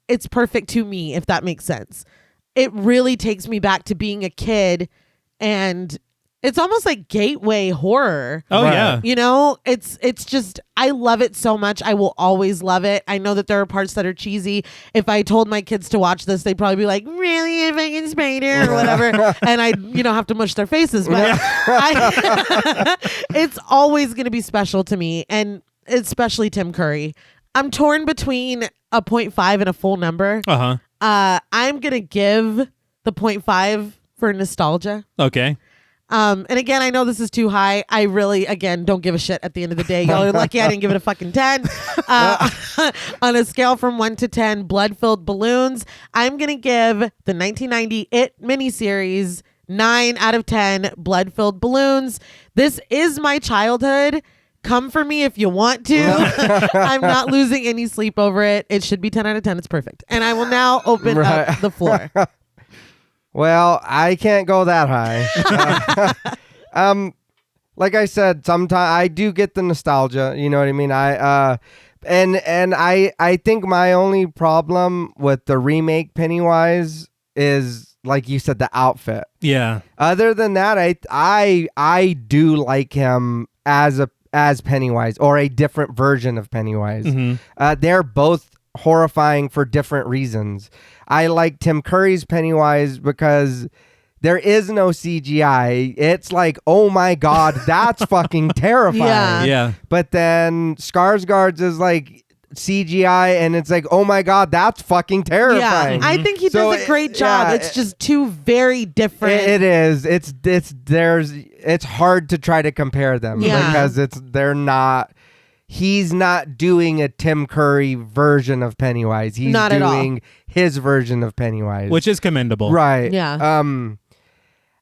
it's perfect to me, if that makes sense. It really takes me back to being a kid, and it's almost like gateway horror. Oh, right. Yeah. It's just, I love it so much. I will always love it. I know that there are parts that are cheesy. If I told my kids to watch this, they'd probably be like, really, a fucking spider or whatever. And I'd, have to mush their faces. But it's always going to be special to me, and especially Tim Curry. I'm torn between a 0.5 and a full number. I'm going to give the 0.5 for nostalgia. Okay. And again, I know this is too high. I really, again, don't give a shit at the end of the day. Y'all are lucky I didn't give it a fucking 10. On a scale from 1 to 10, blood-filled balloons, I'm going to give the 1990 It miniseries 9 out of 10 blood-filled balloons. This is my childhood. Come for me if you want to. I'm not losing any sleep over it. It should be 10 out of 10. It's perfect. And I will now open up the floor. Well, I can't go that high. Like I said, sometimes I do get the nostalgia. You know what I mean? I think my only problem with the remake Pennywise is, like you said, the outfit. Yeah. Other than that, I do like him as Pennywise, or a different version of Pennywise. They're both horrifying for different reasons. I like Tim Curry's Pennywise because there is no CGI. It's like, oh my God, that's fucking terrifying. Yeah. But then Skarsgård's is like CGI, and it's like, oh my God, that's fucking terrifying. Yeah, I think he does a great job. It's just two very different. It is. It's hard to try to compare them because they're not. He's not doing a Tim Curry version of Pennywise. He's not doing his version of Pennywise, which is commendable. Right. Yeah.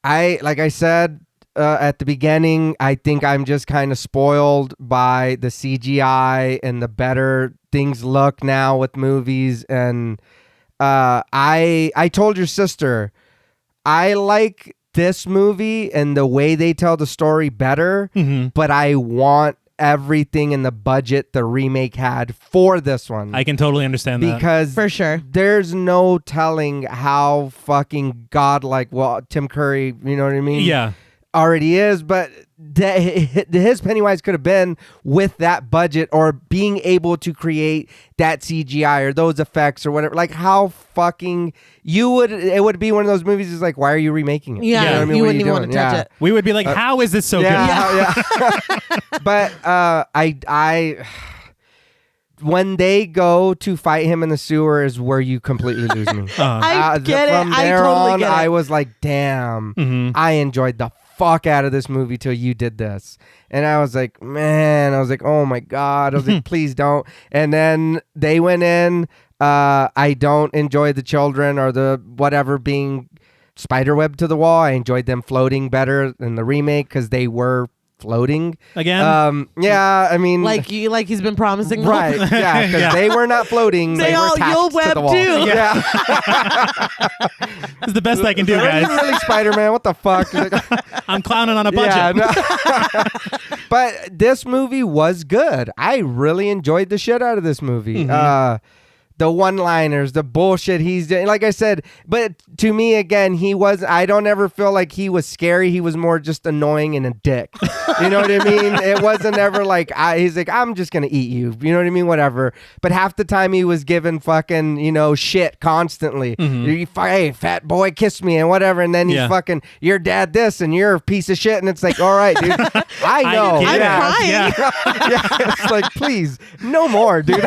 Like I said at the beginning, I think I'm just kind of spoiled by the CGI and the better things look now with movies. And I told your sister, I like this movie and the way they tell the story better, but I want everything in the budget the remake had for this one. I can totally understand that. Because for sure, there's no telling how fucking godlike, Tim Curry, you know what I mean? Yeah. Already is, but his Pennywise could have been with that budget or being able to create that CGI or those effects or whatever. Like how fucking it would be one of those movies is like, why are you remaking it? Yeah, you know what I mean? You what wouldn't even want to touch it. We would be like, how is this so good? Yeah. But I when they go to fight him in the sewer is where you completely lose me. I get it. From there I totally on, get it. I was like, damn, I enjoyed the fuck out of this movie till you did this. And I was like, man, oh my God. I was like, please don't. And then they went in. I don't enjoy the children or the whatever being spiderweb to the wall. I enjoyed them floating better in the remake because they were floating again. Yeah, I mean, like he's been promising, right? Yeah, because they were not floating. They were you'll tacked web to the wall. too. Yeah, it's the best I can do, guys. Really, Spider-Man? What the fuck? I'm clowning on a budget. Yeah, no. But this movie was good. I really enjoyed the shit out of this movie. The one-liners, the bullshit he's doing. Like I said, but to me, again, I don't ever feel like he was scary. He was more just annoying and a dick. You know what I mean? It wasn't ever like, he's like, I'm just going to eat you. You know what I mean? Whatever. But half the time he was giving fucking, shit constantly. Hey, fat boy, kiss me and whatever. And then he's fucking, your dad this and you're a piece of shit. And it's like, all right, dude. I know. I'm crying. Yeah. It's like, please, no more, dude.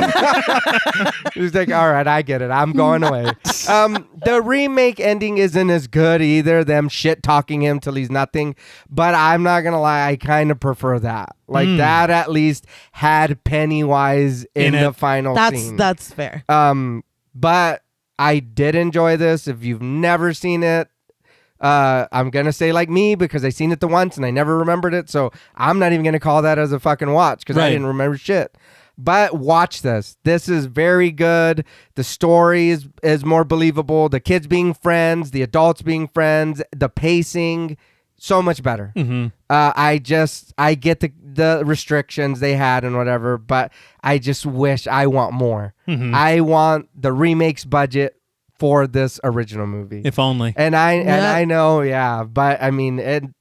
He's like, all right, I get it. I'm going away. The remake ending isn't as good either. Them shit talking him till he's nothing. But I'm not gonna lie, I kind of prefer that. Like that at least had Pennywise in the final scene. That's fair. But I did enjoy this. If you've never seen it, I'm gonna say like me because I seen it the once and I never remembered it. So I'm not even gonna call that as a fucking watch because I didn't remember shit. But watch this. This is very good. The story is more believable. The kids being friends, the adults being friends, the pacing, so much better. I get the restrictions they had and whatever, but I just wish I want more. I want the remake's budget for this original movie. If only. And I know, but I mean,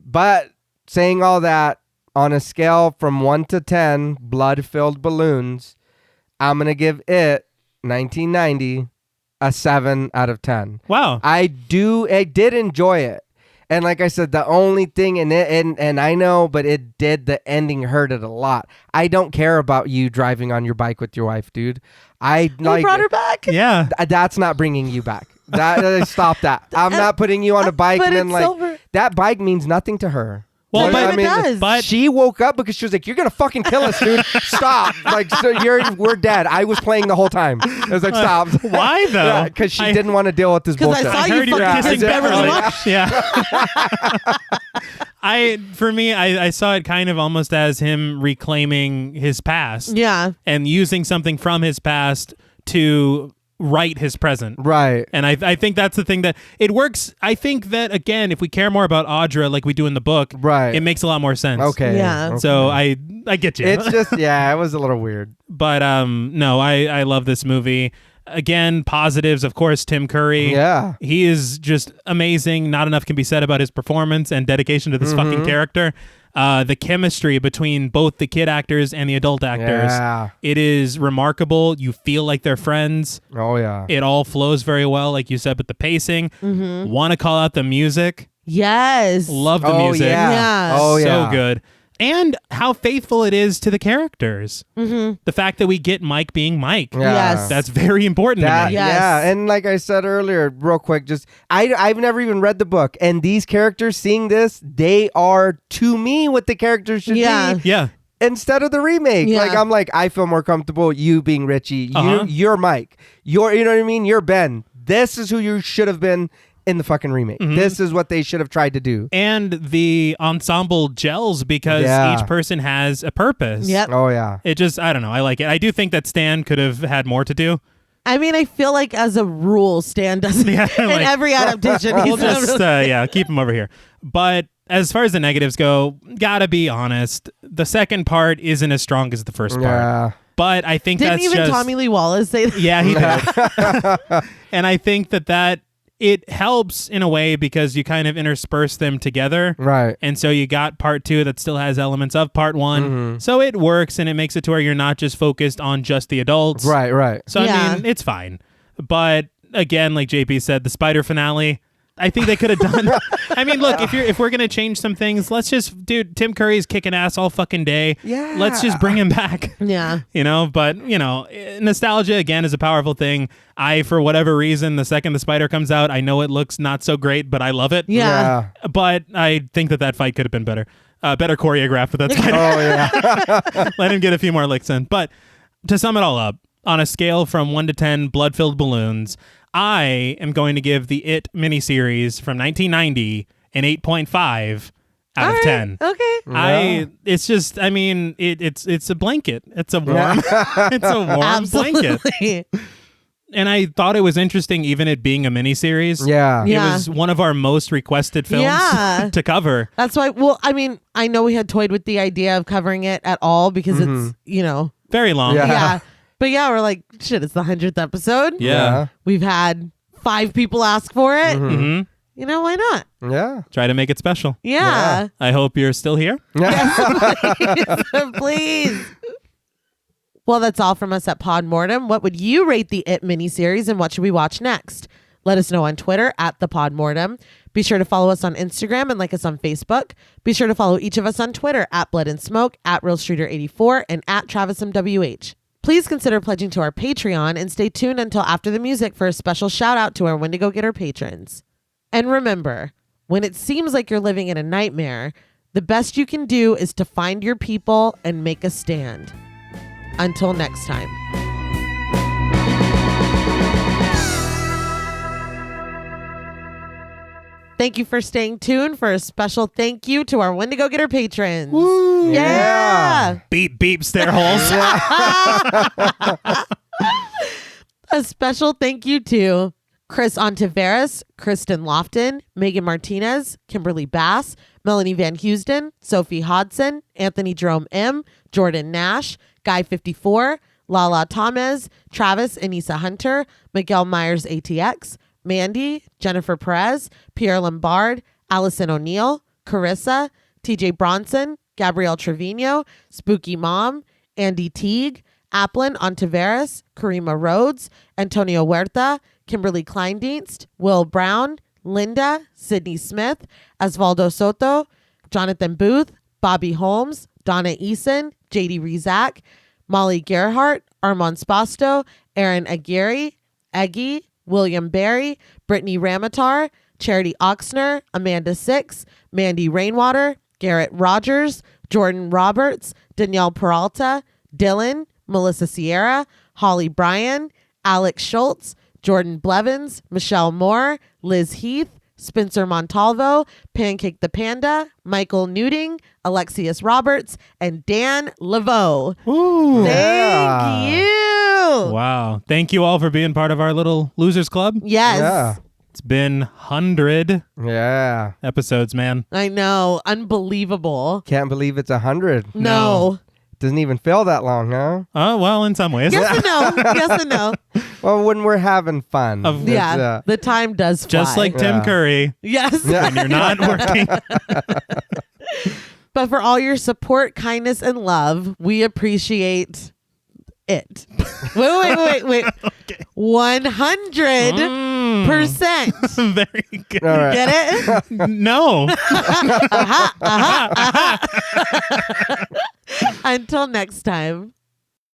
but saying all that, on a scale from 1 to 10, blood-filled balloons, I'm going to give it, 1990, a 7 out of 10. Wow. I did enjoy it. And like I said, the only thing in it, and I know, but the ending hurt it a lot. I don't care about you driving on your bike with your wife, dude. We brought her back? Yeah. That's not bringing you back. Stop that. I'm not putting you on a bike and then like, that bike means nothing to her. Well, but it does. But she woke up because she was like, "You're gonna fucking kill us, dude! Stop! Like, so we're dead." I was playing the whole time. I was like, "Stop!" Why though? Because she didn't want to deal with this bullshit. Because I saw you fucking kissing Beverly. I saw it kind of almost as him reclaiming his past. Yeah, and using something from his past to right his present. Right. And I think that's the thing that it works. I think that, again, if we care more about Audra like we do in the book, it makes a lot more sense. Okay. Yeah. Okay. So I get you. It's just, it was a little weird. But no, I love this movie. Again, positives, of course, Tim Curry. Yeah. He is just amazing. Not enough can be said about his performance and dedication to this fucking character. The chemistry between both the kid actors and the adult actors. Yeah. It is remarkable. You feel like they're friends. Oh, yeah. It all flows very well, like you said, with the pacing. Want to call out the music. Yes. Love the music. Yeah. Oh, yeah. So good. And how faithful it is to the characters. The fact that we get Mike being Mike. Yeah. Yes. That's very important to me. Yes. Yeah, and like I said earlier, real quick, just I've never even read the book, and these characters seeing this, they are to me what the characters should be. Yeah. Instead of the remake. Yeah. Like I'm like, I feel more comfortable you being Richie. You're Mike. You know what I mean? You're Ben. This is who you should have been in the fucking remake. This is what they should have tried to do. And the ensemble gels because each person has a purpose. Yep. Oh, yeah. It just, I don't know. I like it. I do think that Stan could have had more to do. I mean, I feel like as a rule, Stan does in every adaptation. We'll just, keep him over here. But as far as the negatives go, gotta be honest, the second part isn't as strong as the first part. Yeah. But I think Didn't that's even just... Tommy Lee Wallace say that? Yeah, he did. And I think that it helps in a way because you kind of intersperse them together. Right. And so you got part 2 that still has elements of part 1. So it works and it makes it to where you're not just focused on just the adults. Right. So, I mean, it's fine. But again, like JP said, the spider finale, I think they could have done. I mean, look, if we're gonna change some things, let's just, dude. Tim Curry is kicking ass all fucking day. Yeah. Let's just bring him back. Yeah. But nostalgia again is a powerful thing. For whatever reason, the second the spider comes out, I know it looks not so great, but I love it. Yeah. But I think that fight could have been better. Better choreographed with that spider. Oh yeah. Let him get a few more licks in. But to sum it all up, on a scale from 1 to 10 blood-filled balloons, I am going to give the It miniseries from 1990 an 8.5 out of 10. Okay. It's just, I mean, it's a blanket. It's a warm, it's a warm blanket. And I thought it was interesting, even it being a miniseries. Yeah. It was one of our most requested films to cover. That's why, well, I mean, I know we had toyed with the idea of covering it at all because it's, very long. Yeah. But yeah, we're like, shit, it's the 100th episode. Yeah. We've had 5 people ask for it. Why not? Yeah. Try to make it special. Yeah. I hope you're still here. Yes, please. Well, that's all from us at Pod Mortem. What would you rate the It miniseries and what should we watch next? Let us know on Twitter at the Pod Mortem. Be sure to follow us on Instagram and like us on Facebook. Be sure to follow each of us on Twitter at Blood and Smoke, at RealStreeter84, and at TravisMWH. Please consider pledging to our Patreon and stay tuned until after the music for a special shout out to our Wendigo Getter patrons. And remember, when it seems like you're living in a nightmare, the best you can do is to find your people and make a stand. Until next time. Thank you for staying tuned for a special thank you to our Wendigo Getter patrons. Woo, yeah. Beep, beep, stair holes. A special thank you to Chris Ontiveros, Kristen Lofton, Megan Martinez, Kimberly Bass, Melanie Van Houston, Sophie Hodson, Anthony Jerome M., Jordan Nash, Guy 54, Lala Thomas, Travis Anissa Hunter, Miguel Myers ATX, Mandy, Jennifer Perez, Pierre Lombard, Allison O'Neill, Carissa, TJ Bronson, Gabrielle Trevino, Spooky Mom, Andy Teague, Applin Ontiveros, Karima Rhodes, Antonio Huerta, Kimberly Kleindienst, Will Brown, Linda, Sydney Smith, Osvaldo Soto, Jonathan Booth, Bobby Holmes, Donna Eason, JD Rizak, Molly Gerhart, Armand Spasto, Aaron Aguirre, Eggy, William Barry, Brittany Ramatar, Charity Oxner, Amanda Six, Mandy Rainwater, Garrett Rogers, Jordan Roberts, Danielle Peralta, Dylan, Melissa Sierra, Holly Bryan, Alex Schultz, Jordan Blevins, Michelle Moore, Liz Heath, Spencer Montalvo, Pancake the Panda, Michael Newting, Alexius Roberts, and Dan Laveau. Ooh. Thank you. Wow. Thank you all for being part of our little Losers Club. Yes. Yeah. It's been 100 Yeah. episodes, man. I know. Unbelievable. Can't believe it's 100. No. doesn't even feel that long, huh? Oh, well, in some ways. Yes and no. Yes and no. Well, when we're having fun. The time does fly. Just like Tim Curry. Yes. When you're not working. But for all your support, kindness, and love, we appreciate it. Wait. Okay. 100%. Very good. Right. Get it? No. Until next time.